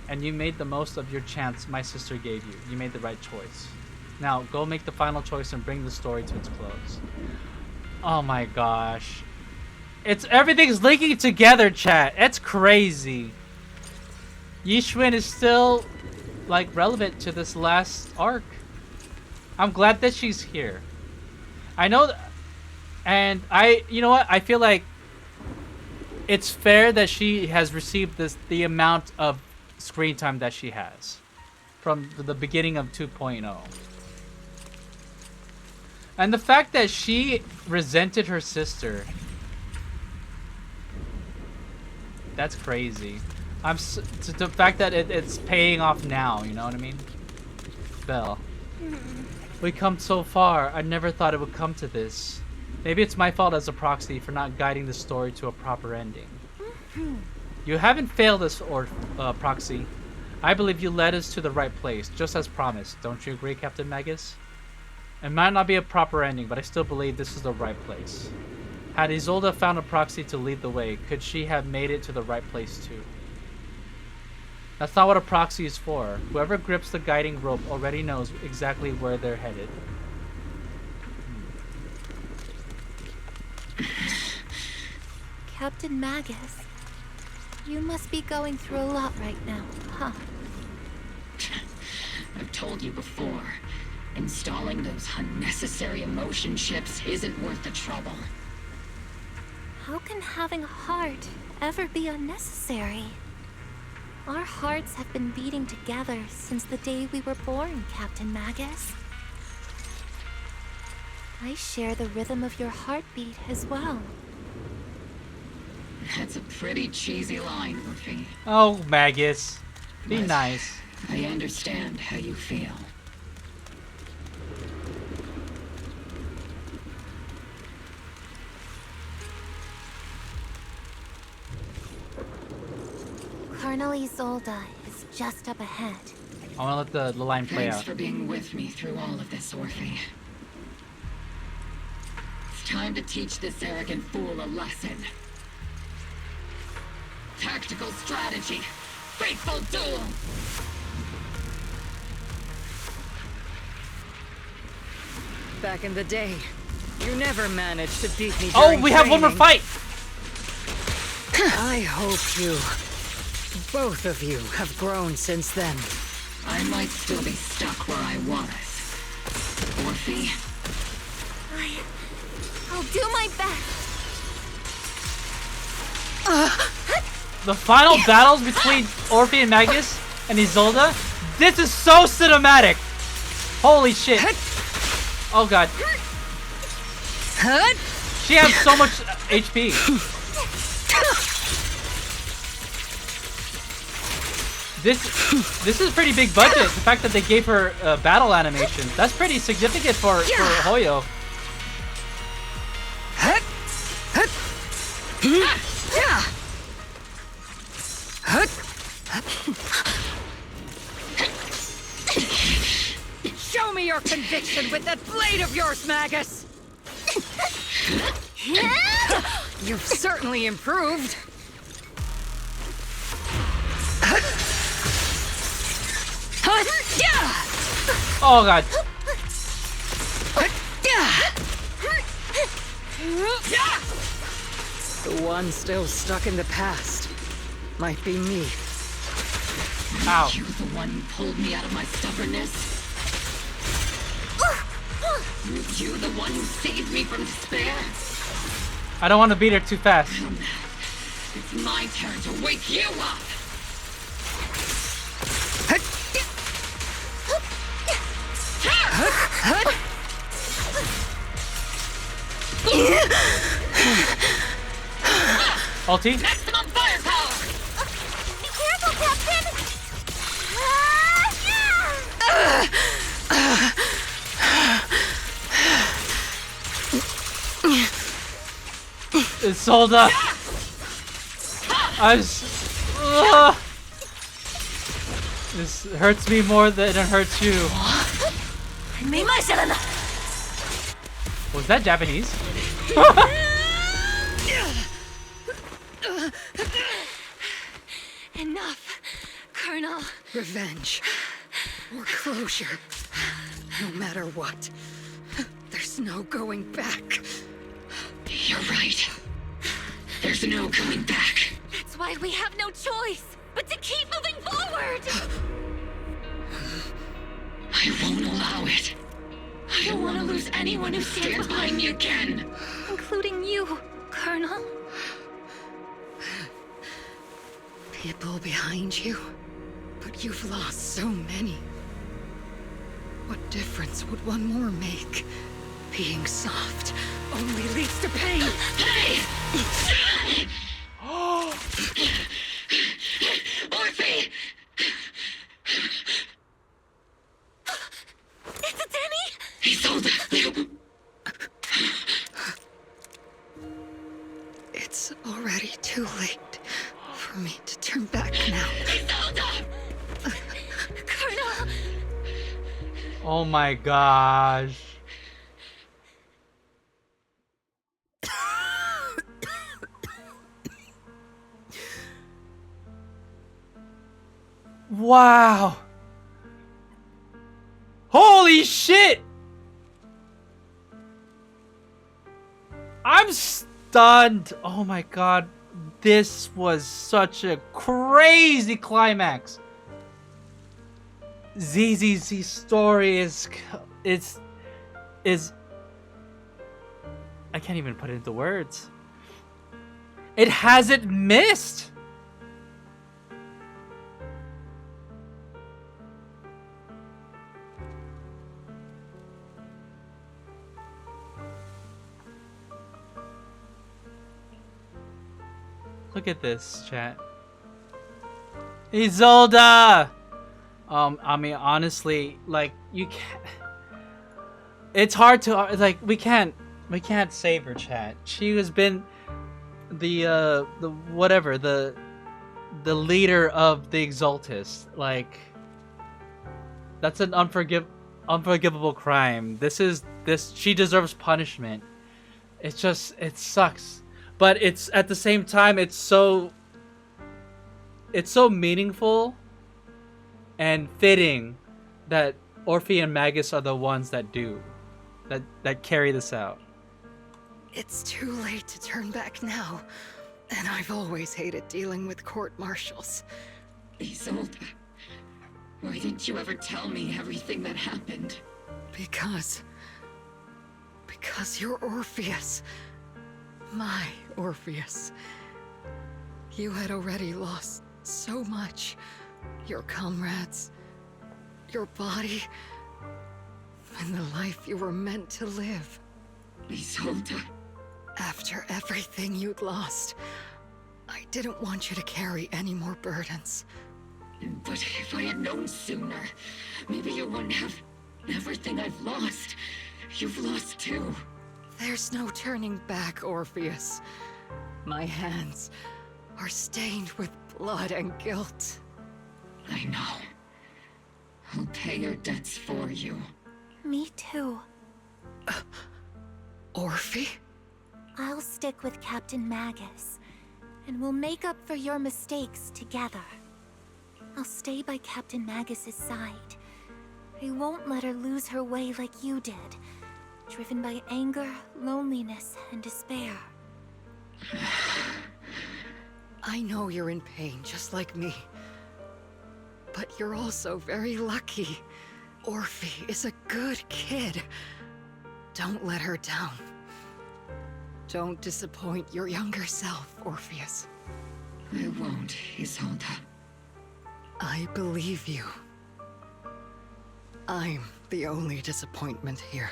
And you made the most of your chance my sister gave you. You made the right choice. Now, go make the final choice and bring the story to its close. Oh my gosh. Everything's linking together, chat. It's crazy. Yixuan is still, like, relevant to this last arc. I'm glad that she's here. I know, and you know what? I feel like it's fair that she has received the amount of screen time that she has from the beginning of 2.0. And the fact that she resented her sister, that's crazy. The fact that it's paying off now, you know what I mean? Belle. We come so far. I never thought it would come to this. Maybe it's my fault as a proxy for not guiding the story to a proper ending. You haven't failed us, proxy. I believe you led us to the right place, just as promised. Don't you agree, Captain Magus? It might not be a proper ending, but I still believe this is the right place. Had Isolde found a proxy to lead the way, could she have made it to the right place too? That's not what a proxy is for. Whoever grips the guiding rope already knows exactly where they're headed. Captain Magus, you must be going through a lot right now, huh? I've told you before, installing those unnecessary emotion chips isn't worth the trouble. How can having a heart ever be unnecessary? Our hearts have been beating together since the day we were born, Captain Magus. I share the rhythm of your heartbeat as well. That's a pretty cheesy line, Orphie. Oh, Magus. Be But nice. I understand how you feel. Colonel Isolde is just up ahead. I want to let the line play Thanks out. for being with me through all of this, Orphie. It's time to teach this arrogant fool a lesson. Tactical strategy. Faithful duel. Back in the day, you never managed to beat me. Oh, during we have one more training. fight! I hope both of you have grown since then. I might still be stuck where I was. Orphie, I'll do my best. The final battles between Orphie and Magus and Isolde. This is so cinematic. Holy shit. Oh god. She has so much HP. This is pretty big budget. The fact that they gave her battle animation, that's pretty significant for Hoyo. Show me your conviction with that blade of yours, Magus! You've certainly improved. Oh god. The one still stuck in the past might be me. Ow. You the one who pulled me out of my stubbornness? You the one who saved me from despair? I don't want to beat her too fast. It's my turn to wake you up! Ulti? Maximum firepower! Be careful, Captain! Isolda! This hurts me more than it hurts you. Was that Japanese? Enough, Colonel. Revenge. Or closure. No matter what. There's no going back. You're right. There's no going back. That's why we have no choice but to keep moving forward. I won't allow it. I don't want to lose anyone who stands behind me again. Including you, Colonel. People behind you, but you've lost so many. What difference would one more make? Being soft only leads to pain. Hey! Orphie! It's a Denny! Isolda! It's already too late for me to turn back now. Isolda! Colonel! Oh my gosh. Wow. Holy shit. I'm stunned. Oh my god. This was such a crazy climax. ZZ's story is I can't even put it into words. It hasn't missed. Look at this, chat. Isolda! I mean, honestly, like, you can't... It's hard to, like, we can't save her, chat. She has been the leader of the Exaltis. Like, that's an unforgivable crime. She deserves punishment. It sucks. But it's, at the same time, it's so meaningful and fitting that Orphie and Magus are the ones that carry this out. It's too late to turn back now, and I've always hated dealing with court-martials. Isolda, why didn't you ever tell me everything that happened? Because you're Orpheus. My Orpheus. You had already lost so much. Your comrades, your body, and the life you were meant to live. Isolda. After everything you'd lost, I didn't want you to carry any more burdens. But if I had known sooner, maybe you wouldn't have everything I've lost. You've lost too. There's no turning back, Orpheus. My hands are stained with blood and guilt. I know. I'll pay your debts for you. Me too. Orphie? I'll stick with Captain Magus, and we'll make up for your mistakes together. I'll stay by Captain Magus's side, I won't let her lose her way like you did. Driven by anger, loneliness, and despair. I know you're in pain, just like me. But you're also very lucky. Orphie is a good kid. Don't let her down. Don't disappoint your younger self, Orpheus. I won't, Isolde. I believe you. I'm the only disappointment here.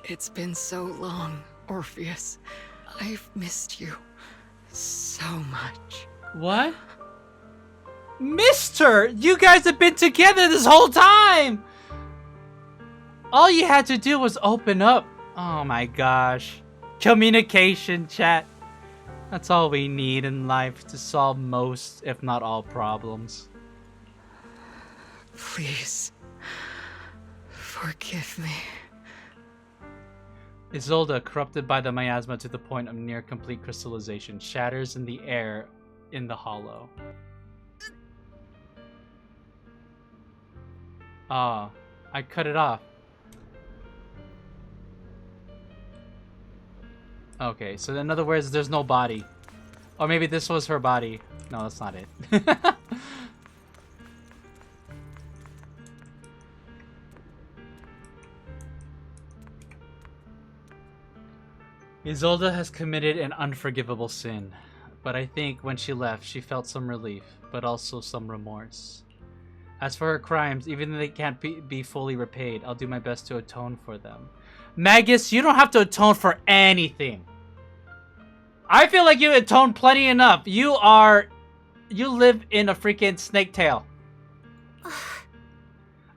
It's been so long, Orpheus. I've missed you so much. What? Mister! You guys have been together this whole time! All you had to do was open up. Oh my gosh. Communication, chat. That's all we need in life to solve most, if not all, problems. Please. Forgive me. Isolde, corrupted by the miasma to the point of near complete crystallization, shatters in the air in the hollow. Ah, I cut it off. Okay, so in other words, there's no body. Or maybe this was her body. No, that's not it. Isolde has committed an unforgivable sin, but I think when she left, she felt some relief, but also some remorse. As for her crimes, even though they can't be fully repaid, I'll do my best to atone for them. Magus, you don't have to atone for anything. I feel like you atone plenty enough. You live in a freaking snake tail.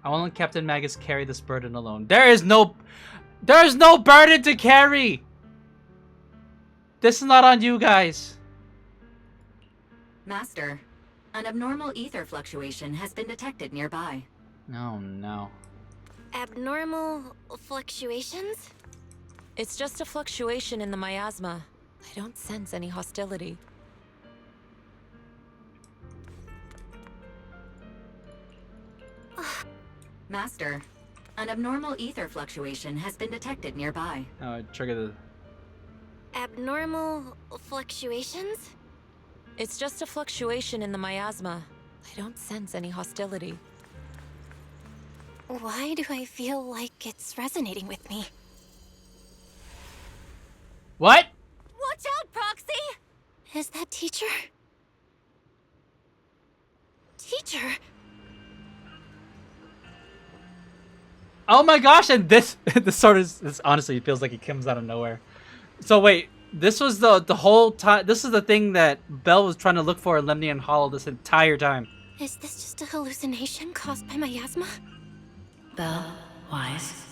I won't let Captain Magus carry this burden alone. There's no burden to carry. This is not on you guys. Master, an abnormal ether fluctuation has been detected nearby. Oh no. Abnormal fluctuations? It's just a fluctuation in the miasma. I don't sense any hostility. Master, an abnormal ether fluctuation has been detected nearby. Oh, I triggered the... Abnormal fluctuations? It's just a fluctuation in the miasma. I don't sense any hostility. Why do I feel like it's resonating with me? What? Watch out, Proxy! Is that teacher? Teacher? Oh my gosh, and this honestly, it feels like it comes out of nowhere. So wait, this was the whole time. This is the thing that Belle was trying to look for in Lemnian Hollow this entire time. Is this just a hallucination caused by miasma? Belle, Wise.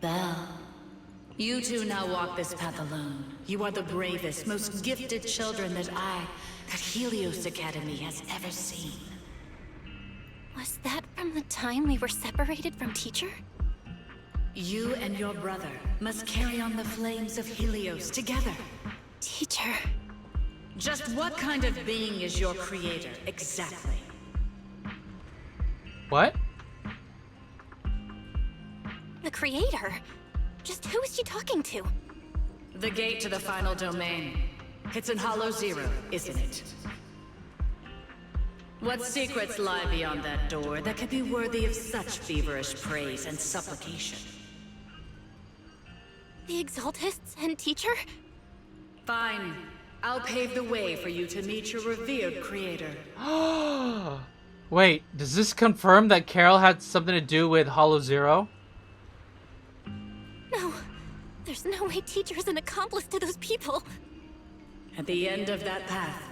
Belle. You two now walk this path alone. You are the bravest, most gifted children that Helios Academy has ever seen. Was that from the time we were separated from teacher? You and your brother must carry on the flames of Helios together. Teacher. Just what kind of being is your creator, exactly? What? The creator? Just who is she talking to? The gate to the final domain. It's in Hollow Zero, isn't it? What secrets lie beyond that door that could be worthy of such feverish praise and supplication? The Exaltists and teacher? Fine. I'll pave the way for you to meet your revered creator. Wait, does this confirm that Carol had something to do with Hollow Zero? No. There's no way teacher is an accomplice to those people. At the end of that path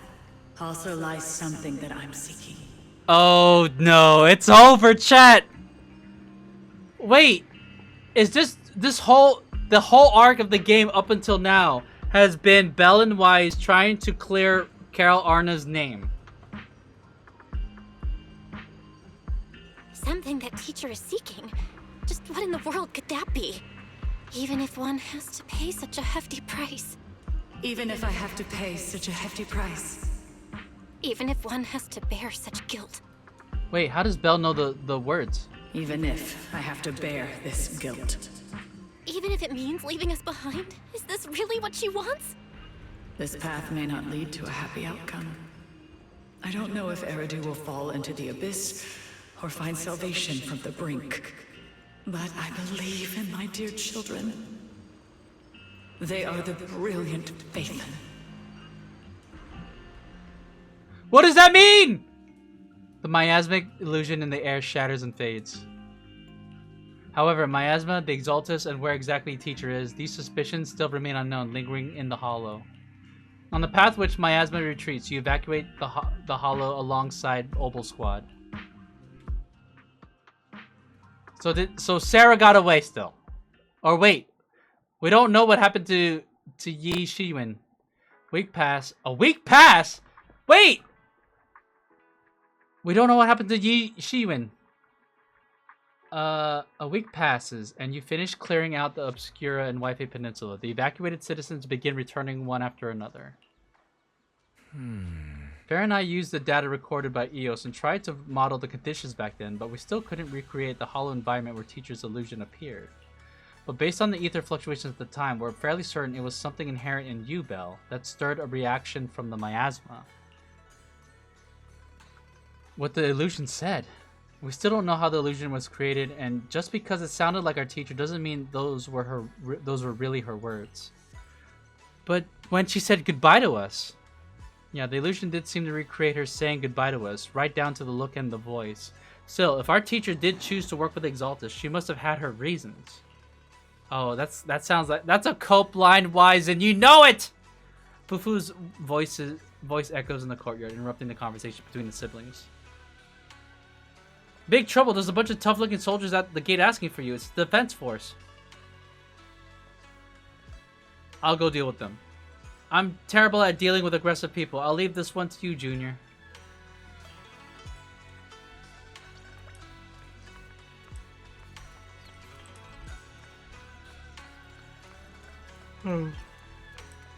also lies something that I'm seeking. Oh no, it's over, chat! Wait, is the whole arc of the game up until now has been Belle and Wise trying to clear Carol Arna's name? Something that teacher is seeking. Just what in the world could that be? Even if one has to pay such a hefty price. Even if I have to pay such a hefty price. Even if one has to bear such guilt. Wait, how does Belle know the words? Even if I have to bear this guilt. Even if it means leaving us behind? Is this really what she wants? This path may not lead to a happy outcome. I don't know if Eridu will fall into the abyss or find salvation from the brink. But I believe in my dear children. They are the brilliant Phaethon. What does that mean? The miasmic illusion in the air shatters and fades. However, miasma, the Exaltus, and where exactly Teacher is, these suspicions still remain unknown, lingering in the Hollow. On the path which miasma retreats, you evacuate the Hollow alongside Obol Squad. So Sarah got away still. Or wait, we don't know what happened to Yi Shiwen. Week pass. A week pass? Wait! We don't know what happened to Yi Shiwen. A week passes, and you finish clearing out the Obscura and Waifei Peninsula. The evacuated citizens begin returning one after another. Farah and I used the data recorded by EOS and tried to model the conditions back then, but we still couldn't recreate the hollow environment where Teacher's illusion appeared. But based on the ether fluctuations at the time, we're fairly certain it was something inherent in you, Belle, that stirred a reaction from the miasma. What the illusion said. We still don't know how the illusion was created, and just because it sounded like our teacher doesn't mean those were really her words. But when she said goodbye to us, yeah, the illusion did seem to recreate her saying goodbye to us, right down to the look and the voice. Still, if our teacher did choose to work with Exaltus, she must have had her reasons. Oh, that sounds like that's a cope line, Wise, and you know it. Fufu's voice echoes in the courtyard, interrupting the conversation between the siblings. Big trouble, there's a bunch of tough-looking soldiers at the gate asking for you. It's the defense force. I'll go deal with them. I'm terrible at dealing with aggressive people. I'll leave this one to you, Junior.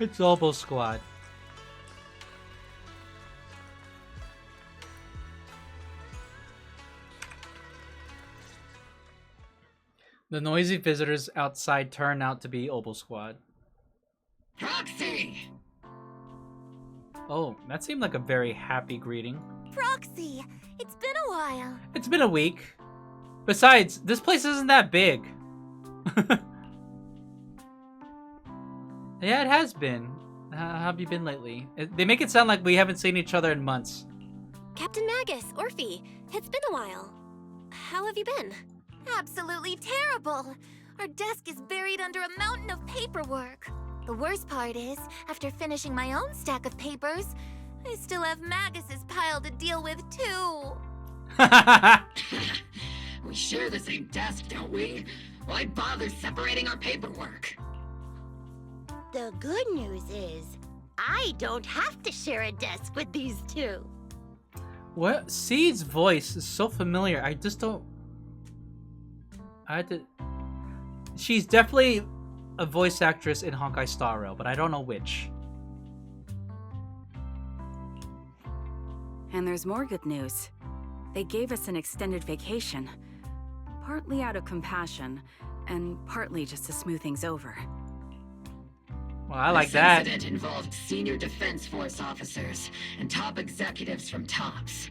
It's Obol Squad. The noisy visitors outside turn out to be Obol Squad. Proxy! Oh, that seemed like a very happy greeting. Proxy! It's been a while. It's been a week. Besides, this place isn't that big. Yeah, it has been. How have you been lately? They make it sound like we haven't seen each other in months. Captain Magus, Orphie, it's been a while. How have you been? Absolutely terrible. Our desk is buried under a mountain of paperwork. The worst part is, after finishing my own stack of papers, I still have Magus's pile to deal with too. We share the same desk, don't we? Why bother separating our paperwork? The good news is, I don't have to share a desk with these two. What? Seed's voice is so familiar. I just don't... She's definitely a voice actress in Honkai Star Rail, but I don't know which. And there's more good news. They gave us an extended vacation. Partly out of compassion, and partly just to smooth things over. Well, I like this that. This incident involved senior Defense Force officers and top executives from TOPS.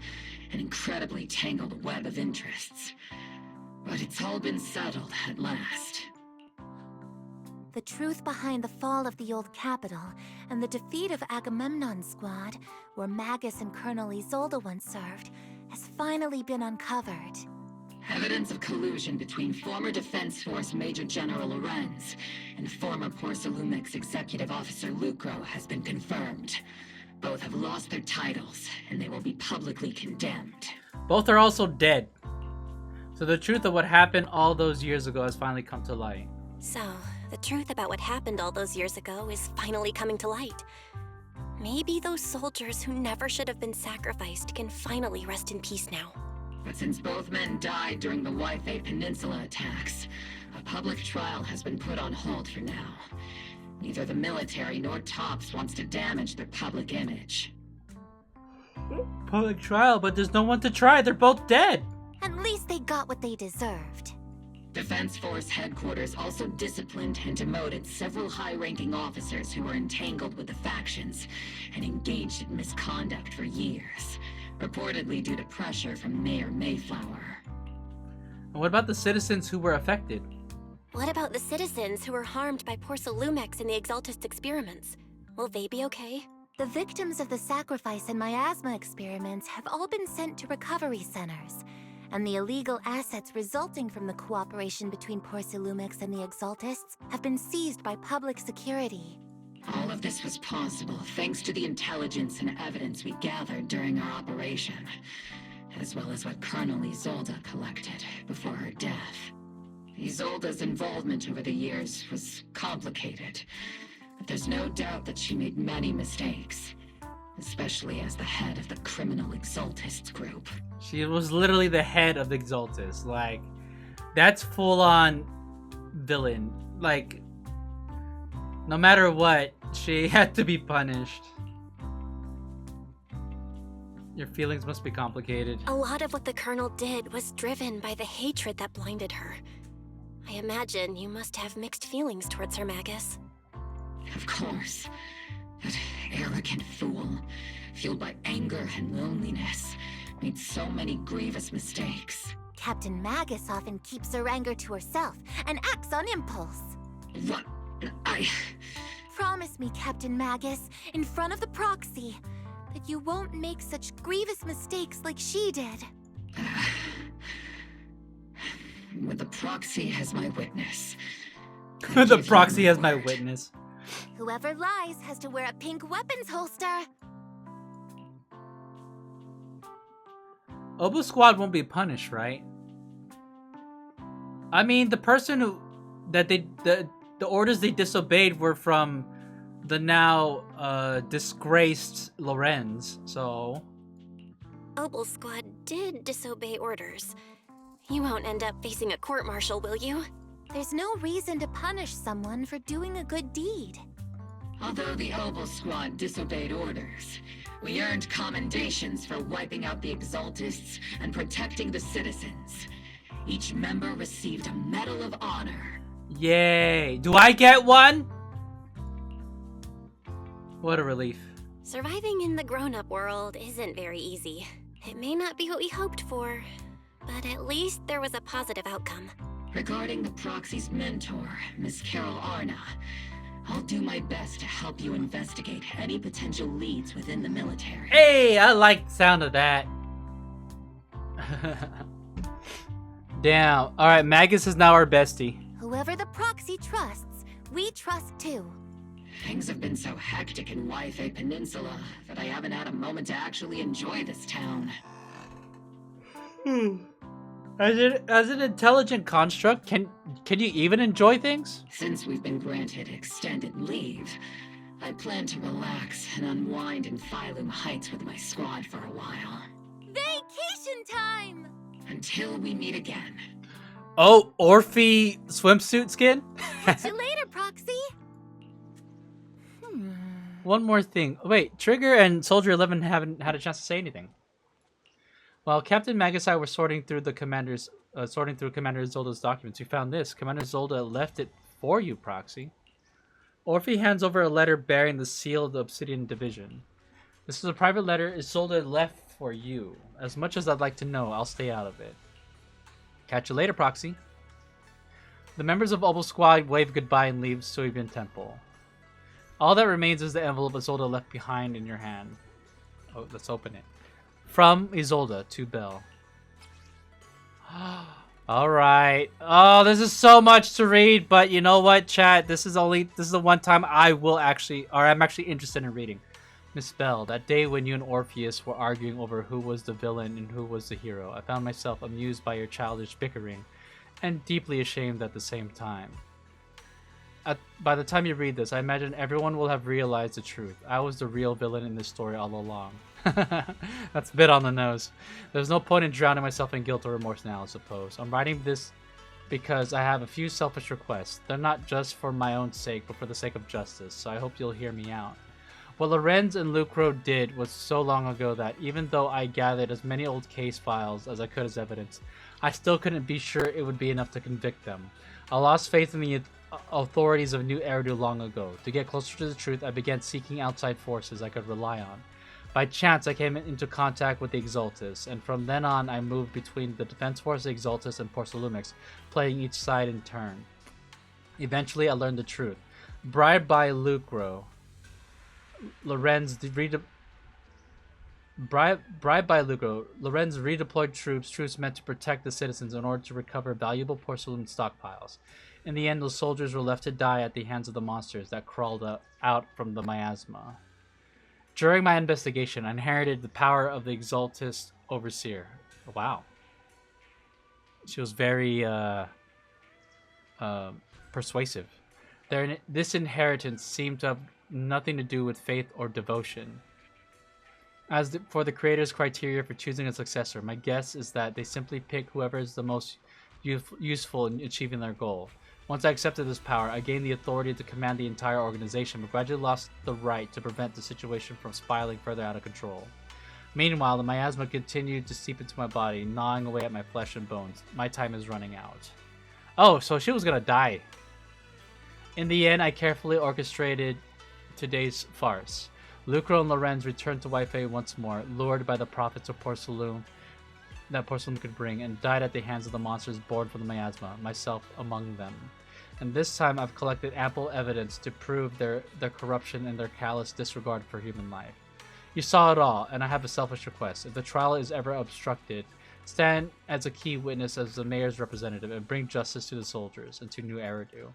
An incredibly tangled web of interests. But it's all been settled at last. The truth behind the fall of the old capital and the defeat of Agamemnon's squad, where Magus and Colonel Isolde once served, has finally been uncovered. Evidence of collusion between former Defense Force Major General Lorenz and former Porcelumex Executive Officer Lucro has been confirmed. Both have lost their titles, and they will be publicly condemned. Both are also dead. So the truth of what happened all those years ago has finally come to light. So, the truth about what happened all those years ago is finally coming to light. Maybe those soldiers who never should have been sacrificed can finally rest in peace now. But since both men died during the Waifei Peninsula attacks, a public trial has been put on hold for now. Neither the military nor TOPS wants to damage their public image. Public trial, but there's no one to try. They're both dead. At least they got what they deserved. Defense Force headquarters also disciplined and demoted several high-ranking officers who were entangled with the factions and engaged in misconduct for years, reportedly due to pressure from Mayor Mayflower. And what about the citizens who were affected? What about the citizens who were harmed by Porcelumex in the Exaltist experiments? Will they be okay? The victims of the sacrifice and miasma experiments have all been sent to recovery centers, and the illegal assets resulting from the cooperation between Porcelumex and the Exaltists have been seized by public security. All of this was possible thanks to the intelligence and evidence we gathered during our operation, as well as what Colonel Isolde collected before her death. Isolde's involvement over the years was complicated, but there's no doubt that she made many mistakes, especially as the head of the criminal Exaltists group. She was literally the head of the Exaltists. Like, that's full-on villain. Like, no matter what, she had to be punished. Your feelings must be complicated. A lot of what the Colonel did was driven by the hatred that blinded her. I imagine you must have mixed feelings towards her, Magus. Of course. That arrogant fool, fueled by anger and loneliness, made so many grievous mistakes. Captain Magus often keeps her anger to herself and acts on impulse. What? Promise me, Captain Magus, in front of the proxy, that you won't make such grievous mistakes like she did. With the proxy as my witness. The proxy as my witness. Whoever lies has to wear a pink weapons holster. Obol Squad won't be punished, right? I mean, the person who the orders they disobeyed were from the now disgraced Lorenz, so Obol Squad did disobey orders. You won't end up facing a court-martial, will you? There's no reason to punish someone for doing a good deed. Although the Obol Squad disobeyed orders, we earned commendations for wiping out the Exaltists and protecting the citizens. Each member received a Medal of Honor. Yay! Do I get one? What a relief. Surviving in the grown-up world isn't very easy. It may not be what we hoped for, but at least there was a positive outcome. Regarding the proxy's mentor, Miss Carol Arna, I'll do my best to help you investigate any potential leads within the military. Hey, I like the sound of that. Damn. Alright, Magus is now our bestie. Whoever the proxy trusts, we trust too. Things have been so hectic in Ythe Peninsula that I haven't had a moment to actually enjoy this town. As an intelligent construct, can you even enjoy things? Since we've been granted extended leave, I plan to relax and unwind in Phylum Heights with my squad for a while. Vacation time! Until we meet again. Oh, Orphie swimsuit skin? Catch you later, Proxy! One more thing. Wait, Trigger and Soldier 11 haven't had a chance to say anything. While Captain Magus and I were sorting through Commander Isolde's documents, we found this. Commander Isolde left it for you, Proxy. Orphie hands over a letter bearing the seal of the Obsidian Division. This is a private letter Isolde left for you. As much as I'd like to know, I'll stay out of it. Catch you later, Proxy. The members of Obol Squad wave goodbye and leave Suibin Temple. All that remains is the envelope Isolde left behind in your hand. Oh, let's open it. From Isolde to Belle. Alright. Oh, this is so much to read, but you know what, chat? This is the one time I'm actually interested in reading. Miss Belle, that day when you and Orpheus were arguing over who was the villain and who was the hero, I found myself amused by your childish bickering and deeply ashamed at the same time. By the time you read this, I imagine everyone will have realized the truth. I was the real villain in this story all along. That's a bit on the nose. There's no point in drowning myself in guilt or remorse now, I suppose. I'm writing this because I have a few selfish requests. They're not just for my own sake, but for the sake of justice, so I hope you'll hear me out. What Lorenz and Lucro did was so long ago that even though I gathered as many old case files as I could as evidence, I still couldn't be sure it would be enough to convict them. I lost faith in the authorities of New Eridu long ago. To get closer to the truth, I began seeking outside forces I could rely on. By chance, I came into contact with the Exaltus, and from then on, I moved between the Defense Force, the Exaltus, and Porcelumix, playing each side in turn. Eventually, I learned the truth. Bribed by Lucro, Lorenz redeployed troops meant to protect the citizens in order to recover valuable porcelain stockpiles. In the end, those soldiers were left to die at the hands of the monsters that crawled out from the miasma. During my investigation, I inherited the power of the Exaltus Overseer. Wow. She was very persuasive. This inheritance seemed to have nothing to do with faith or devotion. For the creator's criteria for choosing a successor, my guess is that they simply pick whoever is the most useful in achieving their goal. Once I accepted this power, I gained the authority to command the entire organization, but gradually lost the right to prevent the situation from spiraling further out of control. Meanwhile, the miasma continued to seep into my body, gnawing away at my flesh and bones. My time is running out. Oh, so she was gonna die. In the end, I carefully orchestrated today's farce. Lucro and Lorenz returned to Wi-Fi once more, lured by the profits of Porcelain that Porcelain could bring, and died at the hands of the monsters born from the miasma, myself among them. And this time I've collected ample evidence to prove their corruption and their callous disregard for human life. You saw it all, and I have a selfish request. If the trial is ever obstructed, stand as a key witness as the mayor's representative and bring justice to the soldiers and to New Eridu.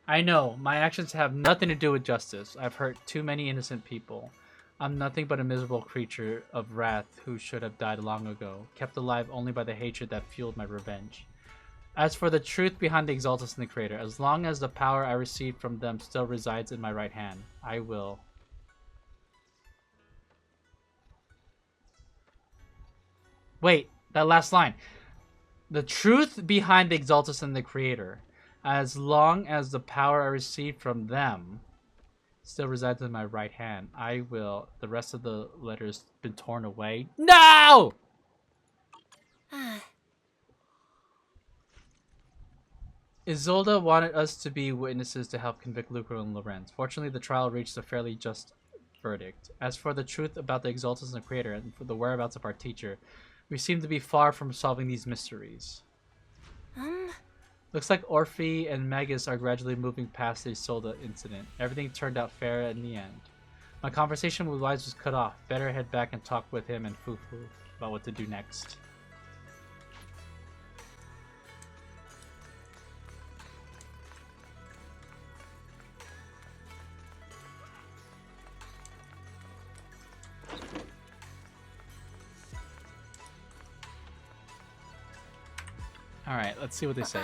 I know, my actions have nothing to do with justice. I've hurt too many innocent people. I'm nothing but a miserable creature of wrath who should have died long ago, kept alive only by the hatred that fueled my revenge. As for the truth behind the Exaltus and the Creator, as long as the power I received from them still resides in my right hand, I will. Wait, that last line. The truth behind the Exaltus and the Creator, as long as the power I received from them still resides in my right hand, I will. The rest of the letters been torn away. No! Isolde wanted us to be witnesses to help convict Lucro and Lorenz. Fortunately, the trial reached a fairly just verdict. As for the truth about the Exaltus and the Creator, and for the whereabouts of our teacher, we seem to be far from solving these mysteries. Looks like Orphie and Magus are gradually moving past the Isolde incident. Everything turned out fair in the end. My conversation with Wise was cut off. Better head back and talk with him and Fufu about what to do next. Alright, let's see what they say.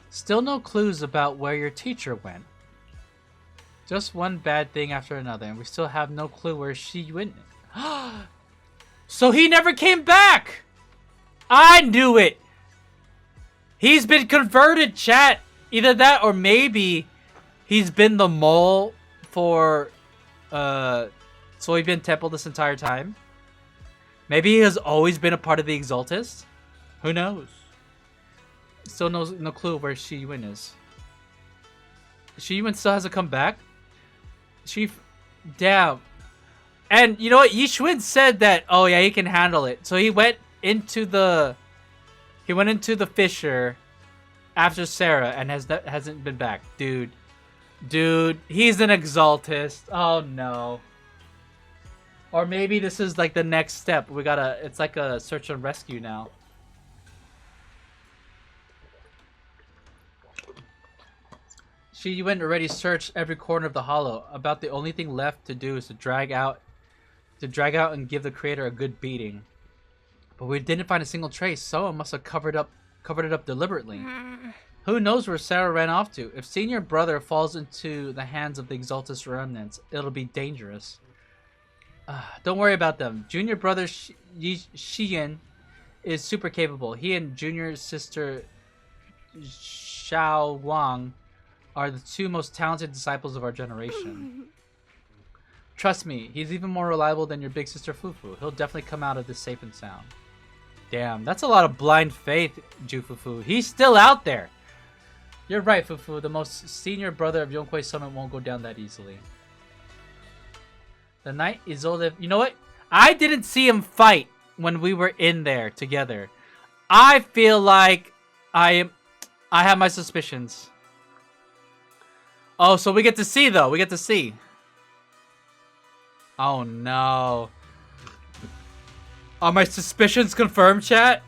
Still no clues about where your teacher went. Just one bad thing after another, and we still have no clue where she went. So he never came back! I knew it! He's been converted, chat! Either that or maybe he's been the mole for Soybean Temple this entire time. Maybe he has always been a part of the Exaltus. Who knows? Still no clue where Shi-Yuan is. Shi-Yuan still hasn't come back? Damn. And you know what? Yi-Xuan said that, oh yeah, he can handle it. So he went into the fissure after Sarah and hasn't been back. Dude, he's an Exaltist. Oh no. Or maybe this is like the next step. It's like a search and rescue now. Shi-Yuan already searched every corner of the hollow. About the only thing left to do is to drag out and give the creator a good beating. But we didn't find a single trace. Someone must have covered it up deliberately. Who knows where Sarah ran off to? If senior brother falls into the hands of the Exaltus remnants, it'll be dangerous. Don't worry about them. Junior brother Xian is super capable. He and junior sister Xiao Wang are the two most talented disciples of our generation. Trust me, he's even more reliable than your big sister Fufu. He'll definitely come out of this safe and sound. Damn, that's a lot of blind faith, Jufufu. He's still out there. You're right, Fufu. The most senior brother of Yonkwei Summit won't go down that easily. The night Isolde... You know what? I didn't see him fight when we were in there together. I feel like I have my suspicions. Oh, so we get to see, though. We get to see. Oh, no. Are my suspicions confirmed, chat?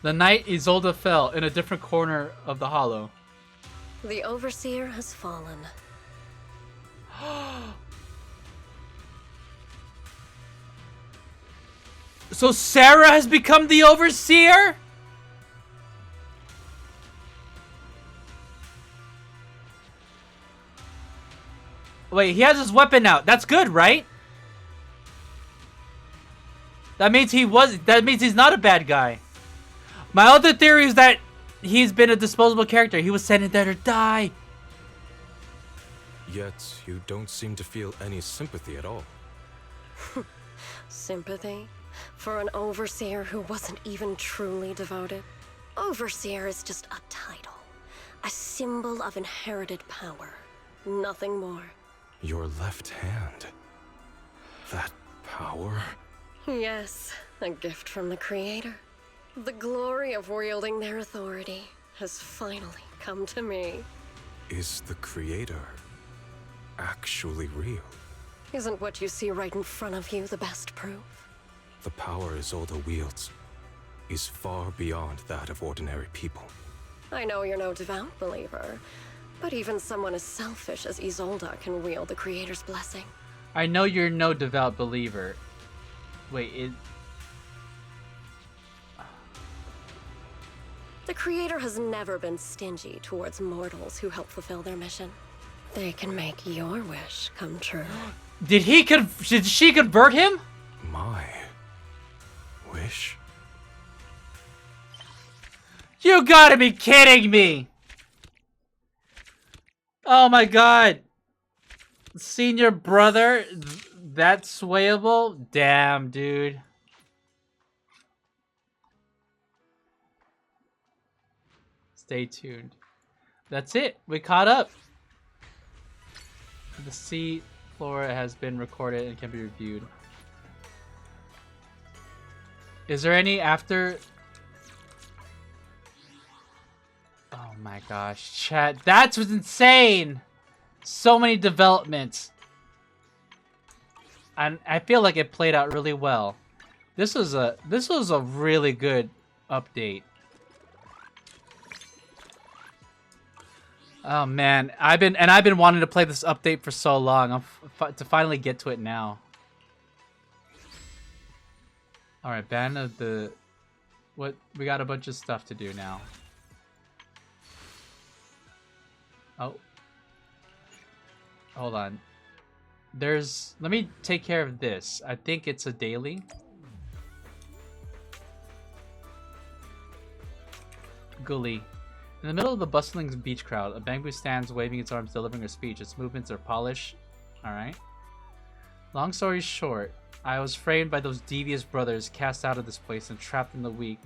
The night Isolde fell in a different corner of the hollow. The Overseer has fallen. So Sarah has become the Overseer? Wait, he has his weapon out. That's good, right? That means he's not a bad guy. My other theory is that he's been a disposable character. He was sent in there to die. Yet, you don't seem to feel any sympathy at all. Sympathy? For an Overseer who wasn't even truly devoted? Overseer is just a title. A symbol of inherited power. Nothing more. Your left hand. That power? Yes, a gift from the Creator. The glory of wielding their authority has finally come to me. Is the Creator actually real? Isn't what you see right in front of you the best proof? The power Isolde wields is far beyond that of ordinary people. I know you're no devout believer, but even someone as selfish as Isolde can wield the Creator's blessing. I know you're no devout believer. Wait, The Creator has never been stingy towards mortals who help fulfill their mission. They can make your wish come true. Did she convert him? My wish? You gotta be kidding me! Oh my god. Senior brother? That swayable? Damn, dude. Stay tuned. That's it. We caught up. The sea floor has been recorded and can be reviewed. Is there any after... Oh my gosh, chat. That was insane! So many developments. And I feel like it played out really well. This was a really good update. Oh man, I've been wanting to play this update for so long. To finally get to it now. All right, ban of the what? We got a bunch of stuff to do now. Oh, hold on. Let me take care of this. I think it's a daily. Gully. In the middle of the bustling beach crowd, a bamboo stands waving its arms, delivering a speech. Its movements are polished. Alright. Long story short, I was framed by those devious brothers, cast out of this place, and trapped in a weak,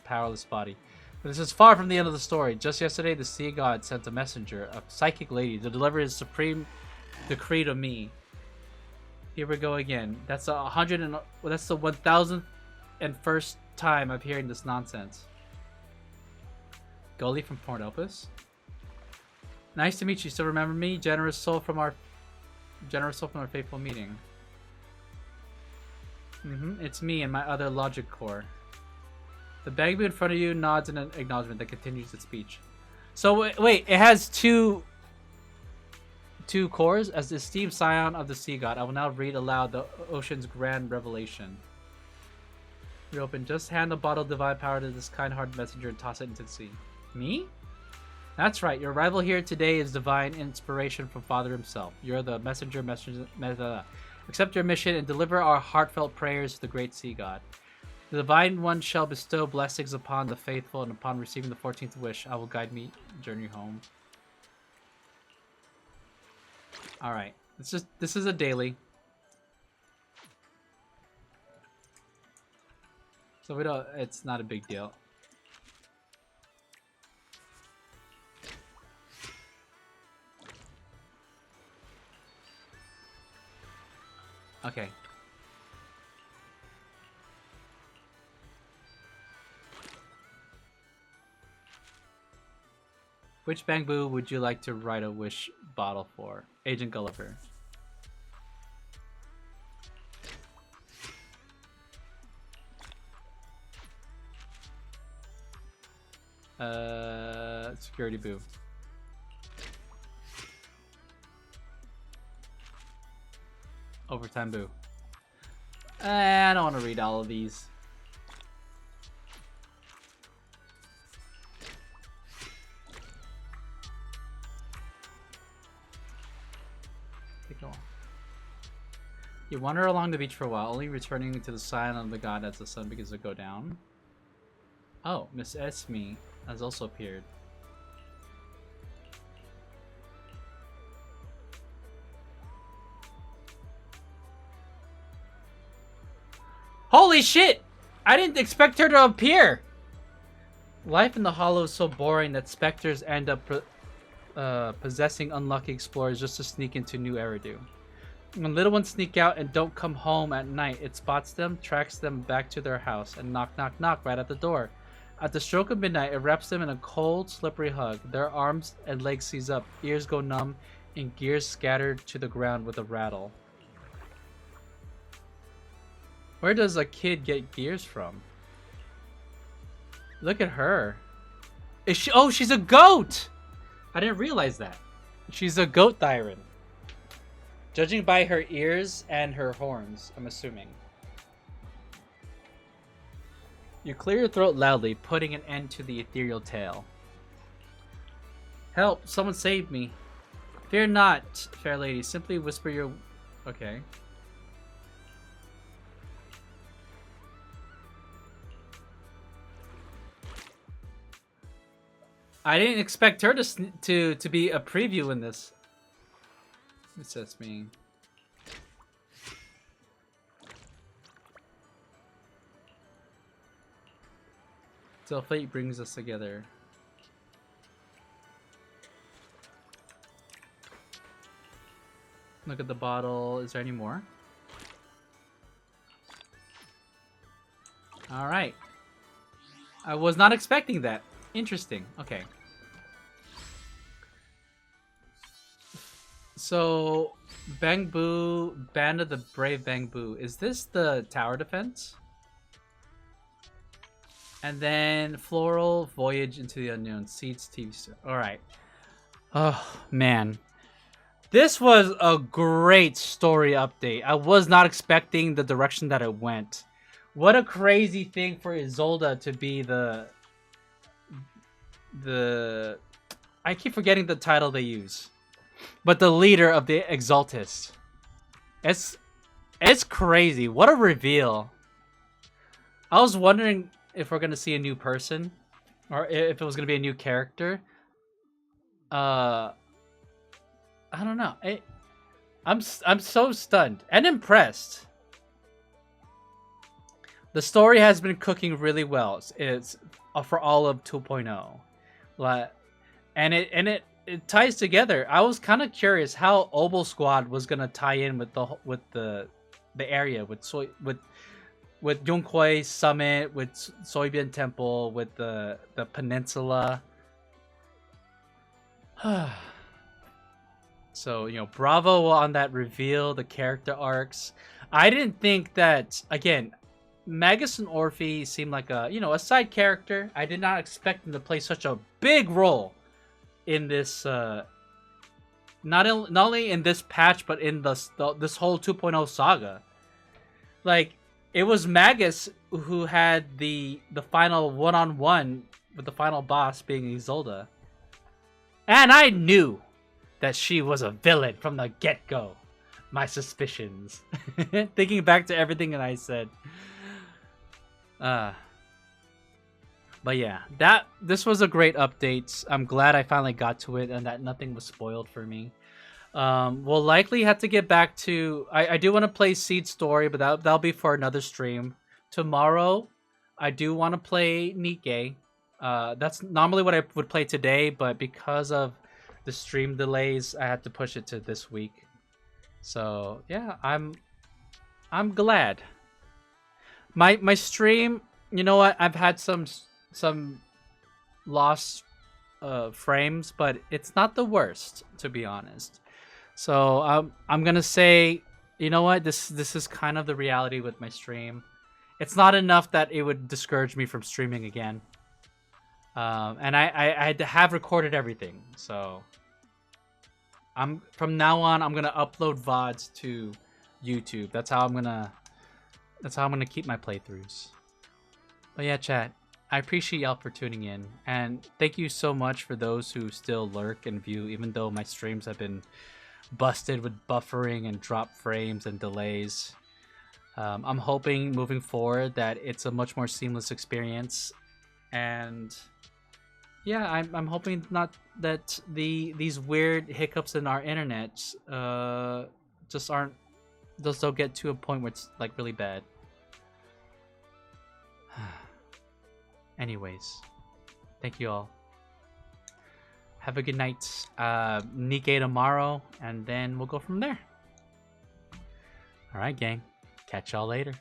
powerless body. But this is far from the end of the story. Just yesterday, the sea god sent a messenger, a psychic lady, to deliver his supreme decree to me. Here we go again. That's the 1001st time I'm hearing this nonsense. Gully from Port Opus. Nice to meet you. Still remember me? Generous soul from our faithful meeting. It's me and my other logic core. The bamboo in front of you nods in an acknowledgement that continues its speech. So wait, it has two cores. As the esteemed scion of the sea god, I will now read aloud the ocean's grand revelation. Reopen. Just hand the bottle of divine power to this kind-hearted messenger and toss it into the sea. Me? That's right. Your arrival here today is divine inspiration from Father himself. You're the messenger. Accept your mission and deliver our heartfelt prayers to the great sea god. The divine one shall bestow blessings upon the faithful, and upon receiving the 14th wish, I will guide me journey home. All right. This is a daily. So we don't. It's not a big deal. Okay. Which Bangbu would you like to write a wish bottle for? Agent Gulliver. Security Boo. Overtime Boo. I don't want to read all of these. You wander along the beach for a while, only returning to the sign of the god as the sun begins to go down. Oh, Miss Esme has also appeared. Holy shit! I didn't expect her to appear! Life in the Hollow is so boring that specters end up possessing unlucky explorers just to sneak into New Eridu. When little ones sneak out and don't come home at night, it spots them, tracks them back to their house, and knock, knock, knock right at the door. At the stroke of midnight, it wraps them in a cold, slippery hug. Their arms and legs seize up, ears go numb, and gears scattered to the ground with a rattle. Where does a kid get gears from? Look at her. Is she? Oh, she's a goat! I didn't realize that. She's a goat Thyran. Judging by her ears and her horns, I'm assuming. You clear your throat loudly, putting an end to the ethereal tale. Help! Someone save me! Fear not, fair lady. Simply whisper your... Okay. I didn't expect her to be a preview in this. It says me. Till fate brings us together. Look at the bottle. Is there any more? All right. I was not expecting that. Interesting. Okay. So, Bangbu, Band of the Brave Bangbu. Is this the tower defense? And then Floral, Voyage into the Unknown, Seeds, TV. Alright. Oh, man. This was a great story update. I was not expecting the direction that it went. What a crazy thing for Isolde to be the... I keep forgetting the title they use. But the leader of the Exaltists. It's crazy. What a reveal. I was wondering if we're gonna see a new person, or if it was gonna be a new character. I don't know. I'm so stunned and impressed. The story has been cooking really well. It's for all of 2.0, and it ties together. I was kind of curious how Obol Squad was gonna tie in with the area with Yonghui Summit, with Soybian Temple, with the peninsula. So, you know, bravo on that reveal, the character arcs. I didn't think that, again, Magus and Orphie seemed like a side character. I did not expect them to play such a big role in this, not only in this patch, but in this whole 2.0 saga. Like, it was Magus who had the final one-on-one with the final boss being Isolde. And I knew that she was a villain from the get-go. My suspicions. Thinking back to everything that I said. But yeah, this was a great update. I'm glad I finally got to it and that nothing was spoiled for me. We'll likely have to get back to. I do want to play Seed Story, but that'll be for another stream. Tomorrow, I do want to play Nikke. That's normally what I would play today, but because of the stream delays, I had to push it to this week. So yeah, I'm glad. My stream, you know what? I've had some lost frames, but it's not the worst, to be honest. So I'm gonna say, you know what? This is kind of the reality with my stream. It's not enough that it would discourage me from streaming again. And I have recorded everything, so from now on I'm gonna upload VODs to YouTube. That's how I'm gonna keep my playthroughs. But yeah, chat, I appreciate y'all for tuning in, and thank you so much for those who still lurk and view, even though my streams have been busted with buffering and drop frames and delays. I'm hoping moving forward that it's a much more seamless experience, and yeah, I'm hoping not that these weird hiccups in our internet just don't get to a point where it's like really bad. Anyways, thank you all. Have a good night. Nikke tomorrow, and then we'll go from there. All right, gang. Catch y'all later.